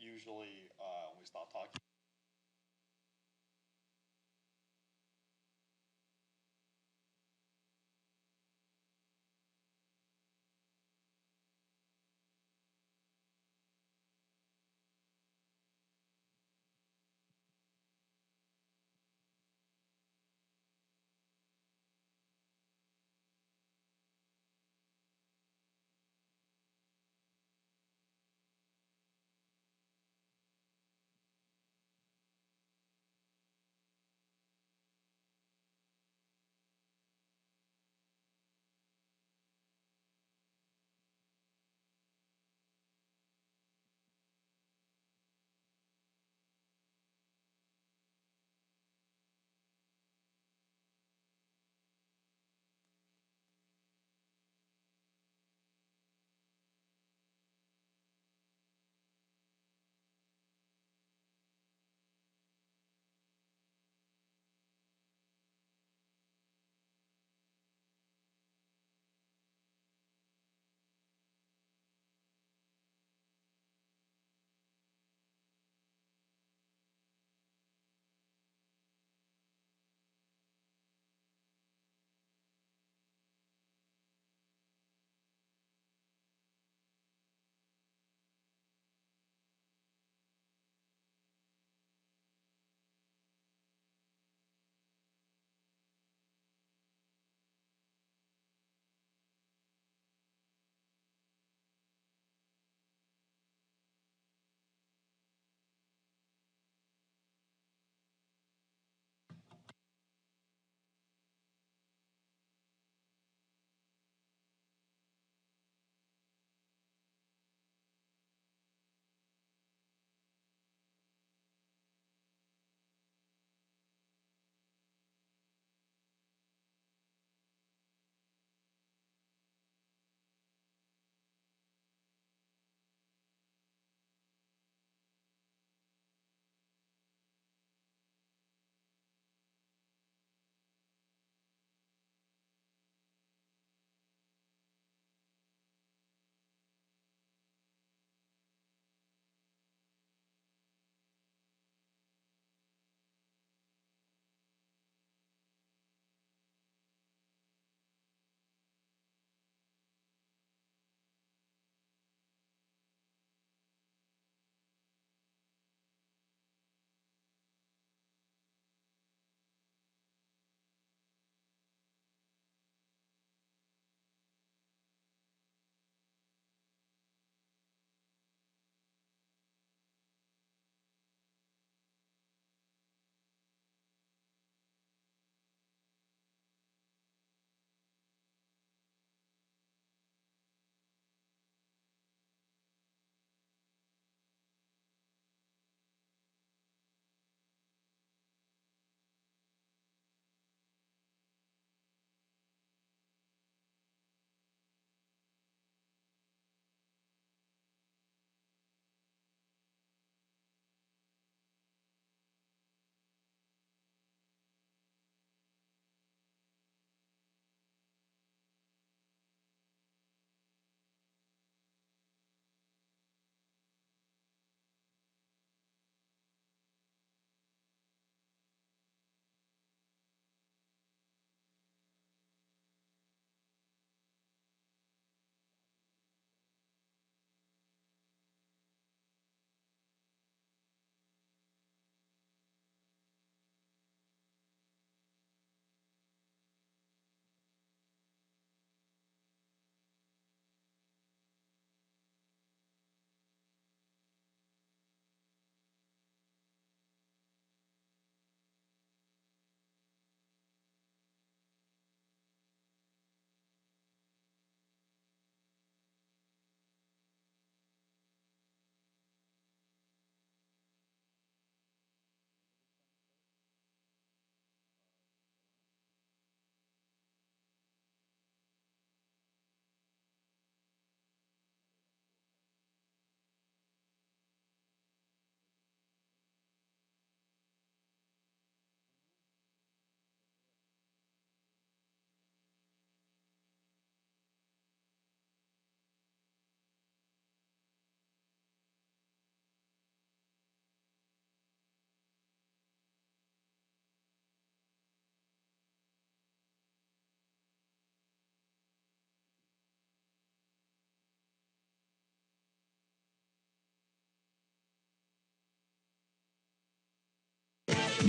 usually we start talking.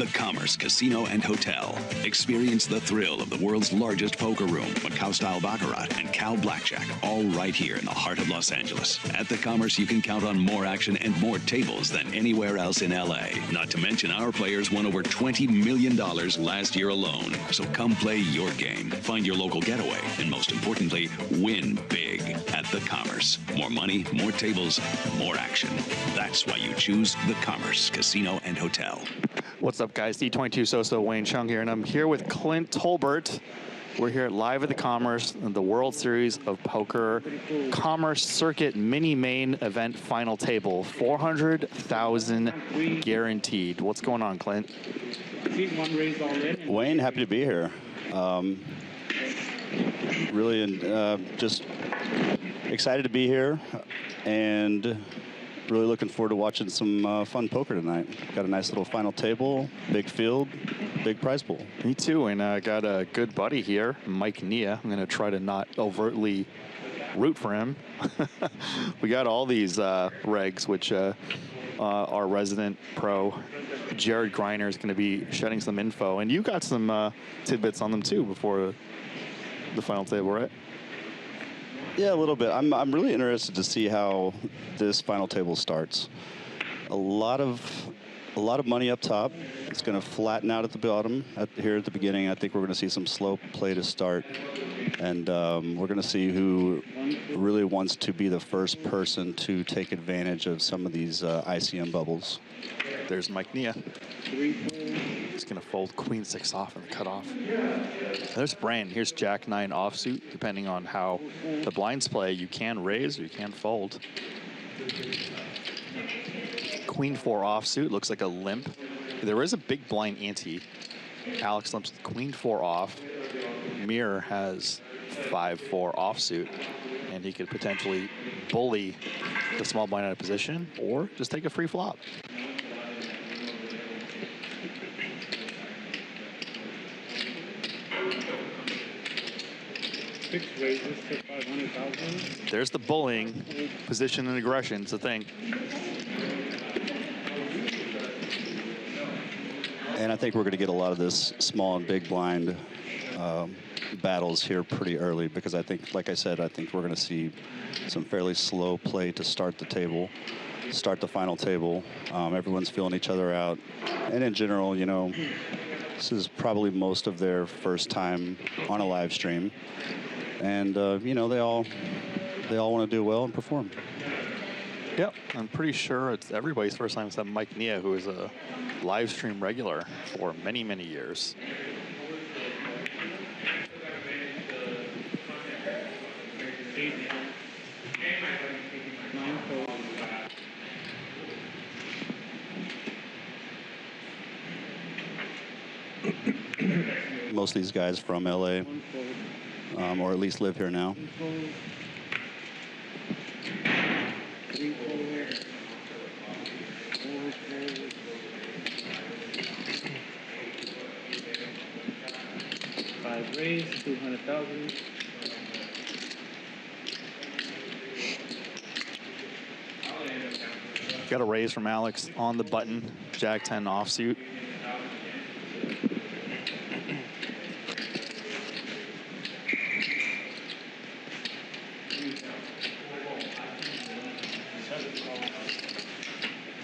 The Commerce Casino and Hotel. Experience the thrill of the world's largest poker room, Macau-style baccarat, and Cal Blackjack, all right here in the heart of Los Angeles. At the Commerce, you can count on more action and more tables than anywhere else in L.A. Not to mention, our players won over $20 million last year alone. So come play your game, find your local getaway, and most importantly, win big at the Commerce. More money, more tables, more action. That's why you choose the Commerce Casino and Hotel. What's up, guys? D22 Soso, Wayne Chung here, and I'm here with Clint Tolbert. We're here live at the Commerce, the World Series of Poker Commerce Circuit Mini Main Event Final Table. 400,000 guaranteed. What's going on, Clint? Wayne, happy to be here. Really just excited to be here and really looking forward to watching some fun poker tonight. Got a nice little final table, big field, big prize pool. Me too, and I got a good buddy here, Mike Nia. I'm going to try to not overtly root for him. We got all these regs, which our resident pro, Jared Greiner, is going to be shedding some info. And you got some tidbits on them too before the final table, right? Yeah, a little bit. I'm really interested to see how this final table starts. A lot of money up top. It's going to flatten out at the bottom. Here at the beginning, I think we're going to see some slow play to start, and we're going to see who really wants to be the first person to take advantage of some of these ICM bubbles. There's Mike Nia. He's going to fold Queen 6 off in the cutoff. There's Brain. Here's Jack 9 offsuit. Depending on how the blinds play, you can raise or you can fold. Queen 4 offsuit looks like a limp. There is a big blind ante. Alex limps with Queen 4 off. Mirror has 5-4 offsuit, and he could potentially bully the small blind out of position or just take a free flop. There's the bullying, position and aggression. It's a thing. And I think we're going to get a lot of this small and big blind battles here pretty early, because I think, like I said, I think we're going to see some fairly slow play to start the table, start the final table. Everyone's feeling each other out. And in general, you know, this is probably most of their first time on a live stream. And, you know, they all want to do well and perform. Yep, I'm pretty sure it's everybody's first time except Mike Nia, who is a live stream regular for many, many years. Most of these guys from LA, or at least live here now. Raise 200,000. Got a raise from Alex on the button. Jack 10 offsuit.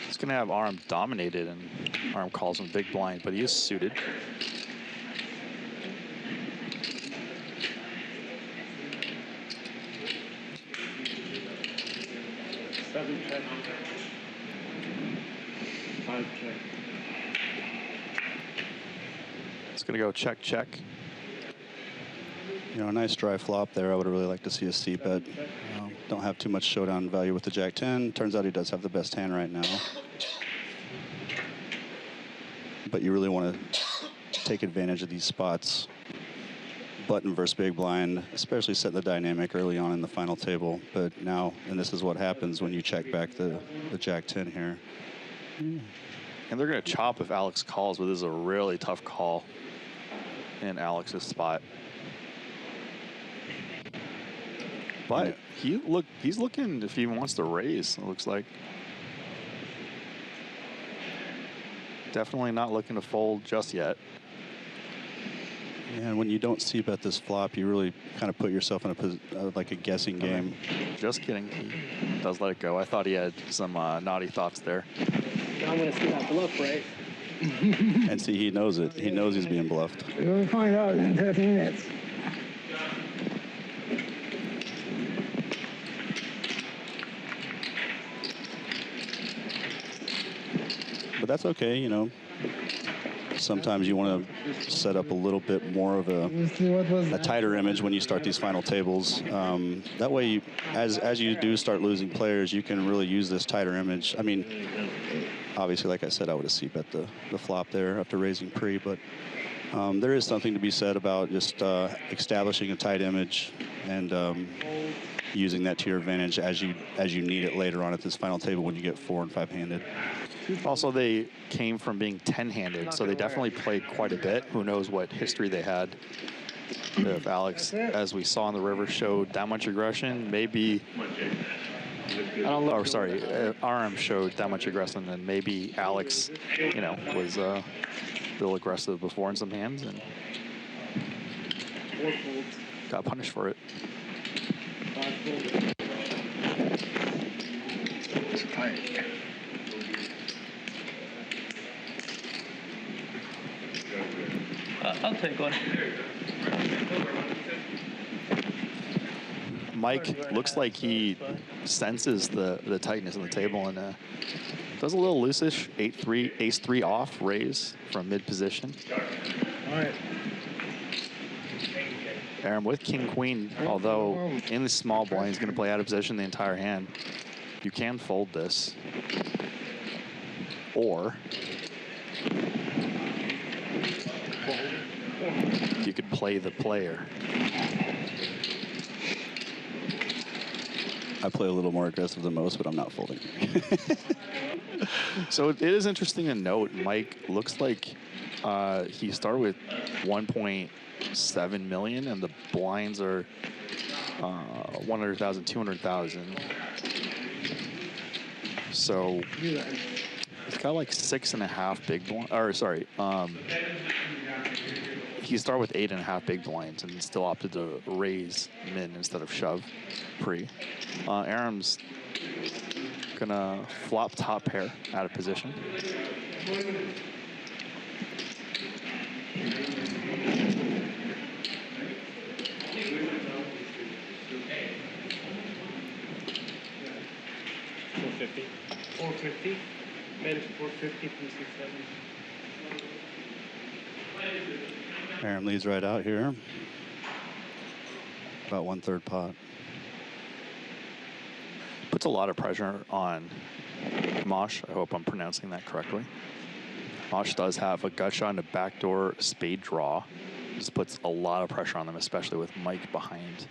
He's gonna have arm dominated, and arm calls him big blind, but he is suited. Check. 5 check. It's gonna go check, check. You know, a nice dry flop there. I would really like to see a c-bet. Don't have too much showdown value with the Jack 10. Turns out he does have the best hand right now. But you really want to take advantage of these spots. Button versus big blind, especially set the dynamic early on in the final table. But now, and this is what happens when you check back the Jack 10 here. And they're going to chop if Alex calls, but this is a really tough call in Alex's spot. But he's looking if he wants to raise, it looks like. Definitely not looking to fold just yet. And when you don't c-bet this flop, you really kind of put yourself in like a guessing game. Just kidding. He does let it go. I thought he had some naughty thoughts there. Now I'm going to see that bluff, right? And see, he knows it. He knows he's being bluffed. We'll find out in 30 minutes. But that's okay, you know. Sometimes you want to set up a little bit more of a tighter image when you start these final tables. That way, as you do start losing players, you can really use this tighter image. I mean, obviously, like I said, I would have c-bet the flop there after raising pre, but there is something to be said about just establishing a tight image and using that to your advantage as you need it later on at this final table when you get 4 and 5 handed. Also, they came from being 10-handed, so they definitely played quite a bit. Who knows what history they had. If Alex, as we saw on the river, showed that much aggression, maybe... RM showed that much aggression, and maybe Alex, you know, was a little aggressive before in some hands and got punished for it. It's tight. I'll take one. Mike looks like he senses the tightness on the table and does a little loosish 8-3, ace-3 off raise from mid position. All right. Aaron with king-queen, although in the small blind, he's going to play out of position the entire hand. You can fold this, or you could play the player. I play a little more aggressive than most, but I'm not folding. So it is interesting to note, Mike looks like he started with 1.7 million, and the blinds are 100,000, 200,000. So he's got like 6.5 big blinds. Or sorry, he started with 8.5 big blinds and still opted to raise min instead of shove pre. Aram's gonna flop top pair out of position. $450. Bet is $450, please 7. Aram leads right out here. About 1/3 pot. Puts a lot of pressure on Mosh. I hope I'm pronouncing that correctly. Mosh does have a gut shot and a backdoor spade draw. This puts a lot of pressure on them, especially with Mike behind.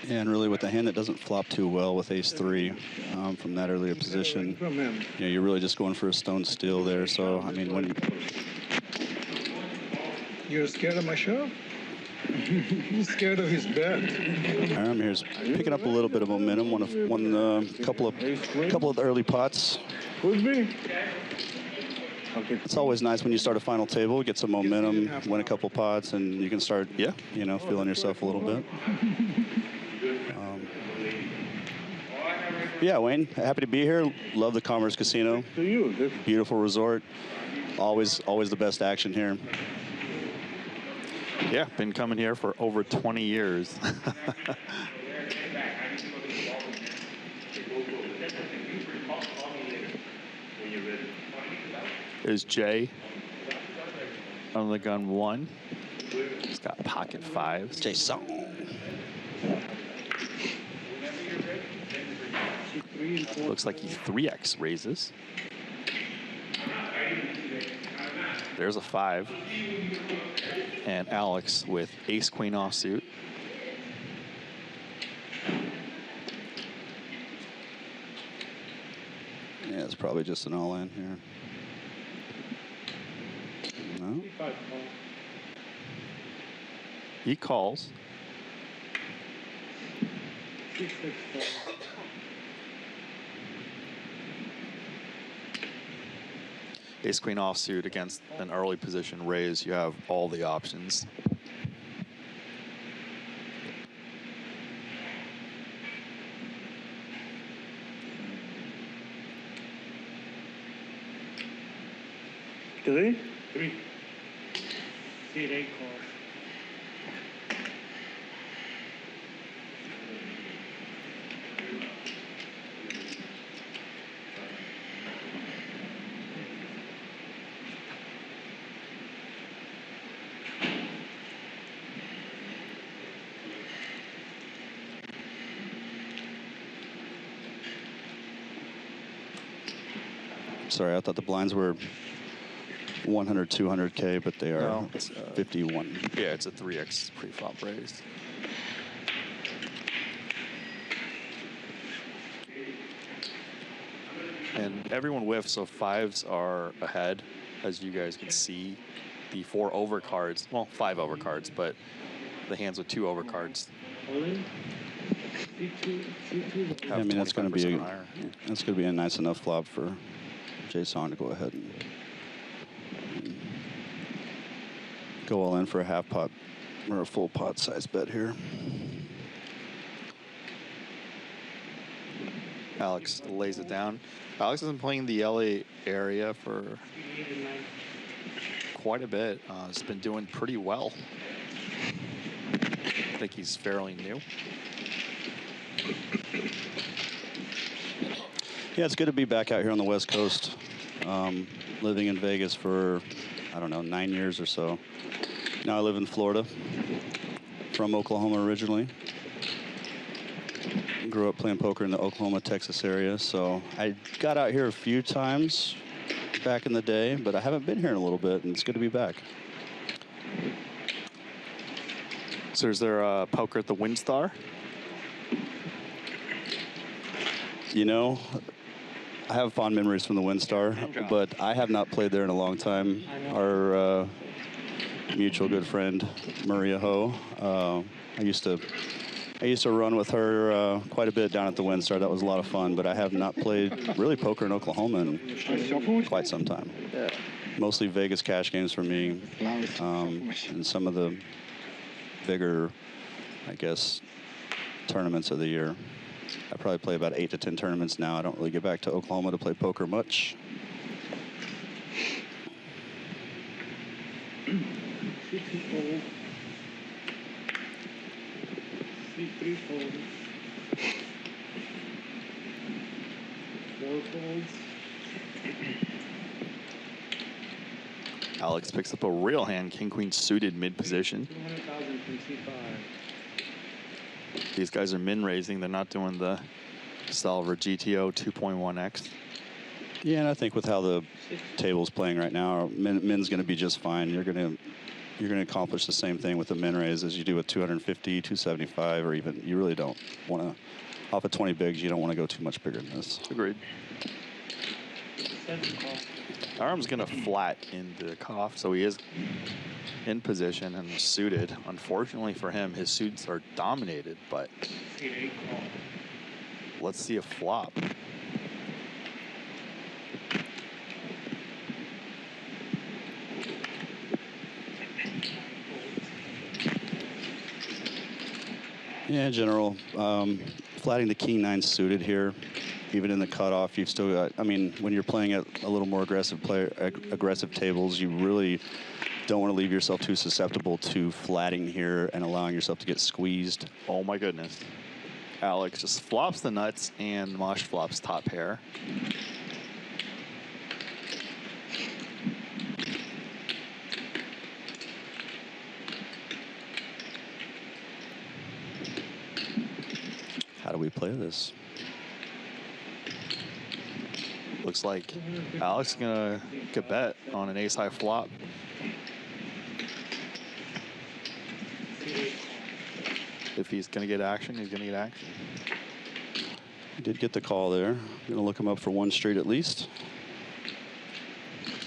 And really with a hand that doesn't flop too well with ace-3 from that earlier position, you know, you're really just going for a stone steal there. So, I mean, when You're scared of my shove? He's scared of his bet. Aram here's picking up a little bit of momentum. Won a couple of the early pots. Could be. It's always nice when you start a final table, get some momentum, win a couple pots, and you can start, you know, feeling yourself a little bit. Yeah, Wayne, happy to be here. Love the Commerce Casino. To you. Beautiful resort. Always the best action here. Yeah, been coming here for over 20 years. Is Jay on the gun 1. He's got pocket 5s. Jason. Looks like he 3x raises. There's a 5. And Alex with ace-queen offsuit. Yeah, it's probably just an all-in here. No? He calls. 6-6-4. Ace queen offsuit against an early position raise. You have all the options. Three. See, they call. Sorry, I thought the blinds were 100, 200K, but they are No, it's, 51. Yeah, it's a 3x pre-flop raised. And everyone whiffs, so fives are ahead, as you guys can see. The 4 overcards, well, 5 overcards, but the hands with 2 overcards. Holding. C2. I mean, that's going to be 25% higher. that's going to be a nice enough flop for Jason to go ahead and go all in for a half pot or a full pot size bet here. Alex lays it down. Alex has been playing the LA area for quite a bit. He's been doing pretty well. I think he's fairly new. Yeah, it's good to be back out here on the West Coast. Living in Vegas for, I don't know, 9 years or so. Now I live in Florida, from Oklahoma originally. Grew up playing poker in the Oklahoma, Texas area, so I got out here a few times back in the day, but I haven't been here in a little bit, and it's good to be back. So is there a poker at the WinStar? You know, I have fond memories from the WinStar, but I have not played there in a long time. Our mutual good friend, Maria Ho, I used to run with her quite a bit down at the WinStar. That was a lot of fun, but I have not played really poker in Oklahoma in quite some time. Mostly Vegas cash games for me, and some of the bigger, I guess, tournaments of the year. I probably play about 8 to 10 tournaments now. I don't really get back to Oklahoma to play poker much. C2 fold. C3 fold. 4 folds. Alex picks up a real hand, king-queen suited mid-position. 200,000 from C5. These guys are min-raising. They're not doing the Salver GTO 2.1x. Yeah, and I think with how the table's playing right now, min's going to be just fine. You're going to accomplish the same thing with the min raise as you do with 250, 275, or even you really don't want to. Off of 20 bigs, you don't want to go too much bigger than this. Agreed. 7 call. Arm's going to flat into the cuff, so he is in position and suited. Unfortunately for him, his suits are dominated, but C8 call. let's see a flop. Yeah, in general, flatting the king 9 suited here, even in the cutoff, you've still got. I mean, when you're playing at a little more aggressive tables, you really don't want to leave yourself too susceptible to flatting here and allowing yourself to get squeezed. Oh my goodness. Alex just flops the nuts and Mosh flops top pair. How do we play this? Looks like Alex is gonna get bet on an ace high flop. If he's gonna get action, he's gonna get action. He did get the call there. Gonna look him up for one straight at least.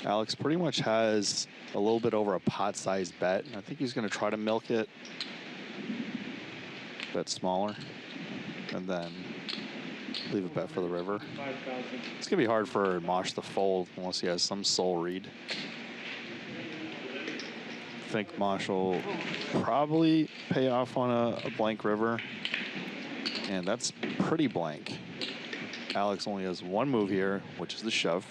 Alex pretty much has a little bit over a pot-sized bet. I think he's going to try to milk it, bet smaller, and then leave a bet for the river. 5,000. It's going to be hard for Mosh to fold unless he has some soul read. I think Mosh will probably pay off on a blank river, and that's pretty blank. Alex only has one move here, which is the shove.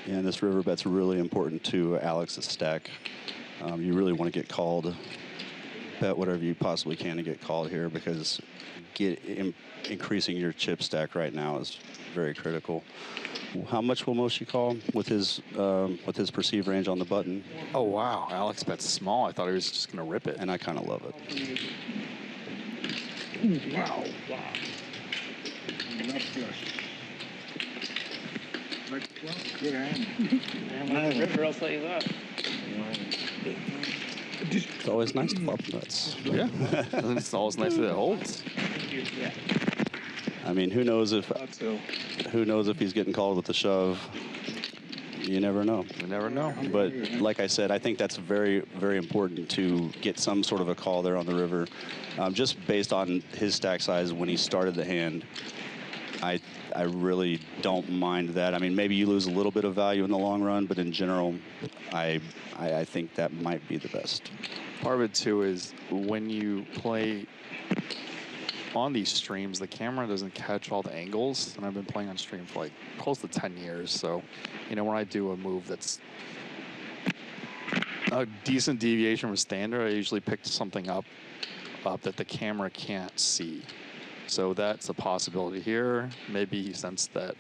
Yeah, and this river bet's really important to Alex's stack. You really want to get called. Bet whatever you possibly can to get called here, because increasing your chip stack right now is very critical. How much will Moshi call with his perceived range on the button? Oh, wow. Alex bets small. I thought he was just going to rip it. And I kind of love it. Wow. Not flush. Like flush. Good hand. And river, I'll tell you that. It's always nice to flop nuts. Yeah. It's always nice that it holds. Yeah. I mean, who knows if So, he's getting called with the shove? You never know. You never know. But like I said, I think that's very, very important to get some sort of a call there on the river. Just based on his stack size when he started the hand, I really don't mind that. I mean, maybe you lose a little bit of value in the long run, but in general, I think that might be the best. Part of it, too, is when you play on these streams, the camera doesn't catch all the angles, and I've been playing on stream for like close to 10 years. So, you know, when I do a move that's a decent deviation from standard, I usually pick something up that the camera can't see. So that's a possibility here. Maybe he sensed that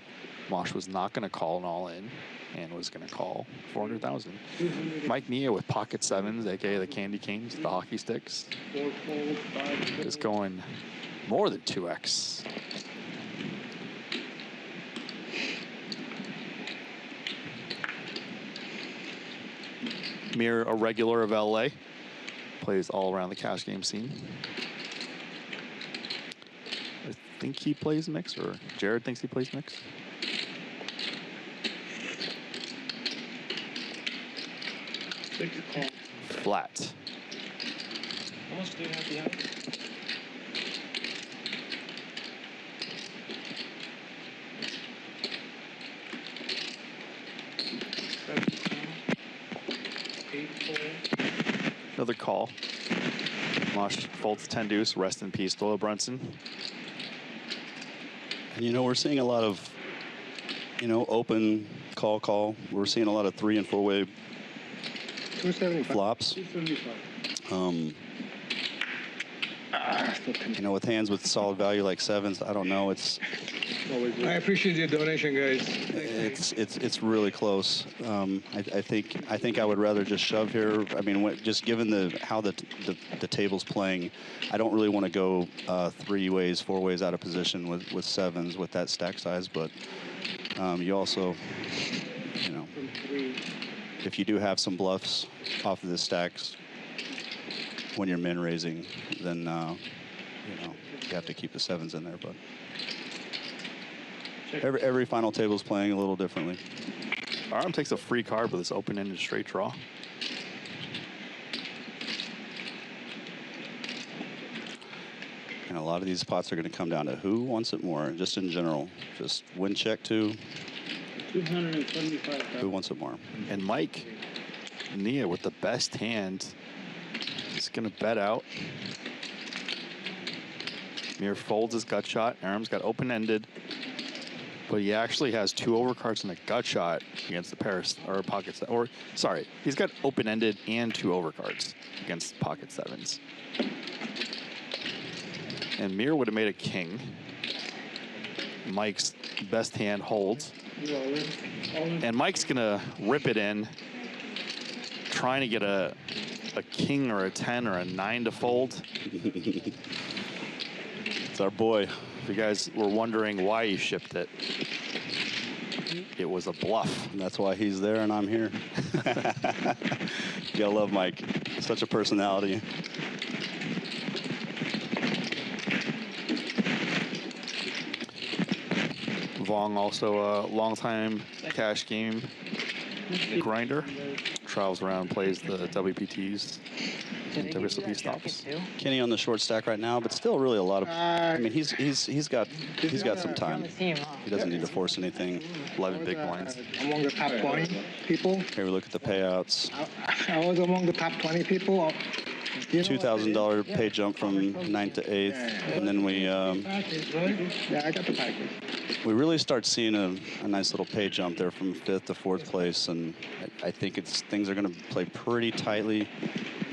Mosh was not going to call an all-in and was going to call 400,000. Mike Nia with pocket sevens, aka the candy canes, the hockey sticks, 4 fold, 5 is going more than 2x. Mir, a regular of LA, plays all around the cash game scene. I think he plays mix, or Jared thinks he plays mix. Six call. Flat. How much do you have behind? Another call. Mosh folds 10 deuce. Rest in peace, Doyle Brunson. And, you know, we're seeing a lot of, you know, open call. We're seeing a lot of 3- and 4-way 275. flops. 275. You know, with hands with solid value like sevens, I don't know. It's I appreciate your donation, guys. it's really close. I think I would rather just shove here. I mean, just given how the table's playing, I don't really want to go 3 ways, 4 ways out of position with sevens with that stack size. But you also, you know, if you do have some bluffs off of the stacks when you're min raising, then you know, you have to keep the sevens in there. But every final table is playing a little differently. Aram takes a free card with this open-ended straight draw. And a lot of these pots are going to come down to who wants it more, just in general. Just win check to 275,000. who wants it more. And Mike Nia with the best hand is going to bet out. Mir folds his gut shot. Aram's got open-ended, but he actually has 2 overcards and a gut shot against the pairs or pockets. Or sorry, he's got open-ended and 2 overcards against pocket sevens. And Mir would have made a king. Mike's best hand holds. And Mike's gonna rip it in, trying to get a king or a 10 or a 9 to fold. It's our boy. If you guys were wondering why he shipped it, it was a bluff. And that's why he's there and I'm here. You gotta love Mike. Such a personality. Vong also a longtime cash game grinder. Travels around, plays the WPTs and WSOP stops. Kenny on the short stack right now, but still really a lot of. I mean, he's got some time. He doesn't need to force anything. 11 big blinds. Among the top 20 people. Here we look at the payouts. I was among the top 20 people. $2,000 pay jump from 9th to 8th, and then we Package, right? Yeah, I got the package. we really start seeing a nice little pay jump there from 5th to 4th place, and I think things are going to play pretty tightly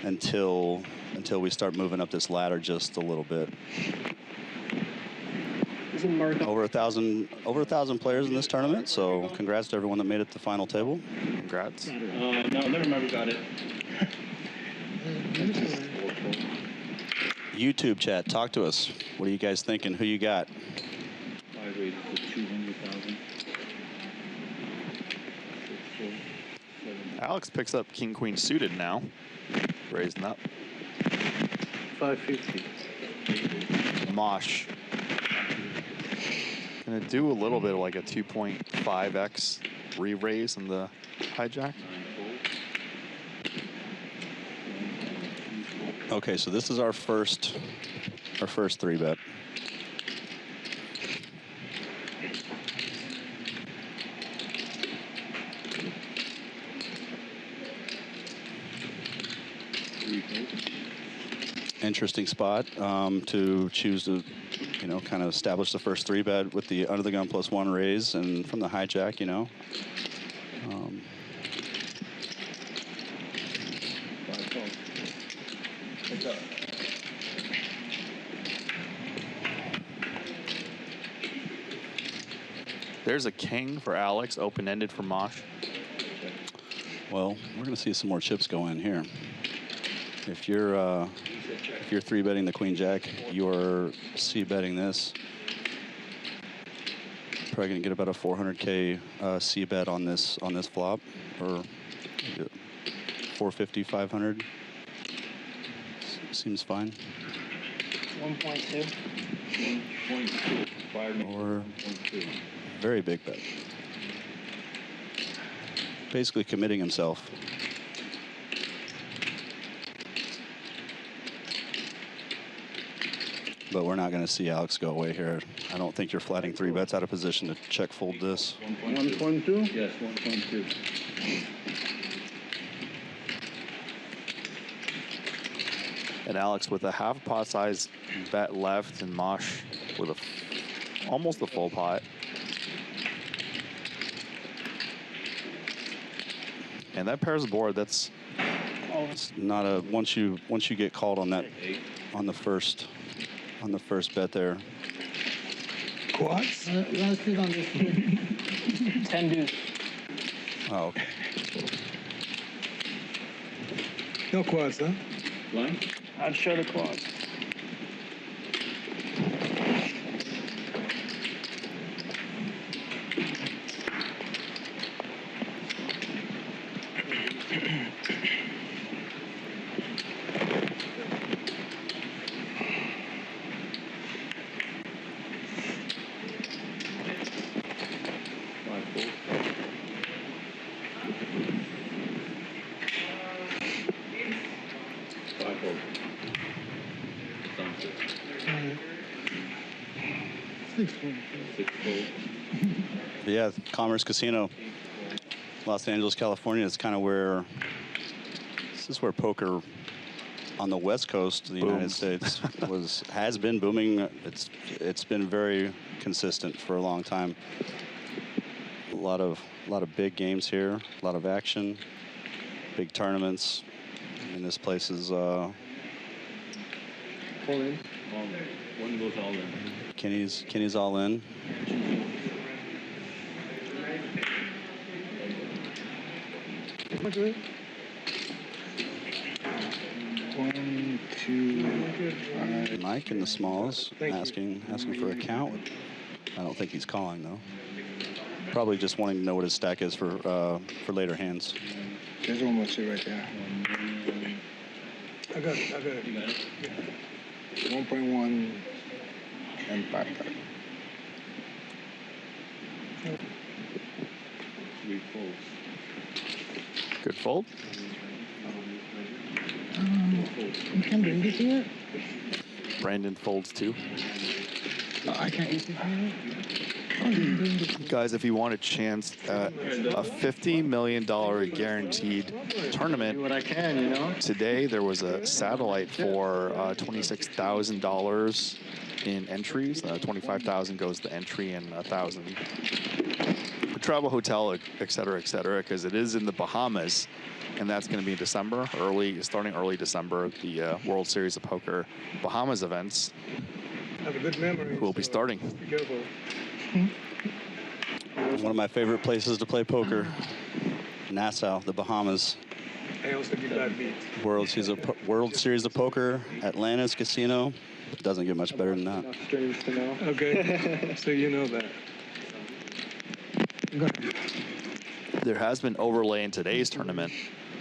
until we start moving up this ladder just a little bit. Over 1,000 players in this tournament, so congrats to everyone that made it to the final table. Congrats. No, never mind, we got it. YouTube chat, talk to us. What are you guys thinking? Who you got? 5 raised to 200,000. Alex picks up King Queen suited now. Raising up. 550. Mosh. Gonna do a little bit of like a 2.5x re-raise in the hijack. Okay, so this is our first 3-bet. Interesting spot to choose to, kind of establish the first 3-bet with the under the gun +1 raise and from the hijack, There's a king for Alex, open-ended for Mosh. Well, we're going to see some more chips go in here. If you're 3-betting the queen jack, you're C-betting this. Probably going to get about a 400K C-bet on this flop, or 450, 500. Seems fine. 1.2. 1.2. Or very big bet. Basically committing himself. But we're not going to see Alex go away here. I don't think you're flatting 3 bets out of position to check fold this. 1.2? Yes, 1.2. And Alex with a half pot size bet left, and Mosh with almost a full pot. And that pairs board, that's It's not a once you get called on that on the first bet there. Quads? Let's sit on this. 10 deuce. Oh, okay. No quads, huh? Line? I'd show the quads. Yeah, Commerce Casino, Los Angeles, California. It's kind of where this is where poker on the West Coast of the United States has been booming. It's been very consistent for a long time. A lot of big games here, a lot of action, big tournaments. And this place is All in. One goes all in. Kenny's all in. How much is it? 1, 2, 5. Mike in the smalls asking for a count. I don't think he's calling though. Probably just wanting to know what his stack is for later hands. There's one more shit right there. I got it. You got it? Yeah. 1.1 and 5. 3 folds. Good fold. You can bring it here? Brandon folds 2. No, I can't use it here. Oh, you can bring it. Guys, if you want a chance at a $50 million guaranteed tournament, Do what I can, you know? today there was a satellite for $26,000 in entries. $25,000 goes to entry and $1,000 for travel, hotel, et cetera, because it is in the Bahamas, and that's going to be in December, starting early December. The World Series of Poker Bahamas events Have a good memory. will be starting. Be careful. One of my favorite places to play poker, Nassau, the Bahamas. I also give that beat. World Series of Poker, Atlantis Casino. Doesn't get much better than that. Enough strings to know. Okay, so you know that. There has been overlay in today's tournament.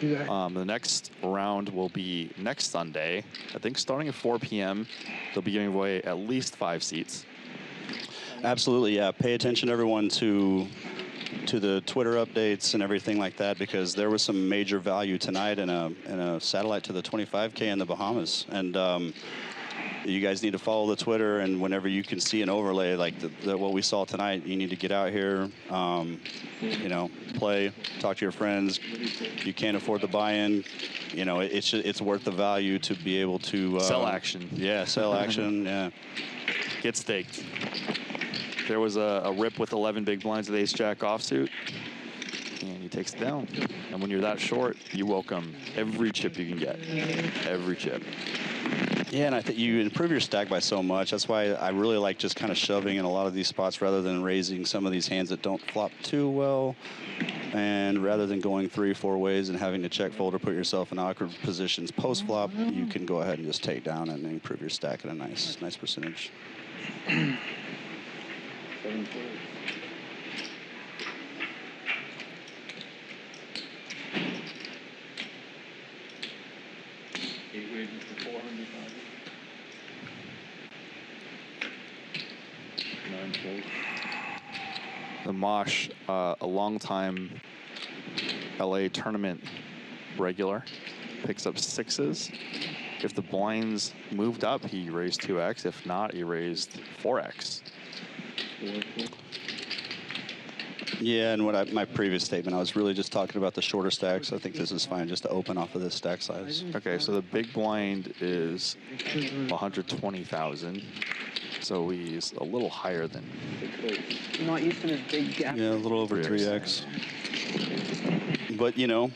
Do that. The next round will be next Sunday. I think starting at 4 p.m. They'll be giving away at least 5 seats. Absolutely, yeah. Pay attention, everyone, to the Twitter updates and everything like that, because there was some major value tonight in a satellite to the 25K in the Bahamas. And you guys need to follow the Twitter, and whenever you can see an overlay like what we saw tonight, you need to get out here, you know, play, talk to your friends. You can't afford the buy-in. You know, it's worth the value to be able to Sell action. Yeah, sell action. Yeah. Get staked. There was a rip with 11 big blinds with ace-jack offsuit, and he takes it down. And when you're that short, you welcome every chip you can get. Every chip. Yeah, and I think you improve your stack by so much. That's why I really like just kind of shoving in a lot of these spots rather than raising some of these hands that don't flop too well. And rather than going 3-4 ways and having to check fold or put yourself in awkward positions post-flop, you can go ahead and just take down and improve your stack at a nice percentage. 7-4. Eight raises for 400,000. 9 folds. The Mosh, a long-time LA tournament regular, picks up 6s. If the blinds moved up, he raised 2x. If not, he raised 4x. 4-4. Yeah, and my previous statement, I was really just talking about the shorter stacks. I think this is fine just to open off of this stack size. Okay, so the big blind is 120,000. So he's a little higher than. I'm not used to this big gap. Yeah, a little over 3x. But, you know,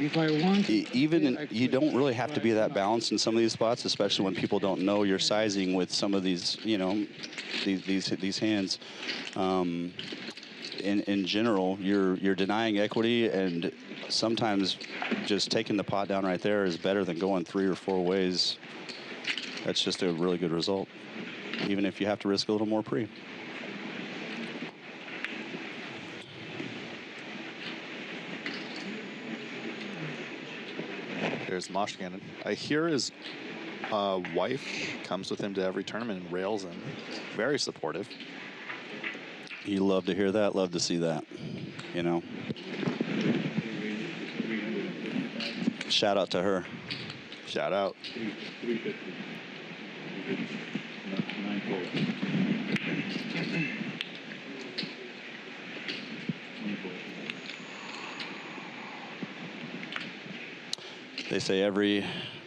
If I want, even you don't really have to be that balanced in some of these spots, especially when people don't know your sizing with some of these, you know, these hands. In general, you're denying equity, and sometimes just taking the pot down right there is better than going 3 or 4 ways. That's just a really good result, even if you have to risk a little more pre. There's Mosh Cannon. I hear his wife comes with him to every tournament and rails him. Very supportive. You love to hear that, love to see that, you know. Shout out to her. Shout out. 350. 9 folds. 20 folds. They say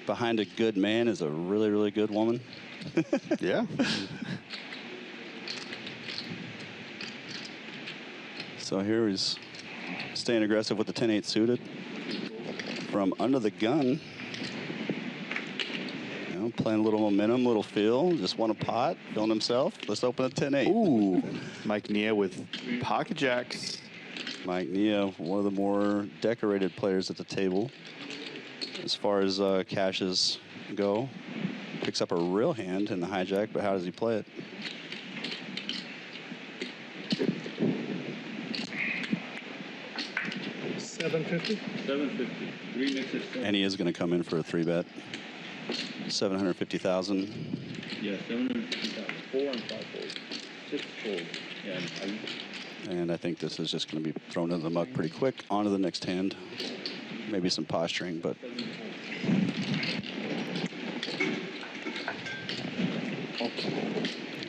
behind a good man is a really, really good woman. Yeah. So here he's staying aggressive with the 10-8 suited. From under the gun. You know, playing a little momentum, little feel. Just won a pot, feeling himself. Let's open a 10-8. Ooh. Mike Nia with pocket jacks. Mike Nia, one of the more decorated players at the table. As far as cashes go. Picks up a real hand in the hijack, but how does he play it? $750. 750. 3 mixes. And he is going to come in for a 3-bet. 750,000. Yeah, 750,000. 4 and 5 folds. 6 folds. Yeah, And I think this is just going to be thrown into the muck pretty quick. On to the next hand. maybe some posturing, but there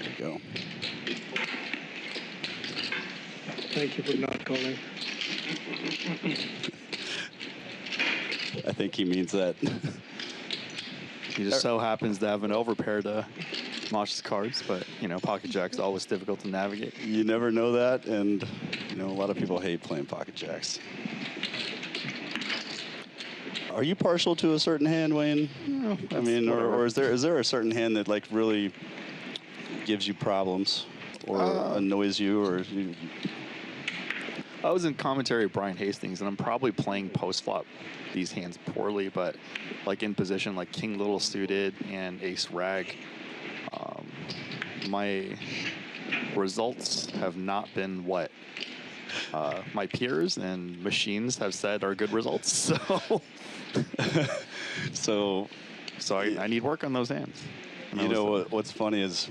you go. Thank you for not calling. I think he means that. He just so happens to have an overpair to Mosh's cards, but, you know, pocket jack's always difficult to navigate. You never know that, and, you know, a lot of people hate playing pocket jacks. Are you partial to a certain hand, Wayne? No, I mean, or is there a certain hand that, like, really gives you problems or annoys you, or you... I was in commentary with Brian Hastings, and I'm probably playing post-flop these hands poorly, but like in position like King Little suited and Ace Rag, my results have not been what my peers and machines have said are good results. So I need work on those hands. And You know what's funny is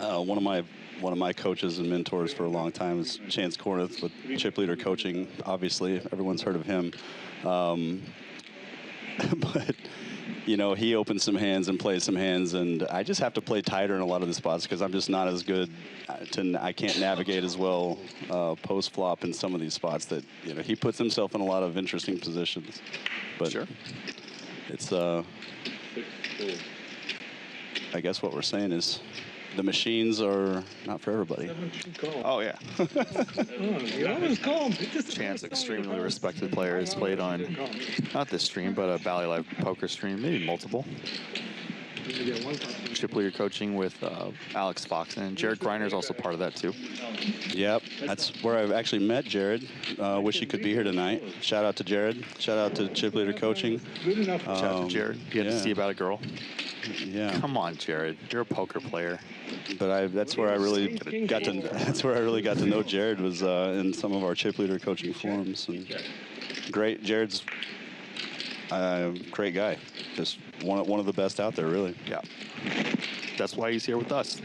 one of my coaches and mentors for a long time is Chance Corneth with Chip Leader Coaching. Obviously, everyone's heard of him. But, you know, he opens some hands and plays some hands, and I just have to play tighter in a lot of the spots because I'm just not as good. I can't navigate as well post-flop in some of these spots that, you know, he puts himself in a lot of interesting positions. But Sure. It's, I guess what we're saying is the machines are not for everybody. Oh, yeah. You always call him. Chance, extremely respected player, has played on, not this stream, but a Bally Live poker stream, maybe multiple. Chip Leader Coaching with Alex Fox, and Jared Griner's also part of that, too. Yep, that's where I've actually met Jared. Wish he could be here tonight. Shout out to Jared. Shout out to Chip Leader Coaching. Good enough. Shout out to Jared. You had to see about a girl. Yeah. Come on, Jared. You're a poker player. But that's where I really got to know Jared was in some of our Chip Leader Coaching forums. And great, Jared's a great guy. Just one of the best out there, really. Yeah. That's why he's here with us.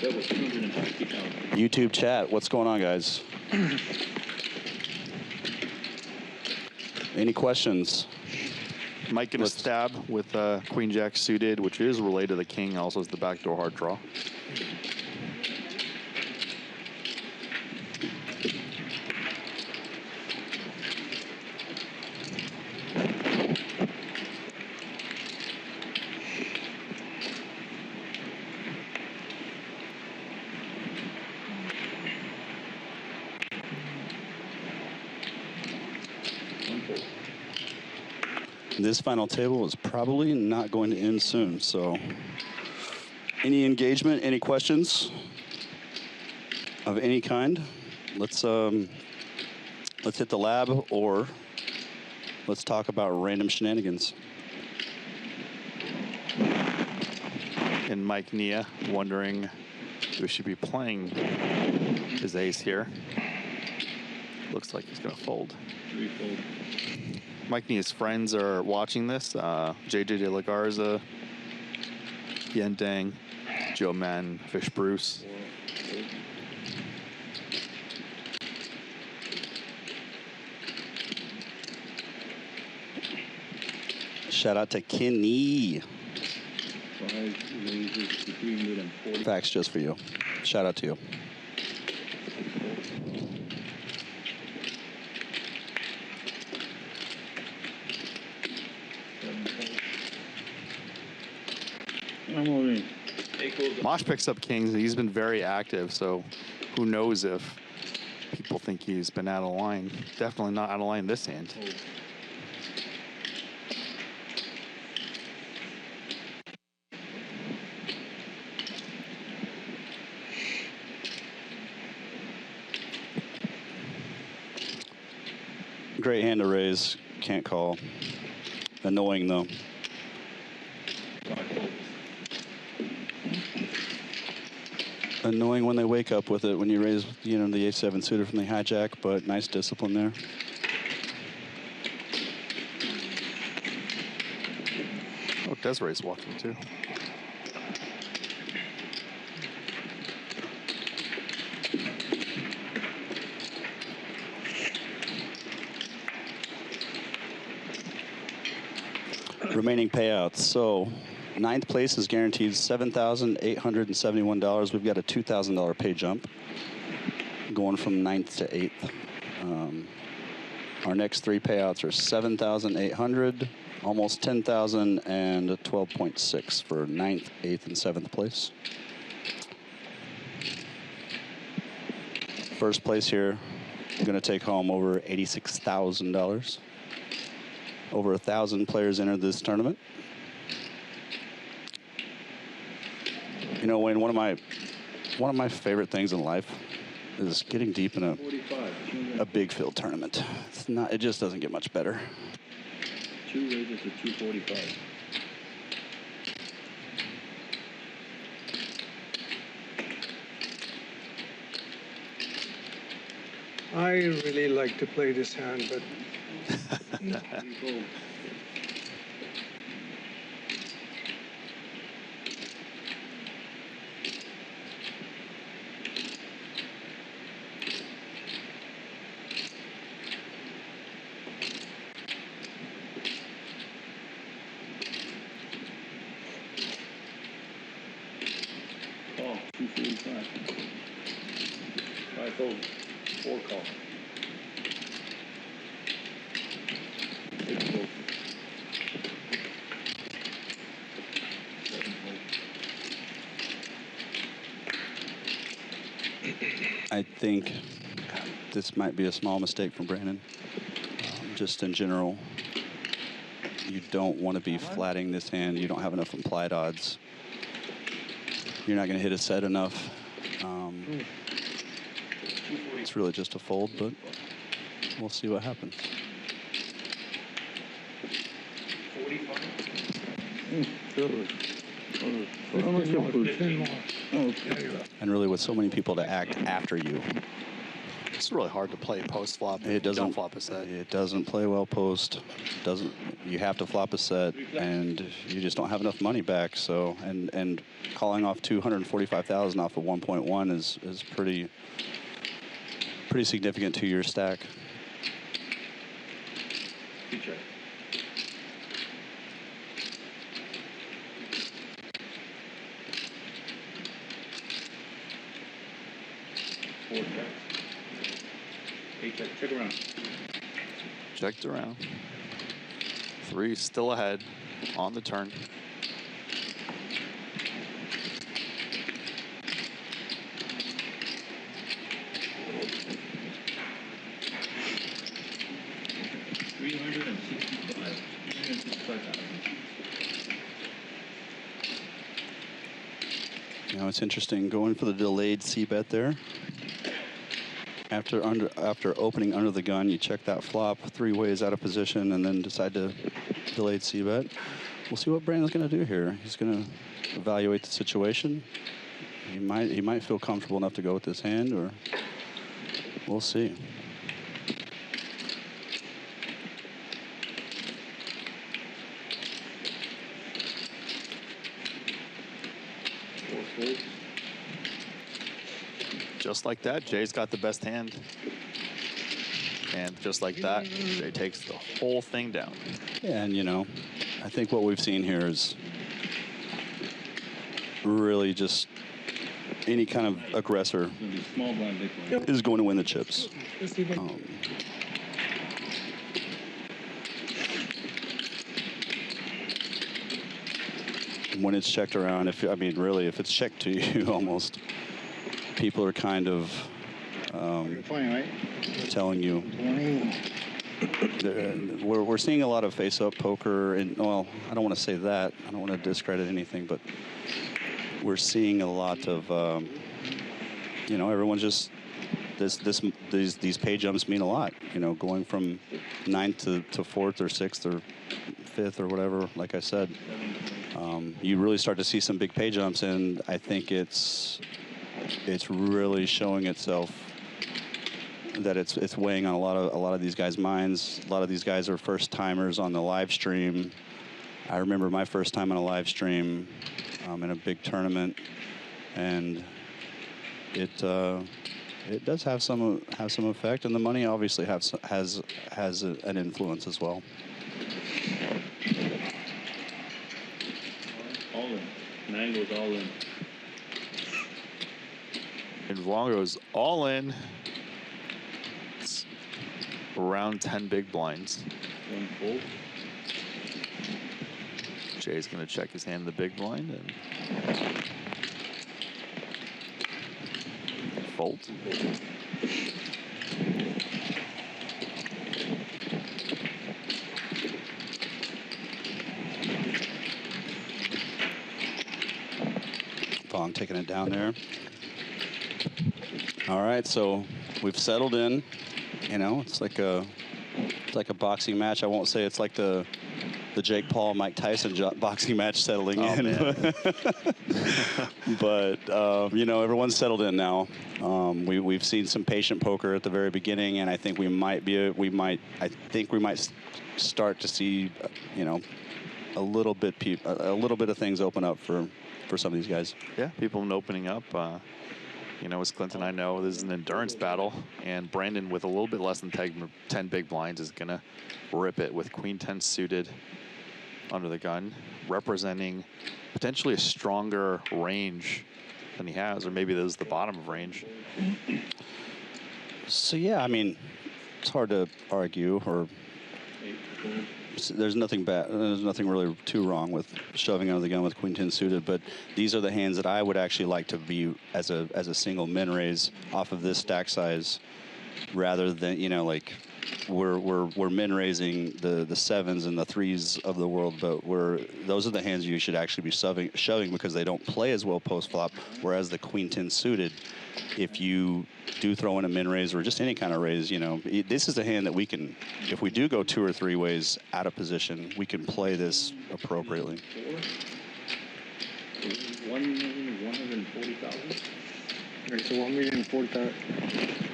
That was 260,000. YouTube chat, what's going on, guys? Any questions? Mike gonna stab with Queen Jack suited, which is related to the King, also is the backdoor hard draw. This final table is probably not going to end soon, so any engagement, any questions of any kind? Let's hit the lab, or let's talk about random shenanigans. And Mike Nia wondering who should be playing his ace here. Looks like he's gonna fold. Three-fold. Mike Nia's friends are watching this. JJ De La Garza, Yen Dang, Joe Mann, Fish Bruce. Shout out to Kenny. 5 raises to 340. Facts just for you. Shout out to you. I'm all in. Mosh picks up kings. He's been very active, so who knows if people think he's been out of line. Definitely not out of line this hand. Great hand to raise. Can't call. Annoying, though. Annoying when they wake up with it when you raise, you know, the A7 suited from the hijack, but nice discipline there. Desiree's watching too. Remaining payouts. So, ninth place is guaranteed $7,871. We've got a $2,000 pay jump going from ninth to eighth. Our next three payouts are $7,800, almost $10,000, and 12.6 for ninth, eighth, and seventh place. First place here, going to take home over $86,000. Over 1,000 players entered this tournament. You know, Wayne, one of my favorite things in life is getting deep in a big field tournament. It's not. It just doesn't get much better. 2 raises to 245. I really like to play this hand, but Call 245. 5 fold. 4 call. 6 fold. 7 fold. I think this might be a small mistake from Brandon. Just in general, you don't want to be flatting this hand. You don't have enough implied odds. You're not going to hit a set enough. It's really just a fold, but we'll see what happens. 10 more. And really, with so many people to act after you, It's really hard to play post flop. If it you doesn't don't flop a set. It doesn't play well post. Doesn't. You have to flop a set, and you just don't have enough money back. So, and calling off 245,000 off of 1.1 is pretty significant to your stack. Good check. Four checks. 8 check. Check around. Checked around. 3 still ahead on the turn. You know, it's interesting going for the delayed C bet there. After opening under the gun, you check that flop 3 ways out of position and then decide to delayed C bet. We'll see what Brandon's going to do here. He's going to evaluate the situation. He might feel comfortable enough to go with this hand, or we'll see. Just like that, Jay's got the best hand. And just like that, Jay takes the whole thing down. Yeah, and you know, I think what we've seen here is really just any kind of aggressor Small blind, big blind. is going to win the chips. When it's checked around, if it's checked to you, almost, people are kind of telling you. We're seeing a lot of face-up poker, and well, I don't want to say that. I don't want to discredit anything, but we're seeing a lot of, you know, everyone's just these pay jumps mean a lot. You know, going from 9th to 4th or 6th or 5th or whatever. Like I said, you really start to see some big pay jumps, and I think it's really showing itself that it's weighing on a lot of these guys' minds. A lot of these guys are first timers on the live stream. I remember my first time on a live stream in a big tournament, and it does have some effect, and the money obviously has an influence as well. All in. 9 goes all in. And Vlon goes all in. It's around 10 big blinds. 1 full. Jay's going to check his hand in the big blind and fold. Vlon taking it down there. All right, so we've settled in. You know, it's like a boxing match. I won't say it's like the Jake Paul Mike Tyson boxing match settling in. Man. But you know, everyone's settled in now. We've seen some patient poker at the very beginning, and I think we might start to see, you know, a little bit of things open up for some of these guys. Yeah, people opening up. You know, as Clint and I know, this is an endurance battle, and Brandon, with a little bit less than 10 big blinds, is going to rip it with Queen 10 suited under the gun, representing potentially a stronger range than he has, or maybe this is the bottom of range. So, yeah, I mean, it's hard to argue, or there's nothing bad. There's nothing really too wrong with shoving under the gun with Queen 10 suited, but these are the hands that I would actually like to view as a single min raise off of this stack size, rather than, you know, like we're min raising the sevens and the threes of the world, but those are the hands you should actually be shoving because they don't play as well post flop. Whereas the Queen 10 suited, if you do throw in a min raise or just any kind of raise, you know, this is a hand that we can, if we do go 2 or 3 ways out of position, we can play this appropriately. 140,000. Right, so 1,040,000.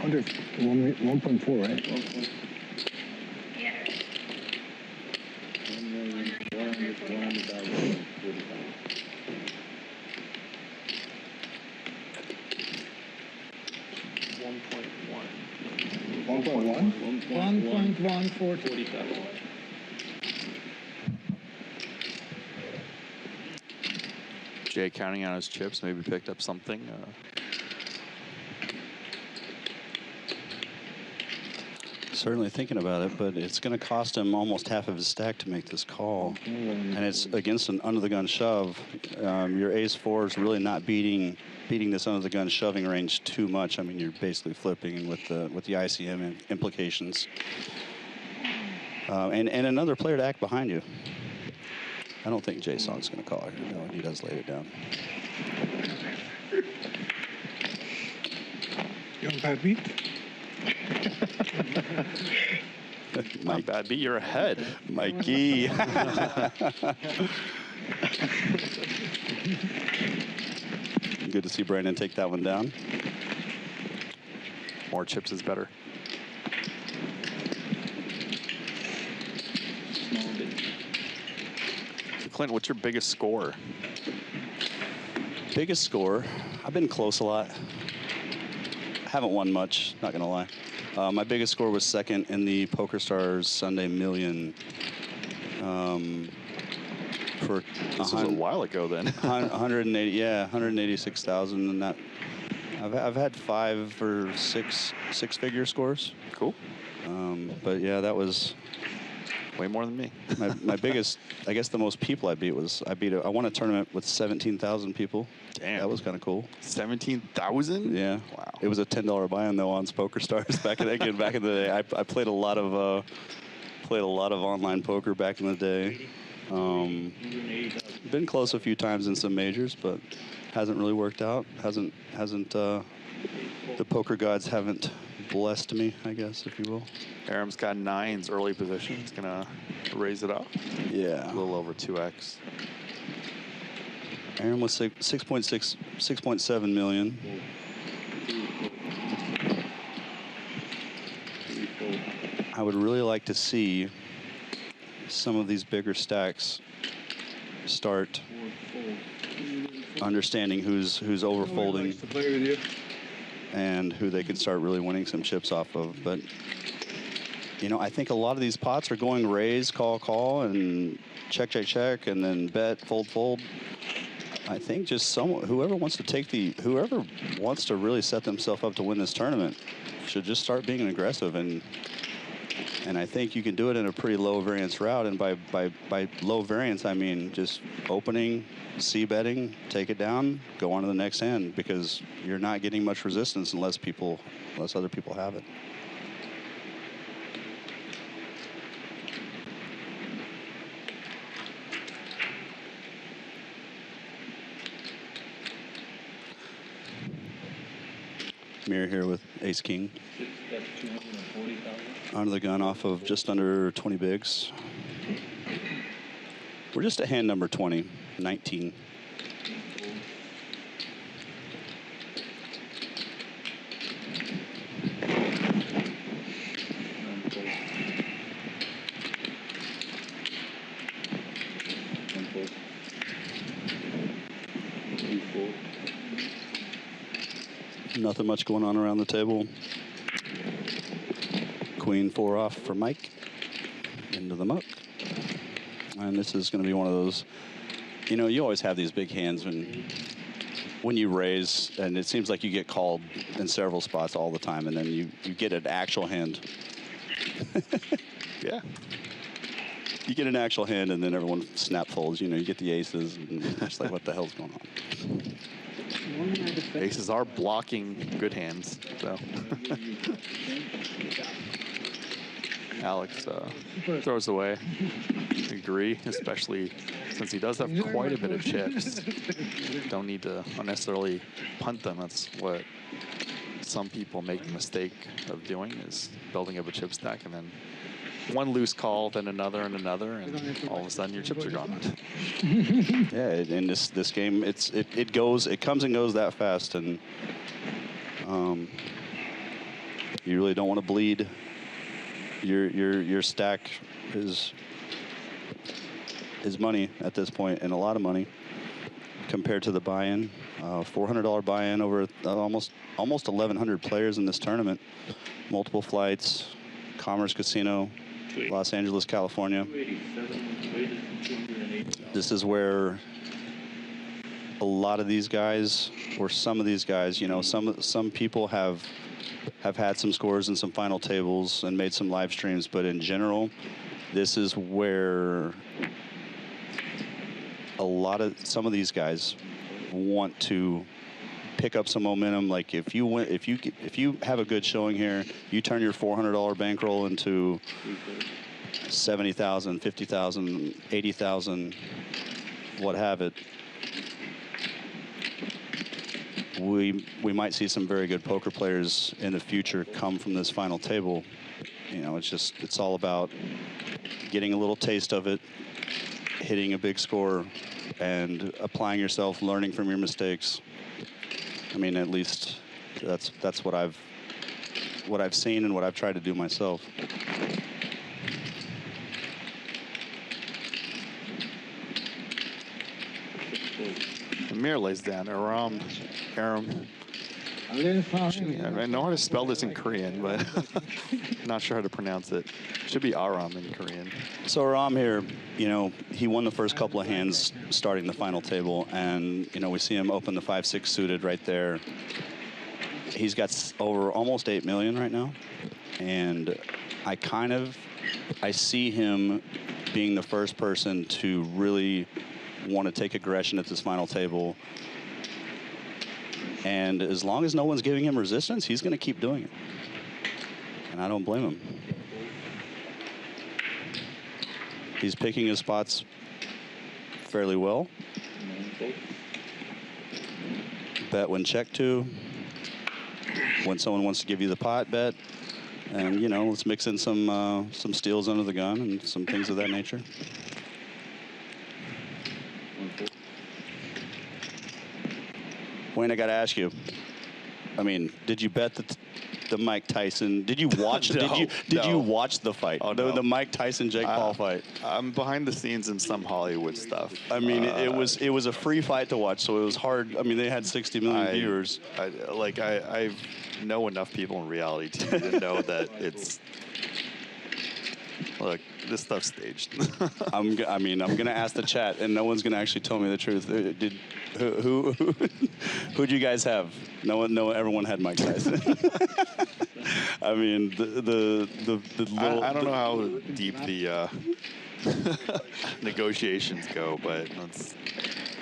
1.4, right? 1.4. Yeah. 1,100,000. 1.1? 1.140. 40,000. Jay counting on his chips, maybe picked up something. Certainly thinking about it, but it's going to cost him almost half of his stack to make this call, and it's against an under the gun shove. Your ace four is really not beating this under the gun shoving range too much. I mean, you're basically flipping with the ICM implications, and another player to act behind you. I don't think Jay Song's going to call it. No, he does lay it down. Young bad beat. Not bad beat, you're ahead. Mikey. Good to see Brandon take that one down. More chips is better. So Clint, what's your biggest score? Biggest score? I've been close a lot. Haven't won much, not gonna lie. My biggest score was second in the PokerStars Sunday Million. For this was a while ago then. 180, yeah, 186,000, and that I've had 5 or 6 figure scores. Cool. But yeah, that was way more than me. my biggest. I guess the most people I beat was I won a tournament with 17,000 people. Damn, that was kind of cool. 17,000? Yeah. Wow. It was a $10 buy-in though on PokerStars back in back in the day. I played a lot of online poker back in the day. Been close a few times in some majors, but hasn't really worked out. Hasn't the poker gods haven't blessed me, I guess, if you will. Aram's got 9s early position. He's gonna raise it up. Yeah. A little over 2x. Aram was 6.7 million. I would really like to see some of these bigger stacks start understanding who's overfolding Likes to play with you. and who they can start really winning some chips off of. But, you know, I think a lot of these pots are going raise, call, and check, check, check, and then bet, fold, fold. I think just whoever wants to really set themselves up to win this tournament should just start being aggressive. And I think you can do it in a pretty low variance route. And by low variance, I mean just opening, c-betting, take it down, go on to the next hand, because you're not getting much resistance unless other people have it. Mirror here with ace king. That's 240,000. Under the gun off of just under 20 bigs. We're just at hand number 20, 19. Nothing much going on around the table. Queen 4 off for Mike. Into the muck. And this is going to be one of those, you know, you always have these big hands when you raise, and it seems like you get called in several spots all the time, and then you get an actual hand. Yeah. You get an actual hand, and then everyone snap folds. You know, you get the aces, and it's like, what the hell's going on? Aces are blocking good hands, so. Alex throws away. Agree, especially since he does have quite a bit of chips. Don't need to unnecessarily punt them. That's what some people make the mistake of doing, is building up a chip stack and then one loose call, then another and another, and all of a sudden your chips are gone. Yeah, in this game, it comes and goes that fast, and you really don't want to bleed your stack is money at this point, and a lot of money compared to the buy-in. $400 buy-in over almost 1,100 players in this tournament. Multiple flights, Commerce Casino, Los Angeles, California. This is where a lot of these guys, or some of these guys, you know, some people have had some scores in some final tables and made some live streams, but in general, this is where some of these guys want to pick up some momentum. Like if you have a good showing here, you turn your $400 bankroll into 70,000, 50,000, 80,000, what have it. We might see some very good poker players in the future come from this final table. You know, it's all about getting a little taste of it, hitting a big score, and applying yourself, learning from your mistakes. I mean, at least that's what I've seen and what I've tried to do myself. Amir lays down Aram. I know how to spell this in Korean, but not sure how to pronounce it. Should be Aram in Korean. So Aram here, you know, he won the first couple of hands starting the final table, and you know, we see him open the 5-6 suited right there. He's got over almost 8 million right now, and I see him being the first person to really want to take aggression at this final table. And as long as no one's giving him resistance, he's going to keep doing it. And I don't blame him. He's picking his spots fairly well. Bet when checked to. When someone wants to give you the pot, bet. And, you know, let's mix in some steals under the gun and some things of that nature. Wayne, I got to ask you. I mean, did you bet the the Mike Tyson. Did you watch? No, did you no. watch the fight? Oh, the, no. the Mike Tyson Jake Paul fight. I'm behind the scenes in some Hollywood stuff. I mean, it was a free fight to watch, so it was hard. I mean, they had 60 million viewers. I know enough people in reality TV to know that it's. Look, this stuff's staged. I'm gonna ask the chat, and no one's gonna actually tell me the truth. Who'd you guys have? No, everyone had Mike Tyson. I mean, the little. I don't know how deep the negotiations go, but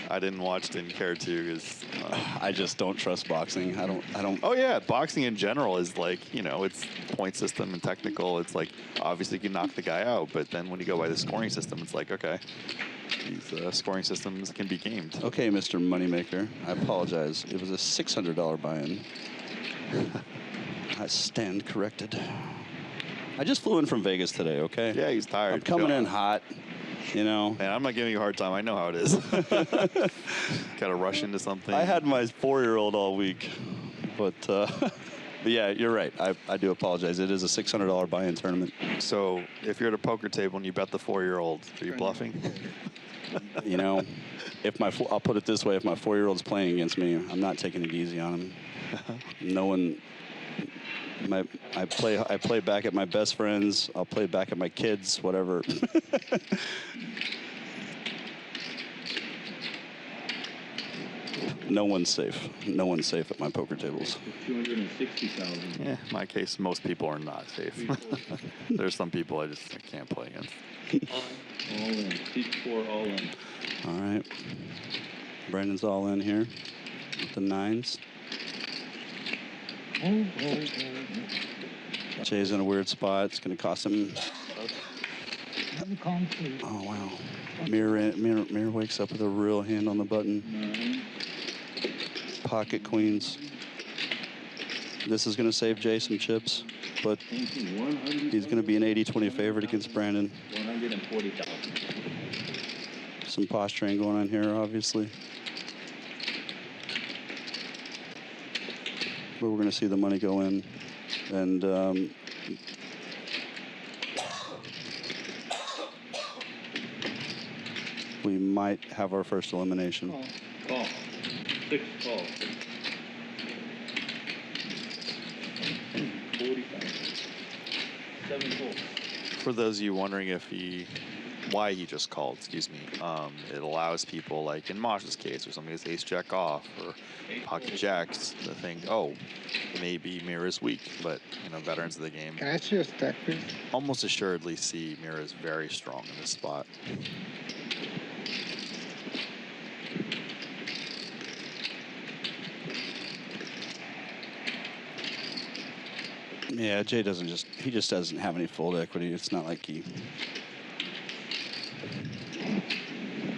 I didn't watch, didn't care to, because I just don't trust boxing. I don't. Oh yeah, boxing in general is like, it's point system and technical. It's like obviously you can knock the guy out, but then when you go by the scoring system, it's like, okay, these scoring systems can be gamed. Okay, Mr. Moneymaker, I apologize. It was a $600 buy-in. I stand corrected. I just flew in from Vegas today. Okay. Yeah, he's tired. I'm coming in hot. Man, I'm not giving you a hard time. I know how it is. Got to rush into something. I had my 4-year-old all week, but yeah, you're right. I do apologize. It is a $600 buy-in tournament. So if you're at a poker table and you bet the 4-year-old, are you bluffing? I'll put it this way: if my 4-year-old's playing against me, I'm not taking it easy on him. No one. I play back at my best friends. I'll play back at my kids, whatever. No one's safe. No one's safe at my poker tables. 260,000. Yeah, in my case, most people are not safe. There's some people I can't play against. All in. Seat 4 all in. All right. Brandon's all in here with the 9s. Jay's in a weird spot. It's going to cost him. Oh, wow. Mirror wakes up with a real hand on the button. Pocket queens. This is going to save Jay some chips, but he's going to be an 80-20 favorite against Brandon. 140,000. Some posturing going on here, obviously. But we're going to see the money go in. And we might have our first elimination. Call. 6 call. 40,000. 7 call. For those of you wondering why he just called, excuse me, it allows people, like in Mosh's case, or somebody has ace jack off or pocket jacks, to think, oh, maybe Mira's weak, but veterans of the game Can I see your stack, please? almost assuredly see Mira's very strong in this spot. Yeah, Jay he just doesn't have any fold equity. It's not like he.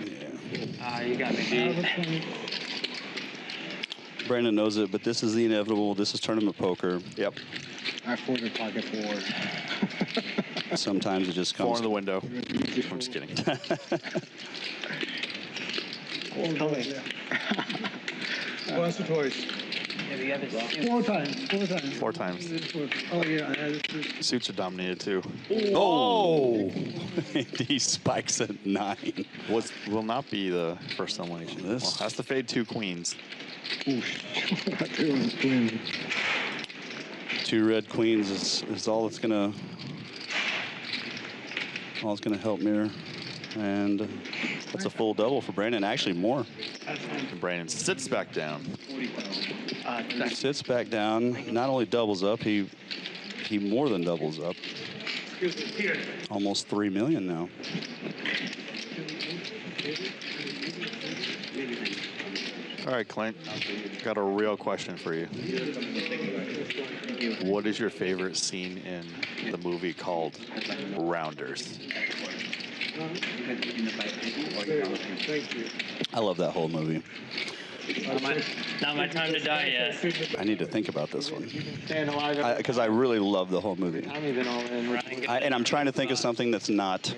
Yeah. You got me beat. Brandon knows it, but this is the inevitable. This is tournament poker. Yep. I folded pocket 4. Sometimes it just 4 comes. in the window. I'm just kidding. Once or twice. Yeah, we have it. 4 times. 4 times. 4 times. Oh, yeah. Suits are dominated too. Oh! He spikes at 9. Will not be the first elimination. This- Well, has to fade 2 queens. Oof. 2 red queens is all it's gonna help Mirror, and that's a full double for Brandon. Actually, more. And Brandon sits back down. Sits back down. Not only doubles up, he more than doubles up. Almost 3 million now. All right, Clint, got a real question for you. What is your favorite scene in the movie called Rounders? I love that whole movie. Not my time to die yet. I need to think about this one Staying alive. because I really love the whole movie. I'm even all in. And I'm trying to think of something that's not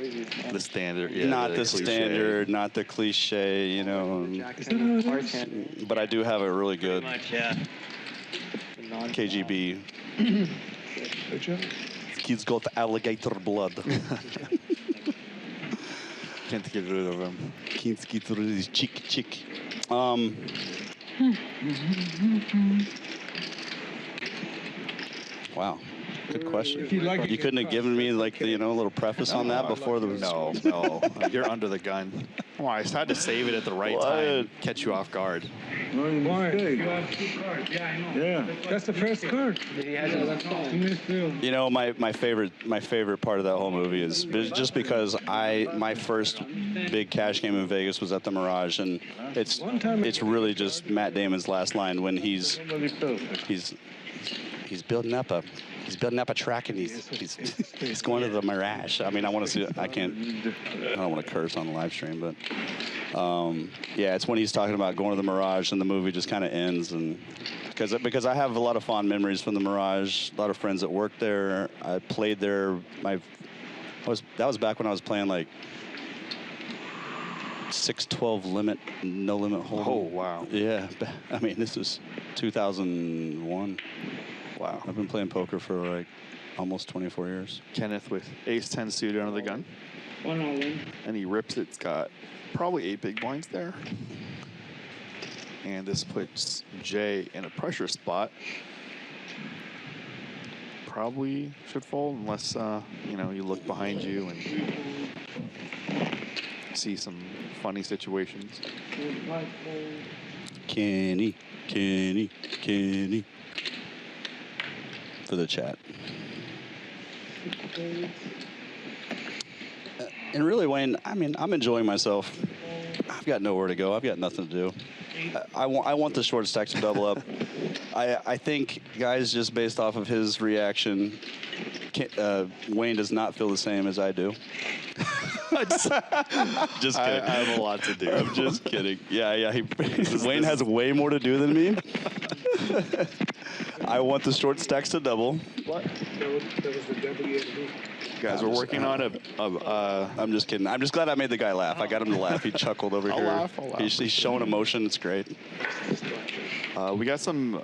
The standard, yeah, not the cliche. standard, not the cliche, Bartender. But I do have a really good. Much, yeah. KGB. Good job. He's got alligator blood. Can't get rid of him. Can't get rid of his chick. Wow. Good question. If you like it, You couldn't have given me like the, a little preface on that before the No, you're under the gun. Well, I just had to save it at the right time, catch you off guard. Why? You have 2 cards. Yeah, I know. Yeah. That's the first card. He has it left on. My favorite part of that whole movie is just because my first big cash game in Vegas was at the Mirage, and it's really just Matt Damon's last line when he's building up a track and he's going to the Mirage. I mean, I want to see it. I don't want to curse on the live stream, but it's when he's talking about going to the Mirage and the movie just kind of ends. And because I have a lot of fond memories from the Mirage, a lot of friends that worked there. I played there. That was back when I was playing like 6-12 limit, no limit hold. Oh, wow. Yeah. I mean, this was 2001. Wow. I've been playing poker for like almost 24 years. Kenneth with ace-10 suited under the gun. 1 all-in. And he rips it. It's got probably 8 big blinds there. And this puts Jay in a pressure spot. Probably should fold unless, you look behind you and see some funny situations. Kenny. For the chat. And really, Wayne, I mean, I'm enjoying myself. I've got nowhere to go. I've got nothing to do. I want the short stack to double up. I think, guys, just based off of his reaction, Wayne does not feel the same as I do. Just kidding. I have a lot to do. I'm just kidding. Yeah. Wayne has way more to do than me. I want the short stacks to double. What? That was the WSOP. Guys, we're working on I'm just kidding. I'm just glad I made the guy laugh. I got him to laugh. He chuckled over I'll here. laugh. He's showing emotion. It's great. We got some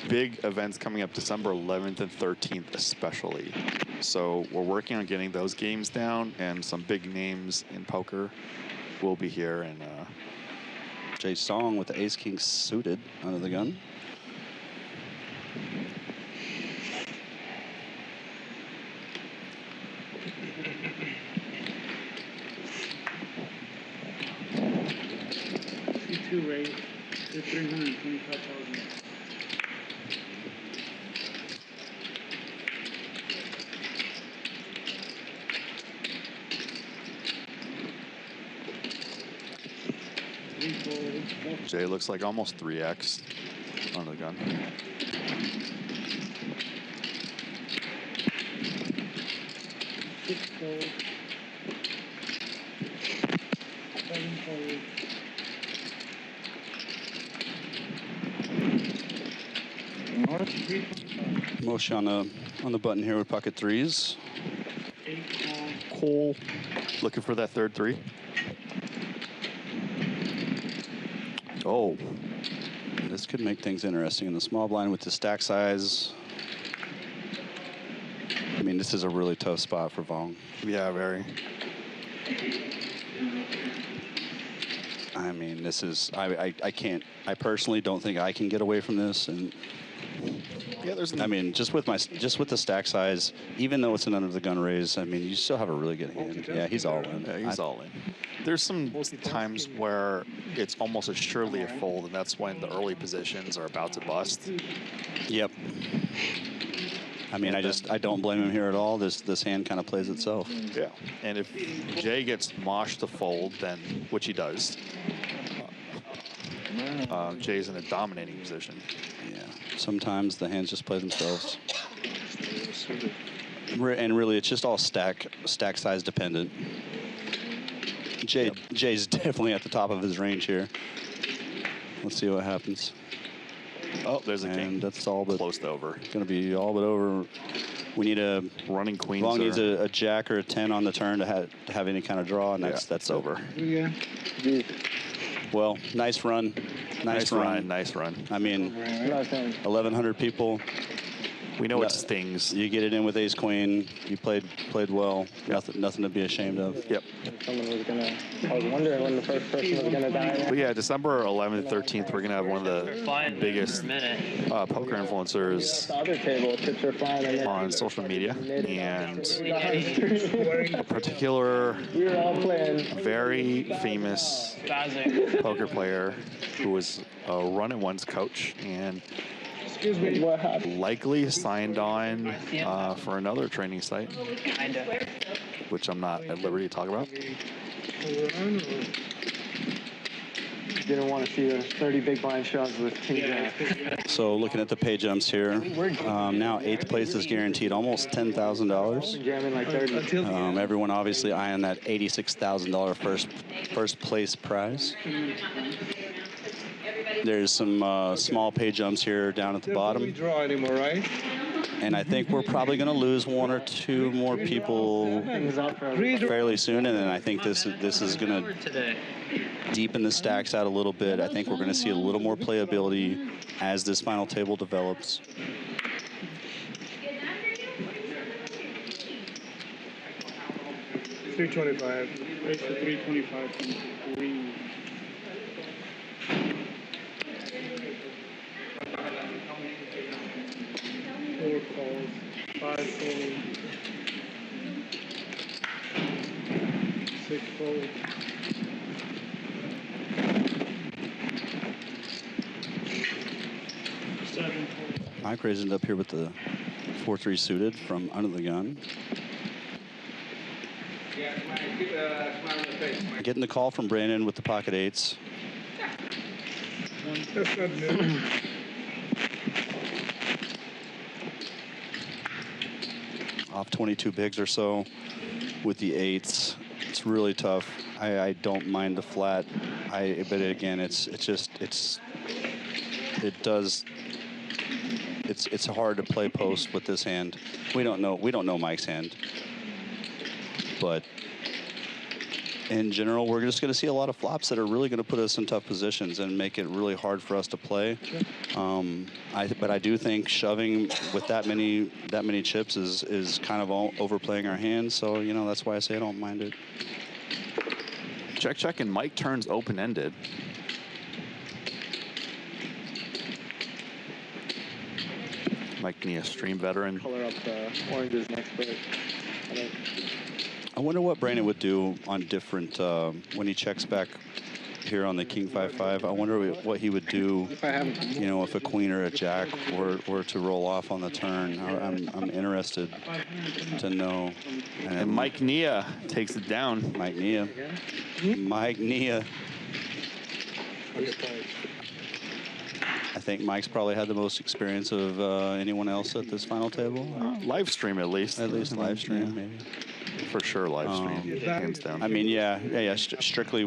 big events coming up December 11th and 13th especially. So we're working on getting those games down, and some big names in poker will be here. And Jay Song with the ace-king suited under the gun. C2 raise to 325,000. Jay looks like almost 3x under the gun. Six fold. 7 fold. Motion on the button here with pocket threes. 8 call. Cole looking for that third 3. Oh, This could make things interesting in the small blind with the stack size. I mean, this is a really tough spot for Vong. yeah, very. I mean, this is, I can't, I personally don't think I can get away from this. And Yeah, there's. I mean, just with the stack size, even though it's an under the gun raise, I mean, you still have a really good hand. Yeah, he's all in. Yeah, he's all in. There's some times where it's almost surely a fold, and that's when the early positions are about to bust. Yep. I mean, I don't blame him here at all. This hand kind of plays itself. Yeah. And if Jay gets Mosh to fold, then, which he does, Jay's in a dominating position. Yeah. Sometimes the hands just play themselves. And really, it's just all stack size dependent. Jay's definitely at the top of his range here. Let's see what happens. Oh, there's a king. And that's all but close to over. Going to be all but over. We need a running queen. Long needs a jack or a 10 on the turn to have any kind of draw, and that's over. Yeah. Well, nice run. Nice run. Nice run. I mean, 1,100 people. We know it stings. You get it in with ace queen. You played well. Nothing to be ashamed of. Yep. I was wondering when the first person was gonna die. But yeah, December 11th, 13th, we're gonna have one of the biggest poker influencers The other table, chips are flying. on social media, and a particular, We were all playing. very famous poker player who was a run-at-once coach and What happened? likely signed on for another training site, which I'm not at liberty to talk about. Didn't want to see the 30 big blind shoves with King Jack. So looking at the pay jumps here, now 8th place is guaranteed almost $10,000. Jamming like 30. Everyone obviously eyeing that $86,000 first place prize. There's some small pay jumps here down at the bottom. Draw anymore, right? And I think we're probably going to lose 1 or 2 more people fairly soon. And then I think this is going to deepen the stacks out a little bit. I think we're going to see a little more playability as this final table develops. $325. Race to 325 from green. Four calls, 5 calls, 6 calls. Mike raising up here with the 4-3 suited from under the gun. Getting the call from Brandon with the pocket 8s. That's not new. Off 22 bigs or so with the 8s. It's really tough. I don't mind the flat. But again, it's hard to play post with this hand. We don't know Mike's hand. But in general, we're just going to see a lot of flops that are really going to put us in tough positions and make it really hard for us to play. But I do think shoving with that many chips is kind of overplaying our hands. So that's why I say I don't mind it. Check, check, and Mike turns open-ended. Mike Nia, stream veteran. Color up the oranges next break. I wonder what Brandon would do on different, when he checks back here on the King 5-5. I wonder what he would do, if a queen or a jack were to roll off on the turn. I'm interested to know. And Mike Nia takes it down. Mike Nia. Mike Nia. I think Mike's probably had the most experience of anyone else at this final table. Live stream, at least. At least live stream, maybe. For sure, live stream, hands down. I mean, yeah. Strictly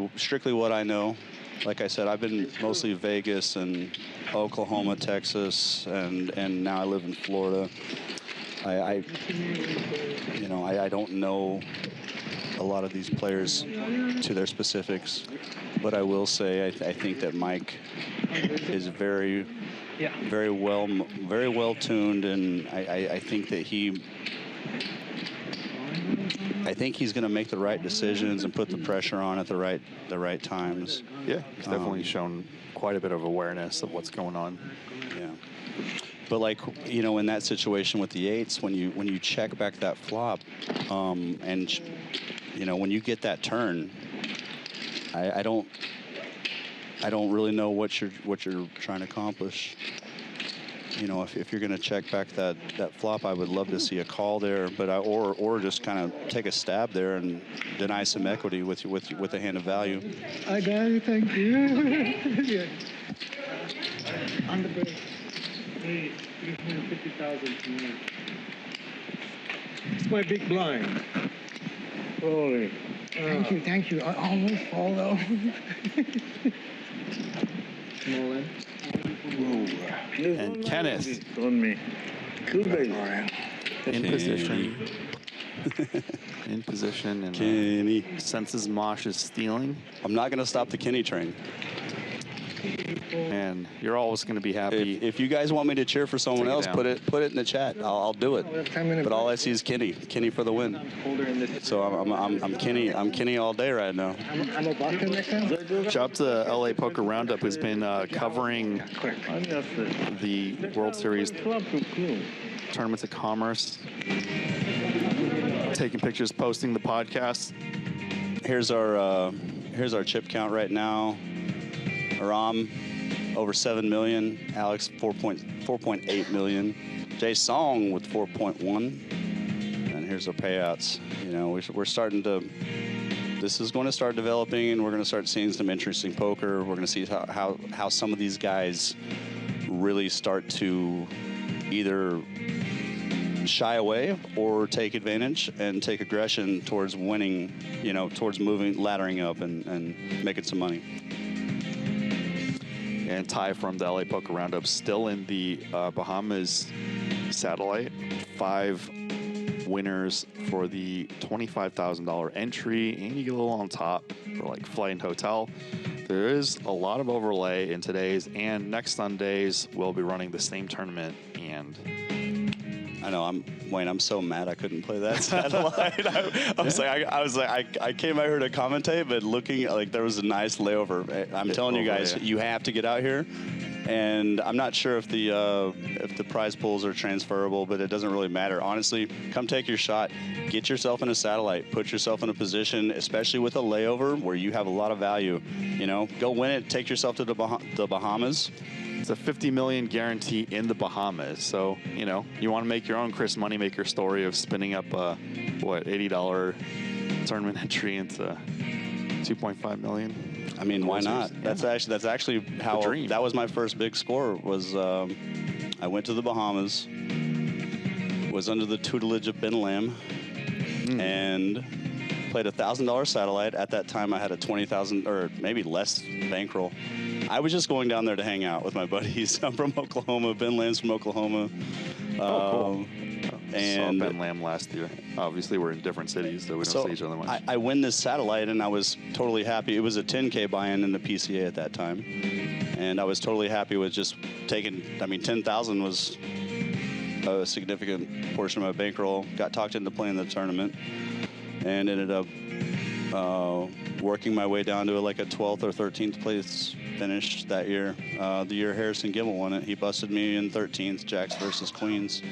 what I know. Like I said, I've been mostly Vegas and Oklahoma, Texas, and now I live in Florida. I don't know a lot of these players to their specifics, but I will say I think that Mike is very well tuned, and I think that I think he's going to make the right decisions and put the pressure on at the right times. Yeah, he's definitely shown quite a bit of awareness of what's going on. Yeah, but in that situation with the 8s, when you check back that flop, and when you get that turn, I don't really know what you're trying to accomplish. If you're going to check back that flop, I would love to see a call there, but or just kind of take a stab there and deny some equity with a hand of value. I got it, thank you. Yeah. On the break. Hey, 350,000 to me. It's my big blind. Holy. Thank you. I almost fall though. Small in. And Kenneth On me. in position. In position, and Kenny senses Mosh is stealing. I'm not going to stop the Kenny train. And you're always going to be happy. If you guys want me to cheer for someone else, put it in the chat. I'll do it. But all I see is Kenny for the win. So I'm Kenny all day right now. I'm a Boston next time. Shout out to LA Poker Roundup, who's been covering the World Series Tournaments of Commerce, taking pictures, posting the podcast. Here's our chip count right now. Aram over 7 million. Alex 4.8 million. Jay Song with 4.1. And here's our payouts. You know, we're starting to. This is going to start developing, and we're going to start seeing some interesting poker. We're going to see how some of these guys really start to either shy away or take advantage and take aggression towards winning, you know, towards moving, laddering up and making some money. And Ty from the LA Poker Roundup still in the Bahamas satellite. 5 winners for the $25,000 entry, and you get a little on top for like flight and hotel. There is a lot of overlay in today's and next Sundays. We'll be running the same tournament, and I know Wayne, I'm so mad I couldn't play that satellite. I was like, I came out here to commentate, but looking like there was a nice layover. I'm telling you guys, you have to get out here. And I'm not sure if the prize pools are transferable, but it doesn't really matter. Honestly, come take your shot. Get yourself in a satellite. Put yourself in a position, especially with a layover, where you have a lot of value. You know, go win it. Take yourself to the Bahamas. it's a $50 million guarantee in the Bahamas. So, you know, you want to make your own Chris Moneymaker story of spinning up a, $80 tournament entry into $2.5 million. I mean, why not? Yeah. That's actually how that was my first big score. Was I went to the Bahamas, was under the tutelage of Ben Lamb, and played a $1,000 satellite. At that time, I had a 20,000 or maybe less bankroll. I was just going down there to hang out with my buddies. I'm from Oklahoma. Ben Lamb's from Oklahoma. Cool. And saw Ben Lamb last year. Obviously, we're in different cities, so we don't see each other much. I win this satellite, and I was totally happy. It was a 10K buy-in in the PCA at that time, and I was totally happy with just taking. I mean, 10,000 was a significant portion of my bankroll. Got talked into playing the tournament, and ended up working my way down to like a 12th or 13th place finish that year. The year Harrison Gimmel won it, he busted me in 13th, Jacks versus Queens.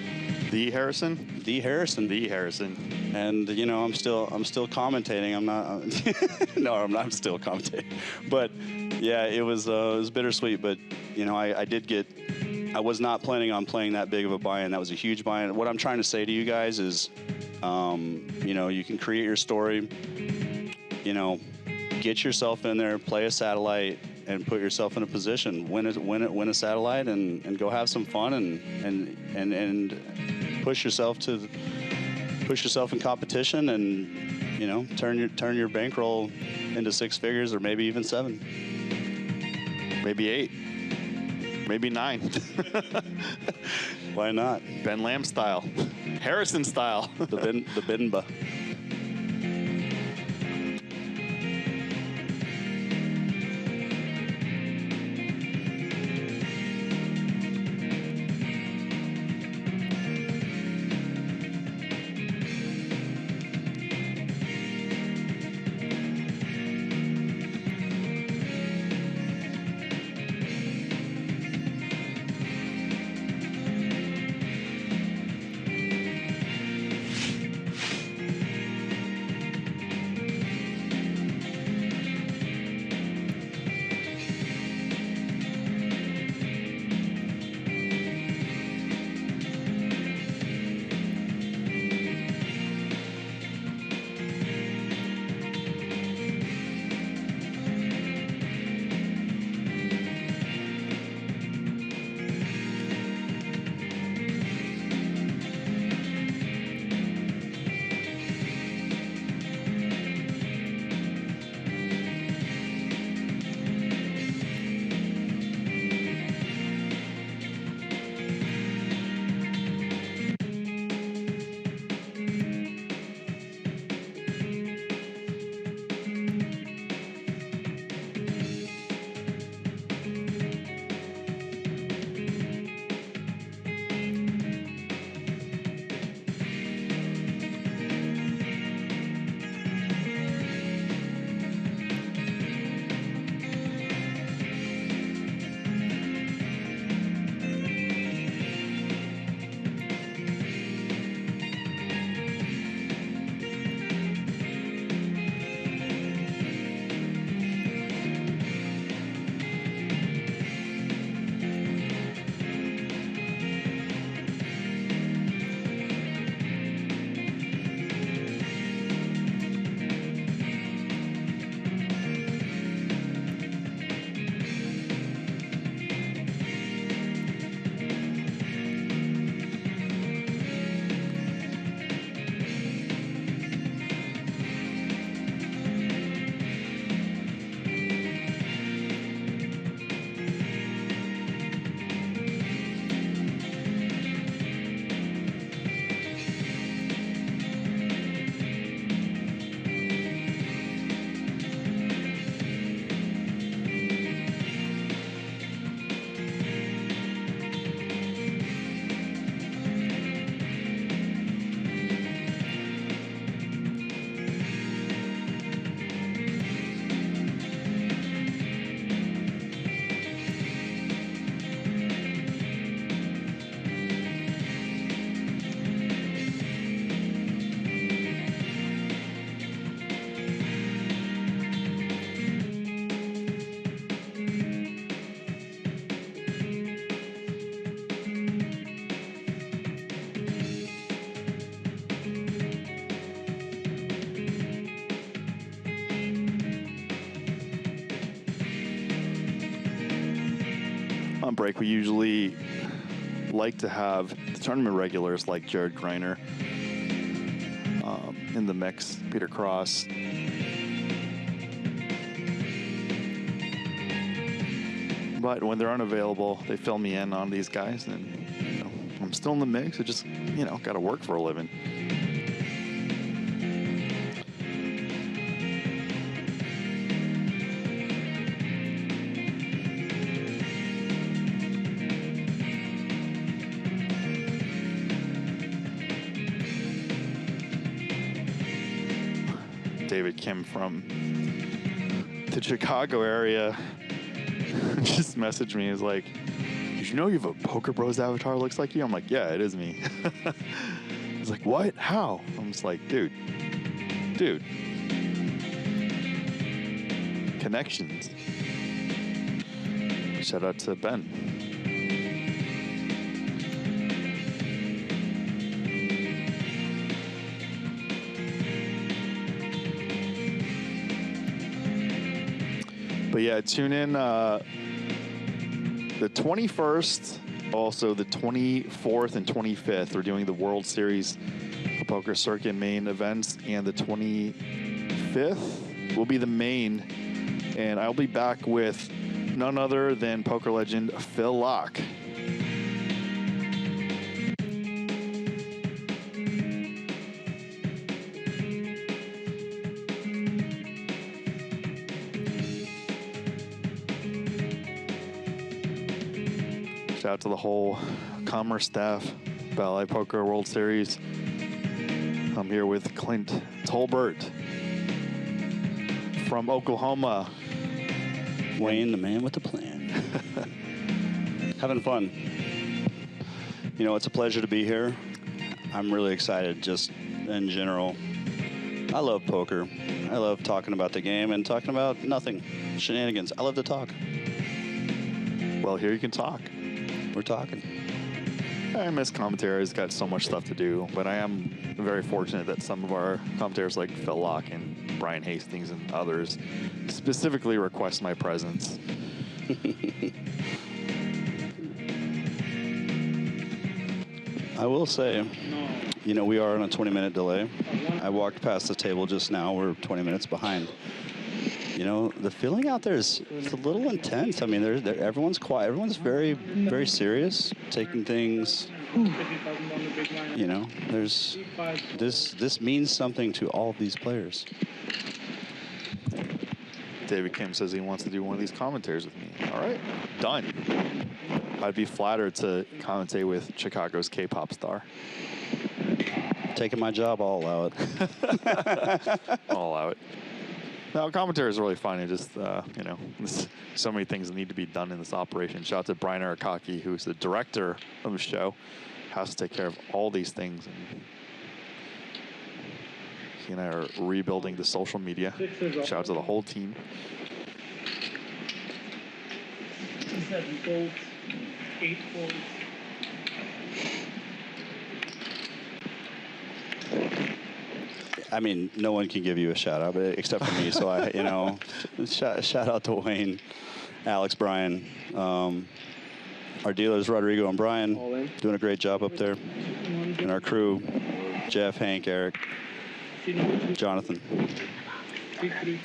The Harrison? The Harrison. The Harrison. And you know, I'm still commentating. I'm not. No, I'm still commentating. But yeah, it was bittersweet. But you know, I did get. I was not planning on playing that big of a buy-in. That was a huge buy-in. What I'm trying to say to you guys is, you know, you can create your story. You know, get yourself in there, play a satellite, and put yourself in a position. Win a satellite, and go have some fun, and push yourself in competition, and you know, turn your bankroll into 6 figures, or maybe even 7, maybe 8, maybe 9. Why not? Ben Lamb style, Harrison style, the Binba. on break, we usually like to have the tournament regulars like Jared Greiner in the mix, Peter Cross. But when they're unavailable, they fill me in on these guys, and you know, I'm still in the mix. I just, you know, got to work for a living. David Kim from the Chicago area just messaged me. He's like, did you know you have a Poker Bros avatar looks like you? I'm like, yeah, it is me. He's like, what? How? I'm just like, dude. Connections. Shout out to Ben. But yeah, tune in the 21st, also the 24th and 25th. We're doing the World Series Poker Circuit main events, and the 25th will be the main. And I'll be back with none other than poker legend Phil Locke. Shout out to the whole Commerce staff, Bally Poker World Series. I'm here with Clint Tolbert from Oklahoma. Wayne, the man with the plan. Having fun. You know, it's a pleasure to be here. I'm really excited just in general. I love poker. I love talking about the game and talking about nothing. Shenanigans. I love to talk. Well, here you can talk. We're talking. I miss commentaries, got so much stuff to do, but I am very fortunate that some of our commentators like Phil Locke and Brian Hastings and others specifically request my presence. I will say, you know, we are on a 20-minute delay. I walked past the table just now. We're 20 minutes behind. You know, the feeling out there is it's a little intense. I mean, everyone's quiet. Everyone's very, very serious, taking things. You know, there's this means something to all of these players. David Kim says he wants to do one of these commentaries with me. All right, done. I'd be flattered to commentate with Chicago's K-pop star. Taking my job, I'll allow it. I'll allow it. No, commentary is really fun. It just, you know, there's so many things that need to be done in this operation. Shout out to Brian Arakaki, who's the director of the show, has to take care of all these things. And he and I are rebuilding the social media. Shout out to the whole team. 7 folds, 8 folds. I mean, no one can give you a shout out, except for me. So I, you know, shout out to Wayne, Alex, Brian, our dealers Rodrigo and Brian, doing a great job up there, and our crew, Jeff, Hank, Eric, Jonathan.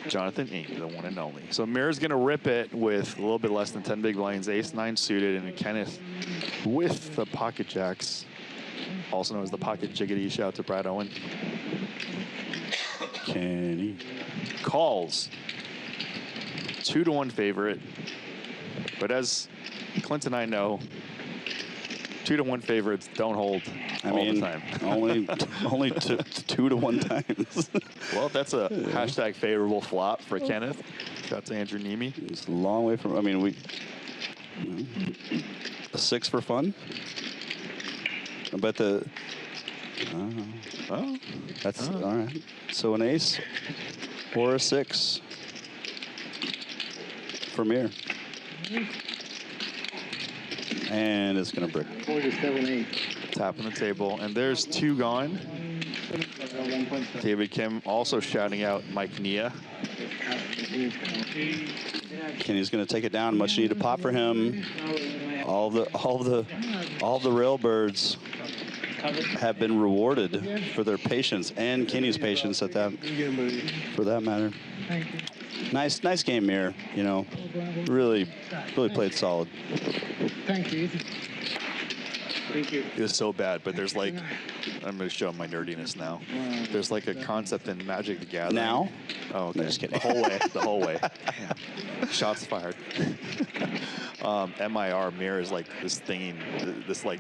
Jonathan Inc., the one and only. So Mir's going to rip it with a little bit less than 10 big blinds, ace-9 suited, and Kenneth with the pocket jacks, also known as the pocket jiggity. Shout out to Brad Owen. Kenny calls 2-1 favorite, but as Clint and I know, 2-1 favorites don't hold all the time. only 2-1 times. Well, that's a hashtag favorable flop for Kenneth. Shout out to Andrew Nemi. It's a long way from. I mean, a 6 for fun. I bet the. Oh, that's all right. So an ace or a 6 for Mir. And it's going to brick. 47-8. Tapping the table, and there's 2 gone. David Kim also shouting out Mike Nia. Kenny's going to take it down. Much needed pop for him. all the railbirds have been rewarded for their patience and Kenny's patience for that matter. Thank you. Nice game, Mir. You know, really played solid. Thank you. Thank you. It was so bad, but there's like, I'm going to show my nerdiness now. There's like a concept in Magic the Gathering. Now? Oh, okay. No, just kidding. The whole way. Damn. Shots fired. MIR Mir is like this thing, this like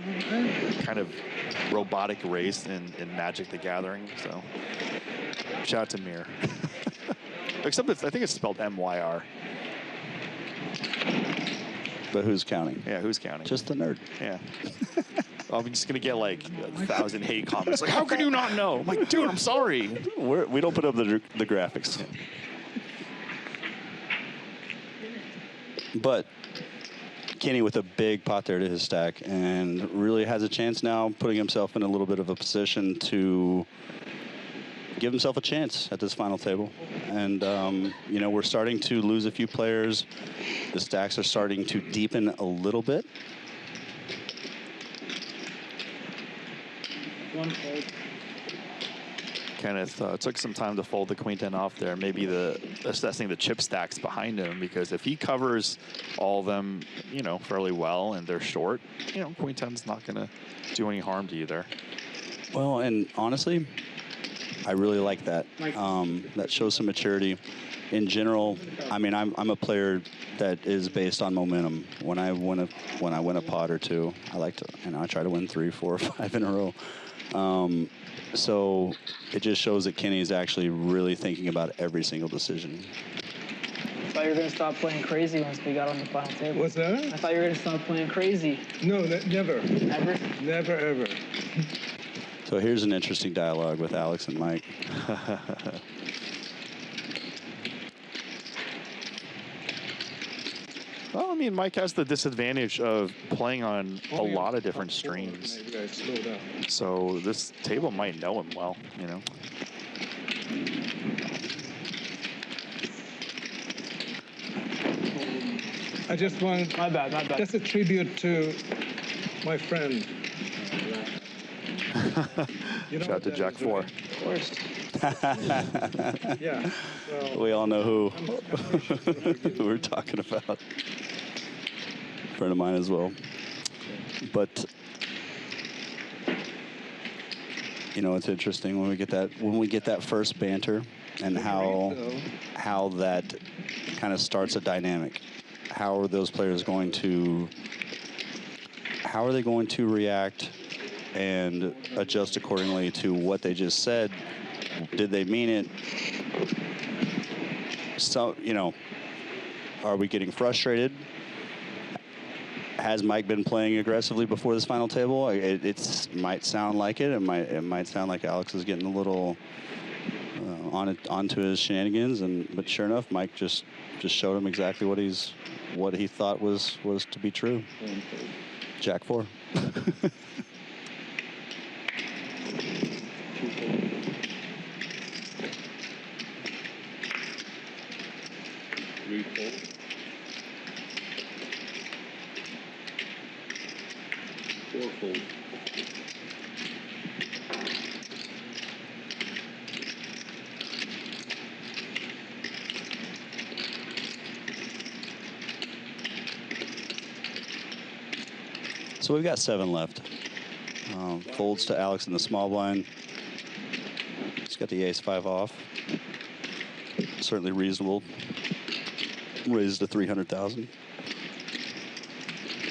kind of robotic race in Magic the Gathering. So shout out to Mir. Except I think it's spelled MYR. But who's counting? Yeah, who's counting? Just the nerd. Yeah. I'm just going to get like 1,000 hate comments. Like, how can you not know? I'm like, dude, I'm sorry. We don't put up the graphics. But Kenny with a big pot there to his stack and really has a chance now, putting himself in a little bit of a position to give himself a chance at this final table. And, you know, we're starting to lose a few players. The stacks are starting to deepen a little bit. One fold. Kenneth took some time to fold the queen 10 off there. Maybe assessing the chip stacks behind him, because if he covers all of them, you know, fairly well and they're short, you know, queen 10's not going to do any harm to you there. Well, and honestly, I really like that. That shows some maturity. In general, I mean, I'm a player that is based on momentum. When I win a pot or two, I like to, you know, I try to win 3, 4, 5 in a row. So it just shows that Kenny is actually really thinking about every single decision. I thought you were going to stop playing crazy once we got on the final table. What's that? I thought you were going to stop playing crazy. No, never. Ever? Never, ever. So here's an interesting dialogue with Alex and Mike. Well, I mean, Mike has the disadvantage of playing on a lot of different streams. Maybe I slow down. So this table might know him well, you know. I just want, My bad. just a tribute to my friend. You know Shout out to what Jack that is, 4. right? Of course. Yeah. Well, We all know who we're talking about. A friend of mine as well. But you know, it's interesting when we get that first banter and how that kind of starts a dynamic. How are those players going to react and adjust accordingly to what they just said? Did they mean it? So, you know, are we getting frustrated? Has Mike been playing aggressively before this final table? It might sound like it. It might sound like Alex is getting a little onto his shenanigans, but sure enough, Mike just showed him exactly what he thought was to be true. Jack 4. Fourfold. So we've got 7 left. Folds to Alex in the small blind. He's got the ace-5 off. Certainly reasonable. Raised to 300,000.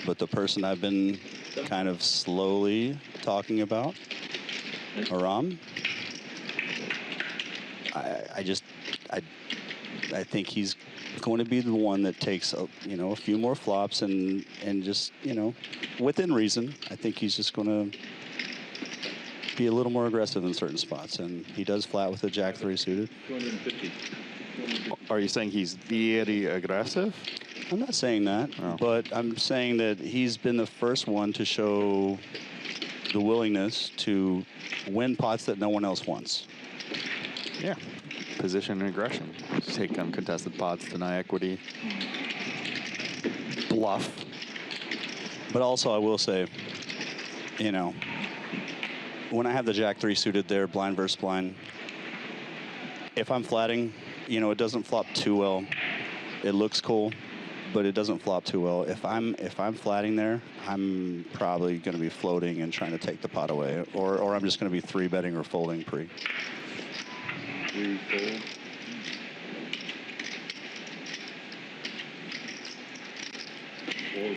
But the person I've been kind of slowly talking about, Aram, I think he's going to be the one that takes a few more flops and just, you know, within reason. I think he's just going to be a little more aggressive in certain spots, and he does flat with a Jack 3 suited. 250. Are you saying he's very aggressive? I'm not saying that, but I'm saying that he's been the first one to show the willingness to win pots that no one else wants. Yeah. Position and aggression. Take uncontested pots, deny equity. Bluff. But also, I will say, you know, when I have the Jack 3 suited there, blind versus blind, if I'm flatting, you know, it doesn't flop too well. It looks cool, but it doesn't flop too well. If I'm flatting there, I'm probably going to be floating and trying to take the pot away, or I'm just going to be 3-betting or folding pre. 3 fold.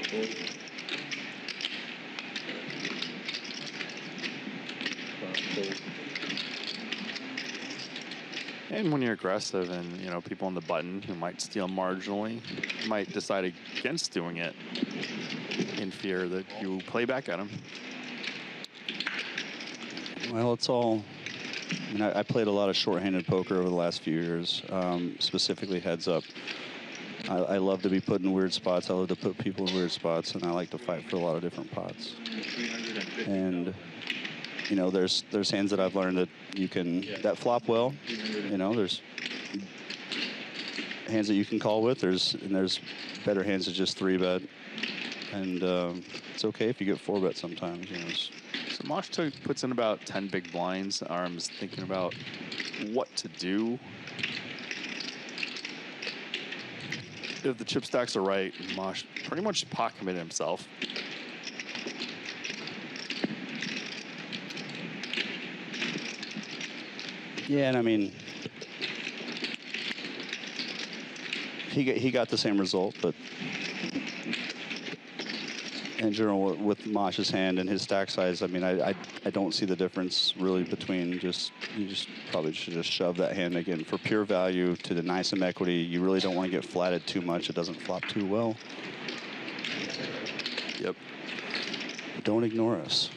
Fold. And when you're aggressive and, you know, people on the button who might steal marginally might decide against doing it in fear that you play back at them. Well, it's all, I mean, I played a lot of short-handed poker over the last few years, specifically heads up. I love to be put in weird spots. I love to put people in weird spots, and I like to fight for a lot of different pots. And you know, there's hands that I've learned that you can that flop well. You know, there's hands that you can call with. There's better hands that just 3-bet, and it's okay if you get 4-bet sometimes. You know. So Mosh puts in about 10 big blinds. Arm's thinking about what to do. If the chip stacks are right, Mosh pretty much pot committed himself. Yeah, and I mean, he got the same result, but in general, with Mosh's hand and his stack size, I mean, I don't see the difference really between you just probably should just shove that hand again for pure value to deny some equity. You really don't want to get flatted too much. It doesn't flop too well. Yep. Don't ignore us.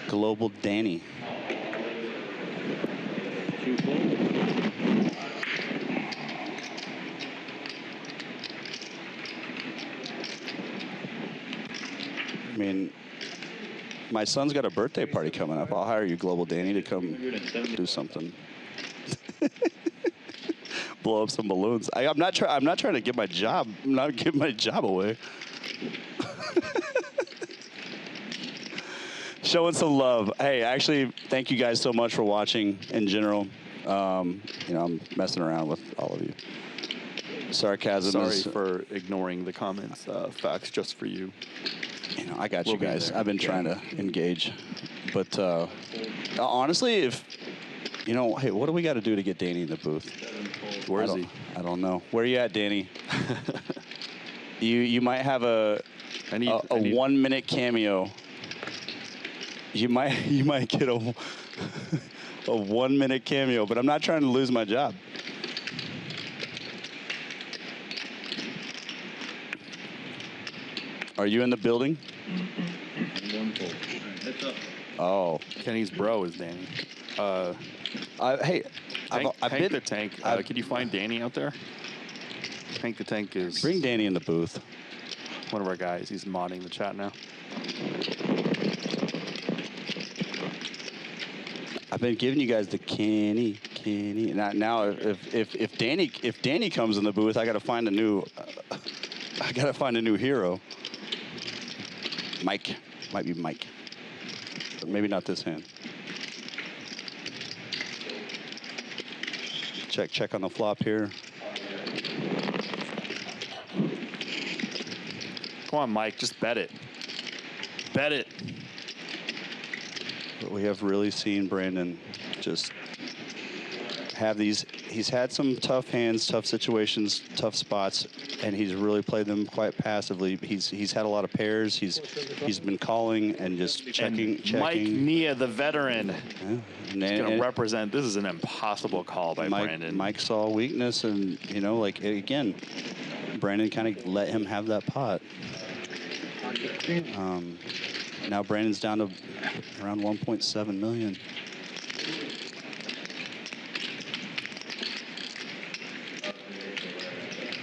Global Danny. 2 fold. I mean, my son's got a birthday party coming up. I'll hire you, Global Danny, to come do something. Blow up some balloons. I'm not trying to get my job. I'm not giving my job away. Showing some love. Hey, actually, thank you guys so much for watching in general. You know, I'm messing around with all of you. Sarcasm. Sorry for ignoring the comments. Facts just for you. You know, I got We'll you be guys. there. I've been trying to engage. But honestly, if, you know, hey, what do we got to do to get Danny in the booth? Where is he? I don't know. Where are you at, Danny? You might have a 1-minute cameo. You might get a 1-minute cameo, but I'm not trying to lose my job. Are you in the building? 1 fold. Heads up. Oh. Kenny's bro is Danny. Hey, Hank I've been the Tank. Can you find Danny out there? Hank the Tank is Bring Danny in the booth. one of our guys. He's modding the chat now. I've been giving you guys the Kenny. Now if Danny comes in the booth, I gotta find a new hero. Mike, might be Mike, but maybe not this hand. Check on the flop here. Come on, Mike, just bet it. Bet it. But we have really seen Brandon just have these. He's had some tough hands, tough situations, tough spots, and he's really played them quite passively. He's had a lot of pairs. He's been calling and just checking. Mike Nia, the veteran, Yeah. is going to represent. This is an impossible call by Brandon. Mike saw weakness, and you know, like again, Brandon kind of let him have that pot. Now Brandon's down to around 1.7 million.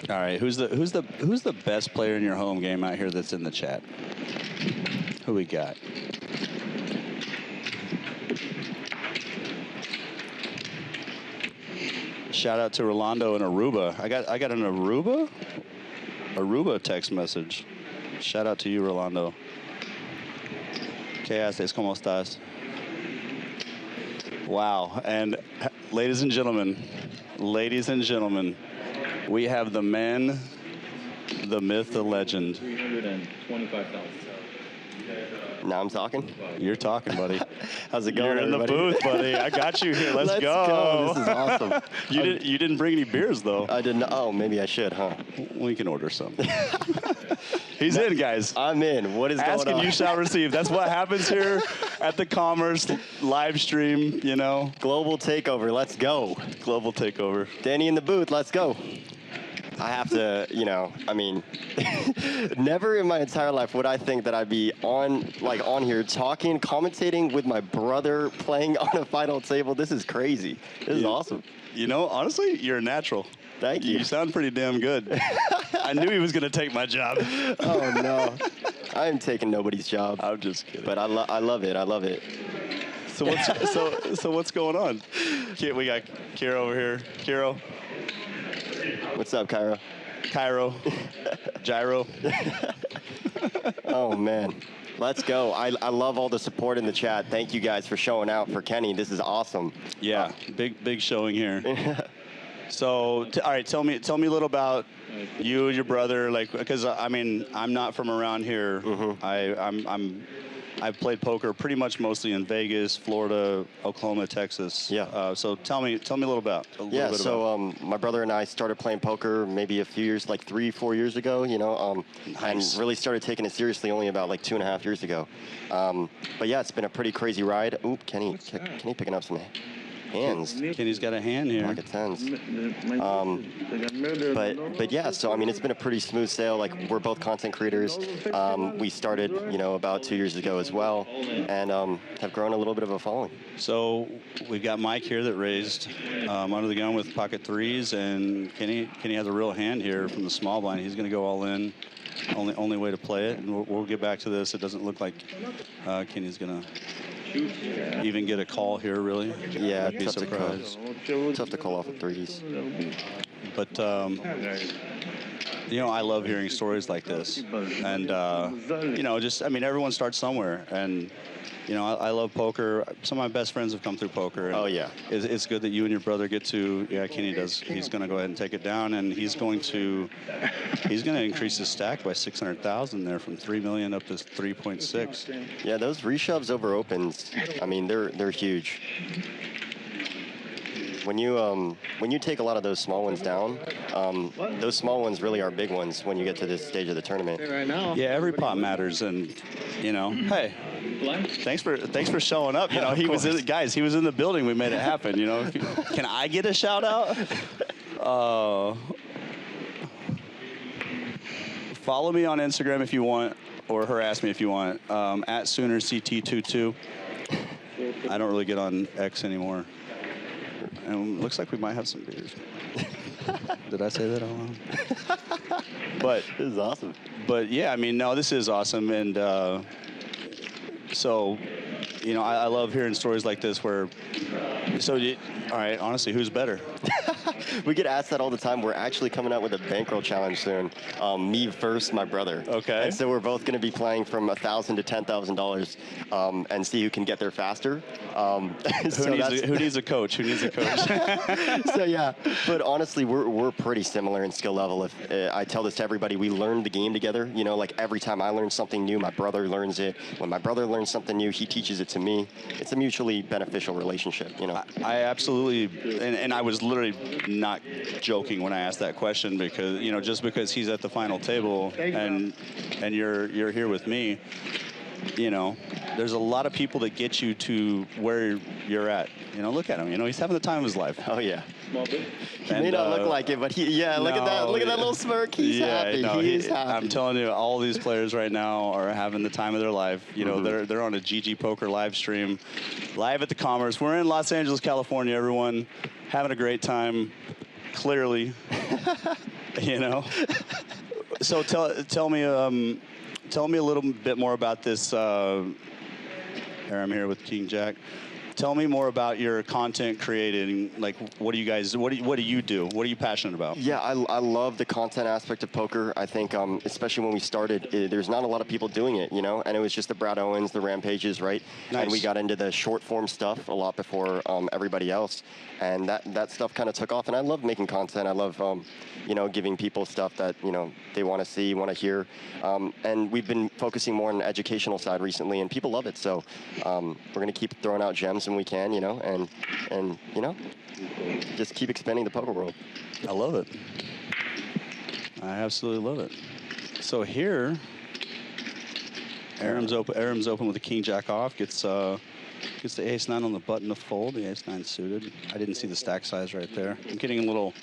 All right, who's the best player in your home game out here that's in the chat? Who we got? Shout out to Rolando in Aruba. I got an Aruba text message. Shout out to you, Rolando. ¿Qué haces? ¿Cómo estás? Wow. And ladies and gentlemen, we have the man, the myth, the legend. 325,000. Now I'm talking? You're talking, buddy. How's it going, You're in everybody? the booth, buddy. I got you here. Let's go. This is awesome. You didn't bring any beers, though. I didn't. Oh, maybe I should, huh? We can order some. He's in, guys. I'm in. What is going on? Ask and you shall receive. That's what happens here at the Commerce live stream, you know. Global takeover. Let's go. Global takeover. Danny in the booth. Let's go. I have to, you know, I mean, never in my entire life would I think that I'd be on here talking, commentating with my brother, playing on a final table. This is crazy. This is awesome. You know, honestly, you're a natural. Thank you. You sound pretty damn good. I knew he was going to take my job. Oh, no. I am taking nobody's job. I'm just kidding. But I love it. I love it. So what's going on? We got Kiro over here. Kiro. What's up, Cairo? Gyro. Oh, man. Let's go. I love all the support in the chat. Thank you guys for showing out for Kenny. This is awesome. Yeah, big showing here. So, all right, tell me a little about you and your brother, like, because I mean, I'm not from around here. Mm-hmm. I've played poker pretty much mostly in Vegas, Florida, Oklahoma, Texas. Yeah. So tell me a little about. My brother and I started playing poker maybe a few years, like 3-4 years ago, you know, Nice. and really started taking it seriously only about like 2.5 years ago. But yeah, it's been a pretty crazy ride. Oop, Kenny picking up some hands. Kenny's got a hand here. Pocket tens. But yeah, so I mean, it's been a pretty smooth sail. Like, we're both content creators. We started, you know, about 2 years ago as well, and have grown a little bit of a following. So we've got Mike here that raised under the gun with pocket threes, and Kenny has a real hand here from the small blind. He's going to go all in. Only way to play it, and we'll get back to this. It doesn't look like Kenny's going to even get a call here, really. Yeah, I'd be surprised. Tough to call off at threes. But you know, I love hearing stories like this, and you know, just I mean, everyone starts somewhere, and you know, I love poker. Some of my best friends have come through poker. And oh yeah, it's good that you and your brother get to. Yeah, Kenny does. He's going to go ahead and take it down, and he's going to increase his stack by 600,000 there from 3 million up to 3.6. Yeah, those reshoves over opens, I mean, they're huge. When you take a lot of those small ones down, those small ones really are big ones when you get to this stage of the tournament. Right now. Yeah, every pot matters, and you know, hey, thanks for showing up. You know, he was in the building. We made it happen. You know, can I get a shout out? Follow me on Instagram if you want, or harass me if you want. At SoonerCT22. I don't really get on X anymore. And it looks like we might have some beers. Did I say that out loud? But this is awesome. But yeah, I mean, no, this is awesome, and so, you know, I love hearing stories like this where. So, all right, honestly, who's better? We get asked that all the time. We're actually coming out with a bankroll challenge soon. Me versus my brother. Okay. And so we're both going to be playing from $1,000 to $10,000 and see who can get there faster. Who needs a coach? Who needs a coach? So yeah, but honestly, we're pretty similar in skill level. If I tell this to everybody, we learn the game together. You know, like every time I learn something new, my brother learns it. When my brother learns something new, he teaches it to me. It's a mutually beneficial relationship. You know. I absolutely, and I was literally not joking when I asked that question, because, you know, just because he's at the final table and you're here with me, you know, there's a lot of people that get you to where you're at. You know, look at him. You know, he's having the time of his life. Oh yeah. He may not look like it, but look at that little smirk. He's happy. No, He's happy. I'm telling you, all these players right now are having the time of their life. You know, they're on a GG Poker live stream, live at the Commerce. We're in Los Angeles, California. Everyone having a great time. Clearly, you know. So tell me a little bit more about this. Here I'm here with King Jack. Tell me more about your content creating. Like, what do you guys? What do you do? What are you passionate about? Yeah, I love the content aspect of poker. I think, especially when we started, there's not a lot of people doing it, you know. And it was just the Brad Owens, the Rampages, right? Nice. And we got into the short form stuff a lot before everybody else, and that stuff kind of took off. And I love making content. I love, you know, giving people stuff that they want to see, want to hear. And we've been focusing more on the educational side recently, and people love it. So we're gonna keep throwing out gems when we can, and just keep expanding the poker world. I love it. I absolutely love it. So here, Aram's open with the king jack off. Gets the ace-9 on the button to fold. The ace-9 suited. I didn't see the stack size right there. I'm getting a little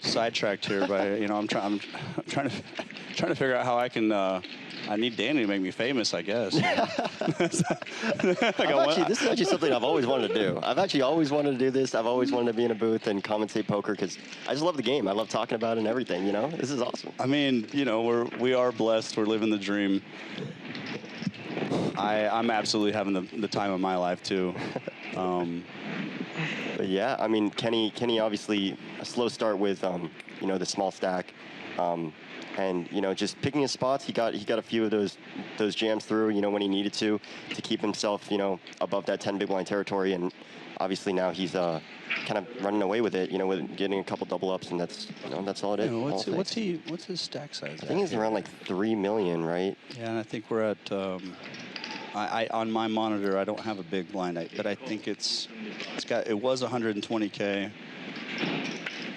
sidetracked here by I'm trying to figure out how I can. I need Danny to make me famous, I guess. This is actually something I've always wanted to do. I've actually always wanted to do this. I've always wanted to be in a booth and commentate poker because I just love the game. I love talking about it and everything, This is awesome. I mean, we are blessed. We're living the dream. I'm absolutely having the time of my life, too. But yeah, I mean, Kenny obviously a slow start with, the small stack. And just picking his spots, he got a few of those jams through, when he needed to keep himself, above that 10 big blind territory. And obviously now he's kind of running away with it, with getting a couple double ups, and that's all it is. What's his stack size? I think he's around like 3 million, right? Yeah, and I think we're at. On my monitor, I don't have a big blind, but I think it was 120K.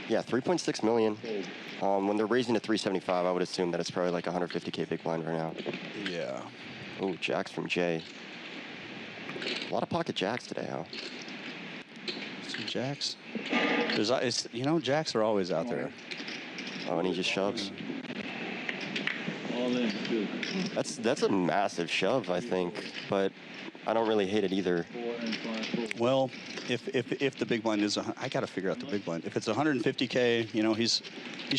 Yeah, 3.6 million. When they're raising to 375, I would assume that it's probably like 150K big blind right now. Yeah. Oh, jacks from Jay. A lot of pocket jacks today, huh? Some jacks. Jacks are always out there. Oh, and he just shoves. All in, good. That's a massive shove, I think, but I don't really hate it either. Well, if the big blind is, I got to figure out the big blind. If it's 150K, he's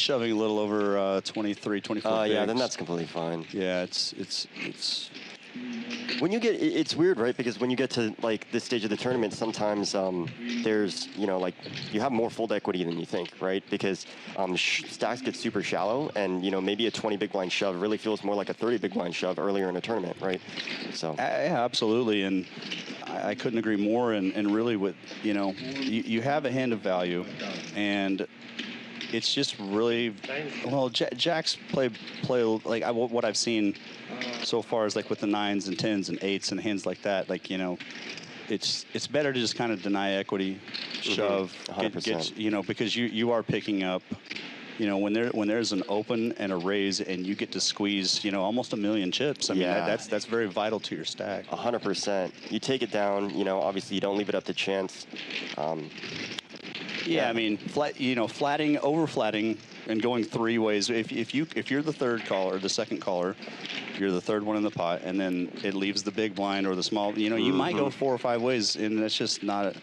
shoving a little over 23, 24 bigs. Yeah, then that's completely fine. Yeah, it's. When you get, it's weird, right? Because when you get to like this stage of the tournament, sometimes there's, you have more fold equity than you think, right? Because stacks get super shallow, and maybe a 20 big blind shove really feels more like a 30 big blind shove earlier in a tournament, right? So. Yeah, absolutely, and I couldn't agree more. And really, with you have a hand of value, and it's just really well. Jacks play like what I've seen so far is like with the 9s and 10s and 8s and hands like that. Like it's better to just kind of deny equity, shove, 100%. Because you are picking up. When there's an open and a raise and you get to squeeze, almost 1 million chips. I mean, that's very vital to your stack. 100%. You take it down. Obviously you don't leave it up to chance. Yeah, I mean, flatting, over flatting, and going 3 ways. If you're the third caller, the second caller, you're the third one in the pot, and then it leaves the big blind or the small. You might go 4 or 5 ways, and that's just not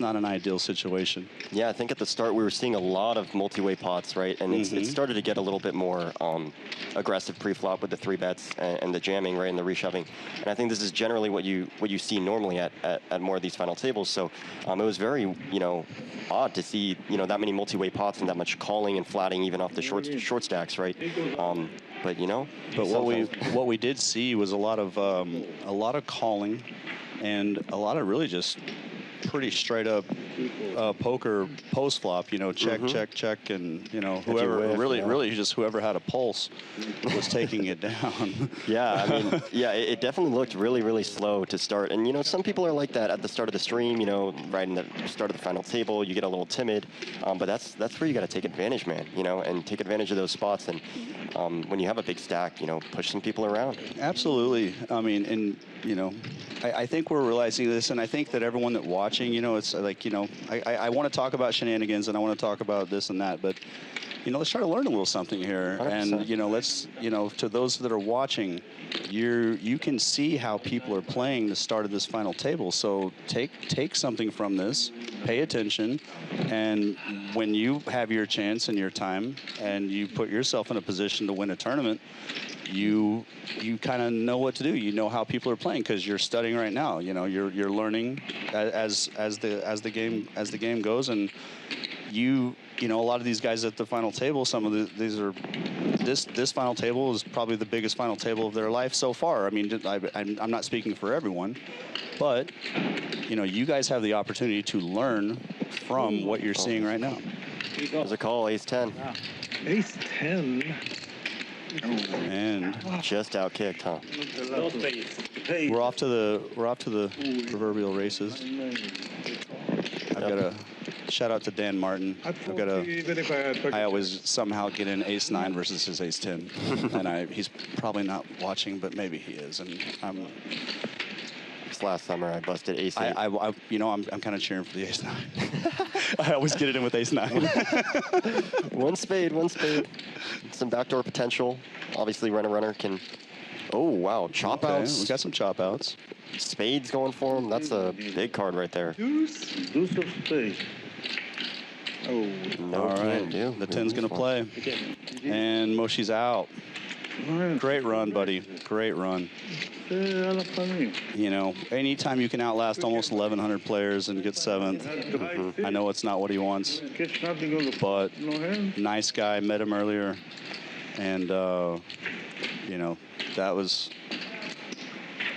an ideal situation. Yeah, I think at the start we were seeing a lot of multi-way pots, right? And it started to get a little bit more aggressive pre-flop with the 3 bets and the jamming, right, and the reshoving. And I think this is generally what you see normally at more of these final tables. So it was very odd to see that many multi-way pots and that much calling and flatting even off the short stacks, right? But what we did see was a lot of calling and a lot of really just pretty straight up poker post flop, check, and whoever whoever had a pulse was taking it down. Yeah, I mean, it definitely looked really, really slow to start. And some people are like that at the start of the stream, right in the start of the final table, you get a little timid. But that's where you got to take advantage, man, and take advantage of those spots. And when you have a big stack, push some people around. Absolutely. I mean, and I think we're realizing this, and I think that everyone that watching, it's like, I want to talk about shenanigans and I want to talk about this and that, but let's try to learn a little something here. 100%. And let's to those that are watching, you can see how people are playing the start of this final table. So take something from this, pay attention, and when you have your chance and your time, and you put yourself in a position to win a tournament, you kind of know what to do. You know how people are playing because you're studying right now. You know, you're learning as the game goes, and you know, a lot of these guys at the final table, some of this final table is probably the biggest final table of their life so far. I mean, I'm not speaking for everyone, but you know, you guys have the opportunity to learn from what you're seeing right now. There's a call, ace 10. Wow. Ace 10. And just out kicked, huh? we're off to the proverbial races. I've got a shout out to Dan Martin. I always somehow get in ace 9 versus his ace 10, and he's probably not watching, but maybe he is. And last summer I busted ace 8. You know, I'm kind of cheering for the ace 9. I always get it in with ace 9. One spade. Some backdoor potential. Obviously, runner can. Oh wow, chop outs. We got some chop outs. Spades going for him. That's a big card right there. Deuce of spades. Oh. No, all right. The 10's gonna play, and Moshi's out. Great run, buddy. Great run. You know, anytime you can outlast almost 1,100 players and get 7th, I know it's not what he wants, but nice guy. Met him earlier, and you know, that was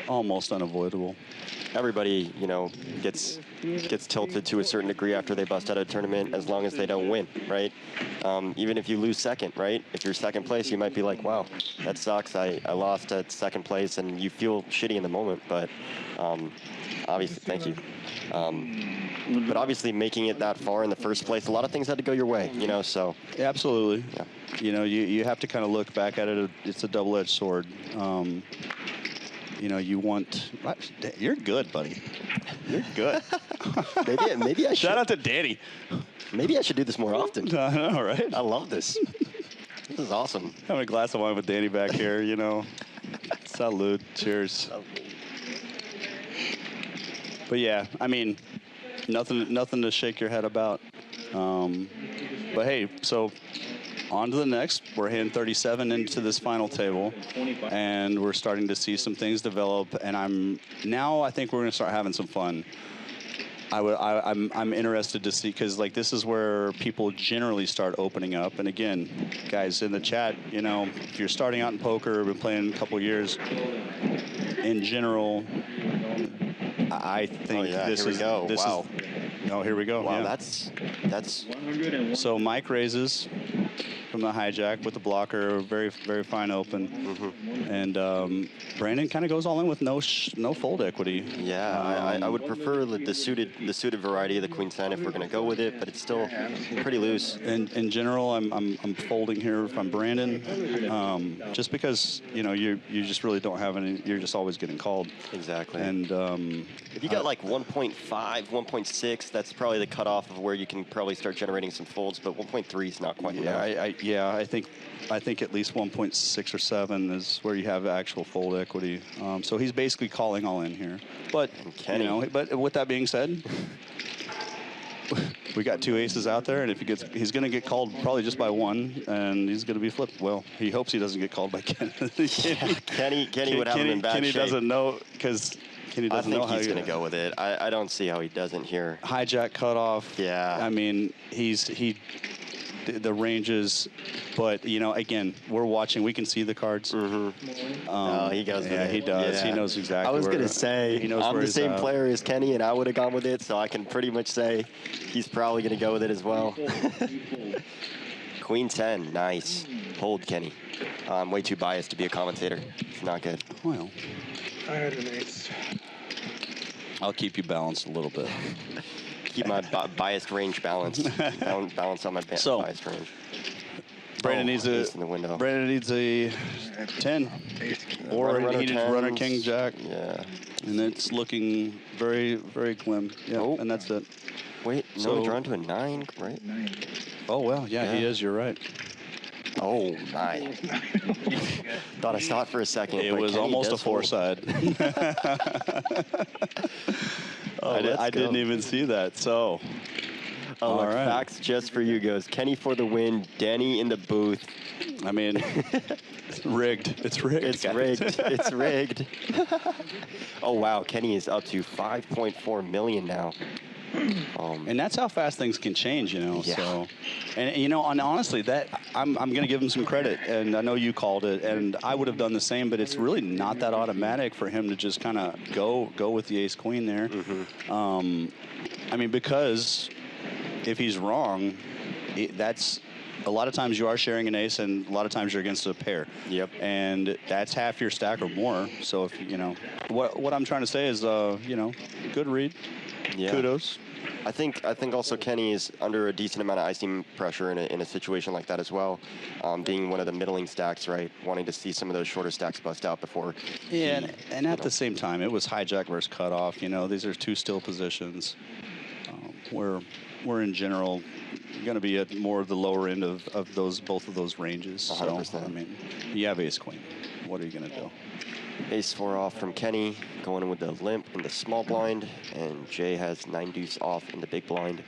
almost unavoidable. Everybody, you know, gets tilted to a certain degree after they bust out of a tournament, as long as they don't win, right? Even if you lose second, right? If you're second place, you might be like, wow, that sucks. I lost at second place, and you feel shitty in the moment. But obviously, thank you. But obviously, making it that far in the first place, a lot of things had to go your way, you know. So yeah, absolutely. Yeah. You know, you have to kind of look back at it. It's a double-edged sword. You know, you want. You're good, buddy. You're good. maybe I should. Shout out to Danny. Maybe I should do this more often. I know, right? I love this. This is awesome. Having a glass of wine with Danny back here, you know. Salud. Cheers. But yeah, I mean, nothing to shake your head about. But hey, so on to the next. We're hand 37 into this final table, and we're starting to see some things develop. And I think we're going to start having some fun. I'm interested to see, because like this is where people generally start opening up. And again, guys in the chat, you know, if you're starting out in poker, been playing a couple years, in general, I think this is. Wow. Oh, here we go. Wow, yeah. that's. So Mike raises from the hijack with the blocker, very, very fine open. And Brandon kind of goes all in with no fold equity. Yeah, I would prefer the suited variety of the queen 10 if we're going to go with it, but it's still pretty loose. In general, I'm folding here if I'm Brandon, just because, you know, you just really don't have any. You're just always getting called. Exactly. And if you got like 1.5, 1.6, that's probably the cutoff of where you can probably start generating some folds. But 1.3 is not quite enough. I think at least 1.6 or 7 is where you have actual fold equity. So he's basically calling all in here. But you know, but with that being said, we got 2 aces out there, and if he's going to get called probably just by 1, and he's going to be flipped. Well, he hopes he doesn't get called by Kenny. Kenny would have him in bad shape. Kenny doesn't know, because Kenny doesn't know how he's going to go with it. I don't see how he doesn't here. Hijack cutoff. Yeah. I mean, the ranges, but you know, again, we're watching. We can see the cards. He goes. Yeah, he does. Yeah. He knows exactly. I was gonna say I'm the same at. player as Kenny, and I would have gone with it. So I can pretty much say he's probably gonna go with it as well. Queen 10, nice. Hold, Kenny. I'm way too biased to be a commentator. It's not good. Well, I had an ace. I'll keep you balanced a little bit. Keep my biased range balanced. Balance on my biased range. Brandon needs a 10, or he needed runner king jack. Yeah, and it's looking very, very glim. Yeah, and that's it. Wait, no, he's drawn to a 9, right? 9. Oh well, yeah, he is. You're right. Oh my! Thought I saw it for a second. It was almost a 4-side. I didn't even see that. So Oh, look, right. facts just for you goes. Kenny for the win. Danny in the booth. I mean, it's rigged. It's rigged. It's guys. rigged. It's rigged. Oh, wow. Kenny is up to 5.4 million now. And that's how fast things can change, you know. Yeah. So, and honestly, that I'm going to give him some credit. And I know you called it, and I would have done the same. But it's really not that automatic for him to just kind of go with the ace queen there. I mean, because if he's wrong, that's a lot of times you are sharing an ace, and a lot of times you're against a pair. Yep. And that's half your stack or more. So if you know what I'm trying to say is, you know, good read. Yeah. Kudos. I think also Kenny is under a decent amount of icing pressure in a situation like that as well, being one of the middling stacks, right? Wanting to see some of those shorter stacks bust out before. Yeah, and at the same time, it was hijack versus cutoff. You know, these are two still positions. We're in general going to be at more of the lower end of both of those ranges. 100%. So, I mean, you have ace queen. What are you going to do? Ace 4 off from Kenny, going in with the limp in the small blind, and Jay has 9 deuce off in the big blind.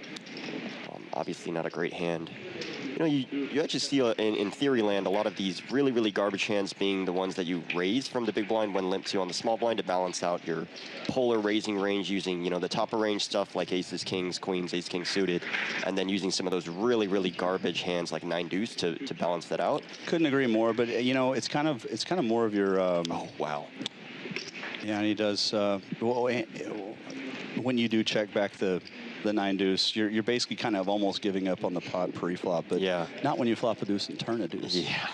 Obviously not a great hand. You know, you actually see in theory land a lot of these really, really garbage hands being the ones that you raise from the big blind when limp 2 on the small blind to balance out your polar raising range using, you know, the top of range stuff like aces, kings, queens, ace, king suited, and then using some of those really, really garbage hands like 9 deuce to balance that out. Couldn't agree more, but you know, it's kind of more of your. Oh wow. Yeah, and he does. When you do check back the 9 deuce, you're basically kind of almost giving up on the pot pre-flop, but yeah, not when you flop a deuce and turn a deuce. Yeah.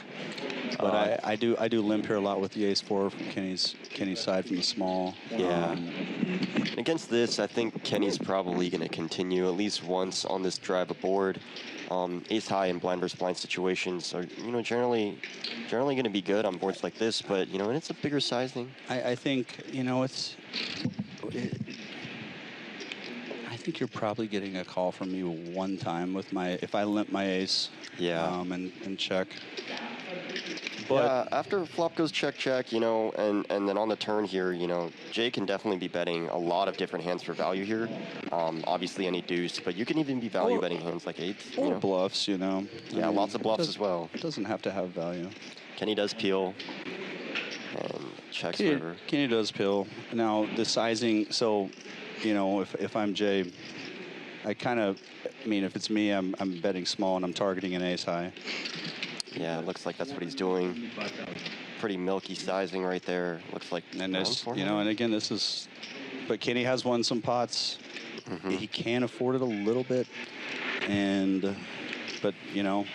But I do limp here a lot with the ace 4 from Kenny's side from the small. Yeah. Against this, I think Kenny's probably going to continue at least once on this drive aboard. Ace high and blind versus blind situations are, you know, generally going to be good on boards like this, but you know, and it's a bigger sizing. I think, you know, I think you're probably getting a call from me one time with if I limp my ace. Yeah. And check. But yeah, after flop goes check, check, you know, and then on the turn here, you know, Jay can definitely be betting a lot of different hands for value here. Obviously any deuce, but you can even be value betting hands like eights. Or you know? Bluffs, you know. Yeah, I mean, lots of bluffs as well. It doesn't have to have value. Kenny does peel and checks river. Kenny does peel. Now the sizing, so, you know, if I'm Jay, I mean, if it's me, I'm betting small and I'm targeting an ace high. Yeah, it looks like that's what he's doing. Pretty milky sizing right there. Looks like. And this, you know, and again, but Kenny has won some pots. He can afford it a little bit, but you know,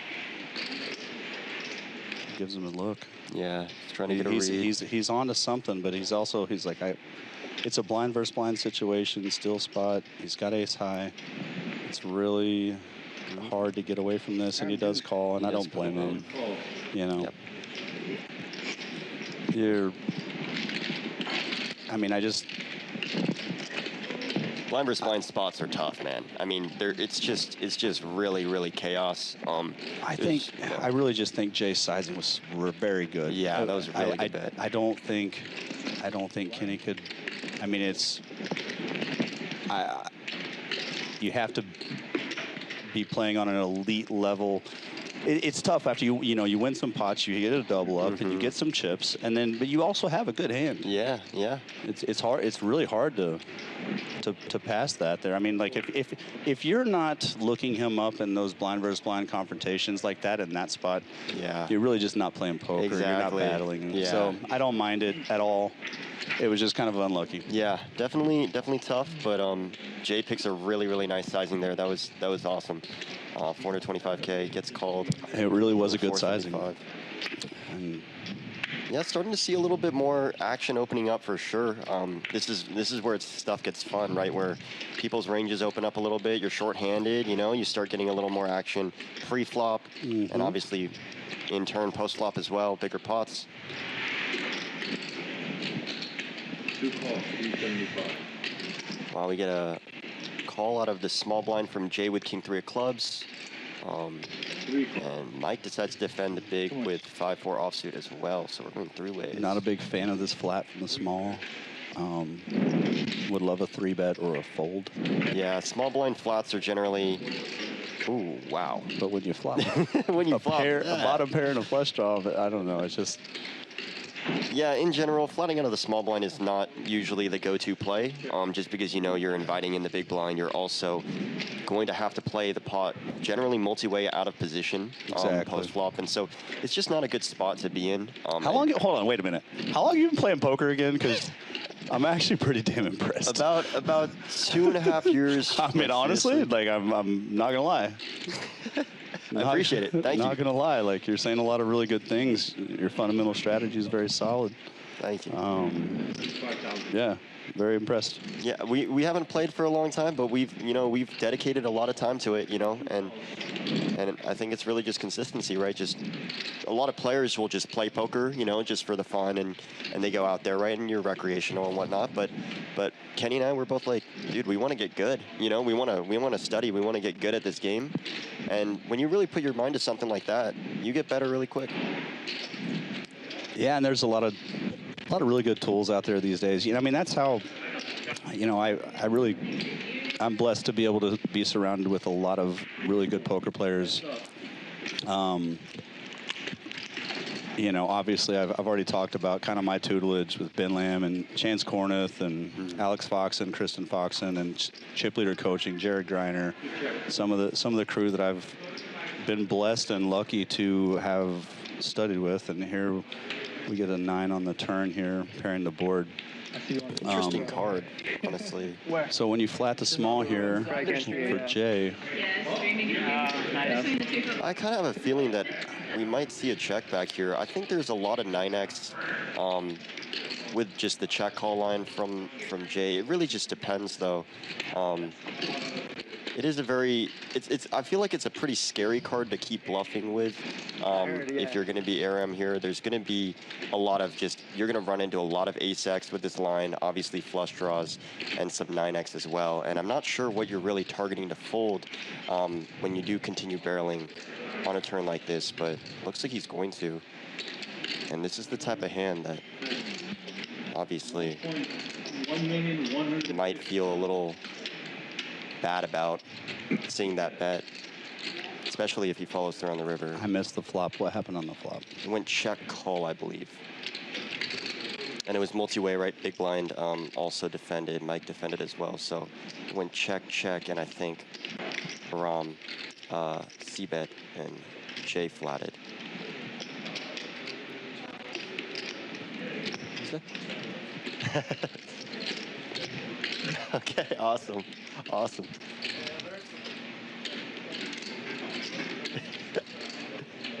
gives him a look. Yeah, he's trying to get a read. He's on to something, but he's like, it's a blind versus blind situation, still spot. He's got ace high. It's really hard to get away from this, and he does call, and I don't blame him. You know, I mean, blind versus blind spots are tough, man. I mean, it's just really, really chaos. I really just think Jay's sizing was very good. Yeah, that was a really good bet. I don't think Kenny could. I mean, you have to be playing on an elite level. It's tough after you win some pots, you get a double up, and you get some chips, but you also have a good hand. Yeah, yeah. It's hard. It's really hard to pass that there. I mean, like if you're not looking him up in those blind versus blind confrontations like that in that spot, yeah, you're really just not playing poker. Exactly. You're not battling. Yeah. So I don't mind it at all. It was just kind of unlucky. Yeah, definitely tough. But Jay picks a really, really nice sizing there. That was awesome. 425K gets called. It really was a good sizing. And yeah, starting to see a little bit more action opening up for sure. This is where stuff gets fun, right? Where people's ranges open up a little bit. You're short-handed, you know. You start getting a little more action pre-flop, and obviously, in turn, post-flop as well. Bigger pots. 2 calls, 375. Wow, we get a call out of the small blind from Jay with king 3 of clubs. And Mike decides to defend the big with 5-4 offsuit as well. So we're going 3 ways. Not a big fan of this flat from the small. Would love a 3-bet or a fold. Yeah, small blind flats are generally. Ooh, wow. But when you flop, when you flop, a bottom pair and a flush draw, I don't know. It's just. Yeah, in general, flatting out of the small blind is not usually the go-to play. Just because you know you're inviting in the big blind, you're also going to have to play the pot generally multi-way out of position post-flop, and so it's just not a good spot to be in. How long? Hold on, wait a minute. How long have you been playing poker again? Because I'm actually pretty damn impressed. About 2.5 years. I mean, honestly, like I'm not gonna lie. I appreciate it. Thank you. Not gonna lie, like you're saying a lot of really good things. Your fundamental strategy is very solid. Thank you. Yeah, very impressed. Yeah, we haven't played for a long time, but we've dedicated a lot of time to it, and I think it's really just consistency, right? Just a lot of players will just play poker, just for the fun, and they go out there, right, and you're recreational and whatnot. But Kenny and I, we're both like, dude, we want to get good. We want to study. We want to get good at this game. And when you really put your mind to something like that, you get better really quick. Yeah, and there's a lot of really good tools out there these days. I mean, that's how, I'm blessed to be able to be surrounded with a lot of really good poker players. Obviously, I've already talked about kind of my tutelage with Ben Lamb and Chance Corneth and Alex Foxen, Kristen Foxen, and chip leader coaching, Jared Greiner, some of the crew that I've been blessed and lucky to have studied with. And here we get a 9 on the turn here, pairing the board. Interesting card, honestly. So when you flat the small here for Jay, I kind of have a feeling that we might see a check back here. I think there's a lot of 9x with just the check call line from Jay. It really just depends, though. It is a very, I feel like it's a pretty scary card to keep bluffing with. If you're going to be ARM here, there's going to be a lot of you're going to run into a lot of ace-x with this line, obviously flush draws, and some 9x as well. And I'm not sure what you're really targeting to fold when you do continue barreling on a turn like this, but looks like he's going to. And this is the type of hand that obviously you might feel a little bad about seeing that bet, especially if he follows through on the river. I missed the flop. What happened on the flop? He went check call, I believe. And it was multi-way, right? Big blind also defended. Mike defended as well. So it went check, check, and I think Ram c-bet and Jay flatted. Okay, awesome. Awesome.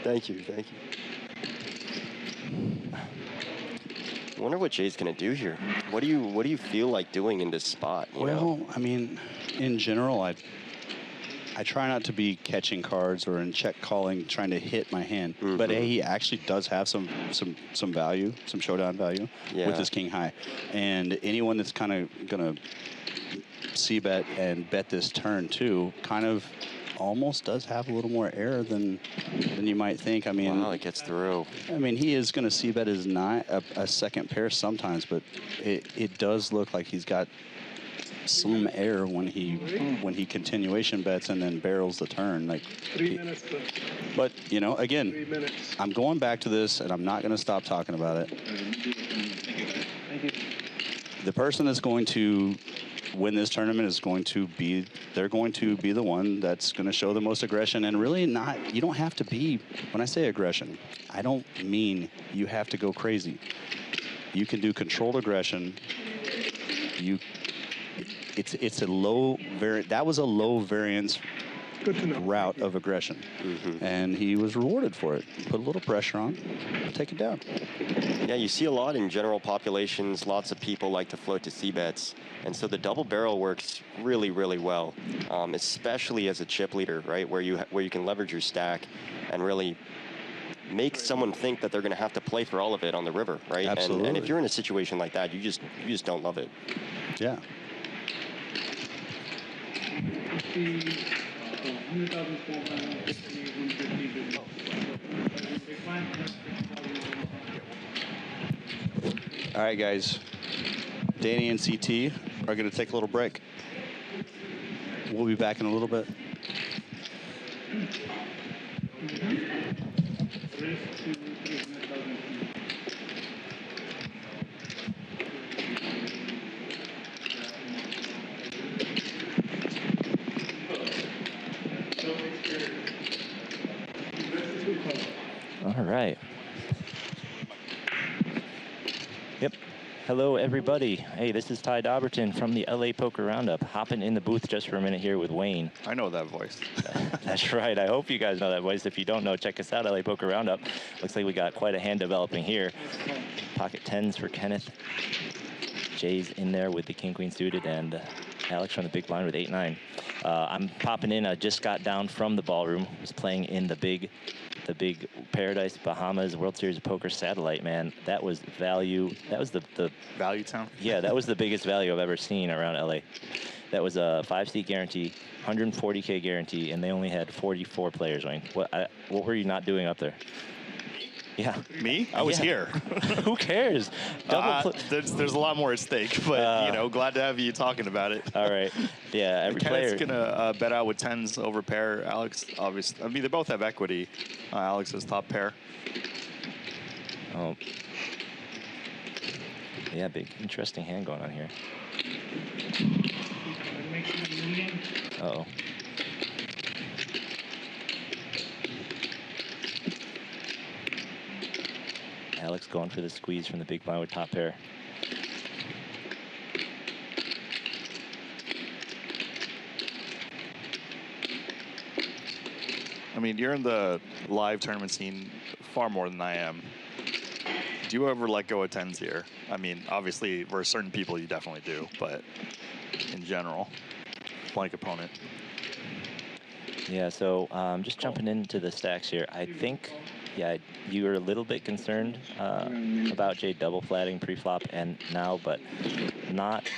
Thank you. I wonder what Jay's gonna do here. What do you feel like doing in this spot? Well, I mean, in general, I try not to be catching cards or in check calling, trying to hit my hand. Mm-hmm. But he actually does have some value, some showdown value with his king high. And anyone that's kind of gonna c-bet and bet this turn too, kind of almost does have a little more error than you might think. I mean, wow, it gets through. I mean, he is going to c-bet his a second pair sometimes, but it does look like he's got some error when he continuation bets and then barrels the turn. Like, 3 minutes. But again, 3 minutes. I'm going back to this, and I'm not going to stop talking about it. Thank you. The person that's going to win this tournament is going to be the one that's going to show the most aggression. And really you don't have to be, when I say aggression, I don't mean you have to go crazy. You can do controlled aggression. It's a low variant. That was a low variance route of aggression. Mm-hmm. And he was rewarded for it. Put a little pressure on, take it down. Yeah, you see a lot in general populations. Lots of people like to float to c-bets. And so the double barrel works really, really well, especially as a chip leader, right? Where you can leverage your stack and really make someone think that they're going to have to play for all of it on the river, right? Absolutely. And if you're in a situation like that, you just don't love it. Yeah. All right, guys. Danny and CT are going to take a little break. We'll be back in a little bit. All right. Yep. Hello, everybody. Hey, this is Ty Dobberton from the LA Poker Roundup, hopping in the booth just for a minute here with Wayne. I know that voice. That's right. I hope you guys know that voice. If you don't know, check us out, LA Poker Roundup. Looks like we got quite a hand developing here. Pocket 10s for Kenneth. Jay's in there with the king-queen suited, and Alex from the big blind with 8-9. I'm popping in. I just got down from the ballroom. Was playing in the big Paradise Bahamas World Series of Poker satellite, man. That was value. That was the value town. Yeah, that was the biggest value I've ever seen around LA. That was a 5-seat guarantee, 140K guarantee, and they only had 44 players. Wayne, what were you not doing up there? Yeah. Me? I was here. Who cares? There's a lot more at stake, but, glad to have you talking about it. All right. Yeah, every Kenneth's player. going to bet out with 10s over pair. Alex, obviously. I mean, they both have equity. Alex is top pair. Oh. Yeah, big, interesting hand going on here. Uh-oh. Alex going for the squeeze from the big blind with top pair. I mean, you're in the live tournament scene far more than I am. Do you ever let go of 10s here? I mean, obviously, for certain people, you definitely do, but in general, blank opponent. Yeah, so just jumping into the stacks here, I think, yeah, you were a little bit concerned about Jay double flatting pre-flop and now, but not.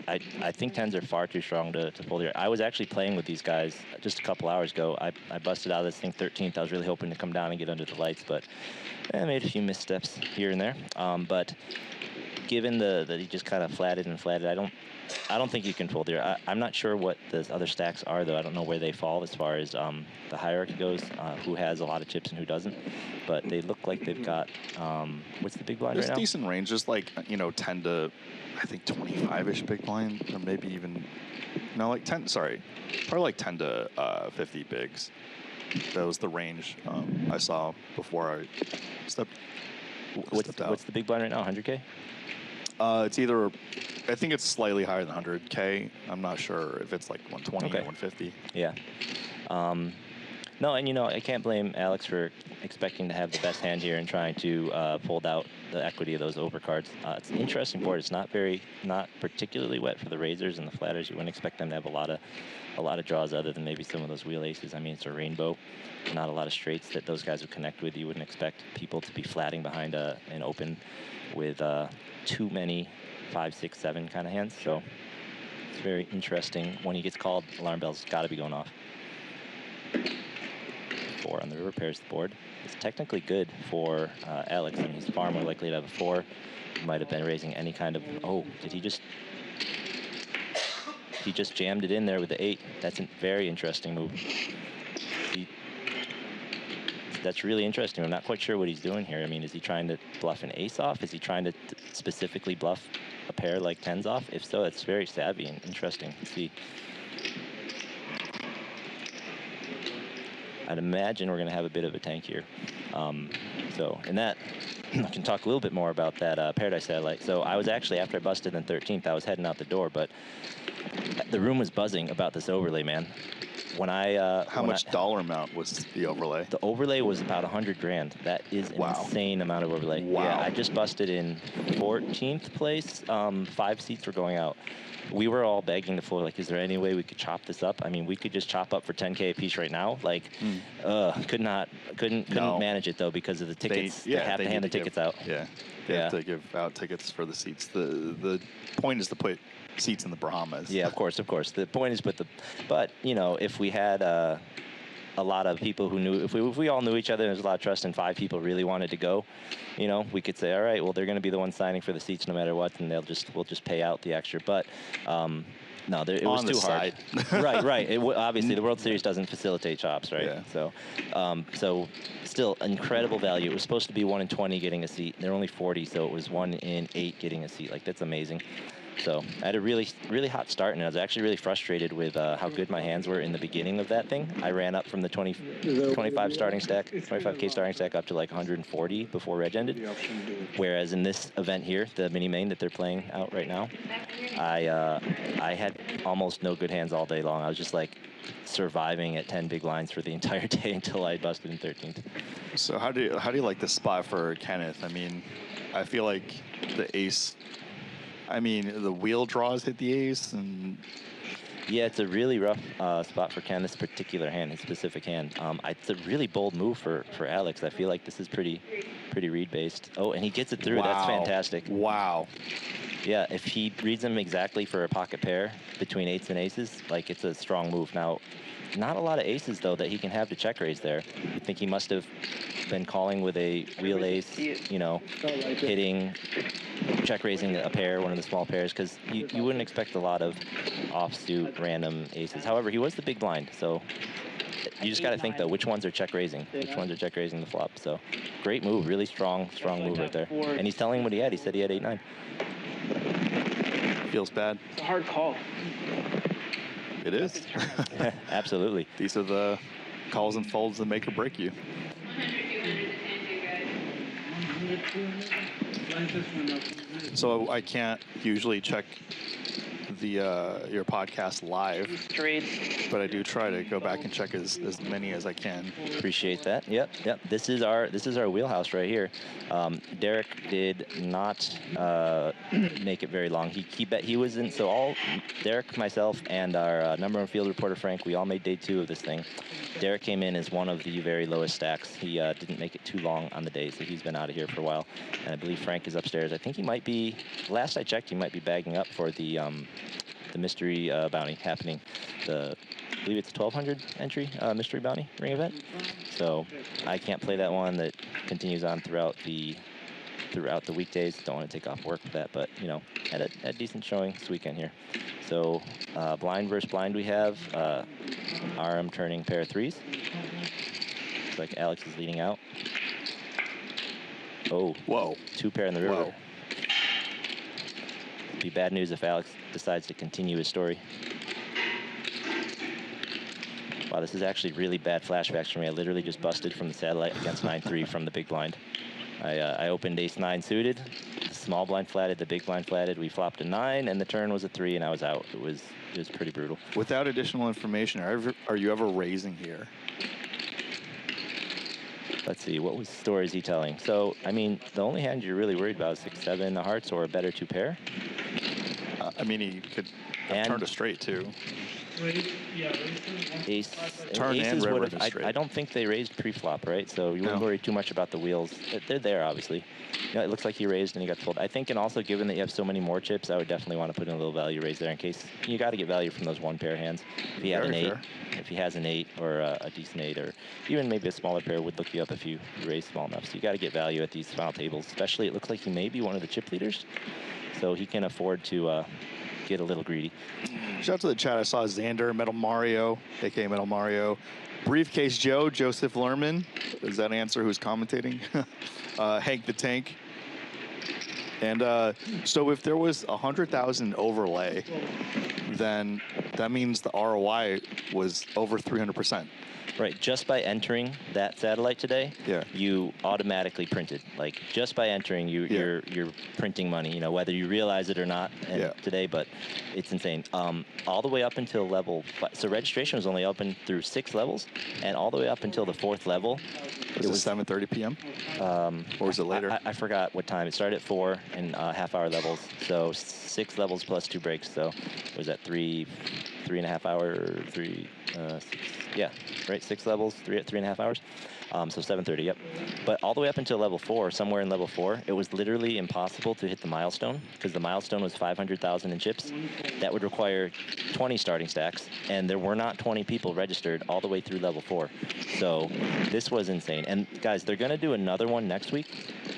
I think 10s are far too strong to fold here. I was actually playing with these guys just a couple hours ago. I busted out of this thing 13th. I was really hoping to come down and get under the lights, but I made a few missteps here and there. But given that he just kind of flatted and flatted, I don't think you can fold here. I'm not sure what the other stacks are, though. I don't know where they fall as far as the hierarchy goes, who has a lot of chips and who doesn't. But they look like they've got, what's the big blind right now? There's decent range, just like, 10 to, I think, 25-ish big blind, or maybe even, no, like 10, sorry, probably like 10 to 50 bigs. That was the range I saw before I stepped out. What's the big blind right now, 100K? It's either, I think it's slightly higher than 100K. I'm not sure if it's like 120 or 150. Yeah. No, and I can't blame Alex for expecting to have the best hand here and trying to fold out the equity of those overcards. It's an interesting board. It's not particularly wet for the raisers and the flatters. You wouldn't expect them to have a lot of draws other than maybe some of those wheel aces. I mean, it's a rainbow. Not a lot of straights that those guys would connect with. You wouldn't expect people to be flatting behind an open with too many 5, 6, 7 kind of hands. So it's very interesting. When he gets called, alarm bells got to be going off. 4 on the river pairs the board. It's technically good for Alex. I mean, he's far more likely to have a 4. He might have been raising any kind of. Oh, did he just? He just jammed it in there with the 8. That's a very interesting move. That's really interesting. I'm not quite sure what he's doing here. I mean, is he trying to bluff an ace off? Is he trying to specifically bluff a pair like 10s off? If so, that's very savvy and interesting to see. I'd imagine we're going to have a bit of a tank here. So in that, I can talk a little bit more about that Paradise Satellite. So I was actually, after I busted in 13th, I was heading out the door, but the room was buzzing about this overlay, man. When how much dollar amount was the overlay? The overlay was about 100 grand. That is an insane amount of overlay. Wow. Yeah, I just busted in 14th place. 5 seats were going out. We were all begging the floor, like, is there any way we could chop this up? I mean, we could just chop up for 10K a piece right now. Like, couldn't manage it though because of the tickets. They have to hand the tickets out. Yeah, they have to give out tickets for the seats. The point is to put seats in the Bahamas. Yeah, of course. The point is, but if we had a lot of people who knew, if we all knew each other, there's a lot of trust, and 5 people really wanted to go, you know, we could say, all right, well, they're going to be the ones signing for the seats no matter what, and we'll just pay out the extra. But no, it was too hard. Right. Obviously, the World Series doesn't facilitate shops, right? Yeah. So still incredible value. It was supposed to be 1 in 20 getting a seat. They're only 40, so it was 1 in 8 getting a seat. Like, that's amazing. So I had a really, really hot start, and I was actually really frustrated with how good my hands were in the beginning of that thing. I ran up from the 25 starting stack, 25K starting stack up to like 140 before Reg ended. Whereas in this event here, the mini main that they're playing out right now, I had almost no good hands all day long. I was just like surviving at 10 big blinds for the entire day until I busted in 13th. So how do you like this spot for Kenneth? I mean, I feel like the ace. I mean, the wheel draws hit the ace, and yeah, it's a really rough spot for Ken, this particular hand, his specific hand. It's a really bold move for Alex. I feel like this is pretty read-based. Oh, and he gets it through. Wow. That's fantastic. Wow. Yeah, if he reads them exactly for a pocket pair between 8s and aces, like, it's a strong move. Now, not a lot of aces, though, that he can have to check raise there. I think he must have been calling with a wheel ace, you know, hitting, check raising a pair, one of the small pairs, because you wouldn't expect a lot of offsuit random aces. However, he was the big blind, so you just got to think, though, which ones are check raising? Which ones are check raising the flop? So great move, really strong move right there. And he's telling what he had. He said he had 8-9. Feels bad. It's a hard call. It is. Absolutely. These are the calls and folds that make or break you. So I can't usually check the your podcast live, but I do try to go back and check as many as I can. Appreciate that. Yep. This is our wheelhouse right here. Derek did not make it very long. He was in. So all Derek, myself, and our number 1 field reporter Frank, we all made day 2 of this thing. Derek came in as one of the very lowest stacks. He didn't make it too long on the day, so he's been out of here for a while. And I believe Frank is upstairs. I think he might be. Last I checked, he might be bagging up for the mystery bounty happening. I believe it's a 1,200 entry mystery bounty ring event. So I can't play that one. That continues on throughout the weekdays. Don't want to take off work with that, but you know, had a decent showing this weekend here. So blind versus blind, we have RM turning pair of 3s. Looks like Alex is leading out. Oh, whoa! 2 pair in the river. Whoa. Be bad news if Alex decides to continue his story. Wow, this is actually really bad flashbacks for me. I literally just busted from the satellite against 9-3 from the big blind. I opened ace-9 suited, the small blind flatted, the big blind flatted. We flopped a 9, and the turn was a 3, and I was out. It was pretty brutal. Without additional information, are you ever raising here? Let's see, what story is he telling? So, I mean, the only hand you're really worried about is 6-7 of hearts or a better 2 pair. I mean, he could have turned a straight, too. Turn and river to straight. I don't think they raised pre-flop, right? So you wouldn't worry too much about the wheels. They're there, obviously. You know, it looks like he raised and he got fold. I think, and also given that you have so many more chips, I would definitely want to put in a little value raise there in case you got to get value from those 1 pair hands. If he had an 8, if he has an 8 or a decent 8, or even maybe a smaller pair would look you up if you raise small enough. So you got to get value at these final tables. Especially, it looks like he may be one of the chip leaders, so he can afford to get a little greedy. Shout out to the chat. I saw Xander, Metal Mario, aka Metal Mario, Briefcase Joe, Joseph Lerman. Does that answer who's commentating? Hank the Tank. And so if there was 100,000 overlay, then that means the ROI was over 300%. Right, just by entering that satellite today, you automatically printed. Like, just by entering, you're printing money, you know, whether you realize it or not today, but it's insane. All the way up until level 5. So registration was only open through 6 levels, and all the way up until the 4th level. It was 7:30 p.m.? Or was it later? I forgot what time. It started at 4 and half-hour levels, so 6 levels plus 2 breaks. So was that 3.5 hour, 3 Yeah, right, 6 levels, 3.5 hours. So 7:30, yep. But all the way up until level 4, somewhere in level 4, it was literally impossible to hit the milestone because the milestone was 500,000 in chips. That would require 20 starting stacks, and there were not 20 people registered all the way through level 4. So this was insane. And guys, they're going to do another one next week.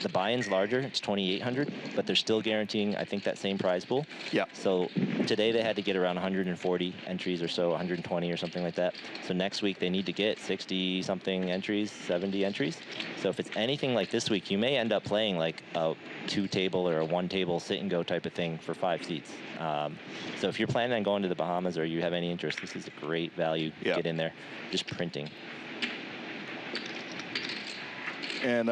The buy-in's larger, it's 2,800, but they're still guaranteeing, I think, that same prize pool. Yeah. So today they had to get around 140 entries or so, 120 or something like that. So next week they need to get 60-something entries, 70 entries. So if it's anything like this week, you may end up playing like a 2-table or a 1-table sit-and-go type of thing for 5 seats. So if you're planning on going to the Bahamas or you have any interest, this is a great value. Yeah. Get in there. Just printing. And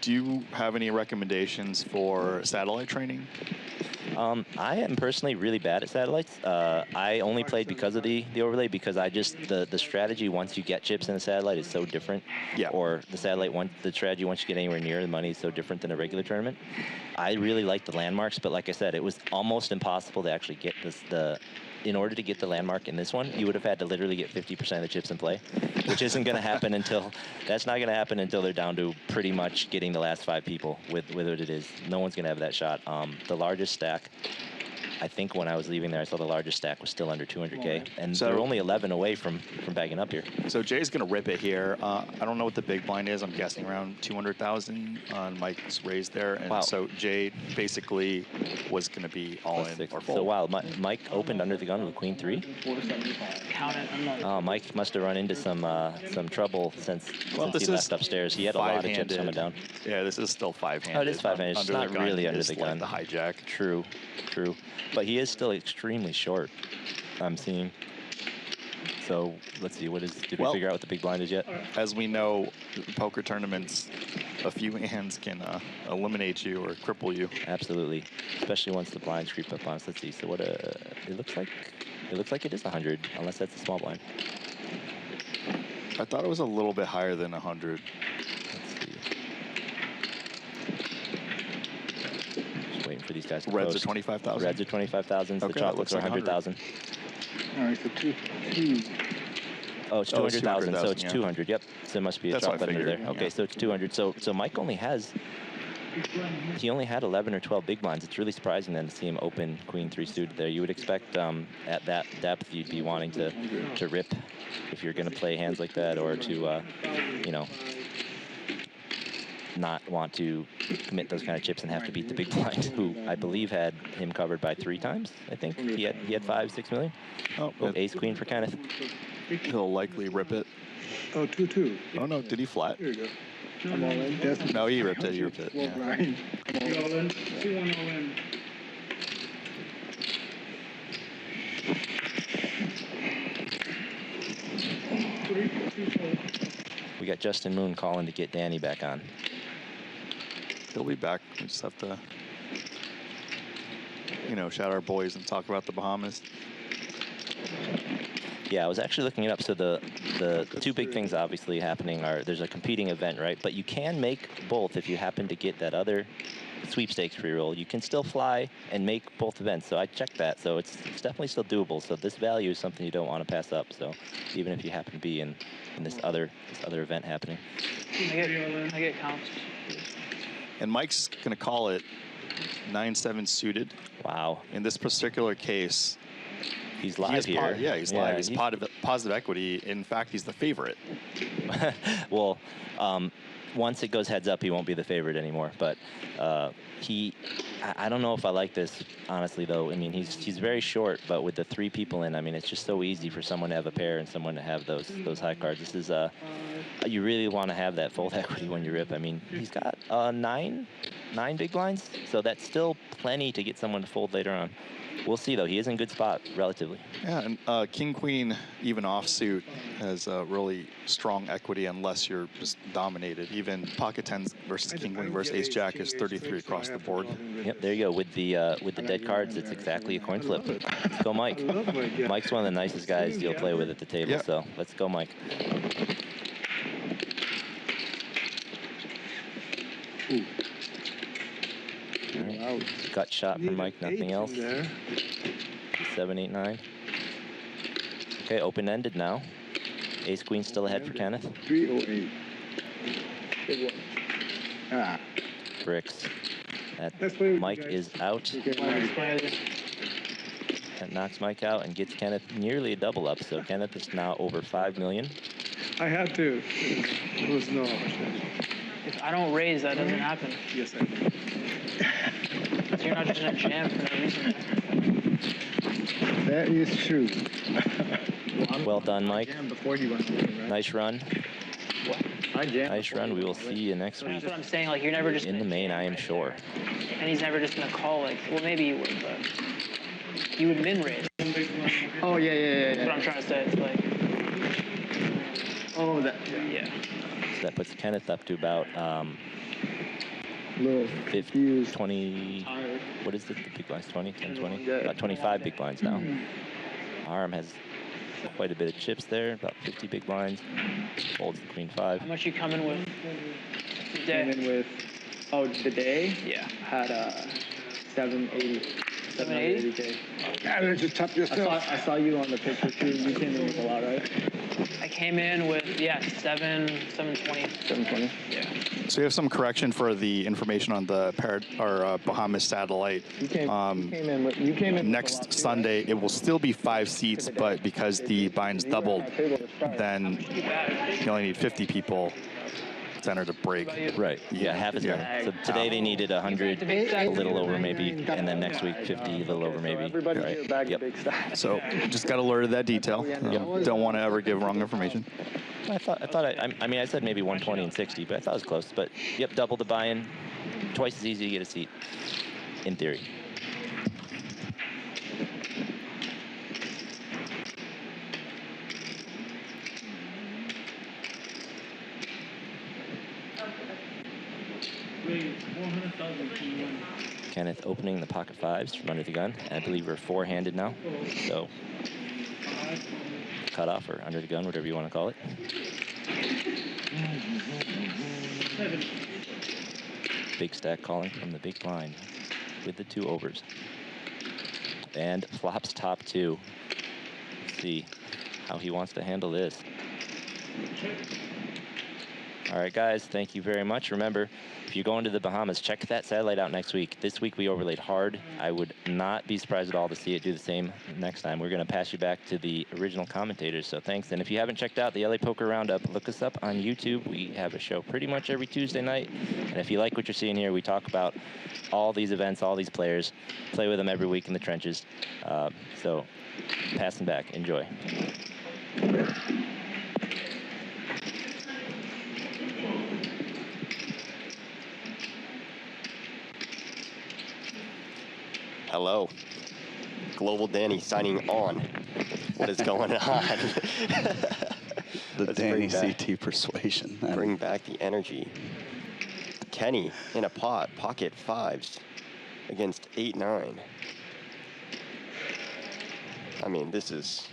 do you have any recommendations for satellite training? I am personally really bad at satellites. I only played because of the overlay, because I just, the strategy once you get chips in a satellite is so different. Yeah. Or the strategy once you get anywhere near the money is so different than a regular tournament. I really like the landmarks, but like I said, it was almost impossible to actually get in order to get the landmark in this one, you would have had to literally get 50% of the chips in play, which isn't going to happen that's not going to happen until they're down to pretty much getting the last 5 people with what it is. No one's going to have that shot. The largest stack, I think when I was leaving there, I saw the largest stack was still under 200K, and they're only 11 away from bagging up here. So Jay's going to rip it here. I don't know what the big blind is. I'm guessing around 200,000 on Mike's raise there. And so Jay basically was going to be all in or fold. So wow, Mike opened under the gun with Queen 3. Oh, Mike must have run into some trouble since he left upstairs. He had a lot of chips coming down. Yeah, this is still 5-handed. Oh, it is 5-handed. It's not really under the gun. The hijack. True. But he is still extremely short, I'm seeing. So let's see, did we figure out what the big blind is yet? As we know, poker tournaments, a few hands can eliminate you or cripple you. Absolutely, especially once the blinds creep up on us. Let's see, so what it looks like it is 100, unless that's a small blind. I thought it was a little bit higher than 100. Let's see. Waiting for these guys to Reds post. are 25,000. Reds are 25,000. Okay, the chocolates are 100,000. All right, so two. Oh, it's 200,000. So it's 200. Yep. So it must be a chocolate under there. Okay, so it's 200. So Mike only has. He only had 11 or 12 big blinds. It's really surprising then to see him open Queen 3 suited there. You would expect at that depth you'd be wanting to rip if you're going to play hands like that, or to not want to commit those kind of chips and have to beat the big blind, who I believe had him covered by 3 times. I think he had 5-6 million. Oh, ace queen for Kenneth. He'll likely rip it. Oh, 2-2. Oh no, did he flat? Here you go. I'm all in. Definitely. No, he ripped it. He ripped it. Well, Yeah. blind. You all in? 2-1 all in. We got Justin Moon calling to get Danny back on. He'll be back. We just have to, shout our boys and talk about the Bahamas. Yeah, I was actually looking it up. So the 2 big things obviously happening are there's a competing event, right? But you can make both if you happen to get that other sweepstakes pre-roll. You can still fly and make both events. So I checked that. So it's definitely still doable. So this value is something you don't want to pass up. So even if you happen to be in this other event happening. I get counts. And Mike's going to call it 9-7 suited. Wow. In this particular case, he's live here. He's live. He's positive equity. In fact, he's the favorite. Well, once it goes heads up, he won't be the favorite anymore. But I don't know if I like this, honestly, though. I mean, he's very short, but with the 3 people in, I mean, it's just so easy for someone to have a pair and someone to have those high cards. This is you really want to have that fold equity when you rip. I mean, he's got 9 big blinds, so that's still plenty to get someone to fold later on. We'll see, though. He is in good spot, relatively. Yeah, and King-Queen, even offsuit, has really strong equity unless you're just dominated. Even pocket 10s versus King-Queen versus Ace-Jack is 33 across the board. Yep, there you go. With the dead cards, it's exactly a coin flip. Let's go, Mike. Mike's one of the nicest guys you'll play with at the table, so let's go, Mike. Ooh. Right. Gut shot from Mike, nothing else. 7, 8, 9. Okay, open-ended now. Ace queen still ahead for Kenneth. 308. Good one. Ah. Bricks. Let's play with Mike you guys. is out. That knocks Mike out and gets Kenneth nearly a double up. So Kenneth is now over 5 million. I had to. It was no option. If I don't raise, that doesn't happen. Yes, I did. So you're not just in a jam for no reason. That is true. Well done, Mike. Before he went home, right? Nice run. I jammed. Nice run. We will see you next week. That's what I'm saying. Like, you're never just In the main, I am sure. And he's never just gonna call, like, well, maybe you would, but you would min raise. Oh, yeah. That's what I'm trying to say. It's like, Oh, that. yeah. So that puts Kenneth up to about Little 50, 20, what is it, the big blinds, 20, 10, 20? Yeah. About 25 big blinds now. Aram has quite a bit of chips there, about 50 big blinds. Folds the queen 5. How much you coming with Came today? in with, the day Yeah. had 780. 780? 780K. Yeah, just tap yourself. I saw you on the picture too. You came in with a lot, right? I came in with, 720. 720. Yeah. So we have some correction for the information on the Bahamas satellite. You came in with a lot Next too, Sunday, it will still be 5 seats, but because the binds doubled, then you only need 50 people to enter the break. Right. Yeah, half as many. So today they needed 100, a little over maybe, and then next week 50, a little over maybe. Everybody Right. here bagged Yep. a big stack. So just got alerted that detail. Don't want to ever give wrong information. I mean, I said maybe 120 and 60, but I thought it was close. But yep, double the buy-in, twice as easy to get a seat, in theory. Kenneth opening the pocket 5s from under the gun. And I believe we're 4-handed now. So cut off or under the gun, whatever you want to call it. Big stack calling from the big blind with the 2 overs. And flops top 2. Let's see how he wants to handle this. All right, guys, thank you very much. Remember, if you're going to the Bahamas, check that satellite out next week. This week we overlaid hard. I would not be surprised at all to see it do the same next time. We're going to pass you back to the original commentators, so thanks. And if you haven't checked out the LA Poker Roundup, look us up on YouTube. We have a show pretty much every Tuesday night. And if you like what you're seeing here, we talk about all these events, all these players, play with them every week in the trenches. So pass them back. Enjoy. Hello. Global Danny signing on. What is going on? The Let's Danny bring back- CT persuasion. Bring back the energy. Kenny in a pocket 5s against 8-9. I mean, this is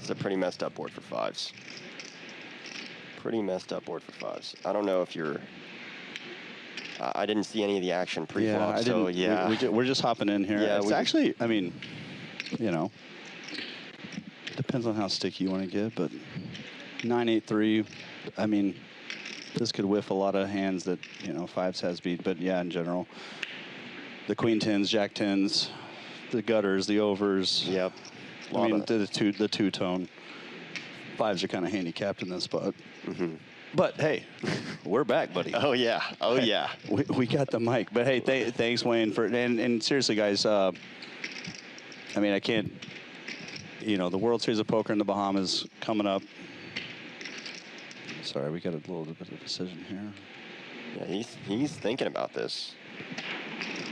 a pretty messed up board for 5s. Pretty messed up board for 5s. I don't know if you're. I didn't see any of the action pre-flop, so yeah. We're just hopping in here. Yeah, It's actually, I mean, you know, depends on how sticky you want to get, but 9-8-3, I mean, this could whiff a lot of hands that, you know, 5s has beat, but yeah, in general, the queen 10s, jack 10s, the gutters, the overs. Yep. I mean, the two-tone. 5s are kind of handicapped in this spot. Mm-hmm. But hey, we're back, buddy. Oh yeah, oh yeah. We got the mic. But hey, thanks Wayne for and seriously guys. I mean, I can't. You know, the World Series of Poker in the Bahamas coming up. Sorry, we got a little bit of decision here. Yeah, he's thinking about this.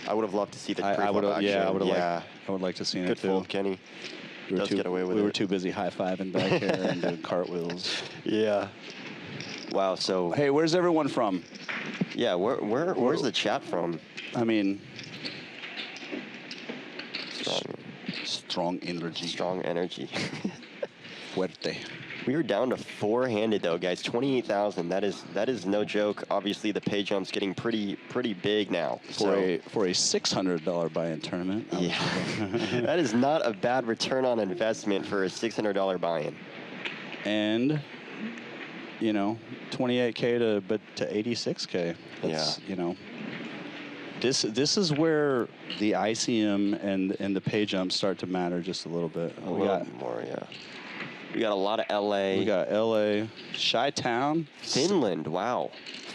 I would have loved to see the I would have. Yeah, I would have. Yeah. I would like to see it Good too. fold, Kenny. Does get away with it. We were too busy high-fiving back here and doing cartwheels. Yeah. Wow. So. Hey, where's everyone from? Yeah. Where's the chat from? I mean. Strong energy. Strong energy. Fuerte. We are down to 4-handed though, guys. 28,000. That is no joke. Obviously, the pay jump's getting pretty pretty big now. For a $600 buy-in tournament. Yeah, that is not a bad return on investment for a $600 buy-in. And, you know, 28K to 86K. That's, you know, this is where the ICM and the pay jumps start to matter just a little bit. A little more, yeah. We got a lot of LA. We got LA, Chi-Town, Finland. Wow.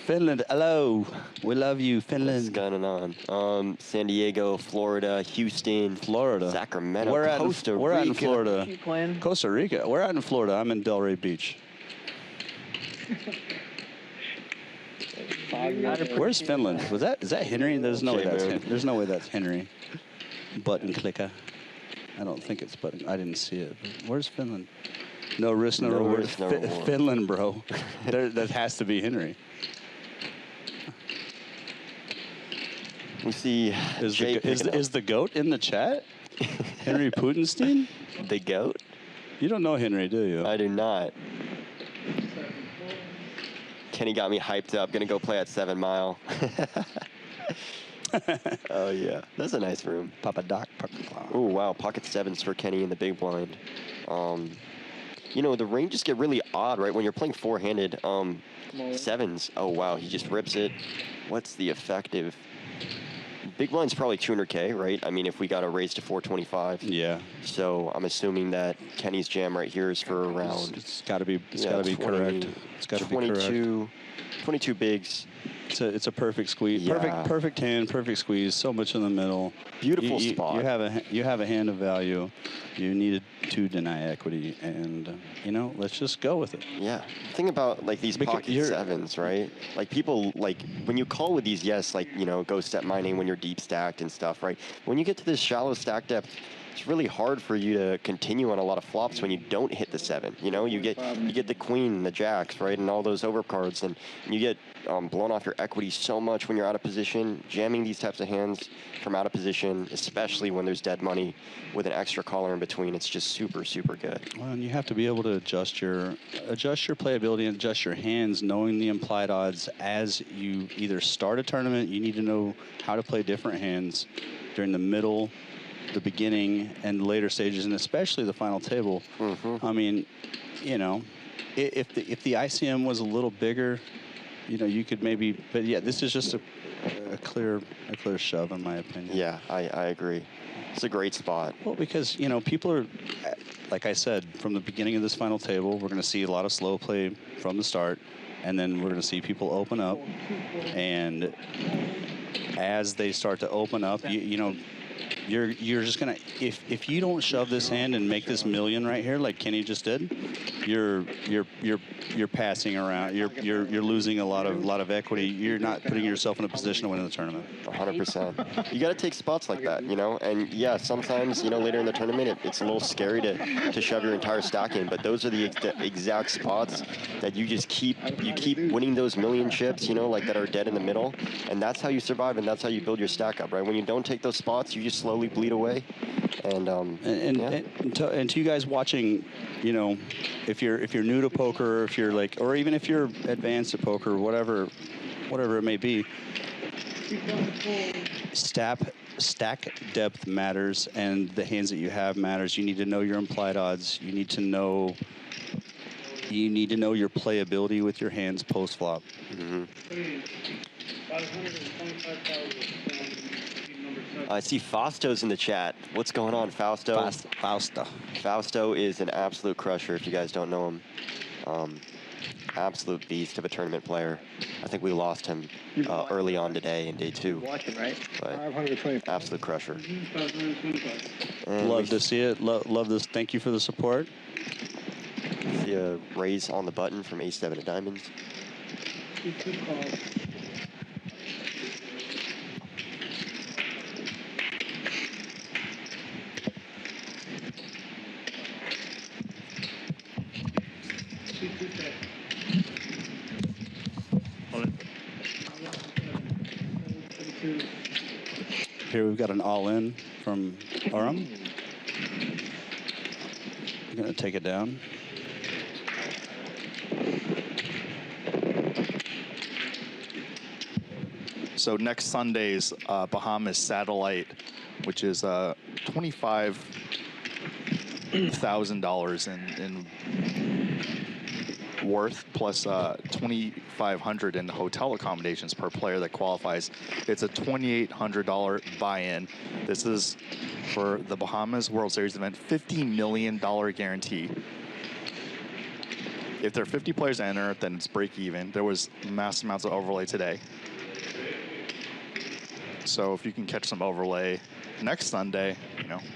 Finland. Hello. We love you, Finland. What's going on? San Diego, Florida, Houston, Florida, Sacramento, we're Costa Rica. We're out in Florida. You playing? Costa Rica. We're out in Florida. I'm in Delray Beach. Where's Finland? Is that Henry? There's no way that's Henry. There's no way that's Henry. Button clicker. I don't think it's button. I didn't see it. Where's Finland? No risk, no reward. Risk, no reward. Finland, bro. That has to be Henry. We see is the goat in the chat? Henry Putinstein? The goat? You don't know Henry, do you? I do not. Kenny got me hyped up. Gonna go play at 7 Mile. Oh yeah, that's a nice room. Papa Doc. Oh wow, pocket sevens for Kenny in the big blind. You know, the ranges get really odd, right? When you're playing four-handed sevens. Oh wow, he just rips it. What's the effective? Big blind's probably 200K, right? I mean, if we got a raise to 425. Yeah. So I'm assuming that Kenny's jam right here is for around. It's got to be. It's got to be correct. It's got to be correct. 22 bigs. It's a perfect squeeze. Yeah. Perfect hand. Perfect squeeze. So much in the middle. Beautiful spot. You have a hand of value. You needed to deny equity, and you know, let's just go with it. Yeah. Think about like these pocket sevens, right? Like people like when you call with these, yes, like you know, go step mining when you're deep stacked and stuff, right? When you get to this shallow stack depth, it's really hard for you to continue on a lot of flops when you don't hit the 7. You know, you get the queen, the jacks, right, and all those overcards, and you get blown off your equity so much when you're out of position. Jamming these types of hands from out of position, especially when there's dead money with an extra caller in between, it's just super, super good. Well, and you have to be able to adjust your playability and adjust your hands, knowing the implied odds as you either start a tournament. You need to know how to play different hands during the middle, the beginning, and later stages, and especially the final table. I mean, you know, if the ICM was a little bigger, you know, you could maybe. But yeah, this is just a clear shove, in my opinion. Yeah, I agree. It's a great spot. Well, because you know, people are, like I said, from the beginning of this final table, we're going to see a lot of slow play from the start, and then we're going to see people open up, and as they start to open up, you know. You're just gonna if you don't shove this hand and make this million right here like Kenny just did, you're passing around. You're losing a lot of equity. You're not putting yourself in a position to win the tournament. 100%. You got to take spots like that, you know. And yeah, sometimes you know later in the tournament it's a little scary to shove your entire stack in, but those are the exact spots that you just keep winning those million chips, you know, like that are dead in the middle, and that's how you survive and that's how you build your stack up, right? When you don't take those spots, you just slowly bleed away. And to you guys watching, you know, if you're new to poker, or if you're like, or even if you're advanced at poker, whatever it may be, stack depth matters, and the hands that you have matters. You need to know your implied odds. You need to know your playability with your hands post flop. I see Fausto's in the chat. What's going on, Fausto? Fausto is an absolute crusher, if you guys don't know him. Absolute beast of a tournament player. I think we lost him early on today in day 2. Watching, right? But absolute crusher. Love to see it. Love this. Thank you for the support. See a raise on the button from ace-7 of diamonds. Here we've got an all-in from Aram. I'm going to take it down. So next Sunday's Bahamas Satellite, which is $25,000 in worth, plus $2,500 in hotel accommodations per player that qualifies. It's a $2,800 buy-in. This is for the Bahamas World Series event, $50 million guarantee. If there are 50 players enter, then it's break even. There was mass amounts of overlay today. So if you can catch some overlay next Sunday,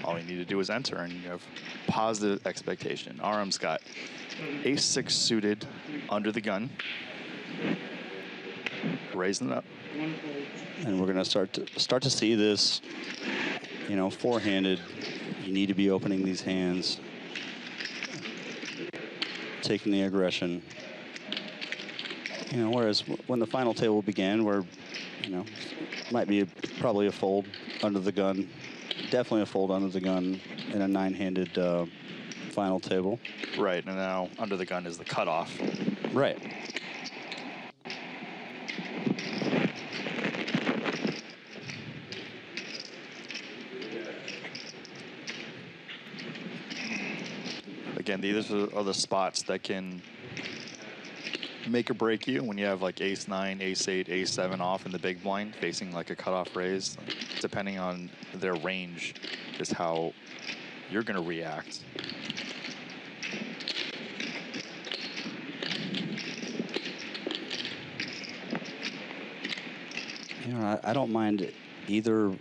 all you need to do is enter, and you have positive expectation. RM's got ace-6 suited under the gun, raising it up. And we're going to start to see this, four-handed. You need to be opening these hands, taking the aggression. Whereas when the final table began, where, might be probably a fold under the gun, definitely a fold under the gun in a 9-handed final table. Right, and now under the gun is the cutoff. Right. Again, these are the spots that can make or break you when you have like ace-9, ace-8, ace-7 off in the big blind, facing like a cutoff raise. Depending on their range is how you're going to react. I don't mind either.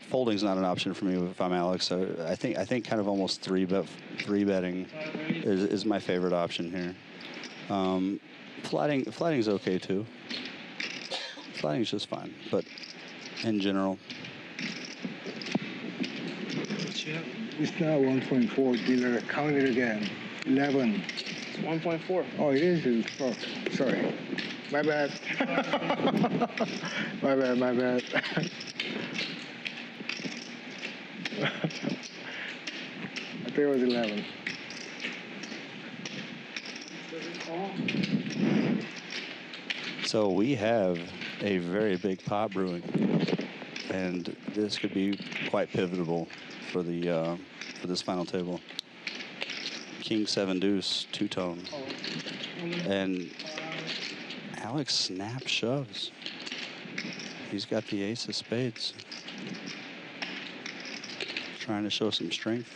Folding's not an option for me if I'm Alex. So I think kind of almost three betting is my favorite option here. Flatting's okay too. Flatting's just fine, but in general. It's not 1.4, dealer. Count it again. 11. It's 1.4. Oh, it is? Oh, sorry. My bad. My bad. I think it was 11. So we have a very big pot brewing, and this could be quite pivotal for the for this final table. King 7 deuce, two-tone, and Alex snap shoves. He's got the ace of spades, trying to show some strength.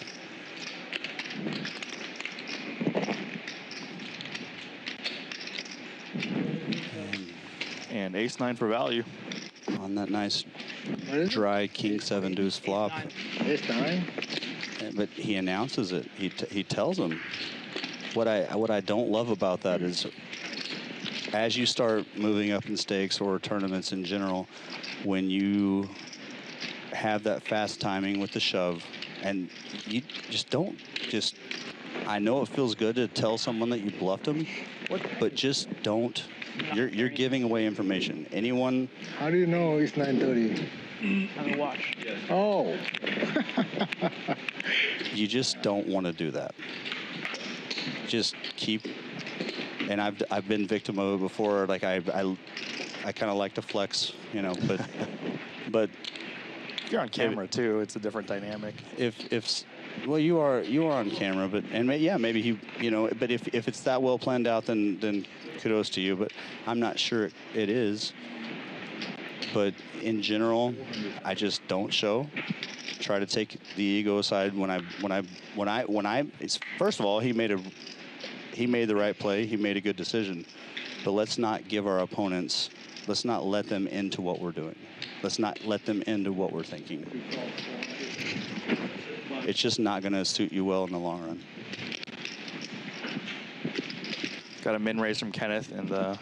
And ace-9 for value. On that nice dry King 7 deuce flop. Ace-9? But he announces it. He tells them. What I don't love about that is, as you start moving up in stakes or tournaments in general, when you have that fast timing with the shove, and you just don't I know it feels good to tell someone that you bluffed them, but just don't. You're giving away information. Anyone? How do you know it's 9:30? On the watch. Oh. You just don't want to do that. Just keep. And I've been victim of it before. Like I kind of like to flex, but You're on camera too. It's a different dynamic. Well, you are on camera, but maybe he, but if it's that well planned out, then kudos to you. But I'm not sure it is. But in general, I just don't show. Try to take the ego aside first of all, he made the right play. He made a good decision. But let's not give our opponents. Let's not let them into what we're doing. Let's not let them into what we're thinking. It's just not going to suit you well in the long run. Got a min raise from Kenneth and the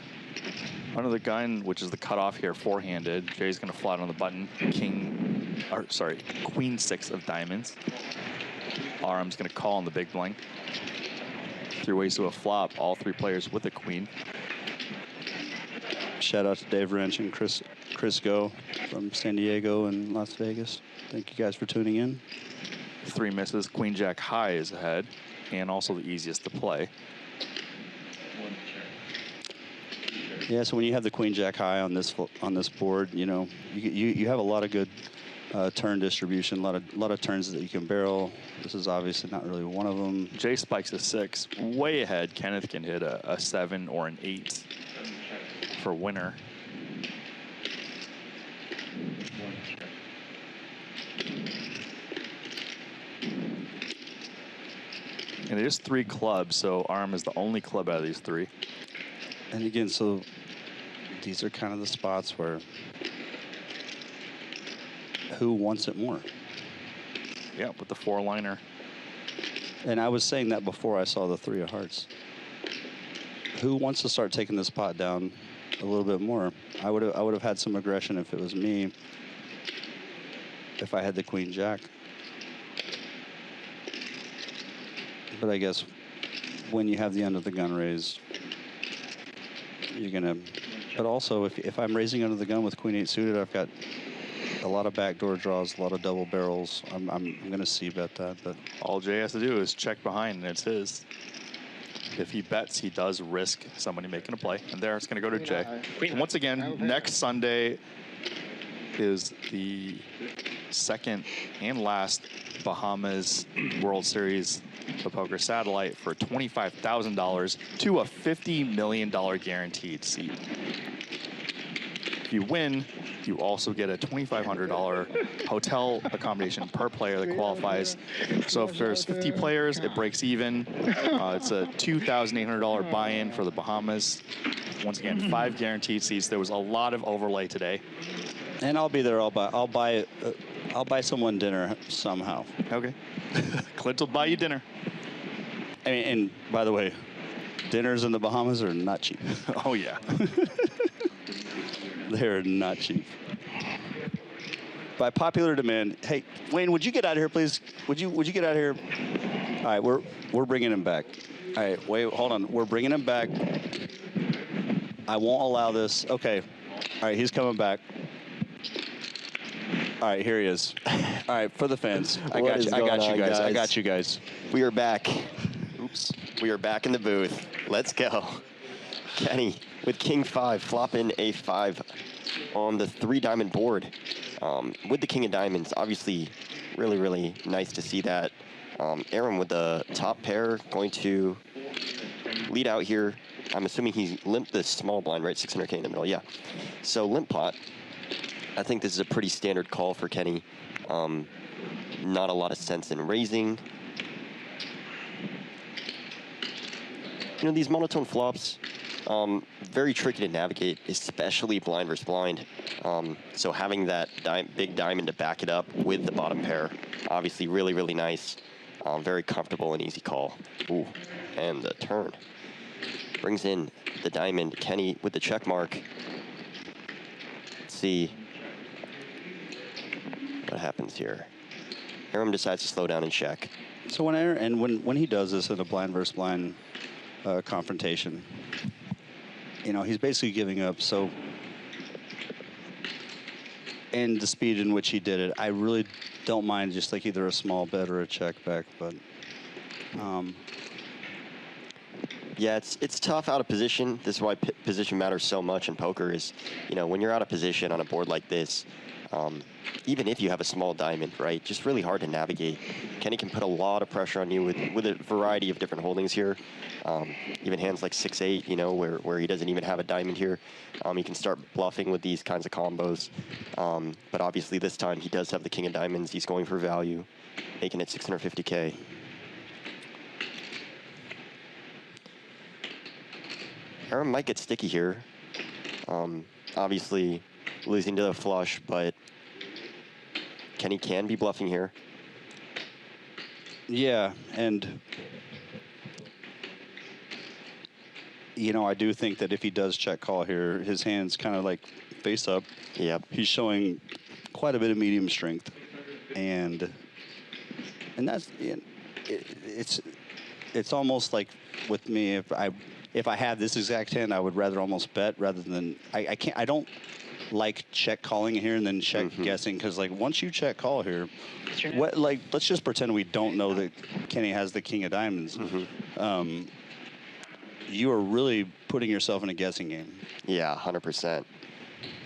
under the gun, which is the cutoff here, four-handed. Jay's going to flat on the button. Queen 6 of diamonds. RM's going to call on the big blind. 3 ways to a flop. All 3 players with a queen. Shout out to Dave Wrench and Chris Go from San Diego and Las Vegas. Thank you guys for tuning in. 3 misses. Queen Jack high is ahead, and also the easiest to play. Yeah, so when you have the queen jack high on this board, you know, you have a lot of good turn distribution, a lot of turns that you can barrel. This is obviously not really one of them. Jay spikes a 6, way ahead. Kenneth can hit a 7 or an 8 for winner. And it is 3 clubs, so arm is the only club out of these 3. And again, so these are kind of the spots where who wants it more? Yeah, with the 4-liner. And I was saying that before I saw the 3 of hearts. Who wants to start taking this pot down a little bit more? I would have had some aggression if it was me. If I had the queen jack. But I guess when you have the under the gun raise, you're gonna. But also, if I'm raising under the gun with queen 8 suited, I've got a lot of backdoor draws, a lot of double barrels. I'm gonna c-bet that. But all Jay has to do is check behind, and it's his. If he bets, he does risk somebody making a play, and there it's gonna go to Jay. And once again, next Sunday is the second and last Bahamas World Series of Poker satellite for $25,000 to a $50 million guaranteed seat. If you win, you also get a $2,500 hotel accommodation per player that qualifies. So if there's 50 players, it breaks even. It's a $2,800 buy-in for the Bahamas. Once again, 5 guaranteed seats. There was a lot of overlay today. And I'll be there. I'll buy someone dinner somehow. Okay. Clint will buy you dinner. I mean, and by the way, dinners in the Bahamas are not cheap. Oh yeah. They're not cheap. By popular demand, hey Wayne, would you get out of here, please? Would you get out of here? All right, we're bringing him back. All right, wait, hold on. We're bringing him back. I won't allow this. Okay. All right, he's coming back. All right, here he is. All right, for the fans. I got you guys. We are back. Oops. We are back in the booth. Let's go. Kenny with king 5, flopping a 5 on the 3-diamond board. With the king of diamonds, obviously really, really nice to see that. Aaron with the top pair going to lead out here. I'm assuming he limped the small blind, right? 600K in the middle, yeah. So limp pot. I think this is a pretty standard call for Kenny. Not a lot of sense in raising. You know, these monotone flops, very tricky to navigate, especially blind versus blind. So having that big diamond to back it up with the bottom pair, obviously really, really nice. Very comfortable and easy call. Ooh, and the turn. Brings in the diamond. Kenny with the check mark. Let's see what happens here. Aaron decides to slow down and check. So when he does this in a blind versus blind confrontation, you know, he's basically giving up. So, and the speed in which he did it, I really don't mind just like either a small bet or a check back, but yeah, it's tough out of position. This is why position matters so much in poker is, you know, when you're out of position on a board like this, even if you have a small diamond, right, just really hard to navigate. Kenny can put a lot of pressure on you with a variety of different holdings here. Even hands like 6-8, you know, where he doesn't even have a diamond here. He can start bluffing with these kinds of combos. But obviously this time he does have the king of diamonds. He's going for value, making it 650K. Aaron might get sticky here. Obviously losing to the flush, but Kenny can be bluffing here. Yeah, and you know, I do think that if he does check call here, his hand's kind of like face up. Yep. He's showing quite a bit of medium strength, and that's it's almost like with me, if I have this exact hand, I would rather almost bet rather than I don't like check calling here and then check guessing, because like once you check call here, let's just pretend we don't know that Kenny has the king of diamonds. you are really putting yourself in a guessing game. Yeah, 100%.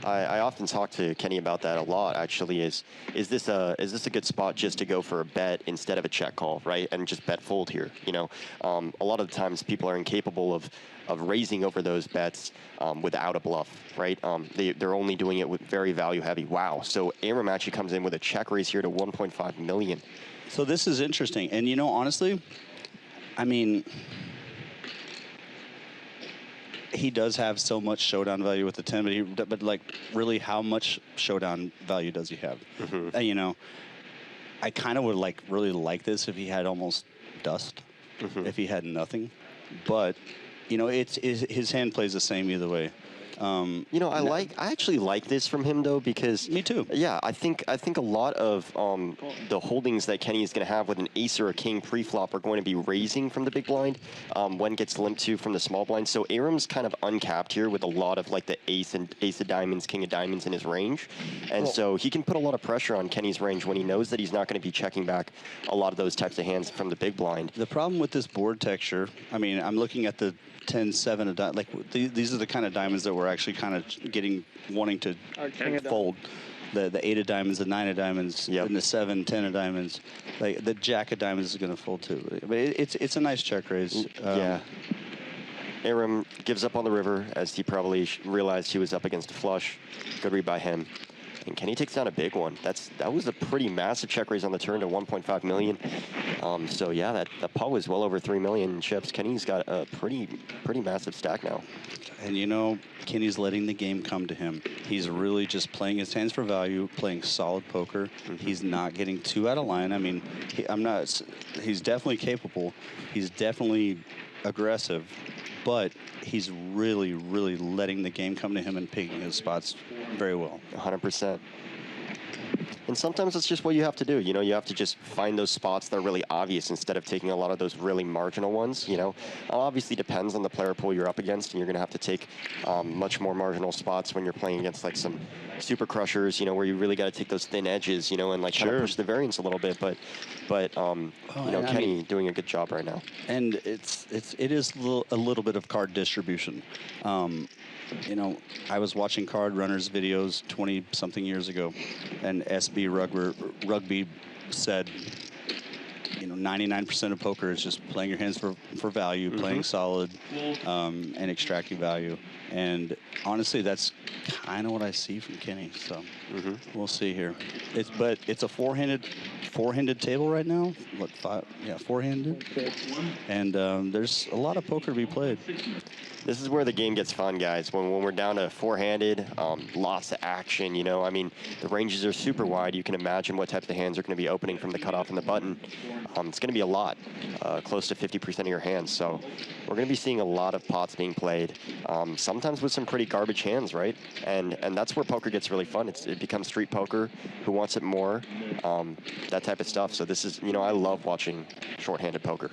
I often talk to Kenny about that a lot. Actually, is this a good spot just to go for a bet instead of a check call, right? And just bet fold here. You know, a lot of the times people are incapable of raising over those bets without a bluff, right? They're only doing it with very value heavy. Wow. So Aram actually comes in with a check raise here to 1.5 million. So this is interesting, and you know, honestly, I mean, he does have so much showdown value with the 10, but like, really, how much showdown value does he have? You know, I kind of would really like this if he had almost dust, if he had nothing. But you know, it's his hand plays the same either way. You know, I actually like this from him though, because me too. Yeah, I think a lot of the holdings that Kenny is going to have with an ace or a king pre-flop are going to be raising from the big blind when gets limped to from the small blind. So Aram's kind of uncapped here with a lot of like the ace of diamonds, king of diamonds in his range, and so he can put a lot of pressure on Kenny's range when he knows that he's not going to be checking back a lot of those types of hands from the big blind. The problem with this board texture, I mean, I'm looking at the 10-7 of like these are the kind of diamonds that we're actually kind of wanting to fold. The 8 of diamonds, the 9 of diamonds, and the 7, 10 of diamonds. Like the jack of diamonds is going to fold too. But it's a nice check raise. Yeah. Aram gives up on the river as he probably realized he was up against a flush. Good read by him. And Kenny takes down a big one. That was a pretty massive check raise on the turn to 1.5 million. So yeah, that pot was well over 3 million chips. Kenny's got a pretty massive stack now. And you know, Kenny's letting the game come to him. He's really just playing his hands for value, playing solid poker. He's not getting too out of line. I mean, he's definitely capable. He's definitely aggressive, but he's really, really letting the game come to him and picking his spots very well. 100%. And sometimes it's just what you have to do. You know, you have to just find those spots that are really obvious instead of taking a lot of those really marginal ones, you know. Obviously depends on the player pool you're up against, and you're going to have to take much more marginal spots when you're playing against like some super crushers, you know, where you really got to take those thin edges, you know, and like kind of push the variance a little bit. But you know, Kenny doing a good job right now. And it is a little bit of card distribution. You know, I was watching Card Runners videos 20-something years ago, and SB Rugby said, you know, 99% of poker is just playing your hands for value, playing solid, and extracting value. And honestly, that's kind of what I see from Kenny. So we'll see here. But it's a four-handed table right now. What, 5? Yeah, four-handed. And there's a lot of poker to be played. This is where the game gets fun, guys. When we're down to four-handed, lots of action, you know. I mean, the ranges are super wide. You can imagine what types of hands are going to be opening from the cutoff and the button. It's going to be a lot, close to 50% of your hands. So we're going to be seeing a lot of pots being played, sometimes with some pretty garbage hands, right? And that's where poker gets really fun. It becomes street poker. Who wants it more? That type of stuff. So this is, you know, I love watching short-handed poker.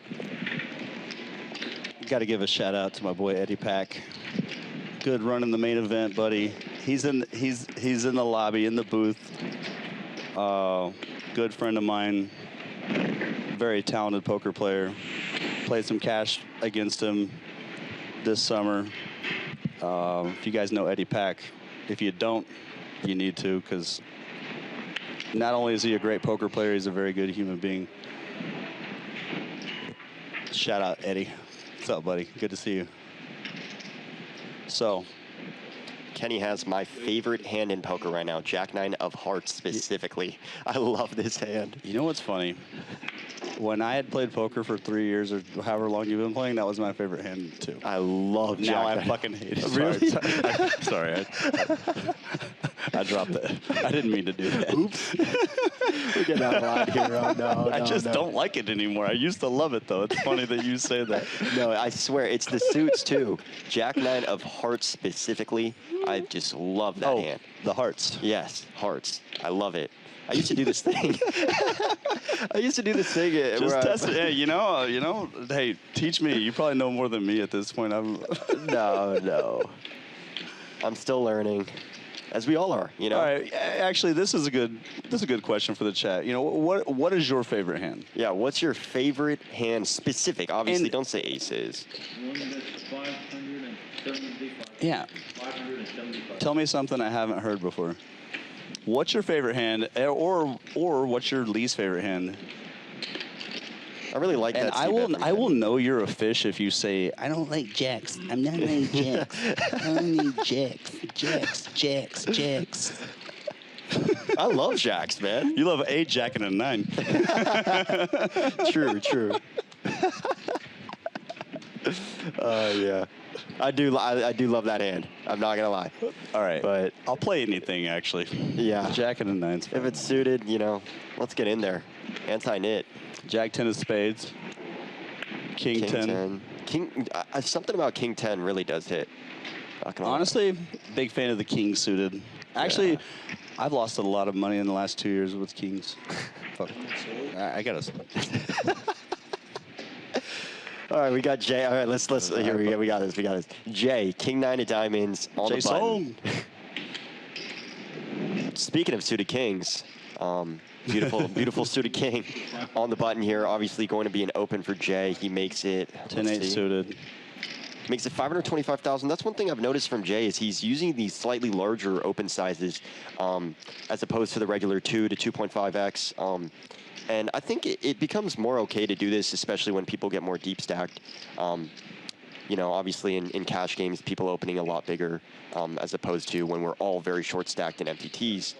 Got to give a shout out to my boy Eddie Pack. Good run in the main event, buddy. He's in the lobby, in the booth. Good friend of mine. Very talented poker player. Played some cash against him this summer. If you guys know Eddie Pack, if you don't, you need to, because not only is he a great poker player, he's a very good human being. Shout out, Eddie. What's up, buddy? Good to see you. So, Kenny has my favorite hand in poker right now, Jack-9 of hearts specifically. I love this hand. You know what's funny? When I had played poker for 3 years or however long you've been playing, that was my favorite hand too. I love Jack-9. Now I fucking hate it. Really? Sorry. I dropped it. I didn't mean to do that. Oops. We're getting out of line here. Oh, no, I just don't like it anymore. I used to love it, though. It's funny that you say that. No, I swear, it's the suits, too. Jack-9 of hearts specifically. I just love that hand. The hearts. Yes, hearts. I love it. I used to do this thing. Just test it. Hey, you know. Hey, teach me. You probably know more than me at this point. No. I'm still learning. as we all are. You know. All right. Actually, this is a good question for the chat. You know, what is your favorite hand? Yeah. What's your favorite hand specific? Obviously, don't say aces. One that's 575. Yeah. 575. Tell me something I haven't heard before. What's your favorite hand, or what's your least favorite hand? I really like And that. I will know you're a fish if you say, I don't like jacks. I'm not like jacks. I don't need jacks. I love jacks, man. You love 8 jack and a 9. True. Yeah. I do love that hand. I'm not gonna lie. All right, but I'll play anything actually. Yeah. Jack and a 9. If it's suited, you know, let's get in there. Anti-knit. Jack 10 of spades. King 10. Something about King 10 really does hit. Honestly, big fan of the king suited. Actually, I've lost a lot of money in the last 2 years with kings. Fuck. I gotta. All right, we got Jay. All right, let's here we got this. Jay, King 9 of diamonds on the button. Speaking of suited kings, beautiful suited king on the button here. Obviously going to be an open for Jay. He makes it 10-8 suited. Makes it 525,000. That's one thing I've noticed from Jay is he's using these slightly larger open sizes as opposed to the regular 2 to 2.5x. And I think it becomes more okay to do this, especially when people get more deep stacked. You know, obviously in cash games, people opening a lot bigger as opposed to when we're all very short stacked in MTTs.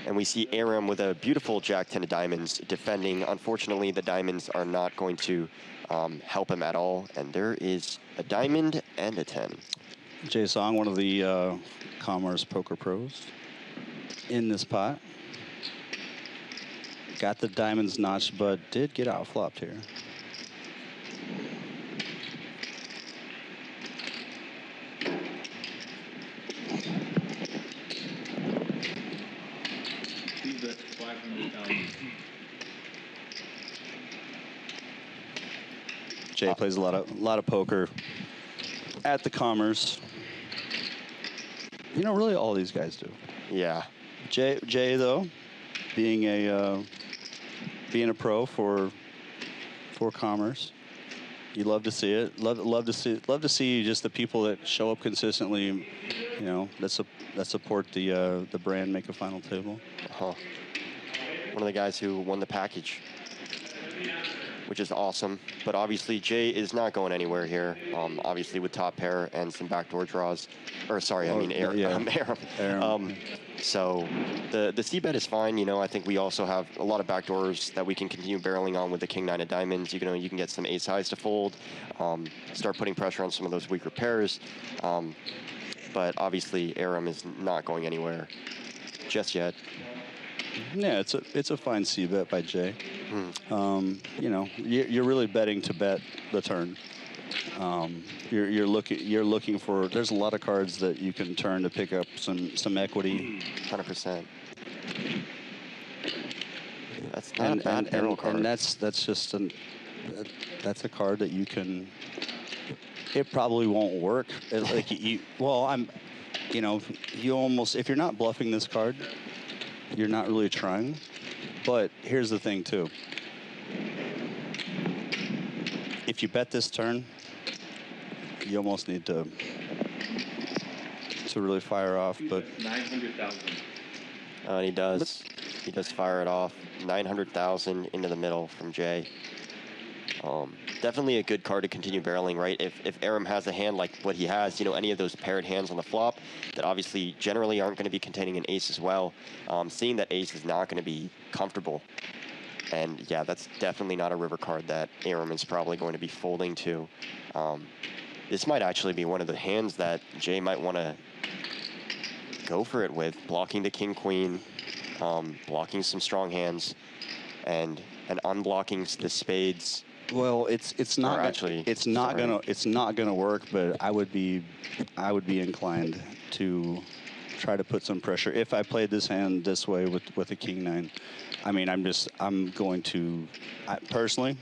And we see Aram with a beautiful Jack 10 of diamonds defending. Unfortunately, the diamonds are not going to help him at all. And there is a diamond and a 10. Jay Song, one of the Commerce Poker Pros in this pot. Got the diamonds notched, but did get outflopped here. He's at 500,000. Jay plays a lot of poker at the Commerce. You know, really all these guys do. Yeah. Jay though, being a pro for Commerce, you love to see it. Love to see just the people that show up consistently. You know, that support the brand, make a final table. One of the guys who won the package, which is awesome. But obviously, Jay is not going anywhere here. Obviously, with top pair and some backdoor draws. Or sorry, I mean Aram. So the C-bet is fine. You know, I think we also have a lot of backdoors that we can continue barreling on with the King 9 of diamonds. You can get some ace highs to fold, start putting pressure on some of those weaker pairs. But obviously, Aram is not going anywhere just yet. Yeah, it's a fine C-bet by Jay. You know, you're really betting to bet the turn. You're looking for. There's a lot of cards that you can turn to pick up some equity. 100%. That's not a bad barrel card. And that's just that's a card that you can. It probably won't work. You know, you almost, if you're not bluffing this card, you're not really trying. But here's the thing too. If you bet this turn, you almost need to really fire off. But 900,000. He does fire it off. 900,000 into the middle from Jay. Definitely a good card to continue barreling, right? If Aram has a hand like what he has, you know, any of those paired hands on the flop that obviously generally aren't going to be containing an ace as well, seeing that ace is not going to be comfortable. And yeah, that's definitely not a river card that Aram is probably going to be folding to. This might actually be one of the hands that Jay might want to go for it with, blocking the king-queen, blocking some strong hands, and unblocking the spades. Well, it's not gonna work, but I would be inclined to try to put some pressure. If I played this hand this way with a king 9, I mean, personally,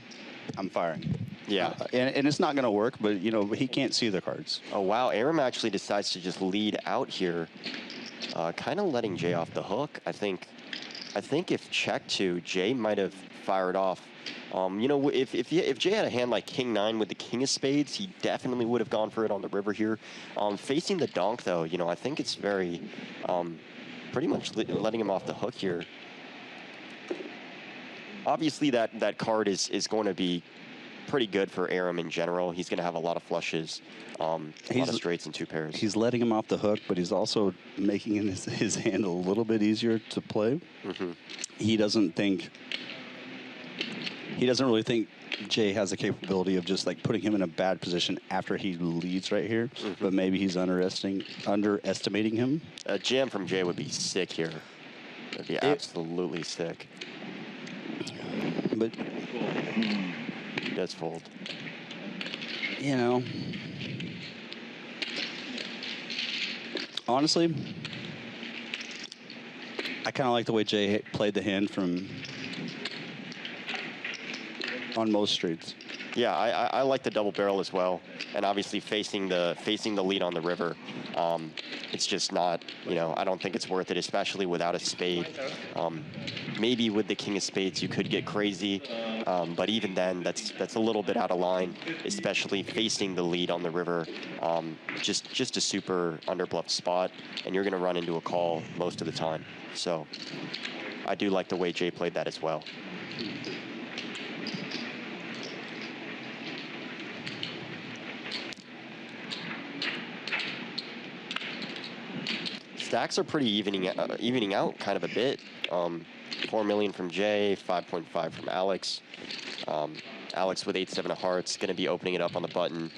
I'm firing. Yeah. And it's not going to work, but, you know, he can't see the cards. Oh, wow. Aram actually decides to just lead out here, kind of letting Jay off the hook. I think if check 2, Jay might have fired off. You know, if Jay had a hand like King 9 with the King of Spades, he definitely would have gone for it on the river here. Facing the donk, though, you know, I think it's very, pretty much letting him off the hook here. Obviously, that card is going to be pretty good for Aram in general. He's going to have a lot of flushes, a lot of straights and 2 pairs. He's letting him off the hook, but he's also making his hand a little bit easier to play. He doesn't really think Jay has the capability of just like putting him in a bad position after he leads right here, but maybe he's underestimating him. A jam from Jay would be sick here. It'd be absolutely sick. But he does fold. You know, honestly, I kind of like the way Jay played the hand on most streets. Yeah, I like the double barrel as well, and obviously facing the lead on the river, it's just not, you know, I don't think it's worth it, especially without a spade. Maybe with the King of Spades you could get crazy, but even then that's a little bit out of line, especially facing the lead on the river. Just a super underbluffed spot, and you're going to run into a call most of the time. So I do like the way Jay played that as well. Stacks are pretty evening out kind of a bit. 4 million from Jay, 5.5 from Alex. Alex with 8-7 of hearts, going to be opening it up on the button.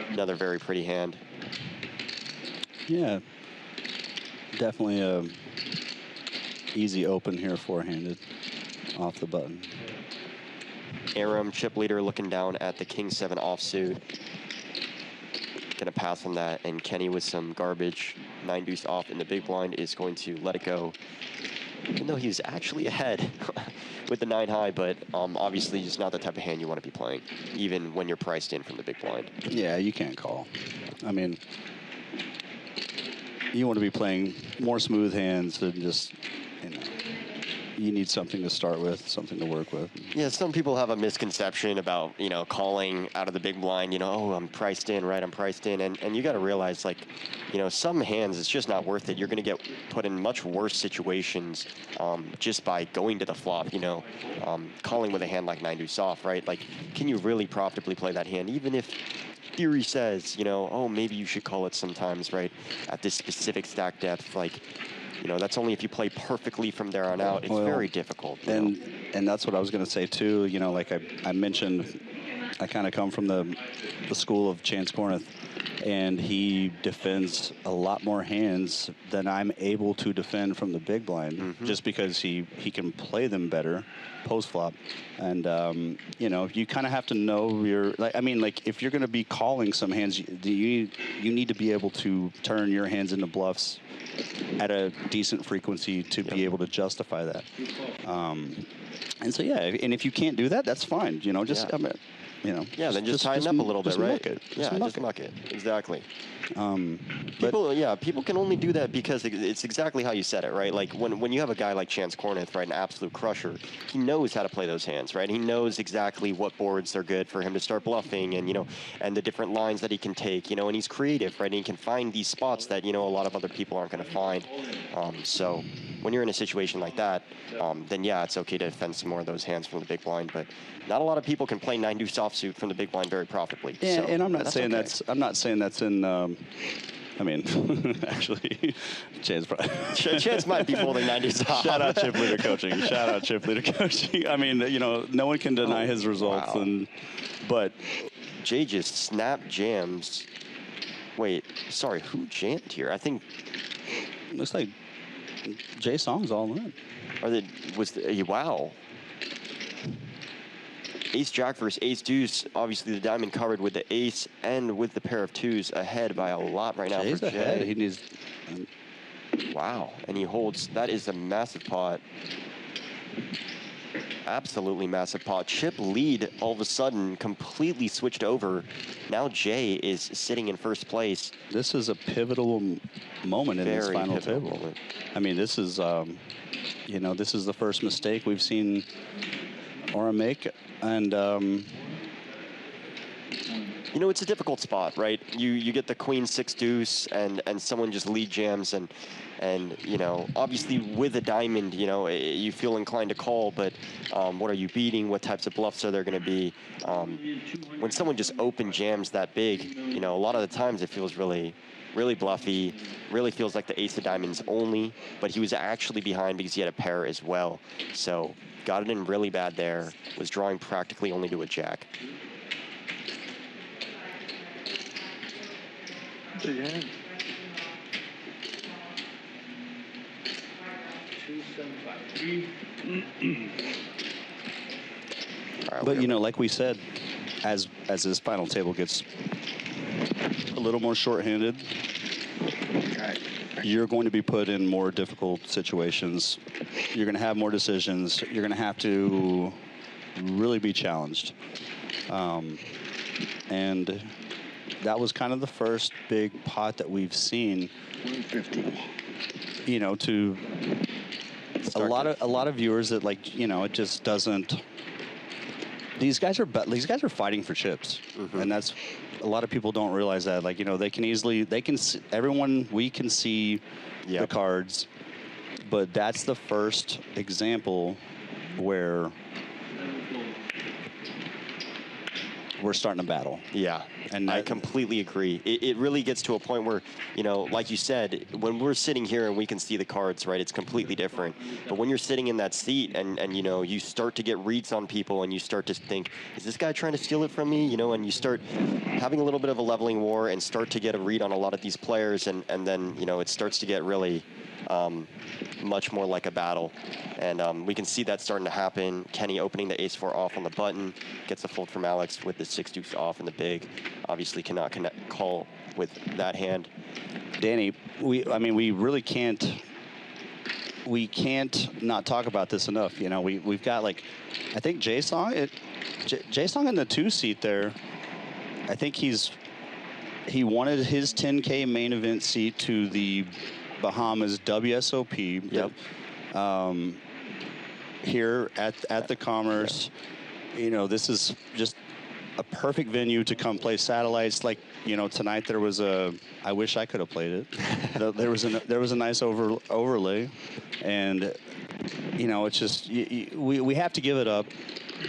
Another very pretty hand. Yeah, definitely a easy open here, 4-handed off the button. Aram, chip leader, looking down at the King 7 offsuit. Gonna pass on that, and Kenny with some garbage 9 deuce off in the big blind is going to let it go, even though he was actually ahead with the 9 high, but obviously just not the type of hand you want to be playing, even when you're priced in from the big blind. Yeah, you can't call. I mean, you want to be playing more smooth hands than just, you know, you need something to start with, something to work with. Yeah, some people have a misconception about, you know, calling out of the big blind, you know, oh, I'm priced in, right? I'm priced in. And you got to realize, like, you know, some hands, it's just not worth it. You're going to get put in much worse situations just by going to the flop, you know, calling with a hand like 9 deuce off, right? Like, can you really profitably play that hand? Even if theory says, you know, oh, maybe you should call it sometimes, right? At this specific stack depth, like, you know, that's only if you play perfectly from there on out. It's very difficult. And that's what I was going to say, too. You know, like I mentioned, I kind of come from the school of Chance Corneth, and he defends a lot more hands than I'm able to defend from the big blind, just because he can play them better post-flop. And, you know, you kind of have to know your, like, I mean, like, if you're going to be calling some hands, you need to be able to turn your hands into bluffs at a decent frequency to be able to justify that. And so, yeah, and if you can't do that, that's fine. You know, just, you know. Yeah, then just tighten up a little bit, right? Just muck it. Exactly. People can only do that because it's exactly how you said it, right? Like when you have a guy like Chance Corneth, right, an absolute crusher, he knows how to play those hands, right? He knows exactly what boards are good for him to start bluffing, and, you know, and the different lines that he can take, you know, and he's creative, right? And he can find these spots that, you know, a lot of other people aren't going to find. So when you're in a situation like that, then yeah, it's okay to defend some more of those hands from the big blind, but not a lot of people can play 9 deuce offsuit from the big blind very profitably. Yeah, so and I'm not saying okay. I'm not saying that's in. I mean, actually, Chance might be folding 9 deuce off. Shout out Chip Leader Coaching. Shout out Chip Leader Coaching. I mean, you know, no one can deny his results, but Jay just snap jams. Wait, sorry, who jammed here? I think looks like Jay Song's all in. Wow. Ace Jack versus Ace Deuce. Obviously, the diamond covered with the ace and with the pair of twos ahead by a lot right now. Jay's for Jay. ahead. He needs. Wow, and he holds. That is a massive pot. absolutely massive pot. Chip lead all of a sudden completely switched over. Now Jay is sitting in first place. This is a pivotal moment in this Very final pivotal table. moment. I mean, this is, you know, this is the first mistake we've seen Aura make, and you know, it's a difficult spot, right? You get the queen six deuce, and someone just lead jams, and you know, obviously with a diamond, you know, you feel inclined to call, but what are you beating? What types of bluffs are there going to be? When someone just open jams that big, you know, a lot of the times it feels really bluffy, really feels like the ace of diamonds only, but he was actually behind because he had a pair as well. So got it in really bad there, was drawing practically only to a jack. Big hand. 275. but you know, like we said, as this final table gets a little more shorthanded, you're going to be put in more difficult situations. You're going to have more decisions. You're going to have to really be challenged. And that was kind of the first big pot that we've seen. 150. You know, to a lot of viewers that, like, you know, it just doesn't. These guys are fighting for chips, and that's a lot of people don't realize that. Like, you know, we can see the cards, but that's the first example where we're starting a battle. Yeah, and I completely agree. It really gets to a point where, you know, like you said, when we're sitting here and we can see the cards, right, it's completely different. But when you're sitting in that seat and you know, you start to get reads on people and you start to think, is this guy trying to steal it from me? You know, and you start having a little bit of a leveling war and start to get a read on a lot of these players, and then, you know, it starts to get really much more like a battle. And we can see that starting to happen. Kenny opening the ace-4 off on the button, gets a fold from Alex with the 6-deuce off in the big. Obviously cannot call with that hand. Danny, we really can't not talk about this enough. You know, we've got, like, I think Jae-Song in the 2 seat there. I think he wanted his 10K main event seat to the Bahamas WSOP. Yep. Here at the Commerce, you know, this is just a perfect venue to come play satellites. Like, you know, tonight there was I wish I could have played it. there was a nice overlay, and you know, it's just we have to give it up.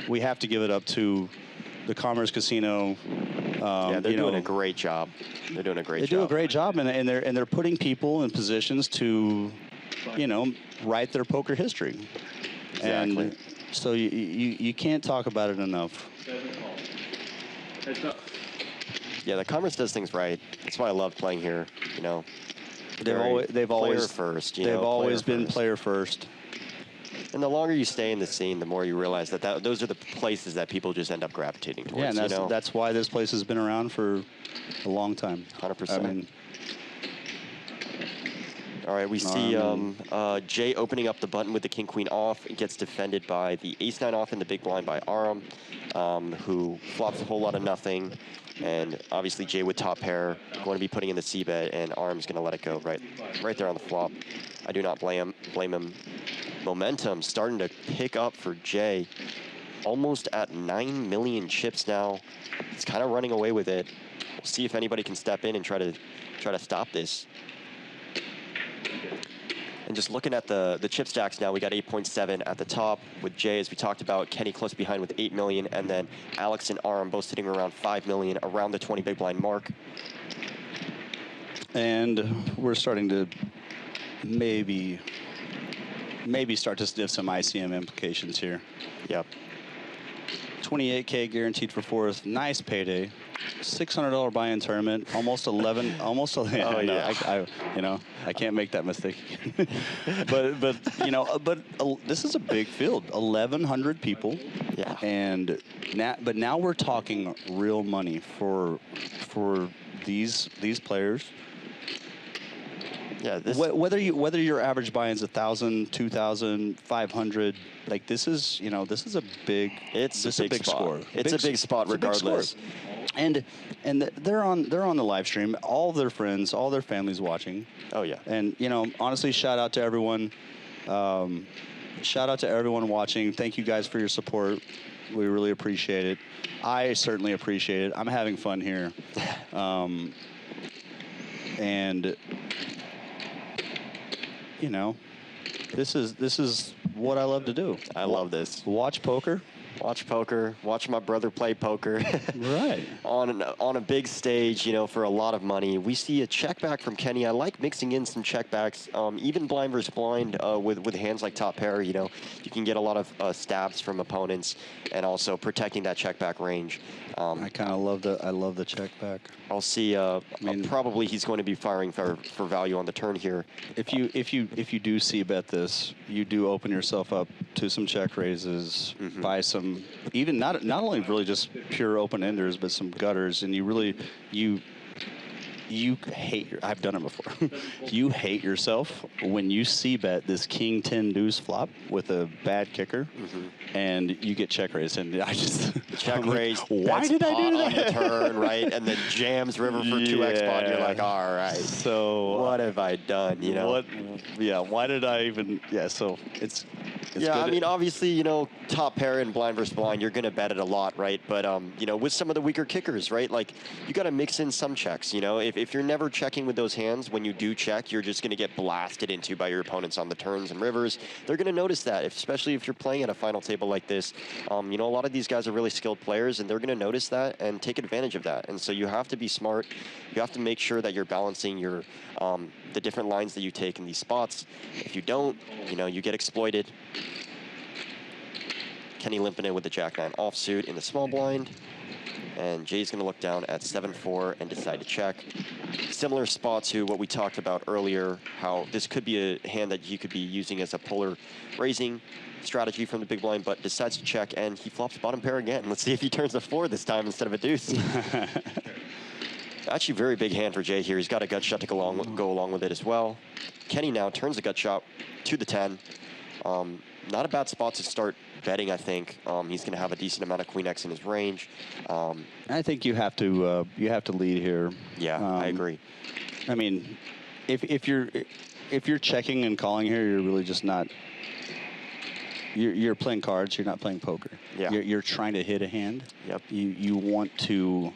We have to give it up to the Commerce Casino. Yeah, they're doing a great job. They're doing a great job. They do a great job, and they're putting people in positions to, you know, write their poker history. Exactly. And so you can't talk about it enough. Yeah, the Commerce does things right. That's why I love playing here. You know, they've always player first. They've always been player first. And the longer you stay in the scene, the more you realize that those are the places that people just end up gravitating towards. Yeah, and that's why this place has been around for a long time. 100%. I mean, all right, we see Jay opening up the button with the king-queen off. It gets defended by the ace-9 off in the big blind by Aram, who flops a whole lot of nothing. And obviously Jay with top pair going to be putting in the c-bet, and Aram's going to let it go right there on the flop. I do not blame him. Momentum starting to pick up for Jay. Almost at 9 million chips now. He's kind of running away with it. We'll see if anybody can step in and try to stop this. And just looking at the chip stacks now, we got 8.7 at the top with Jay, as we talked about, Kenny close behind with 8 million, and then Alex and Aram both sitting around 5 million, around the 20 big blind mark. And we're starting to maybe start to sniff some ICM implications here. Yep. 28K guaranteed for fourth. Nice payday. $600 buy-in tournament. Almost 11. Almost. Oh yeah. I can't make that mistake. but this is a big field. 1,100 people. Yeah. And now we're talking real money for these players. Yeah, this whether your average buy-in's 1,000, 2,000, 500, like this is a big big spot. score. It's a big spot regardless. And they're on the live stream. All of their friends, all their families watching. Oh yeah. And honestly, shout out to everyone. Shout out to everyone watching. Thank you guys for your support. We really appreciate it. I certainly appreciate it. I'm having fun here. And this is what I love to do. I love this. Watch poker. Watch poker. Watch my brother play poker. Right. On a big stage, for a lot of money. We see a check back from Kenny. I like mixing in some check backs. Even blind versus blind with hands like top pair, you can get a lot of stabs from opponents and also protecting that check back range. I kind of love the check back. I'll see. Probably he's going to be firing for value on the turn here. If you do see bet this, you do open yourself up to some check raises, buy some, even not only really just pure open enders, but some gutters, and you hate I've done it before. You hate yourself when you see bet this king 10 deuce flop with a bad kicker, and you get check raised, and I just check raised. Why did I do that? On the turn, right, and then jams river for 2x pot. You're like, all right. So what have I done? What? Yeah. Why did I even? Yeah. So it's yeah. good. I mean, obviously, top pair and blind versus blind, you're gonna bet it a lot, right? But with some of the weaker kickers, right, like you got to mix in some checks. If you're never checking with those hands, when you do check, you're just going to get blasted into by your opponents on the turns and rivers. They're going to notice that, especially if you're playing at a final table like this. A lot of these guys are really skilled players, and they're going to notice that and take advantage of that. And so you have to be smart. You have to make sure that you're balancing your the different lines that you take in these spots. If you don't, you get exploited. Kenny limping in with the Jack-9 offsuit in the small blind. And Jay's going to look down at 7-4 and decide to check. Similar spot to what we talked about earlier, how this could be a hand that you could be using as a polar raising strategy from the big blind, but decides to check, and he flops bottom pair again. Let's see if he turns a 4 this time instead of a deuce. Actually, very big hand for Jay here. He's got a gut shot to go along with it as well. Kenny now turns a gut shot to the 10. Not a bad spot to start betting, I think. He's going to have a decent amount of queen X in his range. I think you have to lead here. Yeah, I agree. I mean, if you're checking and calling here, you're really just not. You're playing cards. You're not playing poker. Yeah. You're trying to hit a hand. Yep. You want to.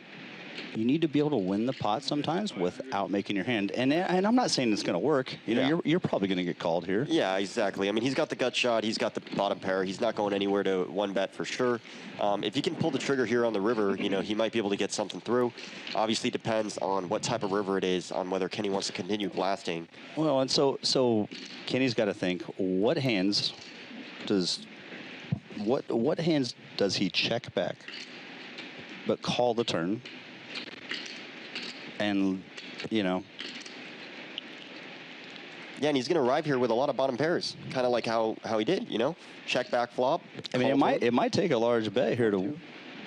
You need to be able to win the pot sometimes without making your hand. And I'm not saying it's going to work. You're probably going to get called here. Yeah, exactly. I mean, he's got the gut shot. He's got the bottom pair. He's not going anywhere to one bet for sure. If he can pull the trigger here on the river, he might be able to get something through. Obviously, depends on what type of river it is, on whether Kenny wants to continue blasting. Well, and so Kenny's got to think, what hands does he check back, but call the turn? And, Yeah, and he's going to arrive here with a lot of bottom pairs, kind of like how he did, check back flop. I mean, it might take a large bet here to.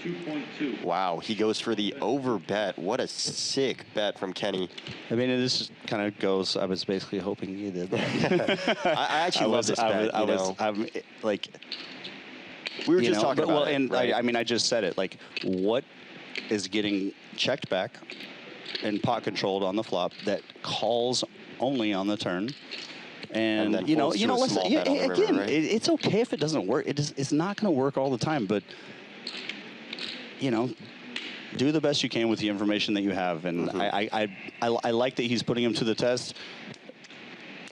2.2. Wow, he goes for the over bet. What a sick bet from Kenny. I mean, this kind of goes. I was basically hoping you did. I actually love this bet. I'm like. We were just talking about it. And right? I mean, I just said it. Like, what is getting checked back and pot controlled on the flop that calls only on the turn? And listen, again, right? It's okay if it doesn't work. It's not going to work all the time, but do the best you can with the information that you have. And I like that he's putting him to the test.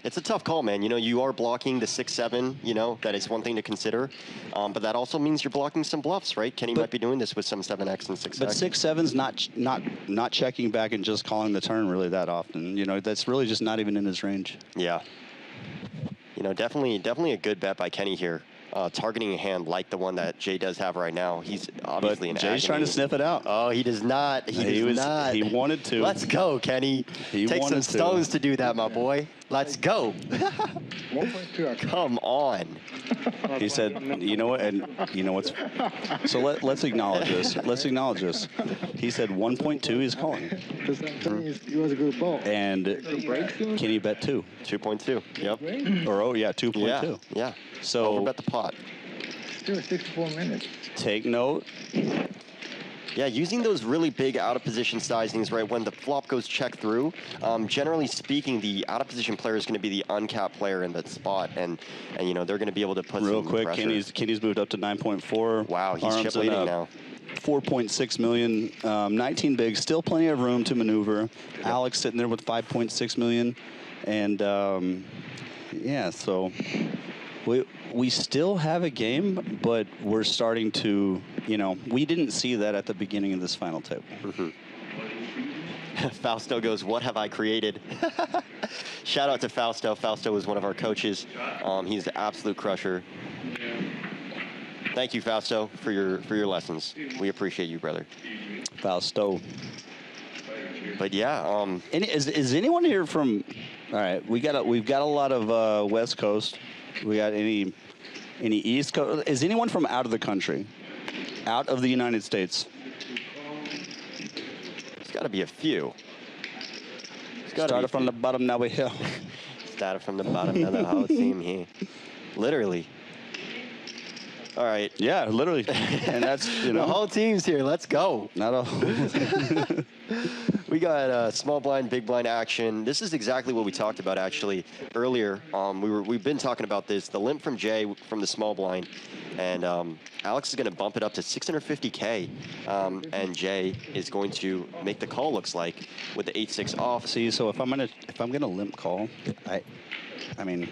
It's a tough call, man. You are blocking the 6-7. That is one thing to consider, but that also means you're blocking some bluffs, right? Kenny might be doing this with some 7x and 6x. But 6-7's not checking back and just calling the turn really that often. That's really just not even in his range. Yeah. Definitely a good bet by Kenny here. Targeting a hand like the one that Jay does have right now. He's obviously in Jay's trying to sniff it out. Oh, he does not. He does not. He wanted to. Let's go, Kenny. Take some stones to do that, my boy. Let's go. 1.2. Come on. He said, you know what, and you know what's. So let's acknowledge this. Let's acknowledge this. He said 1.2 he's calling. Because I'm telling you, it was a good ball. And can he bet 2? 2.2. Yep. Or, oh, yeah, 2.2. Yeah. So Overbet the pot. Still 64 minutes. Take note. Yeah, using those really big out-of-position sizings, right, when the flop goes check through, generally speaking, the out-of-position player is going to be the uncapped player in that spot, and you know, they're going to be able to put Real some quick, pressure. Kenny's moved up to 9.4. Wow, he's chip leading now. 4.6 million, 19 big, still plenty of room to maneuver. Yep. Alex sitting there with 5.6 million, and yeah, so we still have a game, but we're starting to, you know, we didn't see that at the beginning of this final table. Fausto goes, what have I created? Shout out to Fausto. Fausto was one of our coaches. He's an absolute crusher. Thank you, Fausto, for your lessons. We appreciate you, brother. Fausto. But yeah, is anyone here from? All right, we've got a lot of West Coast. We got any East Coast? Is anyone from out of the country, out of the United States? There's got to be a few. Started from the bottom, now we're here. Started from the bottom, now the whole team here. Literally. All right. Yeah, literally. And that's, you know. The whole team's here. Let's go. Not a. We got small blind, big blind action. This is exactly what we talked about actually earlier. We've been talking about this. The limp from Jay from the small blind, and Alex is going to bump it up to 650K, and Jay is going to make the call. Looks like with the 8-6 off. See, so if I'm gonna limp call, I mean.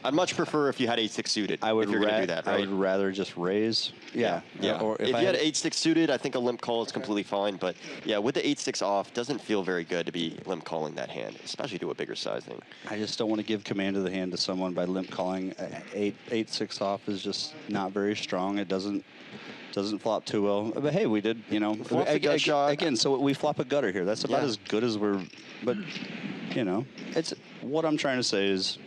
I'd much prefer if you had 8-6 suited. I would if you're gonna do that, right? I would rather just raise. Yeah. Or if you had 8-6 suited, I think a limp call is completely fine. But yeah, with the 8-6 off, doesn't feel very good to be limp calling that hand, especially to a bigger sizing. I just don't want to give command of the hand to someone by limp calling. 8-6 off is just not very strong. It doesn't flop too well. But hey, we did, you know, again, so we flop a gutter here. That's about as good as we're. But you know, it's what I'm trying to say is.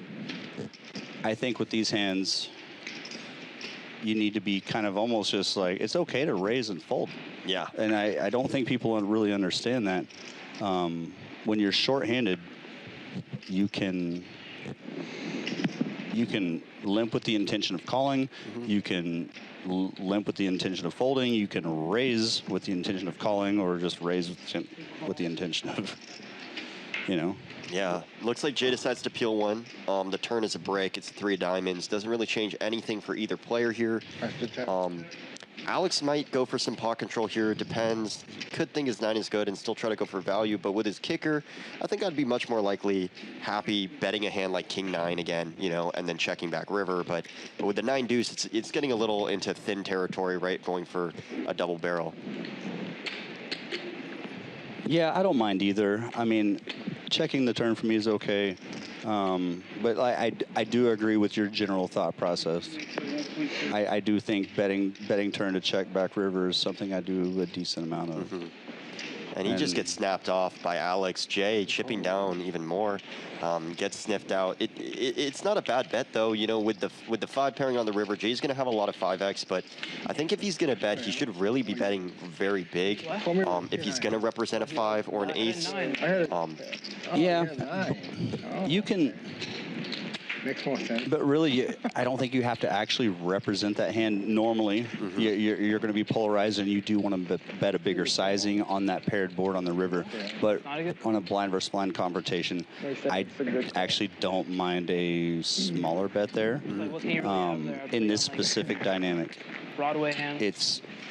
I think with these hands, you need to be kind of almost just like, it's okay to raise and fold. Yeah. And I don't think people really understand that. When you're short-handed, you can limp with the intention of calling. You can limp with the intention of folding. You can raise with the intention of calling, or just raise with the intention of, you know. Yeah, looks like Jay decides to peel one. The turn is a break. It's 3 diamonds. Doesn't really change anything for either player here. Alex might go for some pot control here. Depends. He could think his 9 is good and still try to go for value. But with his kicker, I think I'd be much more likely happy betting a hand like King 9 again, you know, and then checking back river. But with the 9 deuce, it's getting a little into thin territory, right? Going for a double barrel. Yeah, I don't mind either. I mean, checking the turn for me is okay. But I do agree with your general thought process. I do think betting turn to check back river is something I do a decent amount of. And he just gets snapped off by Alex. Jay chipping down even more, gets sniffed out. It's not a bad bet though. You know, with the 5 pairing on the river, Jay's gonna have a lot of 5x. But I think if he's gonna bet, he should really be betting very big. If he's gonna represent a 5 or an ace. Yeah, you can. Makes more sense. But really, I don't think you have to actually represent that hand normally. You're going to be polarized, and you do want to bet a bigger sizing on that paired board on the river. But on a blind versus blind confrontation, I actually don't mind a smaller bet there. In this specific dynamic, Broadway hand.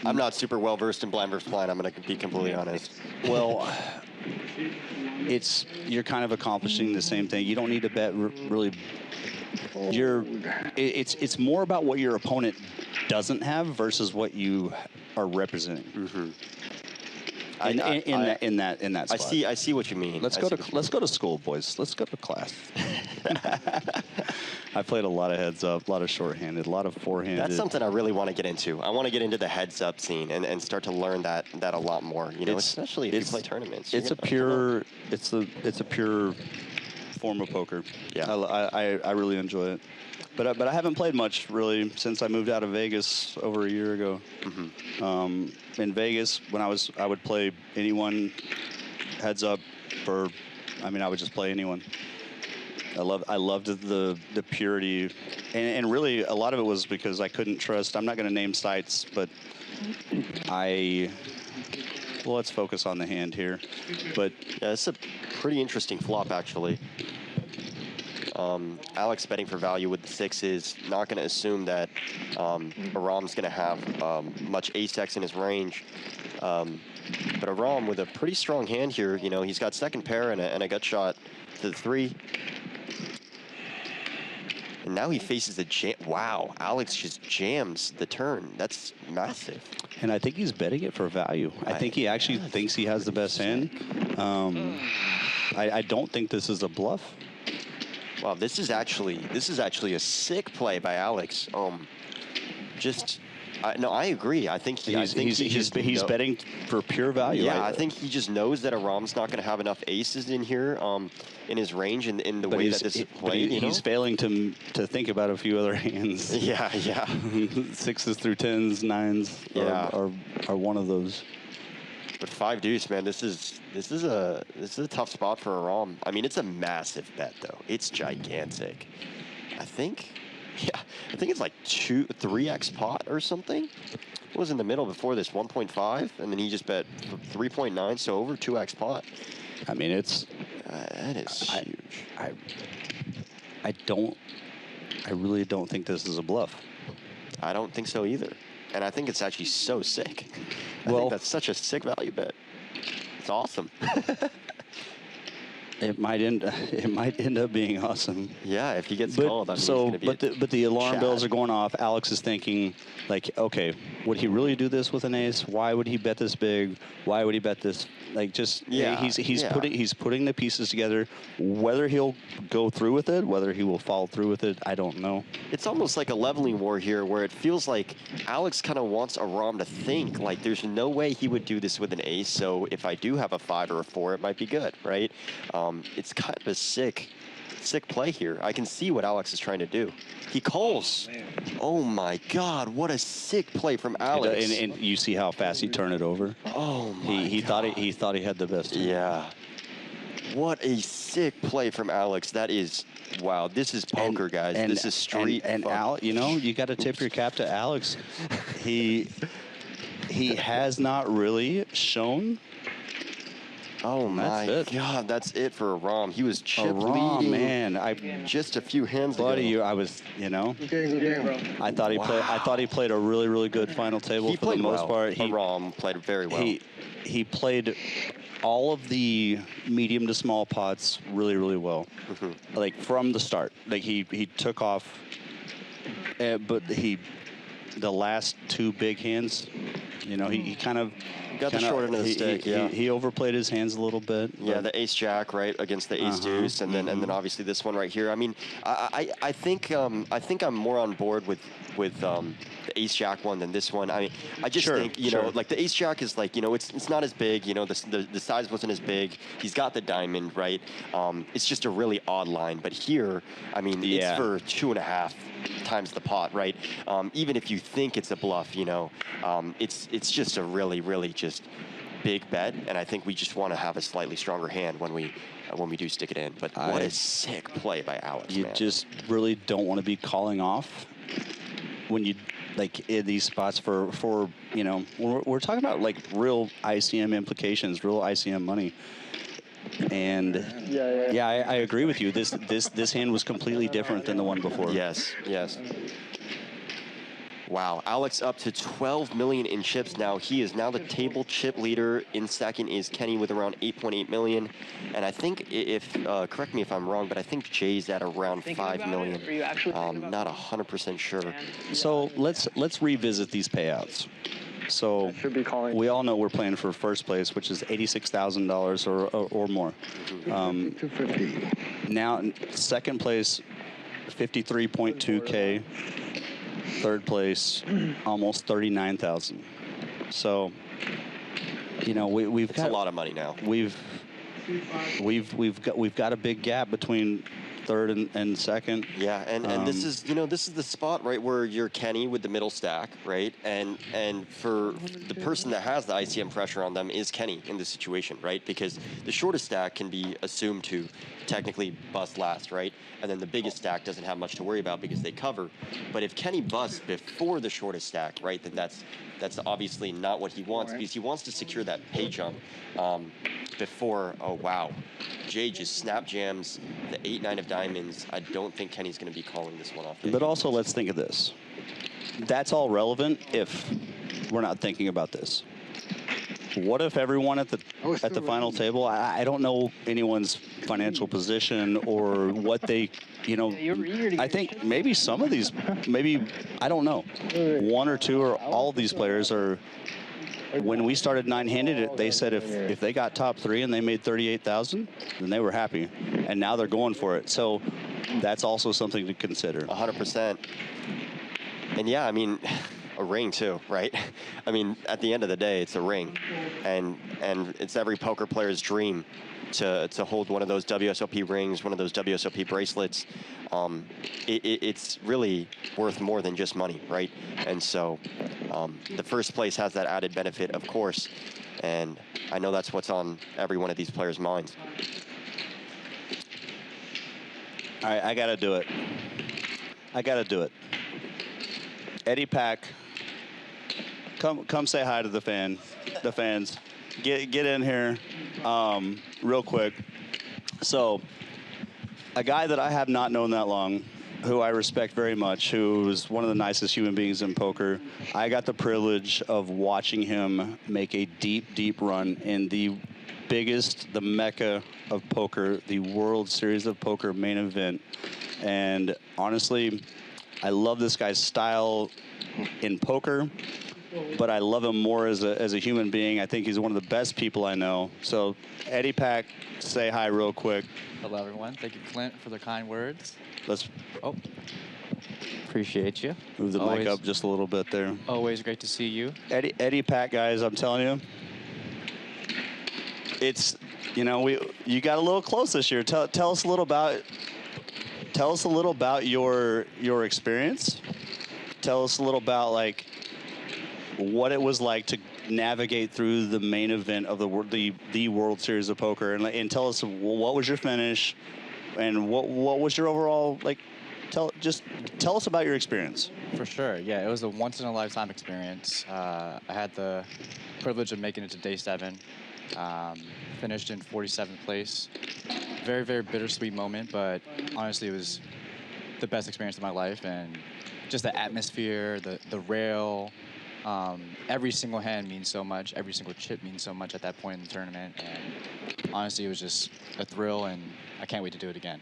I'm not super well versed in blind versus blind. I'm going to be completely honest. Well. You're kind of accomplishing the same thing. You don't need to bet really. It's more about what your opponent doesn't have versus what you are representing. In that spot. I see what you mean. Let's go to school, boys. Let's go to class. I played a lot of heads up, a lot of short-handed, a lot of forehanded. That's something I really want to get into. I want to get into the heads up scene and start to learn that a lot more. You know, especially if you play tournaments. It's a pure form of poker. Yeah. I really enjoy it. But I haven't played much really since I moved out of Vegas over a year ago. In Vegas, when I would play anyone heads up for, I mean, I would just play anyone. I loved the purity, and really a lot of it was because I couldn't trust. I'm not going to name sites, but well, let's focus on the hand here. But yeah, it's a pretty interesting flop actually. Alex betting for value with the sixes, not going to assume that Aram's going to have much ace-x in his range. But Aram with a pretty strong hand here, you know, he's got second pair and a gut shot to the 3. And now he faces a jam. Wow, Alex just jams the turn. That's massive. And I think he's betting it for value. I think he actually thinks he has the best hand. I don't think this is a bluff. Wow, this is actually a sick play by Alex. No, I agree. I think he's betting for pure value. Yeah, I think he just knows that Aram's not going to have enough aces in here, in his range, in the way that this is played. He's failing to think about a few other hands. Yeah, yeah. 6s through 10s, 9s are one of those. But 5 deuce, man, this is a tough spot for Aram. I mean, it's a massive bet though. It's gigantic. I think it's like 3x pot or something. It was in the middle before this, 1.5, and then he just bet 3.9, so over 2x pot. I mean, it's that is huge. I really don't think this is a bluff. I don't think so either. And I think it's actually so sick. I think that's such a sick value bet. It's awesome. It might end up being awesome. Yeah, if he gets called, I mean, so, he's gonna be but the alarm bells are going off. Alex is thinking, like, okay, would he really do this with an ace? Why would he bet this big? Why would he bet this? Like, just he's putting the pieces together. Whether he'll go through with it, whether he will follow through with it, I don't know. It's almost like a leveling war here, where it feels like Alex kind of wants Aram to think like there's no way he would do this with an ace. So if I do have a 5 or a 4, it might be good, right? It's kind of a sick play here. I can see what Alex is trying to do. He calls. Oh my God, what a sick play from Alex. And you see how fast he turned it over. Oh my God. He thought he had the best. Yeah. What a sick play from Alex. That is, wow, this is poker, guys. This is street. And Al, you know, you got to tip your cap to Alex. He has not really shown. Oh my God, that's it for Aram. He was chip leading, man. Just a few hands ago. I was, you know. I thought he played a really, really good final table for the most part. Aram played very well. He played all of the medium to small pots really, really well. Like from the start. Like he took off, but the last 2 big hands, you know, he kind of got the short end of the stick. He overplayed his hands a little bit. Yeah, the ace jack right against the ace deuce, and then obviously this one right here. I mean, I think I'm more on board with the ace jack one than this one. I mean, I just think you know, like the ace jack is like, you know, it's not as big. You know, the size wasn't as big. He's got the diamond, right? It's just a really odd line. But here, I mean, it's for 2.5 times the pot, right? Even if you think it's a bluff, you know, it's just a really, really just big bet, and I think we just want to have a slightly stronger hand when we do stick it in. But what a sick play by Alex, man. Just really don't want to be calling off when you, like, in these spots for you know, we're talking about like real ICM implications, real ICM money. And I agree with you. This hand was completely different than the one before. Yes. Wow, Alex up to 12 million in chips now. He is now the table chip leader. In second is Kenny with around 8.8 million. And I think, if correct me if I'm wrong, but I think Jay's at around 5 million. Not 100% sure. So let's revisit these payouts. So we all know we're playing for first place, which is $86,000 or more. $250. Now, second place, 53.2K. Third place, almost 39,000. So, you know, we've got a lot of money now. we've got a big gap between third and second. Yeah, and this is this is the spot right where you're Kenny with the middle stack, right? And for the person that has the ICM pressure on them is Kenny in this situation, right? Because the shortest stack can be assumed to technically bust last, right? And then the biggest stack doesn't have much to worry about because they cover. But if Kenny busts before the shortest stack, right, then that's obviously not what he wants because he wants to secure that pay jump before. Oh wow, Jay just snap jams the 8-9 of diamonds. I don't think Kenny's going to be calling this one off. But also, let's think of this. That's all relevant if we're not thinking about this. What if everyone at the final table? I don't know anyone's financial position or what they, I think maybe some of these, maybe I don't know, one or two or all of these players are. When we started nine-handed, they said if they got top 3 and they made 38,000, then they were happy, and now they're going for it. So that's also something to consider. 100%. And yeah, I mean, a ring too, right? I mean, at the end of the day, it's a ring, and it's every poker player's dream to hold one of those WSOP rings, one of those WSOP bracelets. It's really worth more than just money, right? And so the first place has that added benefit, of course, and I know that's what's on every one of these players' minds. All right, I gotta do it. Eddie Pack, come say hi to the fans. Get in here real quick. So, a guy that I have not known that long, who I respect very much, who is one of the nicest human beings in poker. I got the privilege of watching him make a deep, deep run in the biggest, the mecca of poker, the World Series of Poker main event. And honestly, I love this guy's style in poker, but I love him more as a human being. I think he's one of the best people I know. So, Eddie Pack, say hi real quick. Hello, everyone. Thank you, Clint, for the kind words. Oh, appreciate you. Move the mic up just a little bit there. Always great to see you. Eddie Pack, guys, I'm telling you, it's you got a little close this year. Tell us a little about your experience. Tell us a little about what it was like to navigate through the main event of the World Series of Poker, and tell us what was your finish, and what was your overall Tell us about your experience. For sure, yeah, it was a once in a lifetime experience. I had the privilege of making it to day 7, finished in 47th place. Very, very bittersweet moment, but honestly, it was the best experience of my life, and just the atmosphere, the rail. Every single hand means so much. Every single chip means so much at that point in the tournament. And honestly, it was just a thrill, and I can't wait to do it again.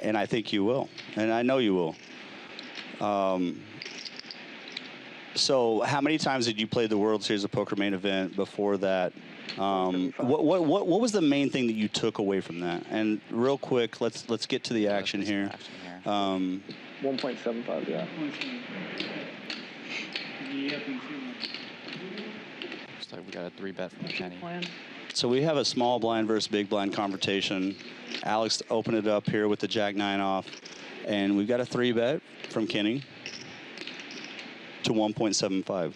And I think you will. And I know you will. So how many times did you play the World Series of Poker main event before that? What was the main thing that you took away from that? And real quick, let's get to the action here. 1.75, yeah. Looks like we got a 3-bet from Kenny. So we have a small blind versus big blind confrontation. Alex opened it up here with the Jack-9 off. And we've got a 3-bet from Kenny to 1.75.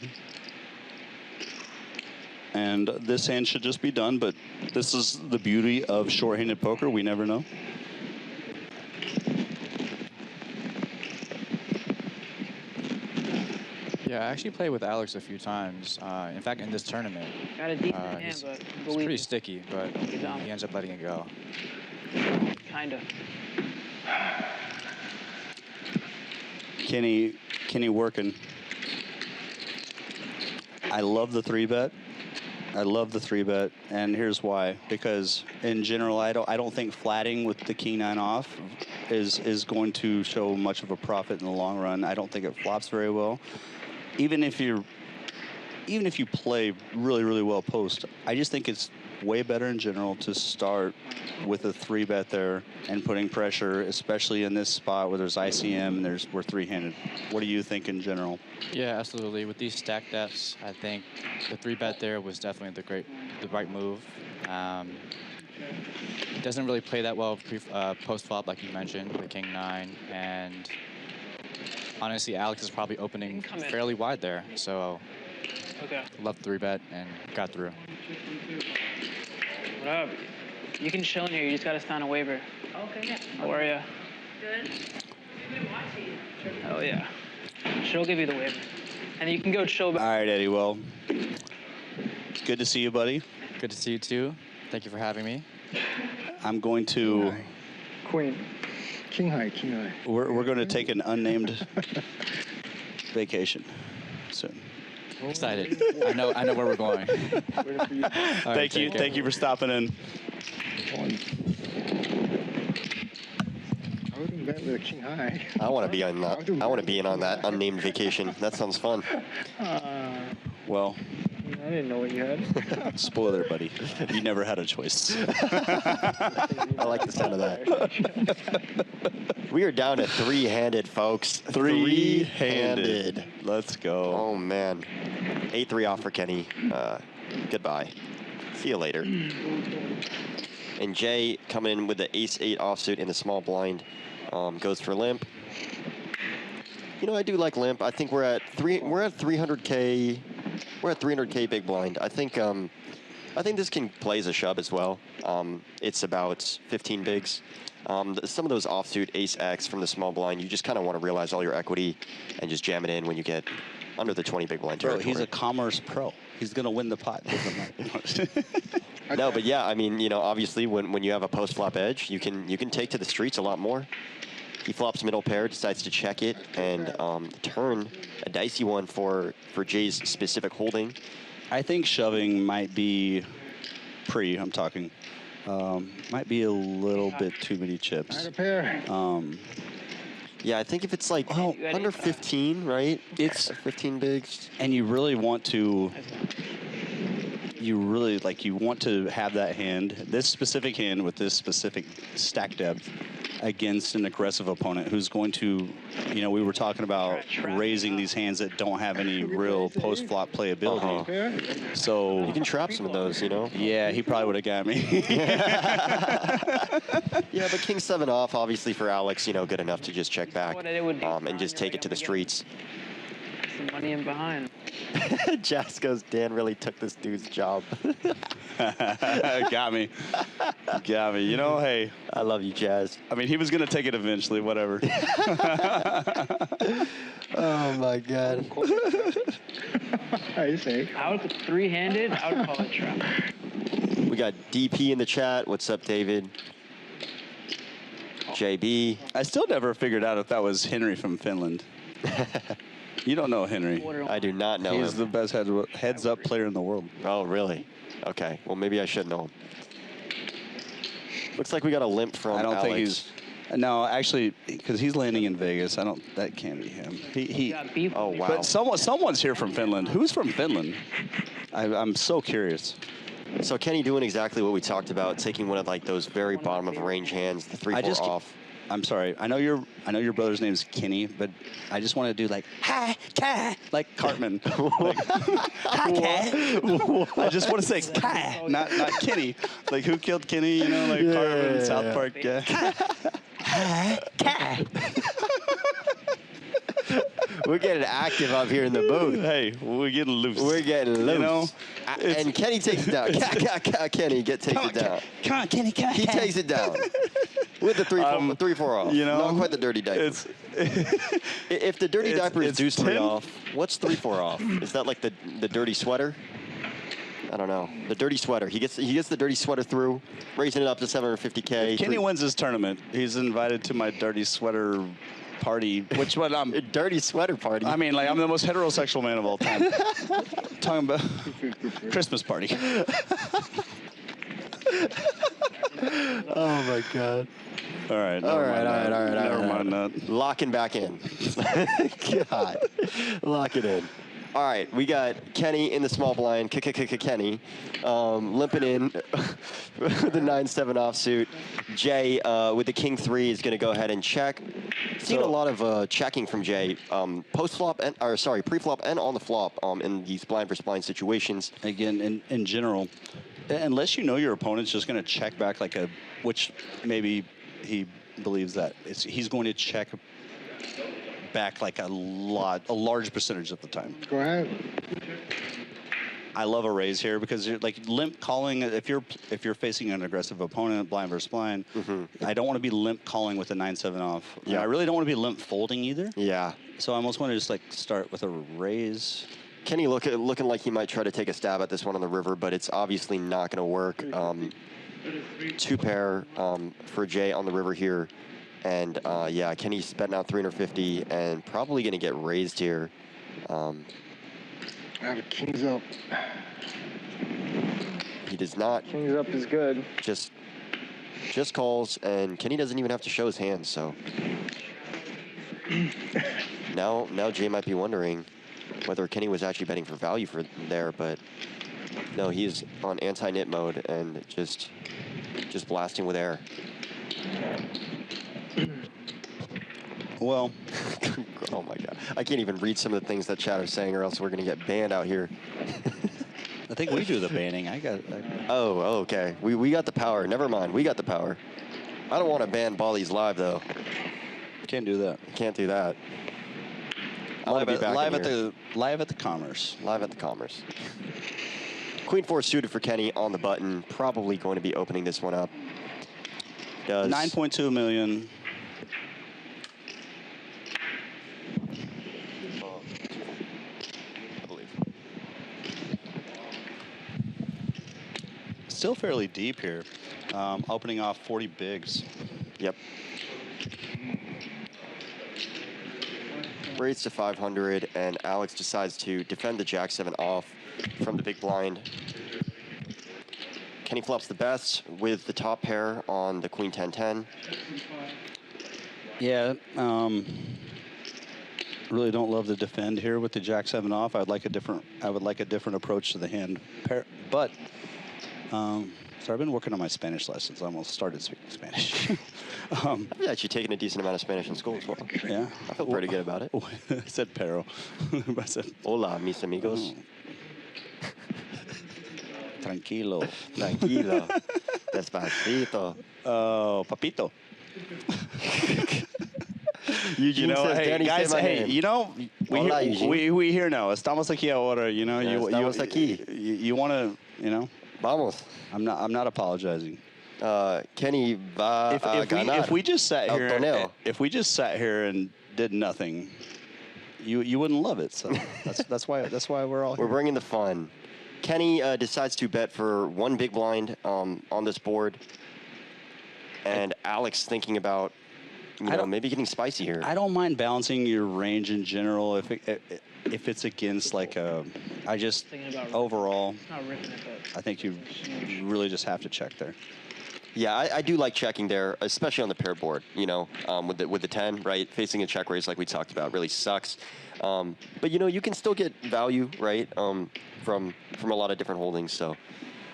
And this hand should just be done, but this is the beauty of short-handed poker. We never know. Yeah, I actually played with Alex a few times. In fact, in this tournament. Got a decent hand, but it's pretty sticky, but he ends up letting it go. Kinda. Kenny working. I love the 3-bet. I love the 3-bet, and here's why. Because in general, I don't think flatting with the King-9 off is going to show much of a profit in the long run. I don't think it flops very well. Even if you play really, really well post, I just think it's way better in general to start with a 3-bet there and putting pressure, especially in this spot where there's ICM and we're 3-handed. What do you think in general? Yeah, absolutely. With these stack depths, I think the 3-bet there was definitely the right move. Doesn't really play that well post flop, like you mentioned, with King 9. And honestly, Alex is probably opening fairly wide there. So love 3-bet and got through. What up? You can chill in here. You just got to sign a waiver. Okay, yeah. How are you? Good. We've been watching. Oh, yeah. She'll give you the waiver. And you can go chill. All right, Eddie. Well, it's good to see you, buddy. Good to see you, too. Thank you for having me. I'm going to... Queen. King high, king high. We're going to take an unnamed vacation soon. Excited. I know where we're going. Thank you for stopping in. I wouldn't bet with a king high. I want to be on that. I want to be in on that unnamed vacation. That sounds fun. Well, I didn't know what you had. spoiler, buddy. You never had a choice. I like the sound of that. We are down to three-handed, folks. Three-handed. Let's go. Oh, man. 8-3 off for Kenny. Goodbye. See you later. And Jay coming in with the ace-8 offsuit in the small blind. Goes for limp. You know, I do like limp. I think we're at 300K. We're at 300K big blind. I think this can play as a shove as well. It's about 15 bigs. Some of those offsuit ace-X from the small blind, you just kind of want to realize all your equity and just jam it in when you get under the 20 big blind territory. Bro, he's a commerce pro. He's going to win the pot. No, but yeah, I mean, you know, obviously when you have a post-flop edge, you can take to the streets a lot more. He flops middle pair, decides to check it, and turn a dicey one for Jay's specific holding. I think shoving might be I'm talking. Might be a little bit too many chips. Yeah, I think if it's like under 15, right? It's 15 bigs. And you really want to, you want to have that hand, this specific hand with this specific stack depth against an aggressive opponent who's going to, you know, we were talking about raising these hands that don't have any real post-flop playability. So you can trap some of those, you know? Yeah, he probably would have got me. Yeah, but King 7 off, obviously for Alex, you know, good enough to just check back and just take it to the streets. Some money in behind. Jazz goes, Dan really took this dude's job. Got me. Got me. You know, hey. I love you, Jazz. I mean, he was going to take it eventually, whatever. Oh, my God. I say. I would three-handed, I would call it trap. We got DP in the chat. What's up, David? JB. I still never figured out if that was Henry from Finland. You don't know Henry. I do not know him. He's the best heads-up player in the world. Oh, really? Okay. Well, maybe I should know him. Looks like we got a limp from Alex. I don't think he's... No, actually, because he's landing in Vegas. That can't be him. Oh, wow. But someone's here from Finland. Who's from Finland? I'm so curious. So Kenny doing exactly what we talked about, taking one of like those very bottom of range hands, the 3-4 off. I'm sorry. I know your brother's name's Kenny, but I just want to do like hi, Kai, like Cartman. Like, hi, Kai. I just want to say Kai, not Kenny. Like who killed Kenny? You know, like Cartman, South Park. Yeah. Hi, Kai. We're getting active up here in the booth. Hey, we're getting loose. We're getting loose. You know, and Kenny takes it down. Kenny takes it down. Come on, Kenny. He takes it down. With the 3-4 off. You know, not quite the dirty diaper. If the dirty diaper is deuce 3 off, what's 3-4 off? Is that like the dirty sweater? I don't know. The dirty sweater. He gets the dirty sweater through, raising it up to 750K. If Kenny wins this tournament, he's invited to my dirty sweater party. Which one? A dirty sweater party. I mean, like I'm the most heterosexual man of all time. Talking about Christmas party. Oh my God. All right. Never mind that. Locking back in. God. Lock it in. All right, we got Kenny in the small blind, Kenny, limping in with the 9-7 offsuit. Jay with the King 3 is going to go ahead and check. Seen a lot of checking from Jay, pre-flop and on the flop in these blind versus blind situations. Again, in general, unless you know your opponent's just going to check back like which maybe he believes that he's going to check back like a large percentage of the time. Go ahead. I love a raise here because you're like limp calling. If you're facing an aggressive opponent, blind versus blind, I don't want to be limp calling with a 9-7 off. Yeah. I really don't want to be limp folding either. Yeah. So I almost want to just like start with a raise. Kenny looking like he might try to take a stab at this one on the river, but it's obviously not going to work. 2 pair for Jay on the river here. And yeah, Kenny's betting out 350 and probably going to get raised here. I have a kings up. He does not. Kings up is good. Just calls, and Kenny doesn't even have to show his hands, so. Now Jay might be wondering whether Kenny was actually betting for value for there, but no, he's on anti-nit mode and just blasting with air. Well, oh my God. I can't even read some of the things that chat are saying or else we're going to get banned out here. I think we do the banning. Oh, okay. We got the power. Never mind. We got the power. I don't want to ban Bally's live, though. Can't do that. Can't do that. Live at the Commerce. Live at the Commerce. Queen 4 suited for Kenny on the button. Probably going to be opening this one up. Does 9.2 million. I believe. Still fairly deep here. Opening off 40 bigs. Yep. Raised to 500, and Alex decides to defend the Jack-7 off from the big blind. Kenny flops the best with the top pair on the Queen 10-10. Yeah, really don't love the defend here with the Jack-7 off. I would like a different approach to the hand pair, but so I've been working on my Spanish lessons. I almost started speaking Spanish. I've actually taken a decent amount of Spanish in school as well. Yeah, I feel pretty good about it. I said pero. I said hola, mis amigos. Tranquilo. Tranquilo. Despacito. Oh, papito. Eugene says, hey, Danny, guys, say my hey, name. you know, we here now. Estamos aquí ahora. You know, estamos aquí. You want to, you know. Vamos. I'm not apologizing. Kenny va a ganar. If we just sat el here, torneo. if we just sat here and did nothing, you wouldn't love it. So that's why we're all here. We're bringing the fun. Kenny decides to bet for 1 big blind on this board, and Alex thinking about maybe getting spicy here. I don't mind balancing your range in general if it's against like overall. I think you really just have to check there. Yeah, I do like checking there, especially on the pair board. You know, with the 10, right? Facing a check raise like we talked about really sucks. But you can still get value, right? From a lot of different holdings. So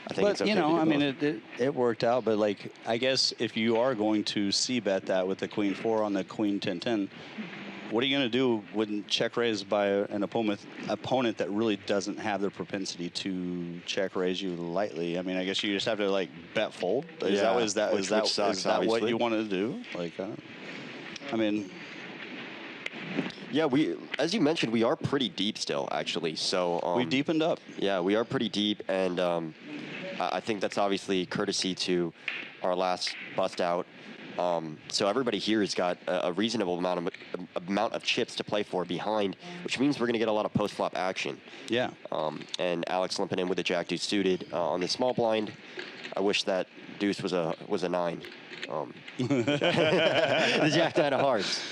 I think it's okay. I mean, it worked out. But like, I guess if you are going to c-bet that with the Queen 4 on the Queen 10-10, what are you going to do when check raised by an opponent that really doesn't have the propensity to check raise you lightly? I mean, I guess you just have to like bet fold. Is that what you want to do? Like, I mean. Yeah, as you mentioned, we are pretty deep still, actually. So we deepened up. Yeah, we are pretty deep, and I think that's obviously courtesy to our last bust out. So everybody here has got a reasonable amount of chips to play for behind, which means we're going to get a lot of post-flop action. Yeah. And Alex limping in with a jack-deuce suited on the small blind. I wish that deuce was a 9. The jack-9 of hearts.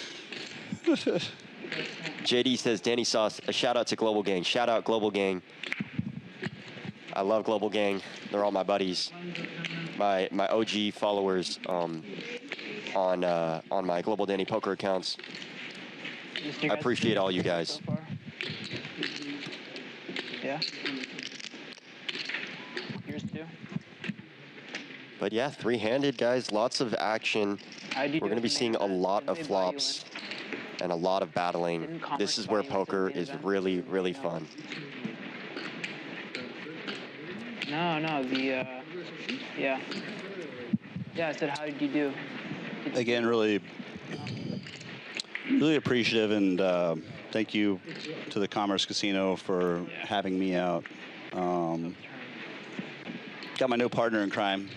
JD says, Danny Sauce, a shout-out to Global Gang. Shout-out Global Gang. I love Global Gang. They're all my buddies. My OG followers on my Global Danny Poker accounts. I appreciate all you guys. So yeah. Yours too. But yeah, 3-handed, guys. Lots of action. We're going to be seeing a lot of flops and a lot of battling. This is where poker is really, really fun. No, the, yeah. Yeah, I said, how did you do? Again, really appreciative, and thank you to the Commerce Casino for having me out. Got my new partner in crime.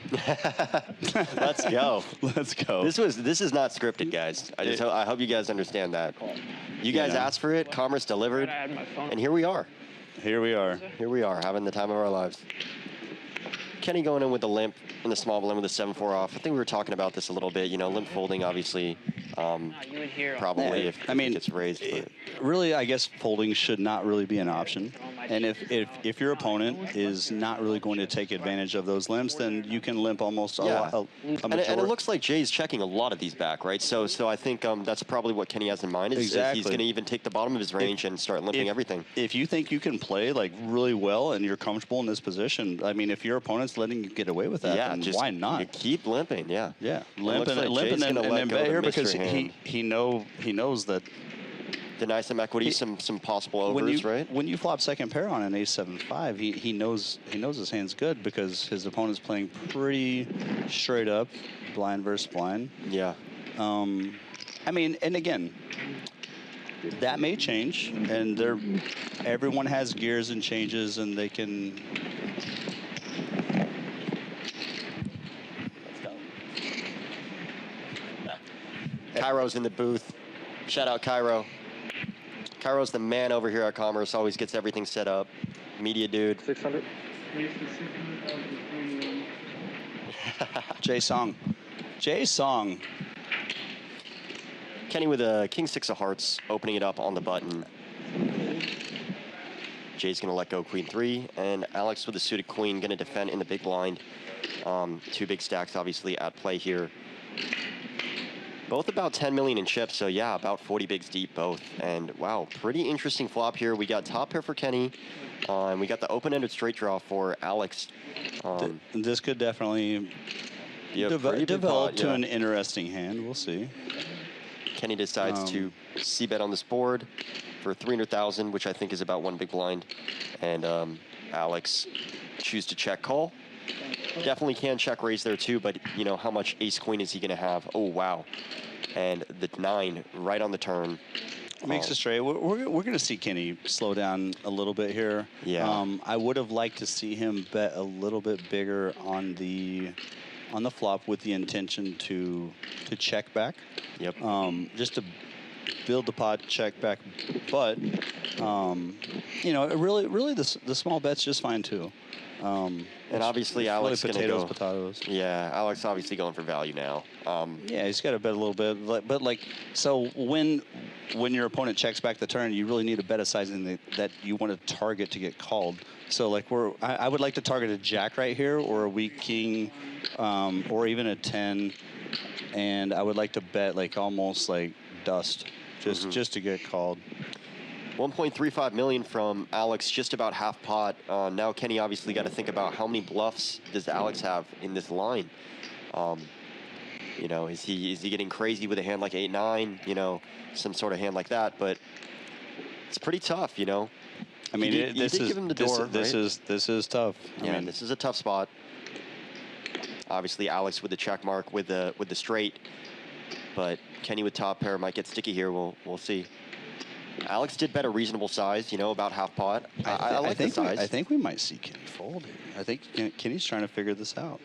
Let's go. Let's go. This is not scripted, guys. I hope you guys understand that. You guys asked for it, Commerce delivered, and here we are. Here we are. Here we are, having the time of our lives. Kenny going in with the limp in the small blind with a 7-4 off. I think we were talking about this a little bit. You know, limp folding, obviously, probably if it gets raised. Really, I guess folding should not really be an option. And if your opponent is not really going to take advantage of those limps, then you can limp almost a and it looks like Jay's checking a lot of these back, right? So I think that's probably what Kenny has in mind. Is he's going to even take the bottom of his range and start limping everything. If you think you can play like really well and you're comfortable in this position, I mean, if your opponent's letting you get away with that, then just why not? You keep limping, Yeah, limp and then bet here because he knows that. Deny some equity, some possible overs, right? When you flop second pair on an ace-7-5, he knows his hand's good because his opponent's playing pretty straight up, blind versus blind. Yeah. I mean, and again, that may change, and everyone has gears and changes, and they can. Cairo's in the booth. Shout out Cairo. Cairo's the man over here at Commerce, always gets everything set up. Media dude. 600. Jay Song. Kenny with a king 6 of hearts, opening it up on the button. Jay's going to let go queen 3, and Alex with a suited queen going to defend in the big blind. 2 big stacks obviously at play here. Both about 10 million in chips, so yeah, about 40 bigs deep both. And wow, pretty interesting flop here. We got top pair for Kenny, and we got the open-ended straight draw for Alex. This could definitely develop to an interesting hand. We'll see. Kenny decides to c-bet on this board for 300,000, which I think is about 1 big blind. And Alex chooses to check call. Definitely can check raise there too, but you know, how much ace queen is he going to have? Oh, wow. And the 9 right on the turn. Makes it straight. We're going to see Kenny slow down a little bit here. Yeah. I would have liked to see him bet a little bit bigger on the flop with the intention to check back. Yep. Just to build the pot, check back. But you know, really the small bet's just fine too. And obviously Alex really gonna go. Potatoes. Yeah, Alex obviously going for value now. Yeah, he's got to bet a little bit, but like, so when your opponent checks back the turn, you really need to bet a sizing that you want to target to get called. So like I would like to target a jack right here, or a weak king, or even a 10, and I would like to bet like almost like dust, just to get called. 1.35 million from Alex, just about half pot. Now Kenny obviously got to think about how many bluffs does Alex have in this line. You know, is he getting crazy with a hand like 8-9? You know, some sort of hand like that. But it's pretty tough. You know. I mean, this is tough. Yeah, I mean, this is a tough spot. Obviously, Alex with the check mark with the straight, but Kenny with top pair might get sticky here. We'll see. Alex did bet a reasonable size, you know, about half pot. I like the size. I think we might see Kenny fold here. I think Kenny's trying to figure this out.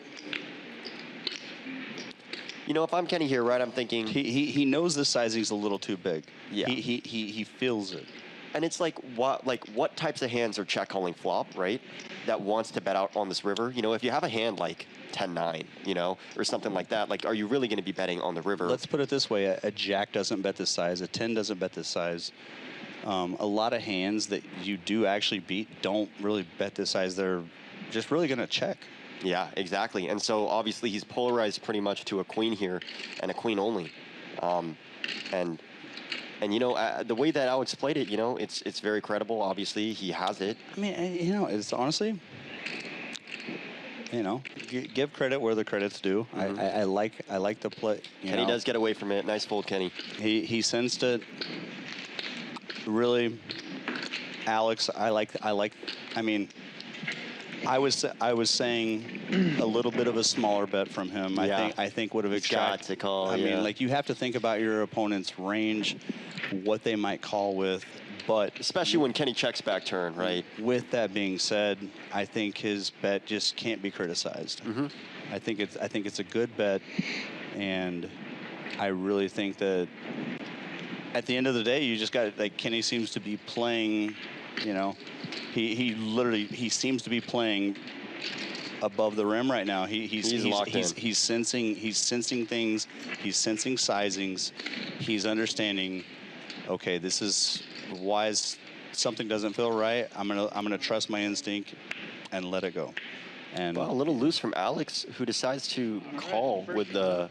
You know, if I'm Kenny here, right, I'm thinking he knows the sizing's a little too big. Yeah. He feels it. And it's like what types of hands are check calling flop, right? That wants to bet out on this river. You know, if you have a hand like 10-9, you know, or something like that, like, are you really going to be betting on the river? Let's put it this way: a jack doesn't bet this size, a 10 doesn't bet this size. A lot of hands that you do actually beat don't really bet this size. They're just really going to check. Yeah, exactly. And so obviously he's polarized pretty much to a queen here and a queen only. And you know, the way that Alex played it, you know, it's very credible. Obviously, he has it. I mean, you know, it's honestly, you know, give credit where the credit's due. I like the play. Kenny does get away from it. Nice fold, Kenny. He sensed it. Really, Alex, I mean, I was saying a little bit of a smaller bet from him. Yeah. I think would have He's got to call. I yeah. mean, like you have to think about your opponent's range, what they might call with, but especially when Kenny checks back turn, right? With that being said, I think his bet just can't be criticized. I think it's a good bet, and I really think that at the end of the day, you just got like Kenny seems to be playing. You know, he seems to be playing above the rim right now. He's locked in. He's sensing things. He's sensing sizings. He's understanding. Okay, this is why something doesn't feel right. I'm gonna trust my instinct and let it go. And well, a little loose from Alex, who decides to call with the.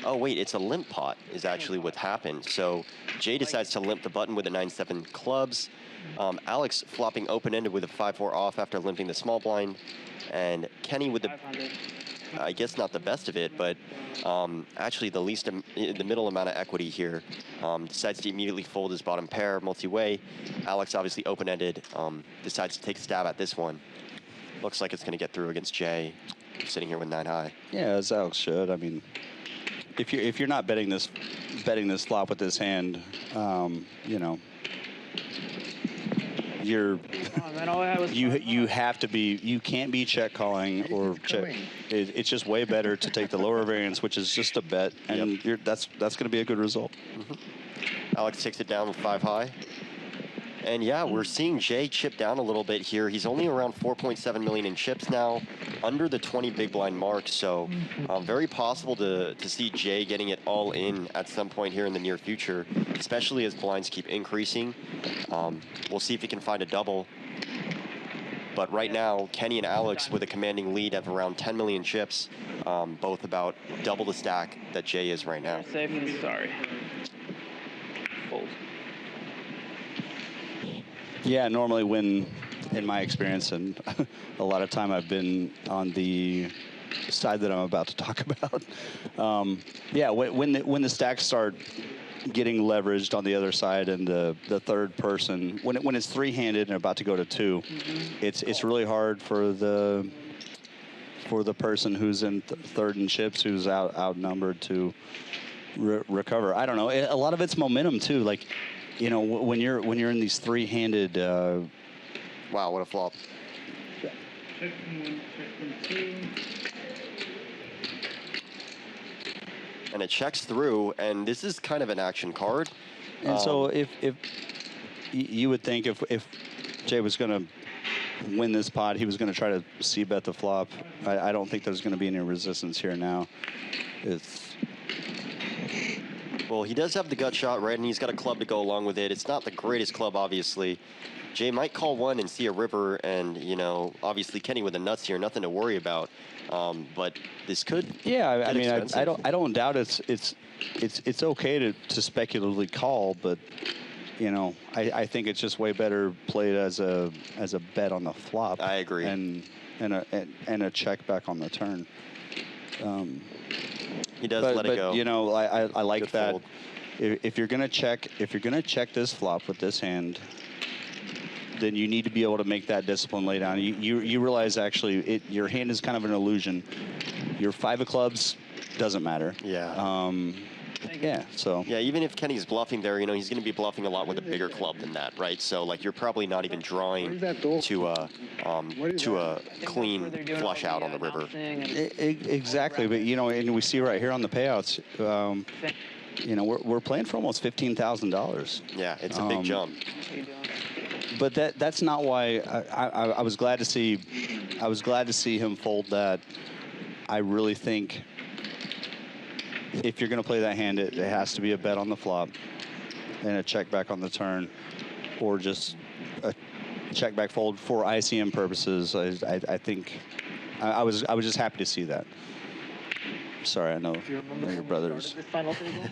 Oh wait, it's a limp pot is actually what happened. So Jay decides to limp the button with the 9-7 clubs. Alex flopping open-ended with a 5-4 off after limping the small blind, and Kenny with the. I guess not the best of it, but actually the least, the middle amount of equity here. Decides to immediately fold his bottom pair multi-way. Alex obviously open-ended, decides to take a stab at this one. Looks like it's going to get through against Jay, sitting here with 9 high. Yeah, as Alex should. I mean, if you're not betting this flop with this hand, you know, you have to be. You can't be check calling or check. It's just way better to take the lower variance, which is just a bet, and that's going to be a good result. Alex takes it down with 5 high. And yeah, we're seeing Jay chip down a little bit here. He's only around 4.7 million in chips now, under the 20 big blind mark. So very possible to see Jay getting it all in at some point here in the near future, especially as blinds keep increasing. We'll see if he can find a double. But right now, Kenny and Alex with a commanding lead of around 10 million chips, both about double the stack that Jay is right now. Sorry. Fold. Yeah, normally when, in my experience, and a lot of time I've been on the side that I'm about to talk about. Yeah, when the stacks start getting leveraged on the other side, and the third person, when it's three-handed and about to go to 2, it's really hard for the person who's in third in chips, who's outnumbered, to recover. I don't know. A lot of it's momentum too. Like, you know, when you're in these three-handed. Wow, what a flop. Check 1, check 2. And it checks through, and this is kind of an action card. And so if you would think if Jay was going to win this pot, he was going to try to c-bet the flop. I don't think there's going to be any resistance here now. Well, he does have the gut shot, right? And he's got a club to go along with it. It's not the greatest club, obviously. Jay might call 1 and see a river, and, you know, obviously Kenny with the nuts here, nothing to worry about. But this could. Yeah, I mean, expensive. I don't doubt it's okay to speculatively call, but you know, I think it's just way better played as a bet on the flop. I agree. And a check back on the turn. He does let it go. You know, I like Good that. fold. If you're gonna check this flop with this hand, then you need to be able to make that discipline lay down. You realize actually your hand is kind of an illusion. Your 5 of clubs doesn't matter. Yeah. Yeah. So. Yeah, even if Kenny's bluffing there, you know, he's going to be bluffing a lot with a bigger club than that, right? So like you're probably not even drawing to a clean flush out on the river. Exactly, but you know, and we see right here on the payouts. You know, we're playing for almost $15,000. Yeah, it's a big jump. But that's not why I was glad to see. I was glad to see him fold that. I really think if you're going to play that hand, it has to be a bet on the flop and a check back on the turn, or just a check back fold for ICM purposes. I think I was just happy to see that. Sorry, I know your brothers. Final table?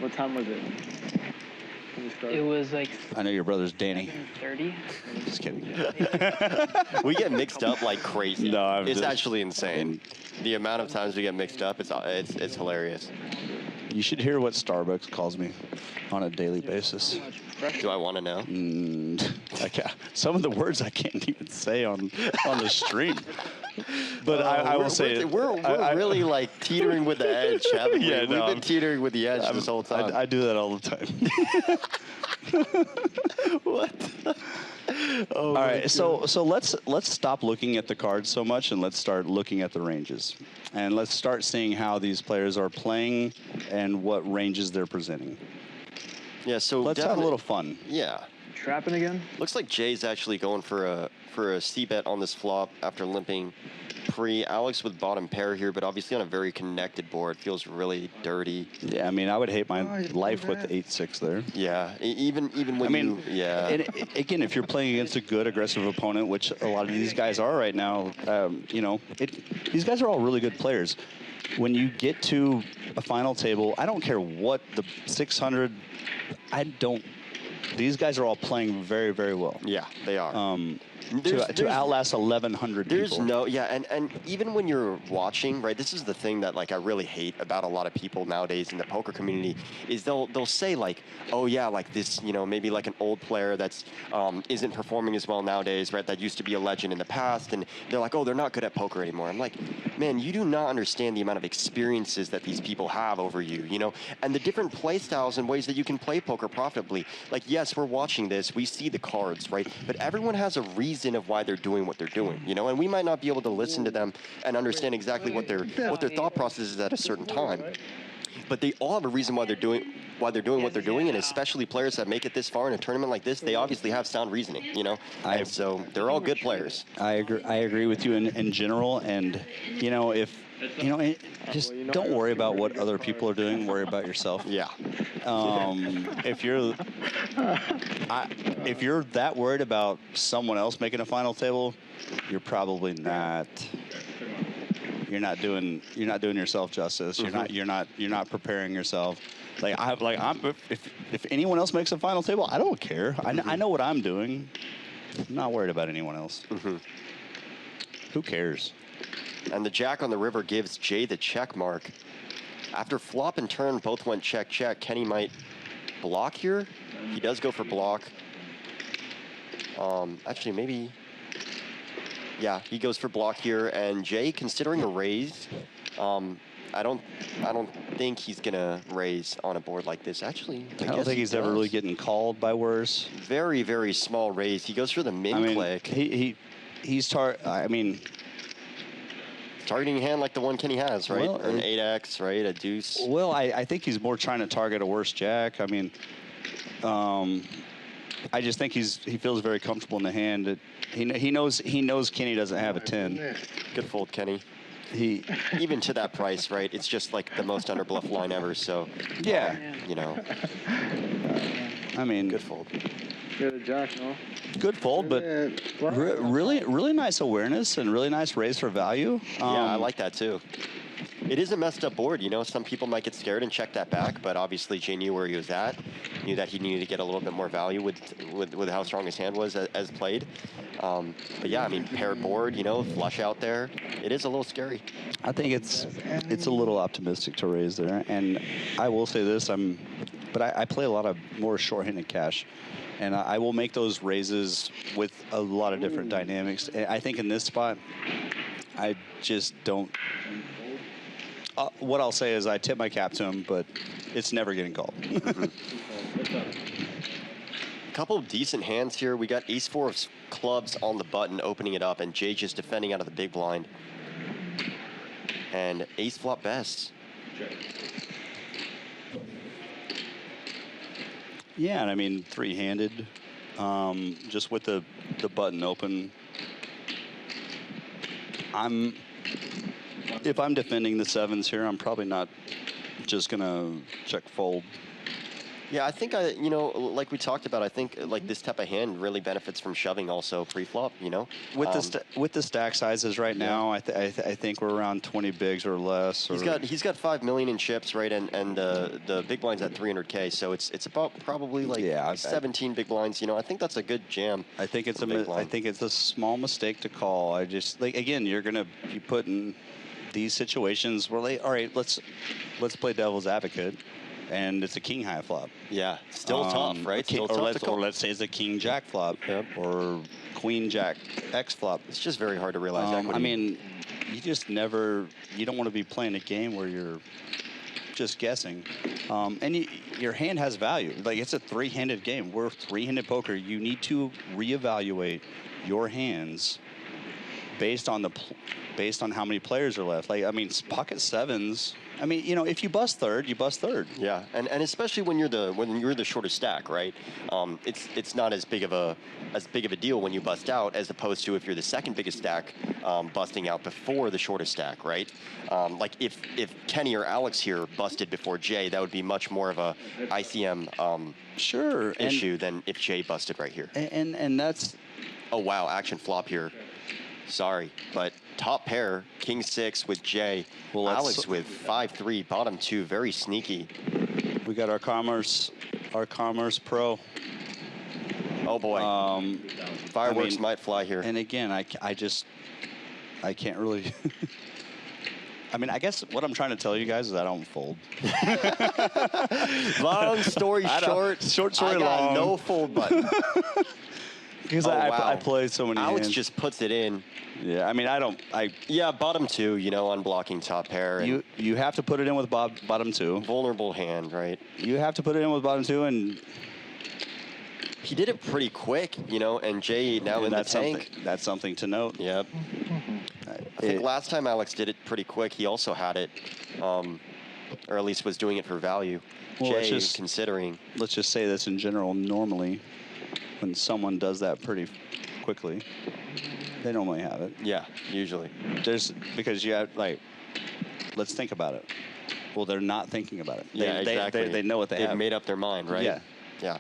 What time was it? It was like. I know your brother's Danny. 30. Just kidding. We get mixed up like crazy. No, it's actually insane. The amount of times we get mixed up, it's hilarious. You should hear what Starbucks calls me on a daily basis. Do I want to know? Some of the words I can't even say on the stream. But I will say we're really like teetering with the edge, haven't we? Yeah, We've been teetering with the edge this whole time. I do that all the time. What? All right, so let's stop looking at the cards so much and let's start looking at the ranges, and let's start seeing how these players are playing and what ranges they're presenting. Yeah, so let's have a little fun. Yeah. Trapping again? Looks like Jay's actually going for a C-bet on this flop after limping pre. Alex with bottom pair here, but obviously on a very connected board. Feels really dirty. Yeah, I mean, I would hate my life with 8-6 there. Yeah, even when yeah. And again, if you're playing against a good aggressive opponent, which a lot of these guys are right now, these guys are all really good players. When you get to a final table, I don't care what the 600. These guys are all playing very, very well. Yeah, they are. To outlast 1,100 people. There's no, and even when you're watching, right, this is the thing that, like, I really hate about a lot of people nowadays in the poker community, is they'll say, like, oh, yeah, like this, maybe like an old player that's isn't performing as well nowadays, right, that used to be a legend in the past, and they're like, oh, they're not good at poker anymore. I'm like, man, you do not understand the amount of experiences that these people have over you, and the different play styles and ways that you can play poker profitably. Like, yes, we're watching this, we see the cards, right, but everyone has a reason of why they're doing what they're doing, and we might not be able to listen to them and understand exactly what their thought process is at a certain time, but they all have a reason why they're doing what they're doing, and especially players that make it this far in a tournament like this, they obviously have sound reasoning, and so they're all good players. I agree with you in general, and just don't worry about what other people are doing. Worry about yourself. Yeah. If you're that worried about someone else making a final table, you're probably not. You're not doing yourself justice. You're not preparing yourself. If anyone else makes a final table, I don't care. I know what I'm doing. I'm not worried about anyone else. Who cares? And the jack on the river gives Jay the check mark. After flop and turn, both went check, check. Kenny might block here. He does go for block. Actually, maybe. Yeah, he goes for block here. And Jay, considering a raise, I don't think he's gonna raise on a board like this. Actually, I don't think he's ever really getting called by worse. Very, very small raise. He goes for the min click. He's targeting a hand like the one Kenny has, right? Well, an 8x, right? A deuce. Well, I think he's more trying to target a worse jack. I mean, I just think he feels very comfortable in the hand. He knows Kenny doesn't have a 10. Good fold, Kenny. Even to that price, right? It's just like the most underbluff line ever. So yeah, I mean, good fold. Good jack, no? Good fold, but really nice awareness and really nice raise for value. Yeah, I like that too. It is a messed up board, Some people might get scared and check that back, but obviously Jay knew where he was at, knew that he needed to get a little bit more value with how strong his hand was as played. But yeah, I mean, paired board, flush out there. It is a little scary. I think it's a little optimistic to raise there, and I will say this: but I play a lot of more short-handed cash. And I will make those raises with a lot of different dynamics. And I think in this spot, I just don't. What I'll say is I tip my cap to him, but it's never getting called. A couple of decent hands here. We got ace-4 of clubs on the button, opening it up, and Jay just defending out of the big blind. And ace flop best. Yeah, and I mean, three-handed, just with the button open. If I'm defending the sevens here, I'm probably not just gonna check fold. Yeah, I think like we talked about, I think like this type of hand really benefits from shoving also pre-flop, With the stack sizes right now, I think we're around 20 bigs or less. He's got 5 million in chips, right? And the big blind's at 300K, so it's about probably like 17 big blinds. I think that's a good jam. I think it's a small mistake to call. I just again, you're gonna be put in these situations where all right, let's play devil's advocate. and it's a king high flop. Yeah, still tough, right? King, Still tough to call. or let's say it's a king jack flop, or queen jack X flop. It's just very hard to realize equity. I mean, you just never. You don't want to be playing a game where you're just guessing, and your hand has value. Like, it's a three-handed game. We're three-handed poker. You need to reevaluate your hands based on how many players are left. Like, I mean, pocket sevens. I mean, you know, if you bust third, you bust third. Yeah, and especially when you're the shortest stack, right? It's not as big of a deal when you bust out as opposed to if you're the second biggest stack, busting out before the shortest stack, right? Like if Kenny or Alex here busted before Jay, that would be much more of a ICM issue than if Jay busted right here. And that's, oh wow, action flop here. Sorry, but top pair, king 6 with Jay. Well, Alex with 5-3, bottom 2, very sneaky. We got our Commerce Pro. Oh boy, fireworks might fly here. And again, I can't really. I mean, I guess what I'm trying to tell you guys is I don't fold. Long story short, story I got long. no fold button. Because I played so many Alex hands. just puts it in. Yeah, I mean, yeah, bottom 2, you know, unblocking top pair. And you have to put it in with bottom 2. Vulnerable hand, right? You have to put it in with bottom 2, and he did it pretty quick, you know, and Jay now in the tank. That's something to note. Yep. I think last time Alex did it pretty quick, he also had it, or at least was doing it for value. Well, Jay is considering. Let's just say this in general, normally, when someone does that pretty quickly, they normally have it. Yeah, usually. Because you have, like, let's think about it. Well, they're not thinking about it. Exactly. They know what they have. They've made up their mind, right? Yeah. Yeah.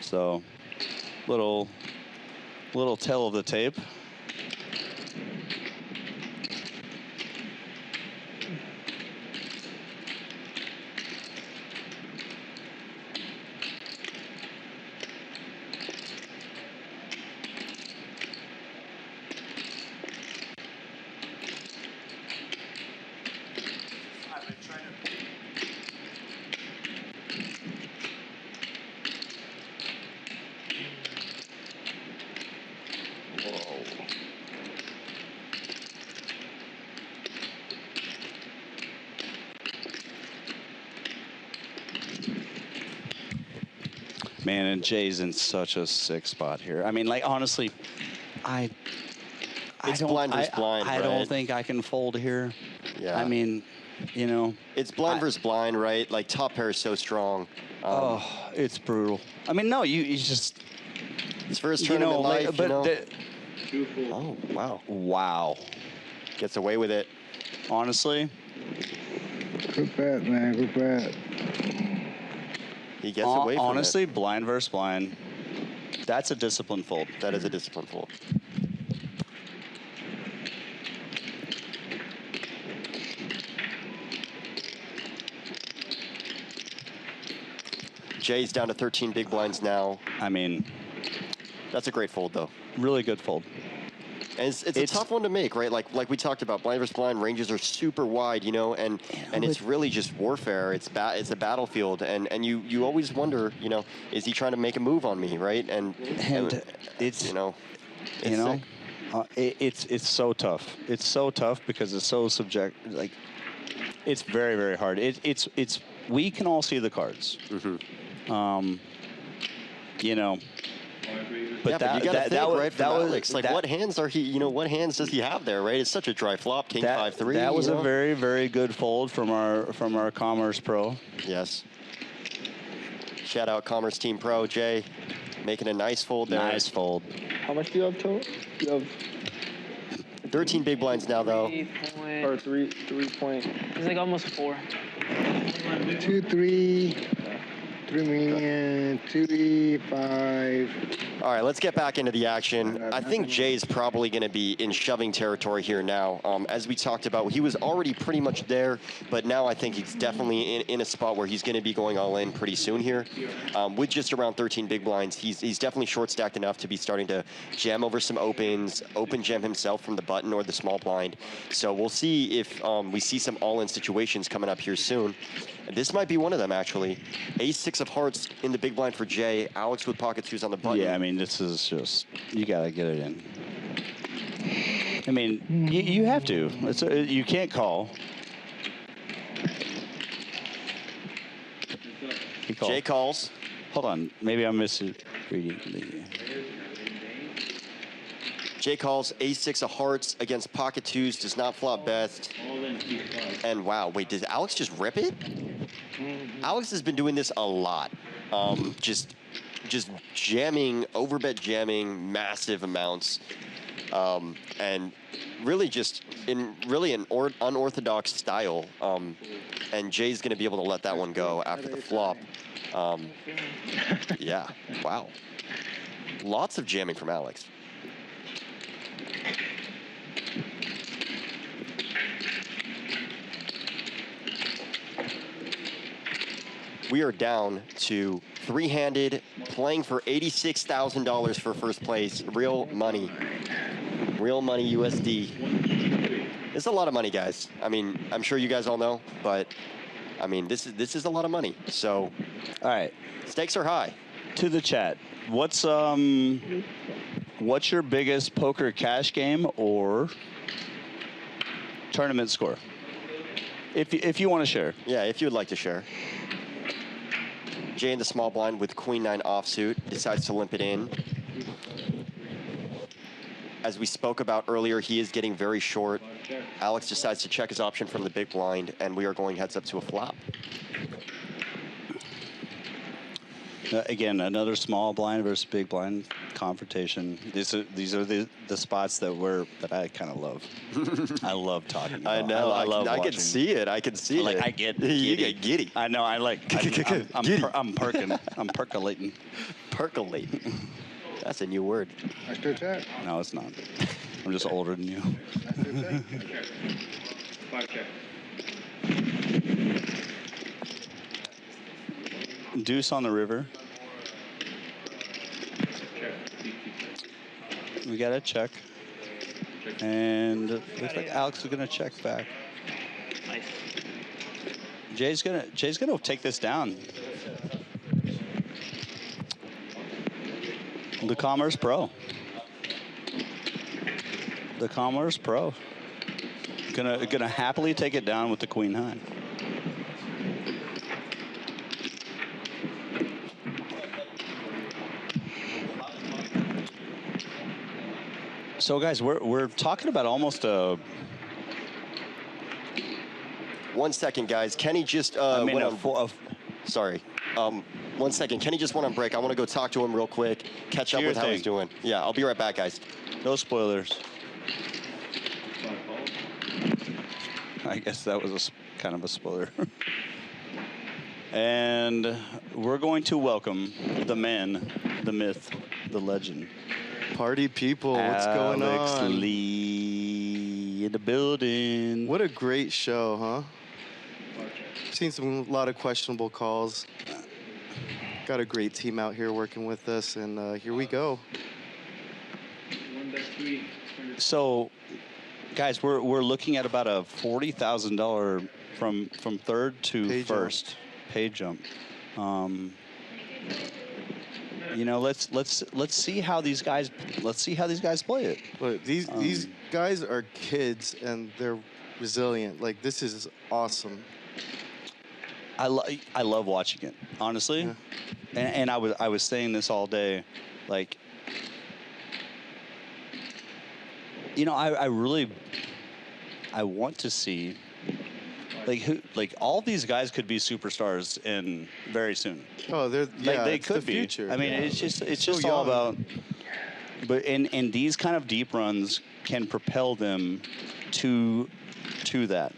So, little tale of the tape. Man, and Jay's in such a sick spot here. I mean, like, honestly, It's blind versus blind, I right? don't think I can fold here. Yeah. I mean, you know. It's blind versus blind, right? Like, top pair is so strong. It's brutal. I mean, no, you just. It's first tournament in life, but oh, wow. Wow. Gets away with it. Honestly. Good bet, man. Good bet. He gets away from honestly, blind versus blind. That's a disciplined fold. That is a disciplined fold. Jay's down to 13 big blinds now. I mean, that's a great fold, though. Really good fold. And it's a tough one to make, right? Like we talked about, blind versus blind ranges are super wide, you know, and it's really just warfare. It's a battlefield, and you always wonder, you know, is he trying to make a move on me, right? And it's it's so tough. It's so tough because it's so subjective. Like, it's very, very hard. It's we can all see the cards. Mm-hmm. You know. But but you got to think, right, from Alex, like, what hands are he, you know, what hands does he have there, right? It's such a dry flop, king 5-3. That was a very, very good fold from our Commerce Pro. Yes. Shout out Commerce Team Pro, Jay, making a nice fold there. Nice fold. How much do you have total? You have 13 big blinds now, though. 3 point. It's like almost 4. 2, 3. 3 million, 2E5. All right, let's get back into the action. I think Jay's probably going to be in shoving territory here now. As we talked about, he was already pretty much there, but now I think he's definitely in a spot where he's going to be going all in pretty soon here. With just around 13 big blinds, he's definitely short stacked enough to be starting to jam over some opens, open jam himself from the button or the small blind. So we'll see if we see some all-in situations coming up here soon. This might be one of them, actually. Ace-6 of hearts in the big blind for Jay. Alex with pocket twos on the button. Yeah, I mean, this is just, you got to get it in. I mean, you have to. You can't call. Jay calls. Hold on. Maybe I'm misreading. Jay calls Ace-6 of hearts against pocket twos. Does not flop best. And wow, wait, did Alex just rip it? Alex has been doing this a lot. Just jamming, overbet jamming massive amounts. And really just in an unorthodox style. And Jay's going to be able to let that one go after the flop. Yeah, wow. Lots of jamming from Alex. We are down to three-handed, playing for $86,000 for first place. Real money USD. It's a lot of money, guys. I mean, I'm sure you guys all know, but I mean, this is a lot of money. So, all right, stakes are high. To the chat, what's your biggest poker cash game or tournament score? If you want to share. Yeah, if you would like to share. Jay in the small blind with Queen-9 offsuit decides to limp it in. As we spoke about earlier, he is getting very short. Alex decides to check his option from the big blind, and we are going heads up to a flop. Again, another small blind versus big blind confrontation. These are the spots that I kind of love. I love talking about. I know. I love I watching. can see it. I can see it. I get giddy. You get giddy. I know. I'm perking. I'm percolating. Percolating. That's a new word. Extra check. No, it's not. I'm just older than you. Deuce on the river. We got a check. And looks like Alex is gonna check back. Nice. Jay's gonna take this down. The Commerce Pro. The Commerce Pro. Gonna happily take it down with the Queen High. So guys, we're talking about almost a. 1 second, guys. Kenny just sorry. 1 second. Kenny just went on break. I want to go talk to him real quick, catch up with how he's doing. Yeah, I'll be right back, guys. No spoilers. I guess that was kind of a spoiler. And we're going to welcome the man, the myth, the legend. Party people, what's going on? Alex Lee in the building. What a great show, huh? Seen a lot of questionable calls. Got a great team out here working with us, and here we go. So, guys, we're looking at about a $40,000 from third to pay first pay jump. You know, let's see how these guys play it. But these guys are kids and they're resilient. Like, this is awesome. I love watching it, honestly. Yeah. And I was saying this all day, like, you know, I want to see like all these guys could be superstars in very soon. Oh, they could be. Future. I mean, yeah. it's just so all young. about. But and these kind of deep runs can propel them to that.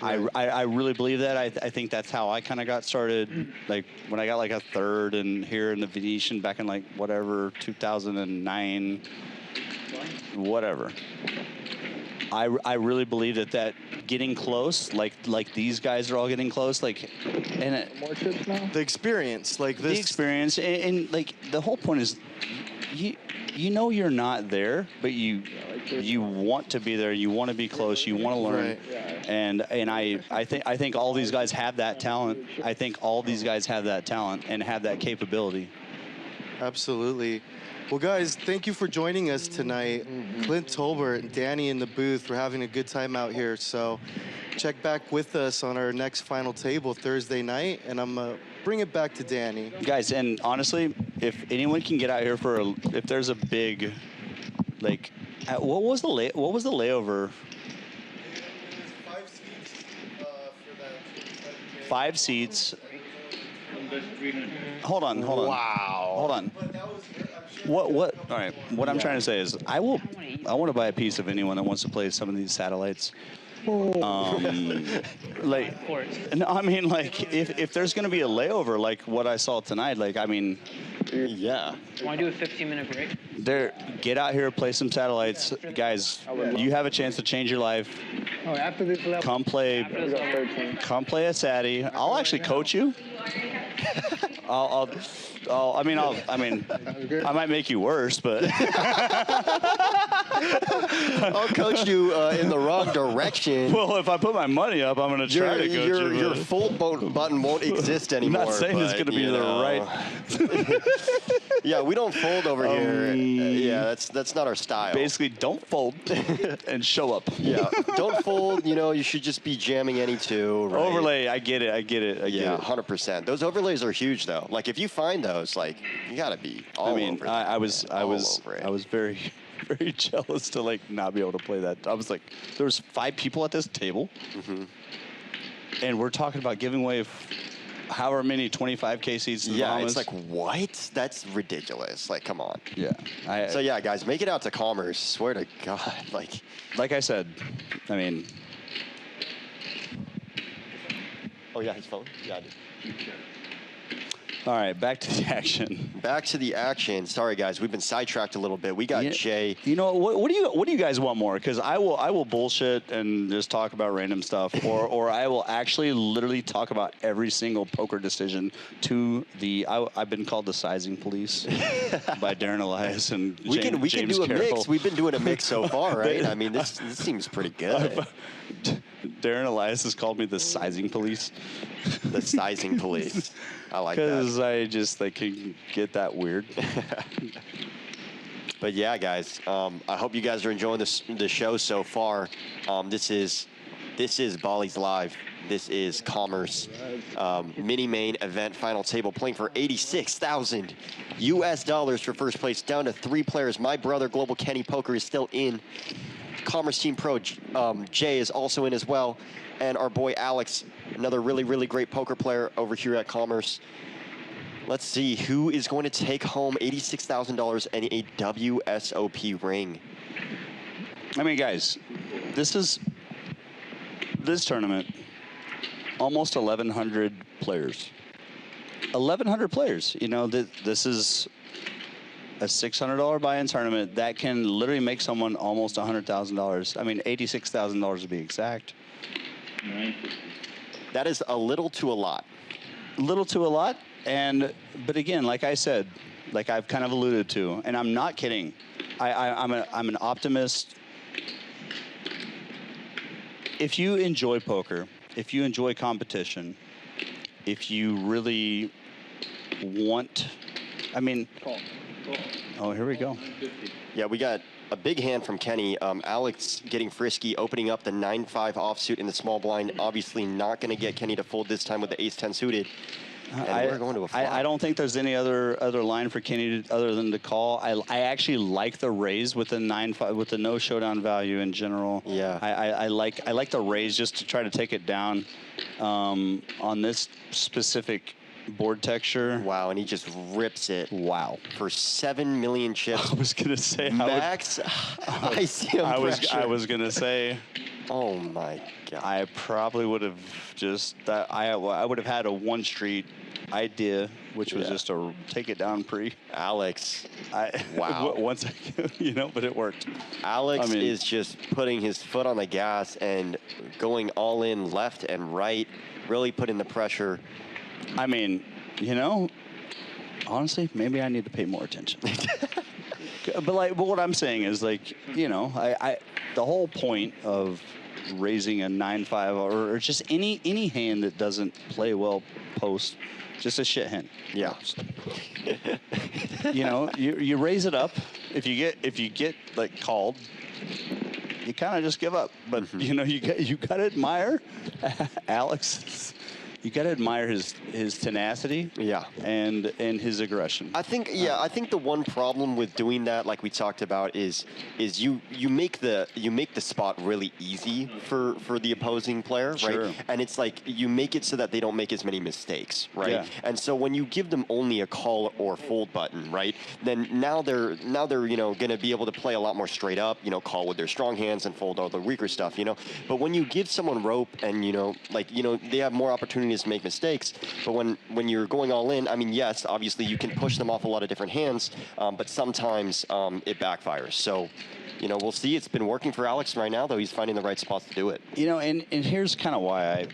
I really believe that. I think that's how I kind of got started. Like when I got like a third and here in the Venetian back in like whatever 2009, whatever. I really believe that getting close, like these guys are all getting close, like, and More chips now? The experience, like this. the experience, and like the whole point is, you know you're not there, but you want to be there. You want to be close. You want to learn. Right. And I think all these guys have that talent. I think all these guys have that talent and have that capability. Absolutely. Well, guys, thank you for joining us tonight. Clint Tolbert and Danny in the booth. We're having a good time out here. So check back with us on our next final table Thursday night, and I'm going to bring it back to Danny. Guys, and honestly, if anyone can get out here if there's a big, like, what was the layover? 5 seats. Hold on. Wow. Hold on. What? All right. What I'm trying to say is, I want to buy a piece of anyone that wants to play some of these satellites. Like, no, I mean, like, if there's going to be a layover, like what I saw tonight, like, I mean, yeah. Want to do a 15-minute break? Get out here, play some satellites, guys. You have a chance to change your life. Oh, after this level. Come play a Satty. I'll actually coach you. I might make you worse, but I'll coach you in the wrong direction. Well, if I put my money up, I'm going to try to coach you. Your fold button won't exist anymore. I'm not saying it's going to be the right. Yeah, we don't fold over here. Yeah, that's not our style. Basically, don't fold and show up. Yeah, don't fold. You should just be jamming any two. Right? Overlay, I get it. Yeah, 100%. Those overlays are huge, though. Like if you find those, like you gotta be all over it. I was very, very jealous to like not be able to play that. I was like, there was 5 people at this table, and we're talking about giving away however many 25K seats in the Bahamas. It's like, what? That's ridiculous. Like, come on. Yeah. So yeah, guys, make it out to Commerce. Swear to God, like I said, I mean. Oh yeah, his phone. Yeah, I did. All right, back to the action. Back to the action. Sorry, guys, we've been sidetracked a little bit. We got Jay. You know what do you guys want more? Because I will bullshit and just talk about random stuff, or I will actually literally talk about every single poker decision to the. I've been called the sizing police by Darren Elias and we James can do a Carroll. mix. We've been doing a mix so far, right? I mean, this seems pretty good. Darren Elias has called me the sizing police. The sizing police. I like that. Because I just can get that weird. But yeah, guys, I hope you guys are enjoying the show so far. This is Bally's Live. This is Commerce mini main event final table, playing for $86,000 US for first place, down to 3 players. My brother, Global Kenny Poker, is still in. Commerce Team Pro, Jay is also in as well. And our boy Alex, another really, really great poker player over here at Commerce. Let's see who is going to take home $86,000 and a WSOP ring. I mean, guys, this tournament, almost 1,100 players. 1,100 players. This is a $600 buy-in tournament that can literally make someone almost $100,000. I mean, $86,000 to be exact. That is a little to a lot. Little to a lot, but again, like I said, like I've kind of alluded to, and I'm not kidding. I'm an optimist. If you enjoy poker, if you enjoy competition, if you really want, I mean. Oh, here we go. Yeah, we got a big hand from Kenny. Alex getting frisky, opening up the 9-5 offsuit in the small blind. Obviously not going to get Kenny to fold this time with the ace-10 suited. And we're going to a flop. I don't think there's any other line for Kenny other than to call. I actually like the raise with the 9-5 with the no showdown value in general. Yeah. I like the raise just to try to take it down on this specific board texture. Wow, and he just rips it. Wow. For 7 million chips. I was gonna say Max. I see him. I was gonna say. Oh my God. I probably would have just, I would have had a one street idea, which was just to take it down pre. Alex. Wow. Once you know, but it worked. Alex is just putting his foot on the gas and going all in left and right, really putting the pressure. I mean, you know, honestly, maybe I need to pay more attention. But what I'm saying is, like, you know, the whole point of raising a 9-5 or just any hand that doesn't play well post, just a shit hand. Yeah. You know, you raise it up. If you get like called, you kind of just give up. But you know, you got to admire Alex. You got to admire his tenacity, and his aggression. I think I think the one problem with doing that, like we talked about, is you make the spot really easy for the opposing player, Sure. right? And it's like you make it so that they don't make as many mistakes, right? Yeah. And so when you give them only a call or fold button, right? Then now they're you know going to be able to play a lot more straight up, you know, call with their strong hands and fold all the weaker stuff, you know. But when you give someone rope and you know they have more opportunities to make mistakes, but when you're going all in, I mean, yes, obviously you can push them off a lot of different hands, but sometimes it backfires. So, you know, we'll see. It's been working for Alex right now, though. He's finding the right spots to do it. You know, and here's kind of why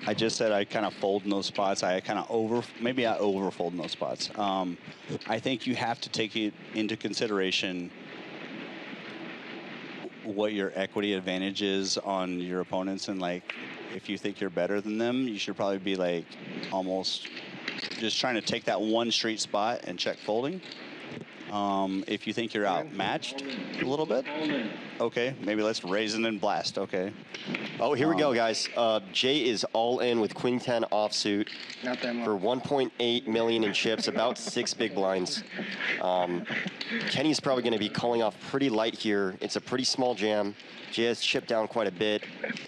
I just said I kind of fold in those spots. I kind of overfold in those spots. I think you have to take it into consideration what your equity advantage is on your opponents, and like if you think you're better than them, you should probably be like almost just trying to take that one straight spot and check folding. If you think you're outmatched a little bit, okay, maybe let's raise and then blast. Okay. Oh, here we go, guys. Jay is all in with Queen 10 offsuit for 1.8 million in chips, about 6 big blinds. Kenny's probably going to be calling off pretty light here. It's a pretty small jam. Jay has chipped down quite a bit.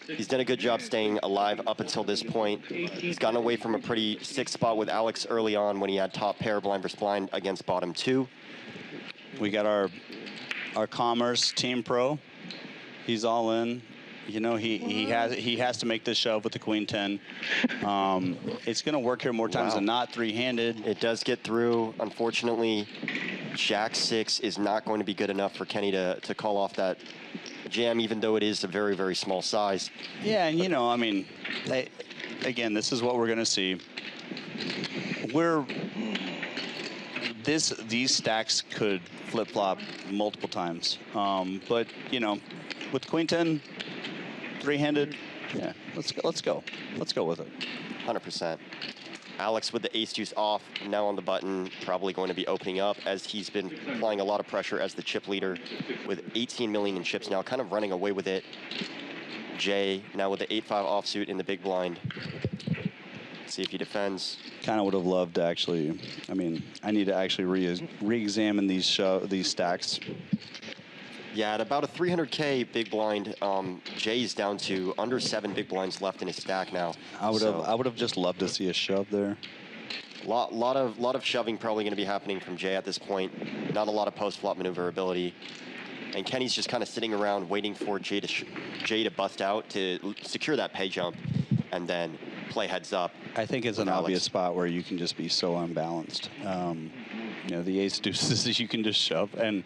He's done a good job staying alive up until this point. He's gotten away from a pretty sick spot with Alex early on when he had top pair blind versus blind against bottom 2. We got our Commerce Team Pro. He's all in. You know, he has to make this shove with the Queen 10. It's going to work here more times than not, three-handed. It does get through. Unfortunately, Jack 6 is not going to be good enough for Kenny to call off that jam, even though it is a very, very small size. Yeah, and you know, I mean, again, this is what we're going to see. These stacks could flip-flop multiple times. But, you know, with Queen 10, three-handed, yeah, let's go. Let's go with it. 100%. Alex with the ace-deuce off, now on the button, probably going to be opening up as he's been applying a lot of pressure as the chip leader with 18 million in chips now, kind of running away with it. Jay now with the 8-5 offsuit in the big blind. See if he defends. Kind of would have loved to actually, I mean, I need to actually re-examine these stacks. Yeah, at about a 300K big blind, Jay's down to under 7 big blinds left in his stack now. I would have just loved to see a shove there. Lot of shoving probably going to be happening from Jay at this point. Not a lot of post flop maneuverability, and Kenny's just kind of sitting around waiting for Jay to bust out to secure that pay jump, and then play heads up. I think it's an obvious spot where you can just be so unbalanced. You know, the ace deuces you can just shove, and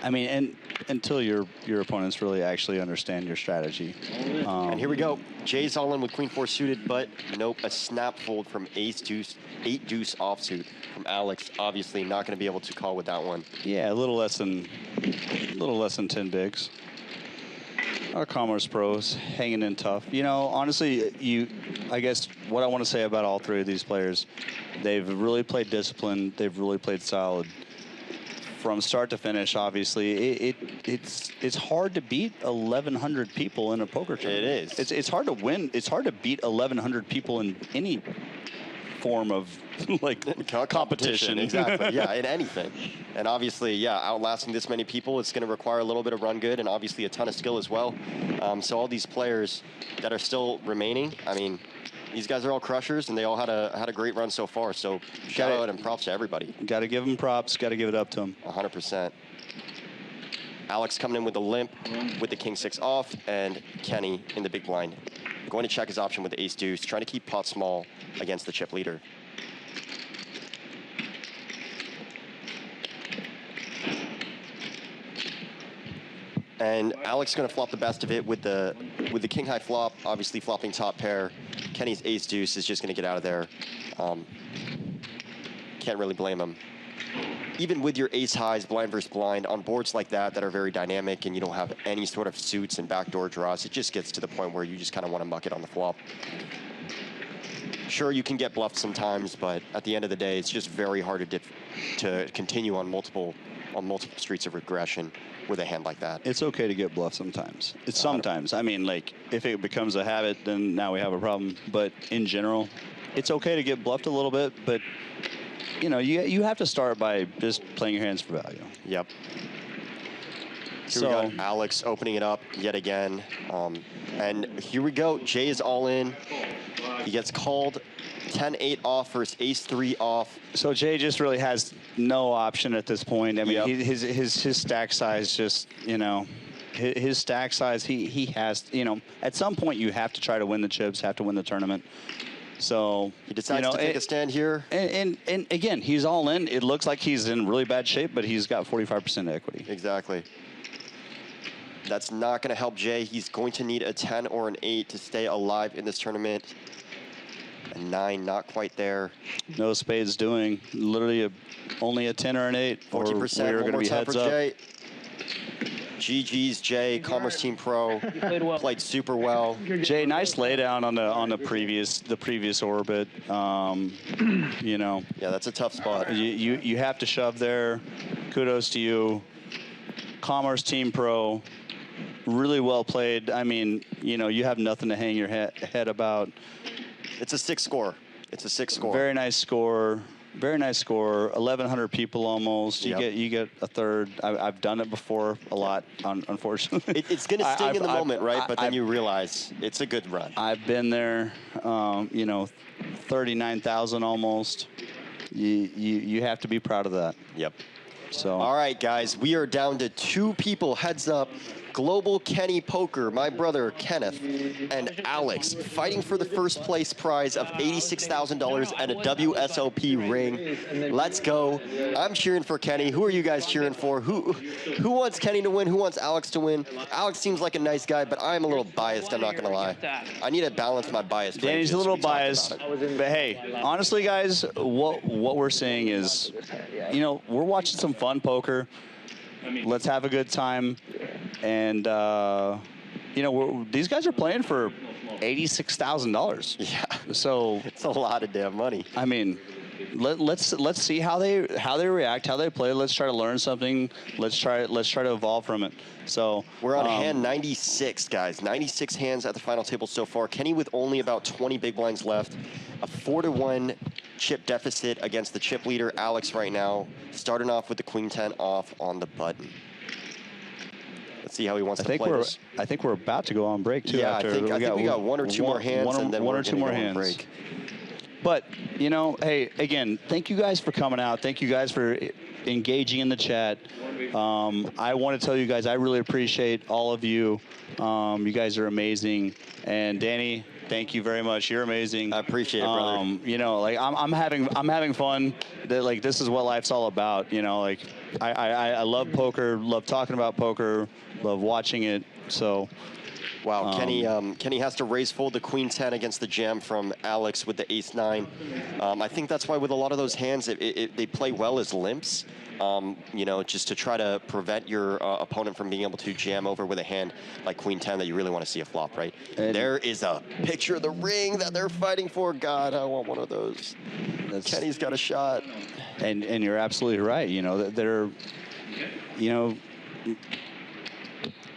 I mean, and until your opponents really actually understand your strategy. And here we go. Jay's all in with Queen 4 suited, but nope, a snap fold from ace deuce, 8 deuce offsuit from Alex. Obviously not going to be able to call with that one. Yeah, a little less than 10 bigs. Our Commerce Pros hanging in tough. You know, honestly, I guess what I want to say about all three of these players, they've really played disciplined. They've really played solid from start to finish. Obviously, it's hard to beat 1,100 people in a poker tournament. It is. It's hard to win. It's hard to beat 1,100 people in any form of like competition. Exactly. Yeah, in anything. And obviously, yeah, outlasting this many people, it's going to require a little bit of run good and obviously a ton of skill as well. So all these players that are still remaining, I mean, these guys are all crushers and they all had a great run so far. So shout out and props to everybody. Got to give them props. Got to give it up to them. 100%. Alex coming in with the limp with the king-6 off, and Kenny in the big blind. Going to check his option with the ace-deuce, trying to keep pot small against the chip leader. And Alex going to flop the best of it with the king-high flop, obviously flopping top pair. Kenny's ace-deuce is just going to get out of there. Can't really blame him. Even with your ace-highs, blind versus blind, on boards like that are very dynamic and you don't have any sort of suits and backdoor draws, it just gets to the point where you just kind of want to muck it on the flop. Sure, you can get bluffed sometimes, but at the end of the day, it's just very hard to continue on multiple streets of regression with a hand like that. It's okay to get bluffed sometimes. It's sometimes. I mean, like, if it becomes a habit, then now we have a problem. But in general, it's okay to get bluffed a little bit, but you know, you have to start by just playing your hands for value. Yep. Here we got Alex opening it up yet again. And here we go. Jay is all in. He gets called 10-8 off versus ace-3 off. So Jay just really has no option at this point. I mean, his stack size just, you know, his stack size, he has, you know, at some point you have to try to win the chips, have to win the tournament. So he decides to take a stand here. And again, he's all in. It looks like he's in really bad shape, but he's got 45% equity. Exactly. That's not going to help Jay. He's going to need a 10 or an 8 to stay alive in this tournament. A 9, not quite there. No spades doing. Literally only a 10 or an 8. 40%. We're going to be heads up. Jay. GG's Jay, Commerce Team Pro. Played super well. Jay, nice laydown on the previous orbit. You know. Yeah, that's a tough spot. You have to shove there. Kudos to you. Commerce Team Pro. Really well played. I mean, you know, you have nothing to hang your head about. It's a 6 score. It's a 6 score. Very nice score. Very nice score. 1,100 people almost. You get a third. I've done it before a lot, unfortunately. It's going to sting in the moment, right? But then you realize it's a good run. I've been there. You know, 39,000 almost. You have to be proud of that. Yep. So. All right, guys, we are down to 2 people. Heads up. Global Kenny Poker, my brother Kenneth, and Alex fighting for the first place prize of $86,000 and a WSOP ring. Let's go. I'm cheering for Kenny. Who are you guys cheering for? Who wants Kenny to win? Who wants Alex to win? Alex seems like a nice guy, but I'm a little biased, I'm not going to lie. I need to balance my bias. Danny's a little biased, but hey, honestly, guys, what we're seeing is, you know, we're watching some fun poker. Let's have a good time. And, you know, these guys are playing for $86,000. Yeah. So it's a lot of damn money. I mean, let's see how they react, how they play. Let's try to learn something. Let's try to evolve from it. So we're on hand 96, guys. 96 hands at the final table so far. Kenny with only about 20 big blinds left. A 4-1 chip deficit against the chip leader, Alex, right now. Starting off with the queen 10 off on the button. Let's see how he wants to play this. I think we're about to go on break, too. Yeah, I think we got 1 or 2 more hands, and then one we're or two more hands. Break. But, you know, hey, again, thank you guys for coming out. Thank you guys for engaging in the chat. I want to tell you guys, I really appreciate all of you. You guys are amazing. And Danny, thank you very much. You're amazing. I appreciate it, brother. You know, like I'm having fun. Like this is what life's all about. You know, like I love poker, love talking about poker, love watching it. So. Wow, Kenny has to raise fold the queen 10 against the jam from Alex with the ace 9. I think that's why with a lot of those hands, they play well as limps. You know, just to try to prevent your opponent from being able to jam over with a hand like queen 10 that you really want to see a flop, right? And there is a picture of the ring that they're fighting for. God, I want one of those. Kenny's got a shot. And you're absolutely right. You know, they're, you know,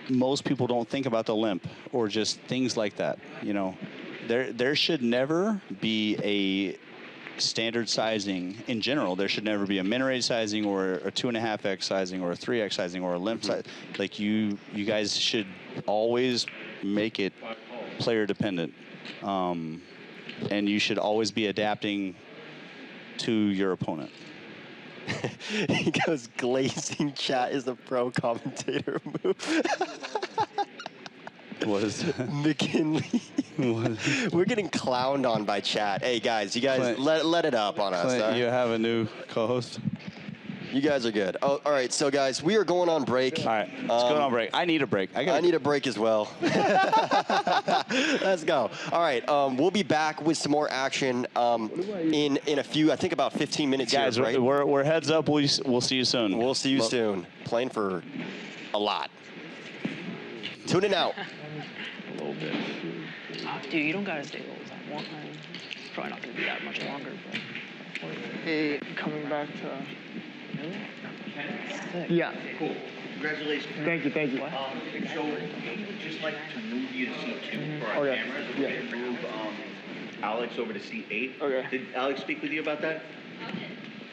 most people don't think about the limp or just things like that. You know, there should never be a standard sizing in general. There should never be a min range sizing or a 2.5x sizing or a 3x sizing or a limp size. Like you guys should always make it player dependent, and you should always be adapting to your opponent. He goes, glazing chat is the pro commentator move. What is that? McKinley. We're getting clowned on by chat. Hey, guys, you guys Clint, let it up on us. Clint, Huh? you have a new co-host? You guys are good. Oh, all right, so guys, we are going on break. All right, let's go on break. I need a break. I need a break as well. Let's go. All right, we'll be back with some more action in a few, I think about 15 minutes. Guys, here, right? we're heads up. We'll see you soon. We'll see you soon. Playing for a lot. Tune in out. A little bit. Dude, you don't gotta stay all the time. It's probably not gonna be that much longer, but. Hey, coming back to. Sick. Yeah. Cool. Congratulations. Thank you. So, we would just like to move you to seat 2 for our Okay. cameras. Yeah. We're going to move Alex over to seat 8. Okay. Did Alex speak with you about that?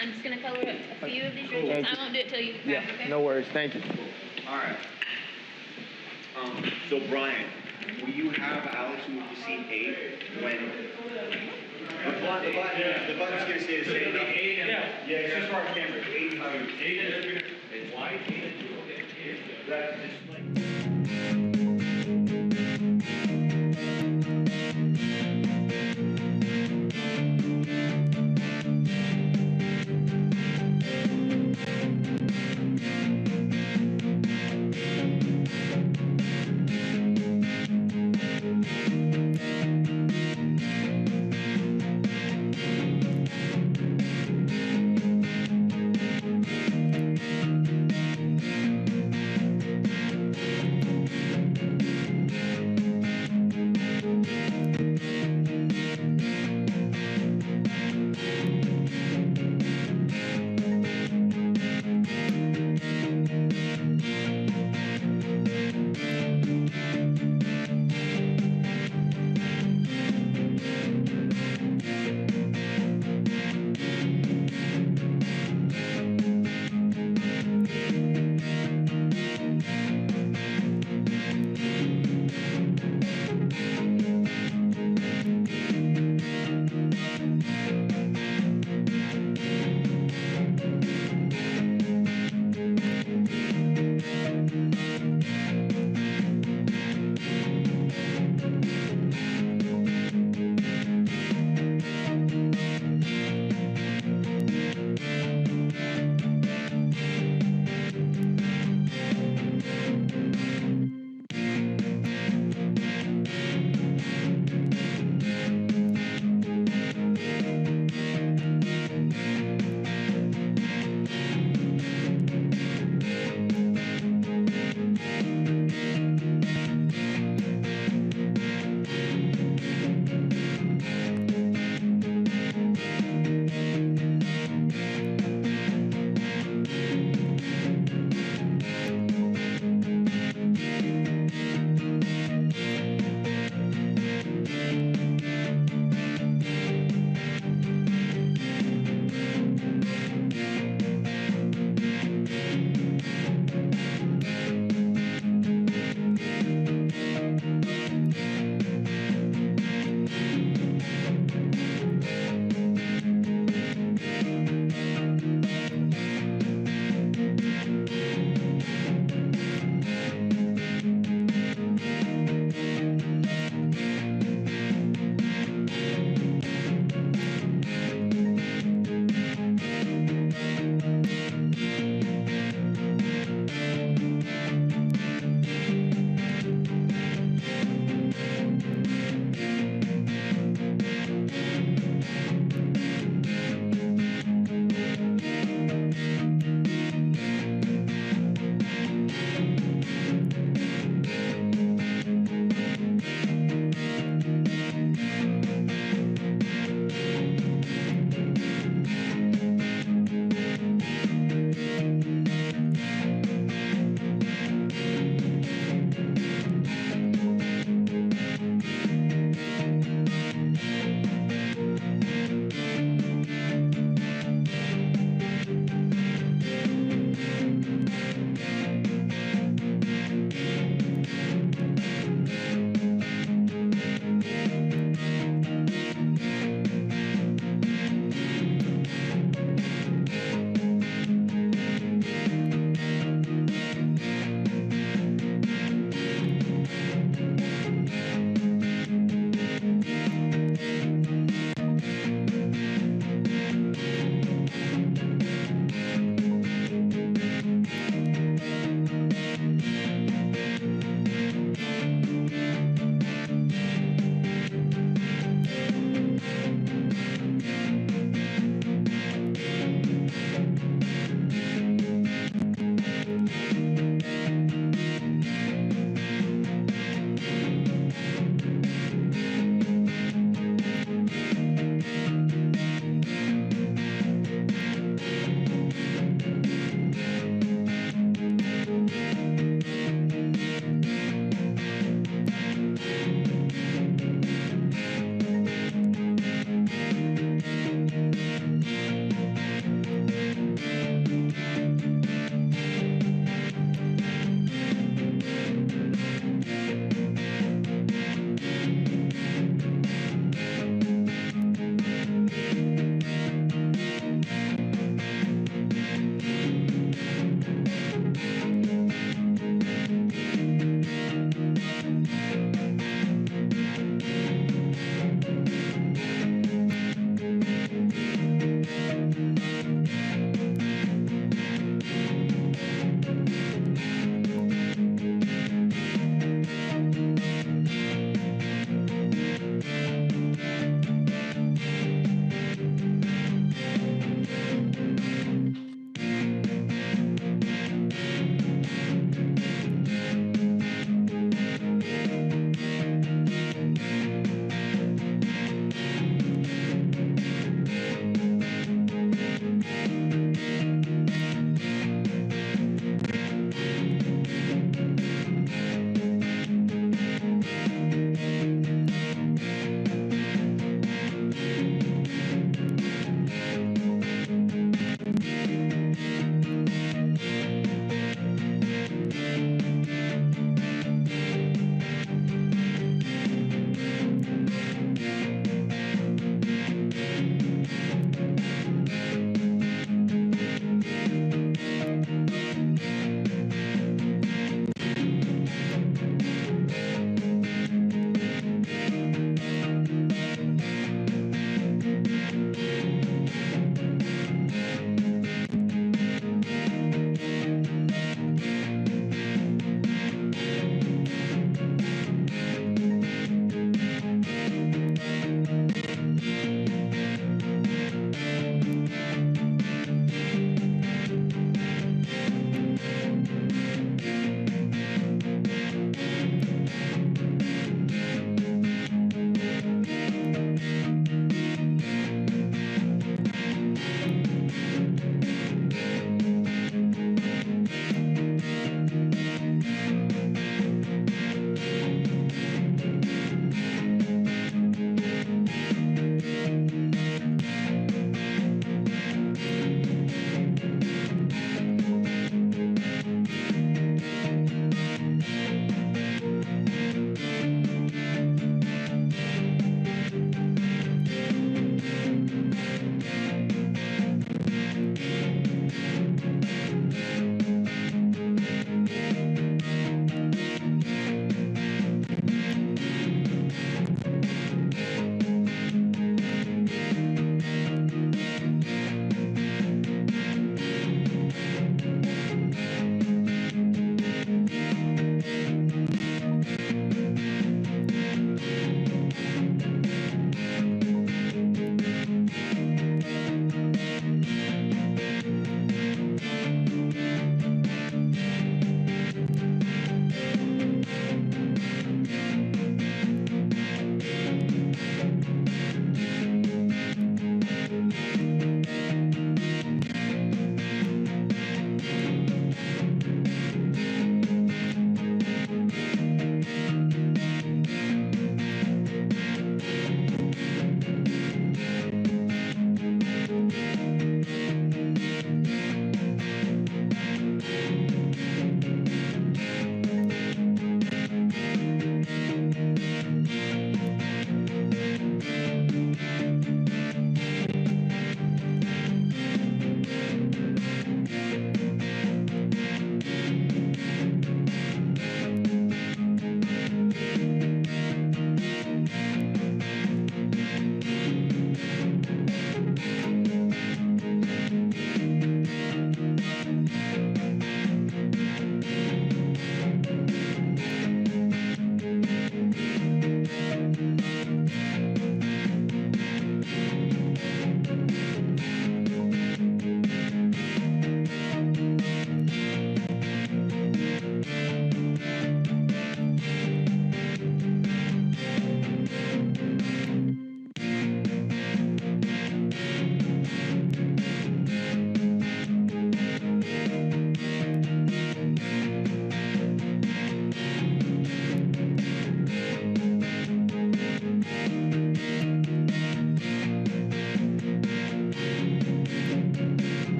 I'm just gonna color up a few of these Thank ridges. you. I won't do it till you Yeah. grab, okay? No worries. Thank you. All right. So, Brian, will you have Alex move to seat 8 when... The button's going to say the same. Yeah, it's just for our cameras. 8 it's wide. 8 and 2. Okay. That's just like...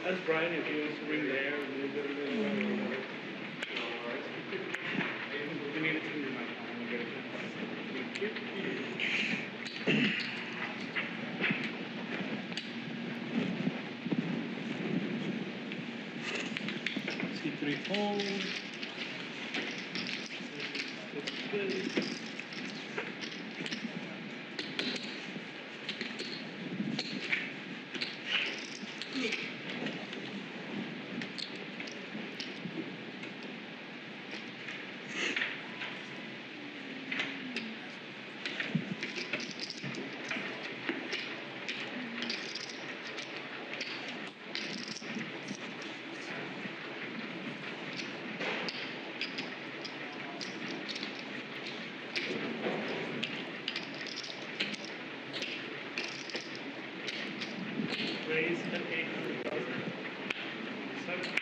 That's Brian, if you want to bring there, we need it to the mic. I'm gonna get it. C3 hold. Raise at 800,000. 7.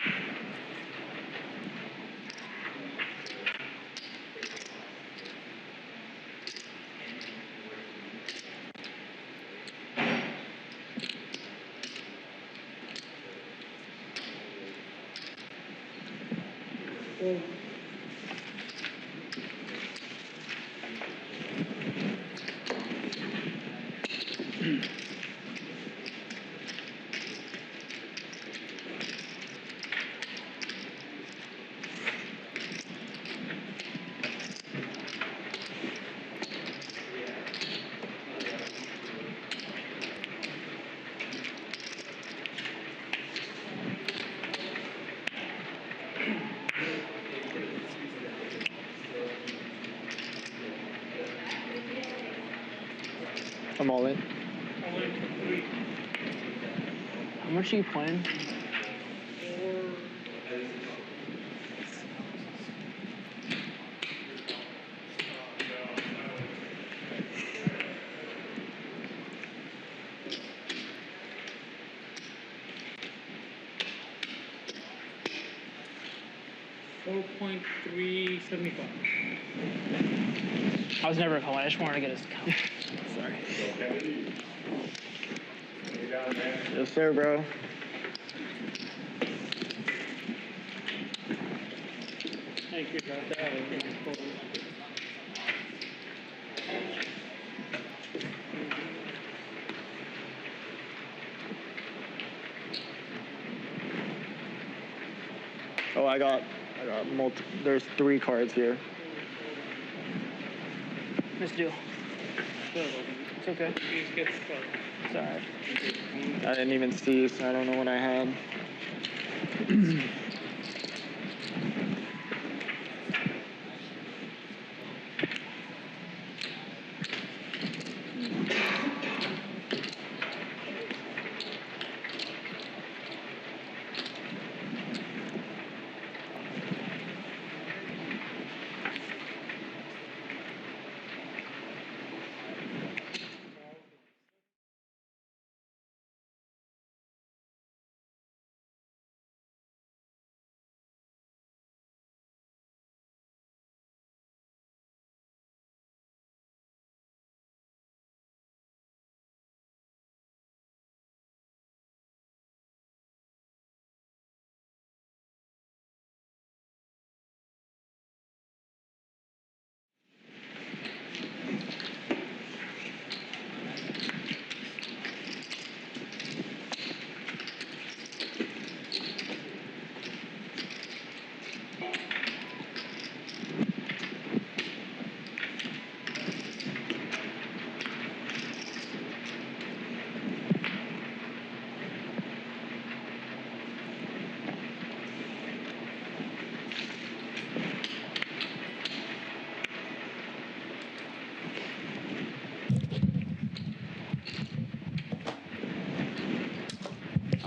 I'm all in. How much are you playing? 4.375. I was never calling. I just wanted to get his count. Sorry. Yes, sir, bro. Thank you for that. Oh, I got there's 3 cards here. Misdeal. It's okay. Please get stuck. It's alright. I didn't even see, so I don't know what I had.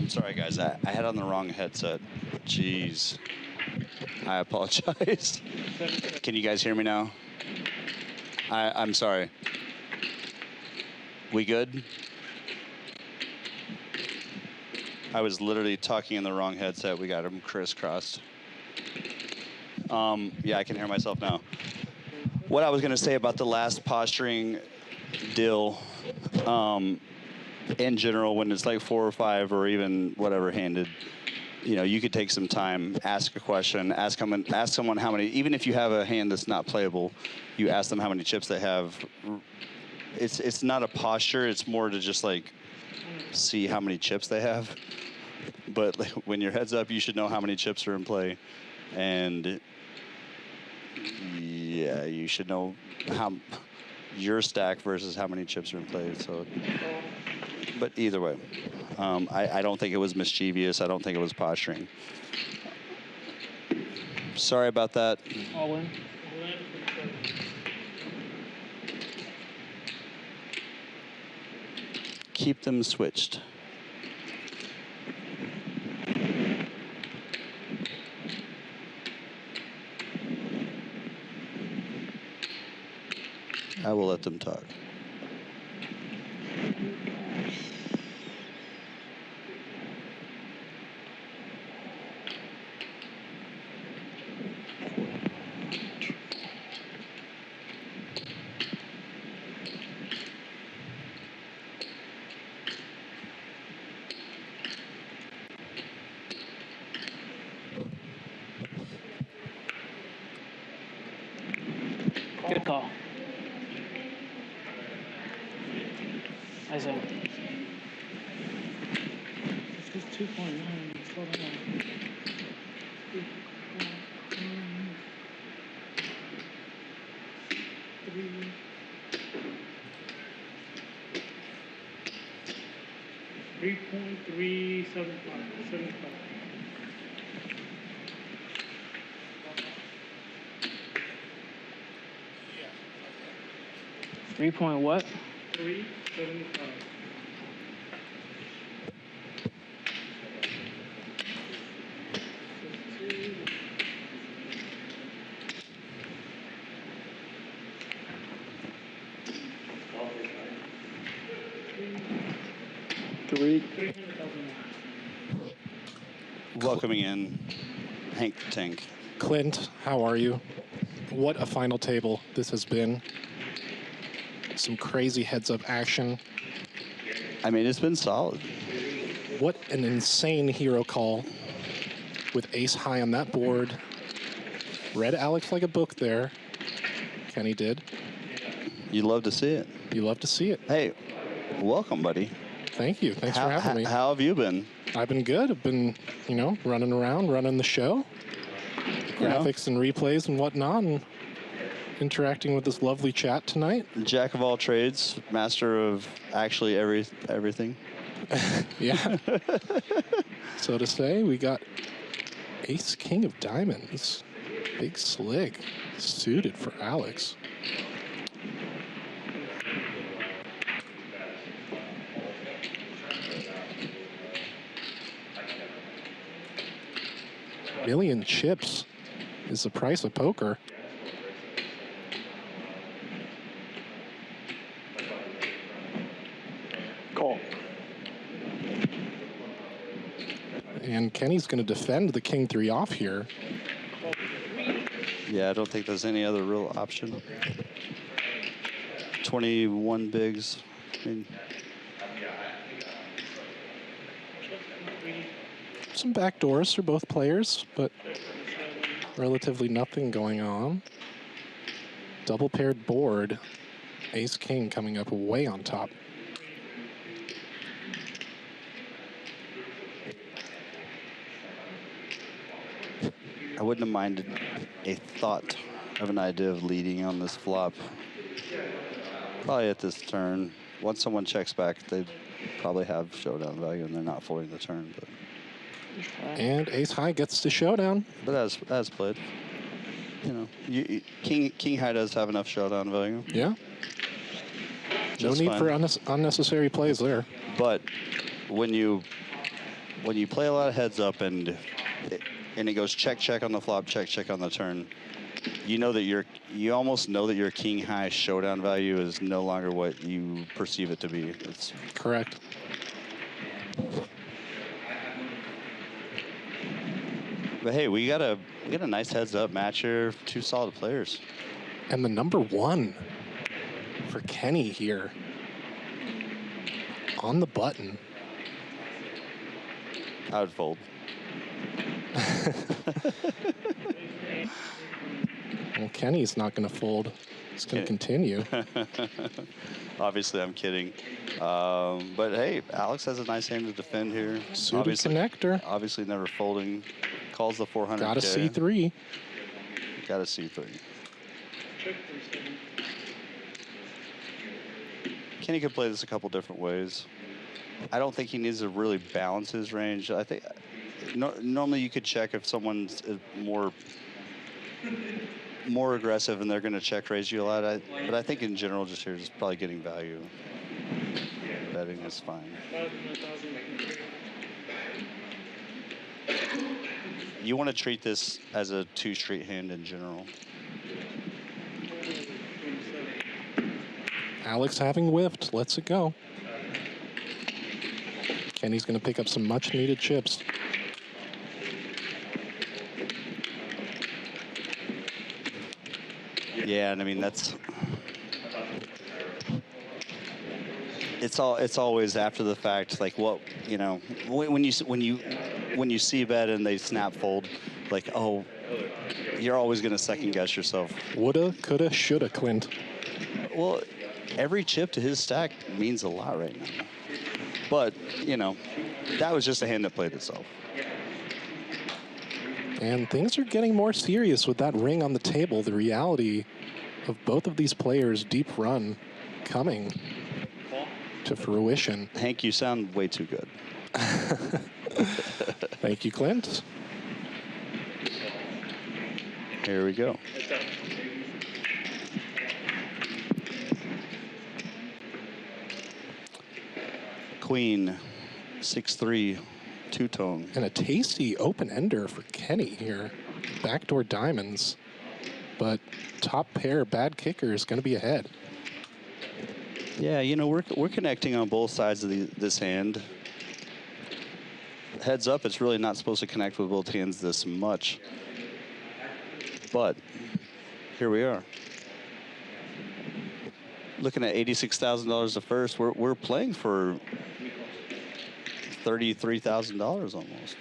Sorry, guys. I had on the wrong headset. Jeez. I apologize. Can you guys hear me now? I'm sorry. We good? I was literally talking in the wrong headset. We got them crisscrossed. Yeah, I can hear myself now. What I was going to say about the last posturing deal, in general, when it's like 4 or 5 or even whatever handed, you know, you could take some time, ask a question, ask someone how many, even if you have a hand that's not playable, you ask them how many chips they have. It's not a posture, it's more to just like see how many chips they have. But like, when your head's up, you should know how many chips are in play. And yeah, you should know how your stack versus how many chips are in play. So, but either way, I don't think it was mischievous. I don't think it was posturing. Sorry about that. All in. Keep them switched. I will let them talk. Good call. Isaiah. This is 2.9. Slow down. 3.375. 3 point what? 375. Welcoming in Hank the Tank. Clint, how are you? What a final table this has been. Some crazy heads-up action. I mean, it's been solid. What an insane hero call with ace high on that board. Read Alex like a book there. Kenny did. You love to see it. You love to see it. Hey, welcome, buddy. Thank you. Thanks for having me. How have you been? I've been good. I've been, you know, running around, running the show. Graphics and replays and whatnot, and interacting with this lovely chat tonight. Jack of all trades, master of actually everything. Yeah. So to say, we got ace king of diamonds. Big slig suited for Alex. Million chips is the price of poker. Call. And Kenny's going to defend the king 3 off here. Yeah, I don't think there's any other real option. 21 bigs. I mean, some backdoors for both players, but relatively nothing going on. Double paired board. Ace king coming up way on top. I wouldn't have minded a thought of an idea of leading on this flop. Probably at this turn. Once someone checks back, they probably have showdown value and they're not folding the turn. But. And ace high gets to showdown. But as played, you know, king high does have enough showdown value. Yeah. No need for unnecessary plays there. But when you play a lot of heads up and it goes check on the flop, check on the turn, you know that you almost know that your king high showdown value is no longer what you perceive it to be. It's correct. But hey, we got a nice heads up match here. 2 solid players. And the number 1 for Kenny here. on the button. I would fold. Well, Kenny's not going to fold. He's going to continue. Obviously, I'm kidding. But hey, Alex has a nice hand to defend here. Suited connector. Obviously, never folding. Calls the 400. Got a C3. Got a C3. Kenny could play this a couple different ways. I don't think he needs to really balance his range. I think normally you could check if someone's more aggressive and they're going to check raise you a lot. But I think in general, just here, just probably getting value. Betting is fine. You want to treat this as a 2-street hand in general. Alex having whiffed, lets it go. Kenny's going to pick up some much-needed chips. Yeah, and I mean it's always after the fact, like what when you see bet and they snap fold, like, oh, you're always going to second guess yourself. Woulda, coulda, shoulda, Clint. Well, every chip to his stack means a lot right now. But, that was just a hand that played itself. And things are getting more serious with that ring on the table. The reality of both of these players' deep run coming to fruition. Hank, you sound way too good. Thank you, Clint. Here we go. Queen, 6-3, two-tone. And a tasty open-ender for Kenny here. Backdoor diamonds. But top pair, bad kicker is going to be ahead. Yeah, we're connecting on both sides of this hand. Heads up, it's really not supposed to connect with both hands this much. But here we are. Looking at $86,000 the first. We're playing for $33,000 almost.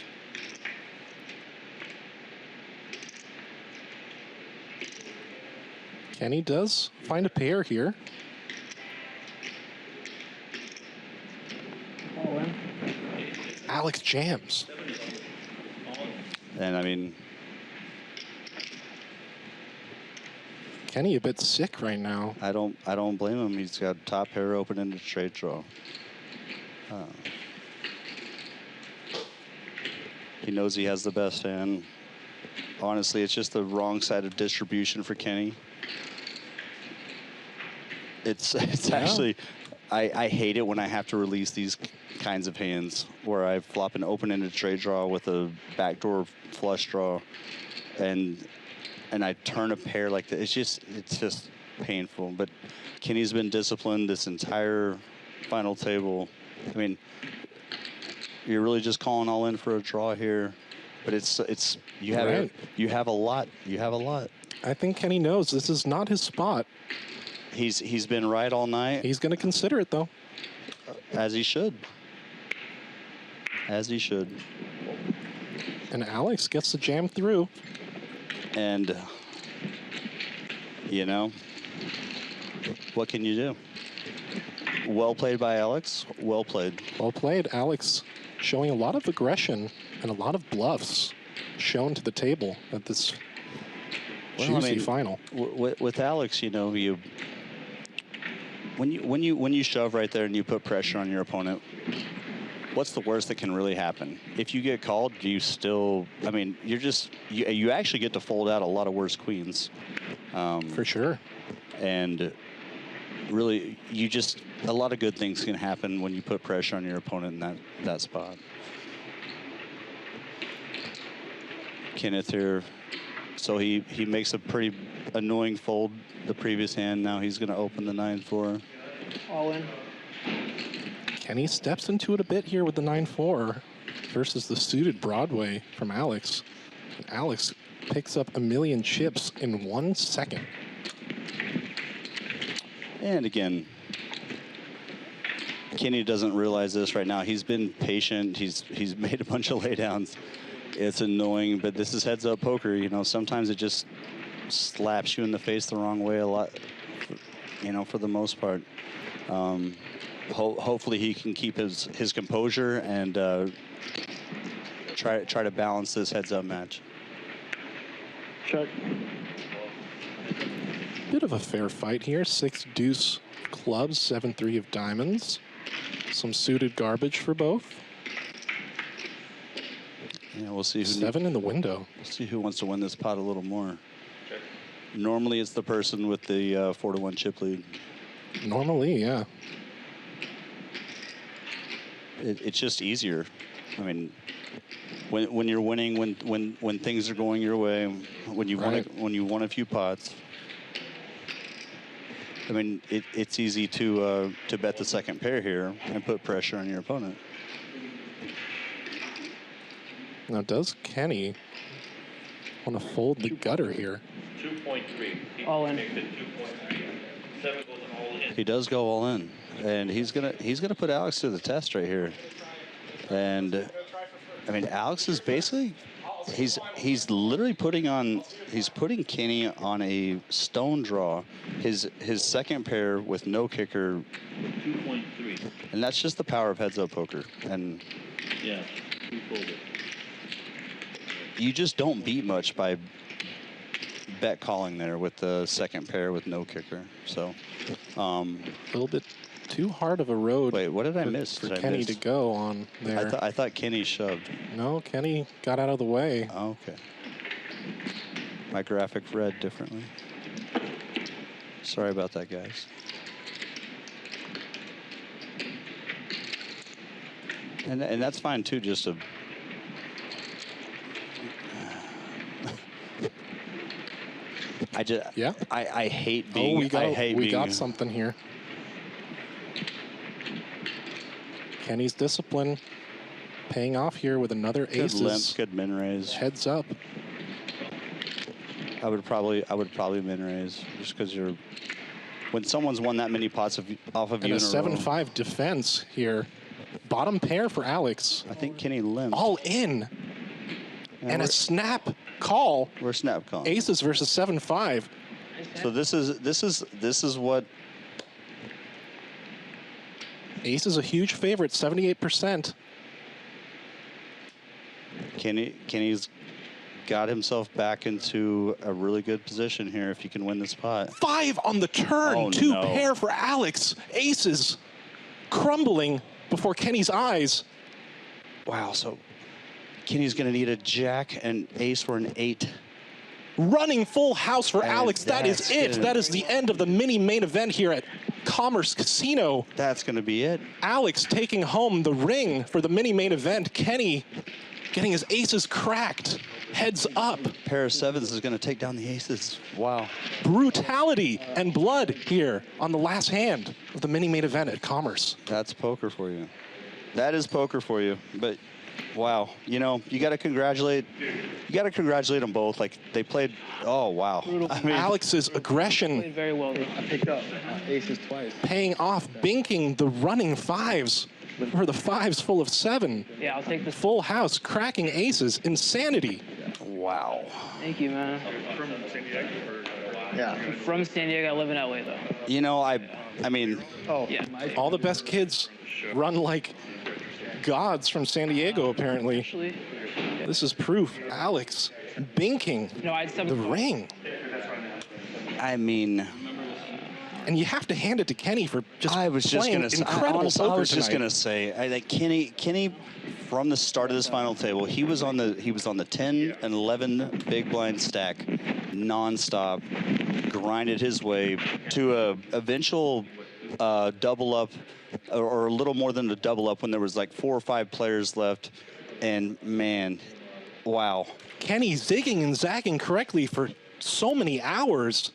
Kenny does find a pair here. Alex jams. And I mean, Kenny a bit sick right now. I don't blame him. He's got top pair open into straight draw. He knows he has the best hand. Honestly, it's just the wrong side of distribution for Kenny. It's actually, I hate it when I have to release these kinds of hands where I flop an open-ended straight draw with a backdoor flush draw, and I turn a pair like that. It's just painful. But Kenny's been disciplined this entire final table. I mean, you're really just calling all in for a draw here, but you have Right. you have a lot. You have a lot. I think Kenny knows this is not his spot. He's been right all night. He's going to consider it, though. As he should. As he should. And Alex gets the jam through. And, what can you do? Well played by Alex. Well played. Well played. Alex showing a lot of aggression and a lot of bluffs shown to the table at this juicy final. With Alex, when you shove right there and you put pressure on your opponent, what's the worst that can really happen? If you get called, you actually get to fold out a lot of worse queens. For sure. And really, a lot of good things can happen when you put pressure on your opponent in that spot. Kenneth here, so he makes a pretty annoying fold the previous hand. Now he's going to open the 9-4. All in. Kenny steps into it a bit here with the 9-4 versus the suited Broadway from Alex. And Alex picks up a million chips in 1 second. And again, Kenny doesn't realize this right now. He's been patient. He's made a bunch of laydowns. It's annoying, but this is heads-up poker. You know, sometimes it just slaps you in the face the wrong way a lot, you know, for the most part. Hopefully he can keep his composure and try to balance this heads-up match. Check. Bit of a fair fight here. 6 deuce clubs, 7-3 of diamonds. Some suited garbage for both. Yeah, we'll see. 7 in the window. We'll see who wants to win this pot a little more. Check. Normally it's the person with the 4-1 chip lead. Normally, yeah. It's just easier. I mean, when you're winning, when things are going your way, when you won a few pots. I mean, it's easy to bet the second pair here and put pressure on your opponent. Now, does Kenny want to fold the gutter here? 2.3. All in. 7 goes all in. He does go all in, and he's gonna put Alex to the test right here. And I mean, Alex is basically he's literally putting Kenny on a stone draw. His second pair with no kicker. 2.3. And that's just the power of heads-up poker. And Yeah, 2 folded. You just don't beat much by bet calling there with the second pair with no kicker. So a little bit too hard of a road. Wait, what did I miss? For Kenny to go on there. I thought Kenny shoved. No, Kenny got out of the way. Oh, okay. My graphic read differently. Sorry about that, guys. And that's fine too. Just to. I hate being. We got something here. Kenny's discipline paying off here with another aces. Good limp, good min raise. Heads up. I would probably min raise just because when someone's won that many pots off of you And in a a row. 7-5 defense here. Bottom pair for Alex. I think Kenny limped. All in. And a snap call. We're snap calling. Aces versus 7-5. So this is what. Ace is a huge favorite, 78%. Kenny's got himself back into a really good position here if he can win this pot. 5 on the turn. Oh, 2 no. pair for Alex. Aces crumbling before Kenny's eyes. Wow, so Kenny's going to need a jack and ace for an 8. Running full house for And Alex. That is it. That is the end of the mini main event here at Commerce Casino. That's going to be it. Alex taking home the ring for the mini main event. Kenny getting his aces cracked. Heads up. Pair of 7s is going to take down the aces. Wow. Brutality and blood here on the last hand of the mini main event at Commerce. That's poker for you. That is poker for you. But wow, you know, you got to congratulate them both. Like they played. Oh wow. I mean, Alex's aggression Played very well. I picked up aces twice. paying off, binking the running 5s for the 5s full of 7. Yeah, I'll take this. Full house, cracking aces, insanity. Wow. Thank you, man. From San Diego? Yeah. I'm from San Diego. I live in LA, though. You know, I mean, Oh, Yeah. All the best kids run like gods from San Diego, apparently. Actually, This is proof. Alex binking no, I had the 7. ring. I mean, And you have to hand it to Kenny for just I was just playing gonna say, incredible honestly, poker I was just tonight. gonna say, like Kenny, from the start of this final table, he was on the 10 and 11 big blind stack, nonstop, grinded his way to a eventual double up, or a little more than a double up when there was like 4 or 5 players left, and man, wow. Kenny zigging and zagging correctly for so many hours.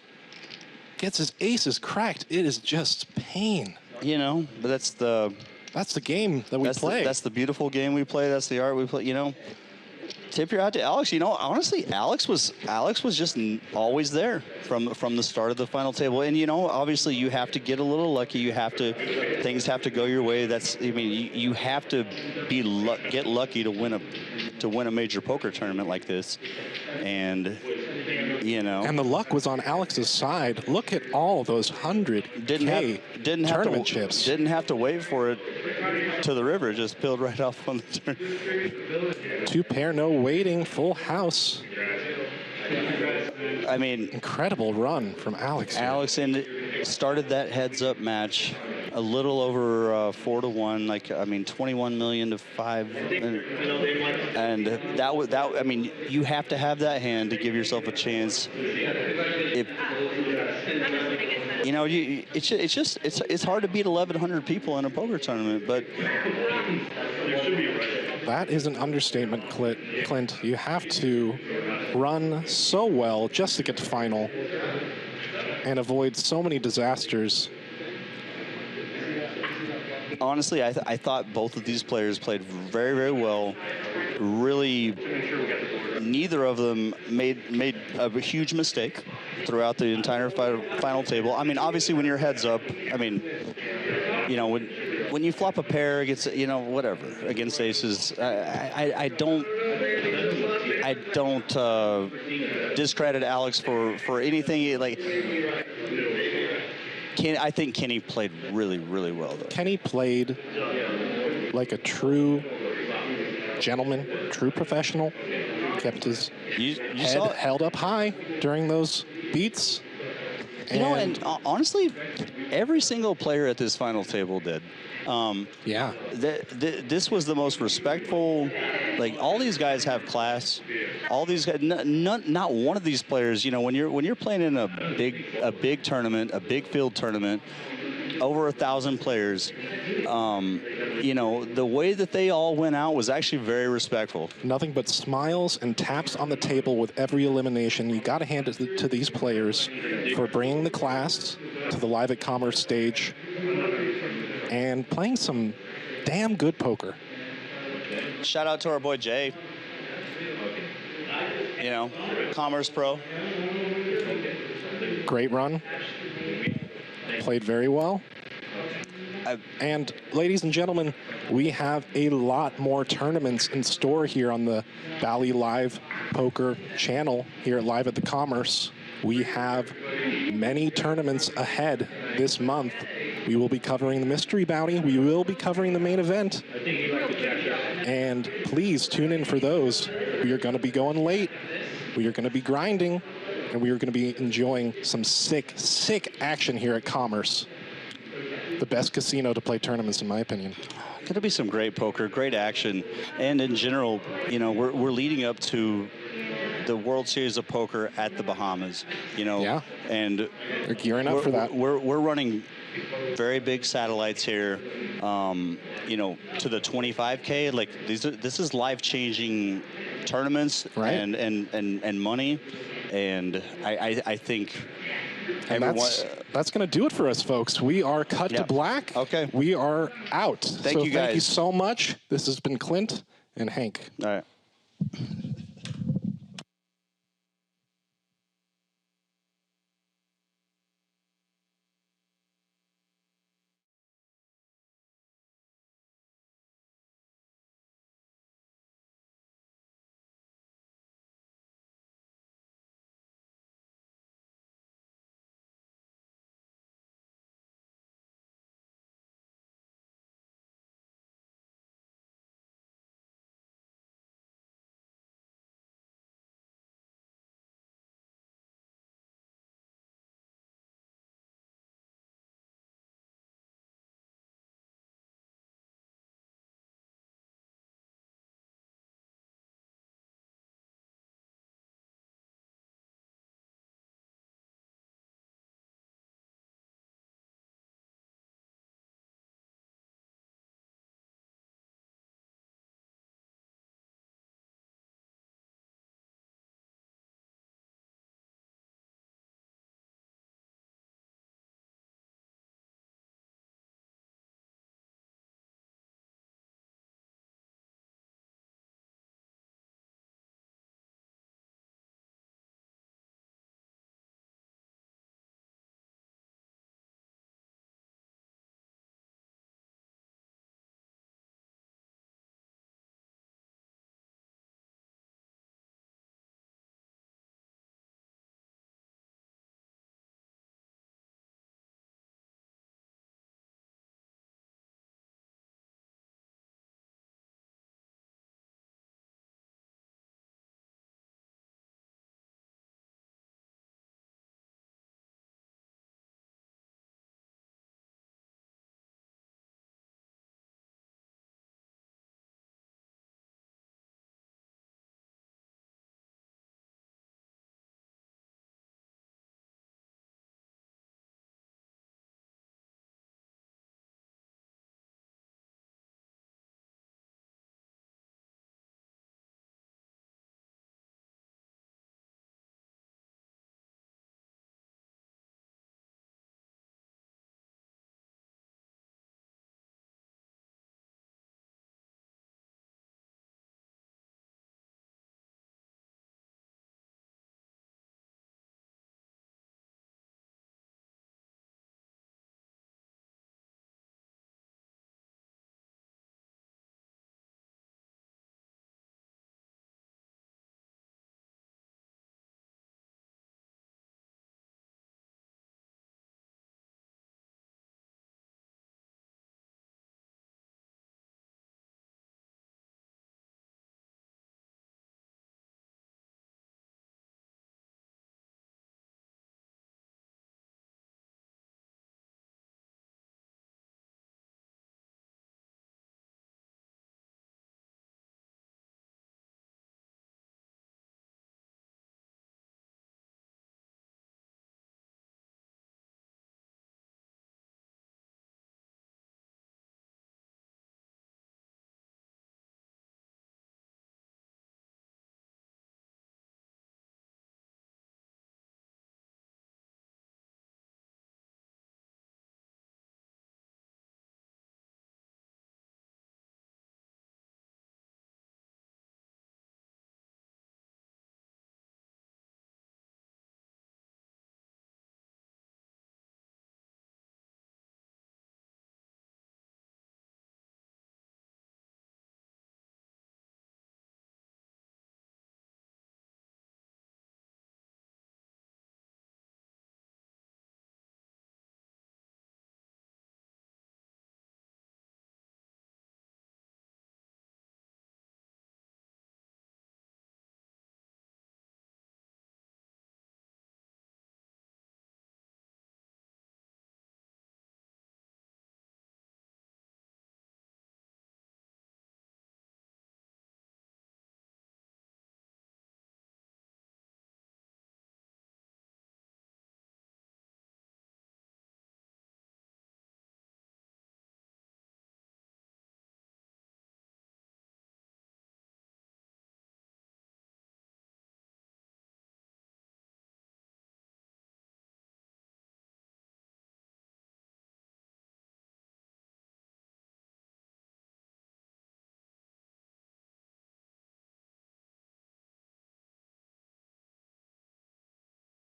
Gets his aces cracked. It is just pain. You know, but that's the game that we play. That's the beautiful game we play. That's the art we play. You know, tip your hat to Alex. You know, honestly, Alex was just always there from the start of the final table. And you know, obviously, you have to get a little lucky. Things have to go your way. I mean, you have to get lucky to win a major poker tournament like this. And you know, and the luck was on Alex's side. Look at all those 100K tournament chips. Didn't have to wait for it to the river. Just peeled right off on the turn. 2-pair, no waiting, full house. I mean, incredible run from Alex. Alex started that heads-up match a little over 4-1. Like, I mean, 21 million to 5, and that. I mean, you have to have that hand to give yourself a chance. If you know, it's hard to beat 1,100 people in a poker tournament, but that is an understatement, Clint. You have to run so well just to get to final and avoid so many disasters. Honestly, I thought both of these players played very, very well. Really, neither of them made a huge mistake throughout the entire final table. I mean, obviously, when you're heads up, I mean, you know, when you flop a pair against, you know, whatever, against aces, I don't discredit Alex for anything. Like, I think Kenny played really, really well, though. Kenny played like a true gentleman, true professional. Kept his head held up high during those beats. You know, and honestly, every single player at this final table did. Yeah. This was the most respectful. Like, all these guys have class. All these guys, not one of these players. You know, when you're playing in a big tournament, a big field tournament, over 1,000 players. You know, the way that they all went out was actually very respectful. Nothing but smiles and taps on the table with every elimination. You got to hand it to these players for bringing the class to the Live at Commerce stage and playing some damn good poker. Shout out to our boy Jay. You know, Commerce Pro. Great run. Played very well. And ladies and gentlemen, we have a lot more tournaments in store here on the Bally Live Poker channel here at Live at the Commerce. We have many tournaments ahead this month. We will be covering the Mystery Bounty. We will be covering the main event. And please tune in for those. We are going to be going late. We are going to be grinding. And we are going to be enjoying some sick, sick action here at Commerce. The best casino to play tournaments, in my opinion. Going to be some great poker, great action. And in general, you know, we're leading up to the World Series of Poker at the Bahamas, you know. Yeah. And they're gearing up for that. We're running very big satellites here, you know, to the 25K. Like, this is life-changing tournaments, right? and money. And I think and that's going to do it for us, folks. We are cut to black. Okay. We are out. Thank you, guys. Thank you so much. This has been Clint and Hank. All right.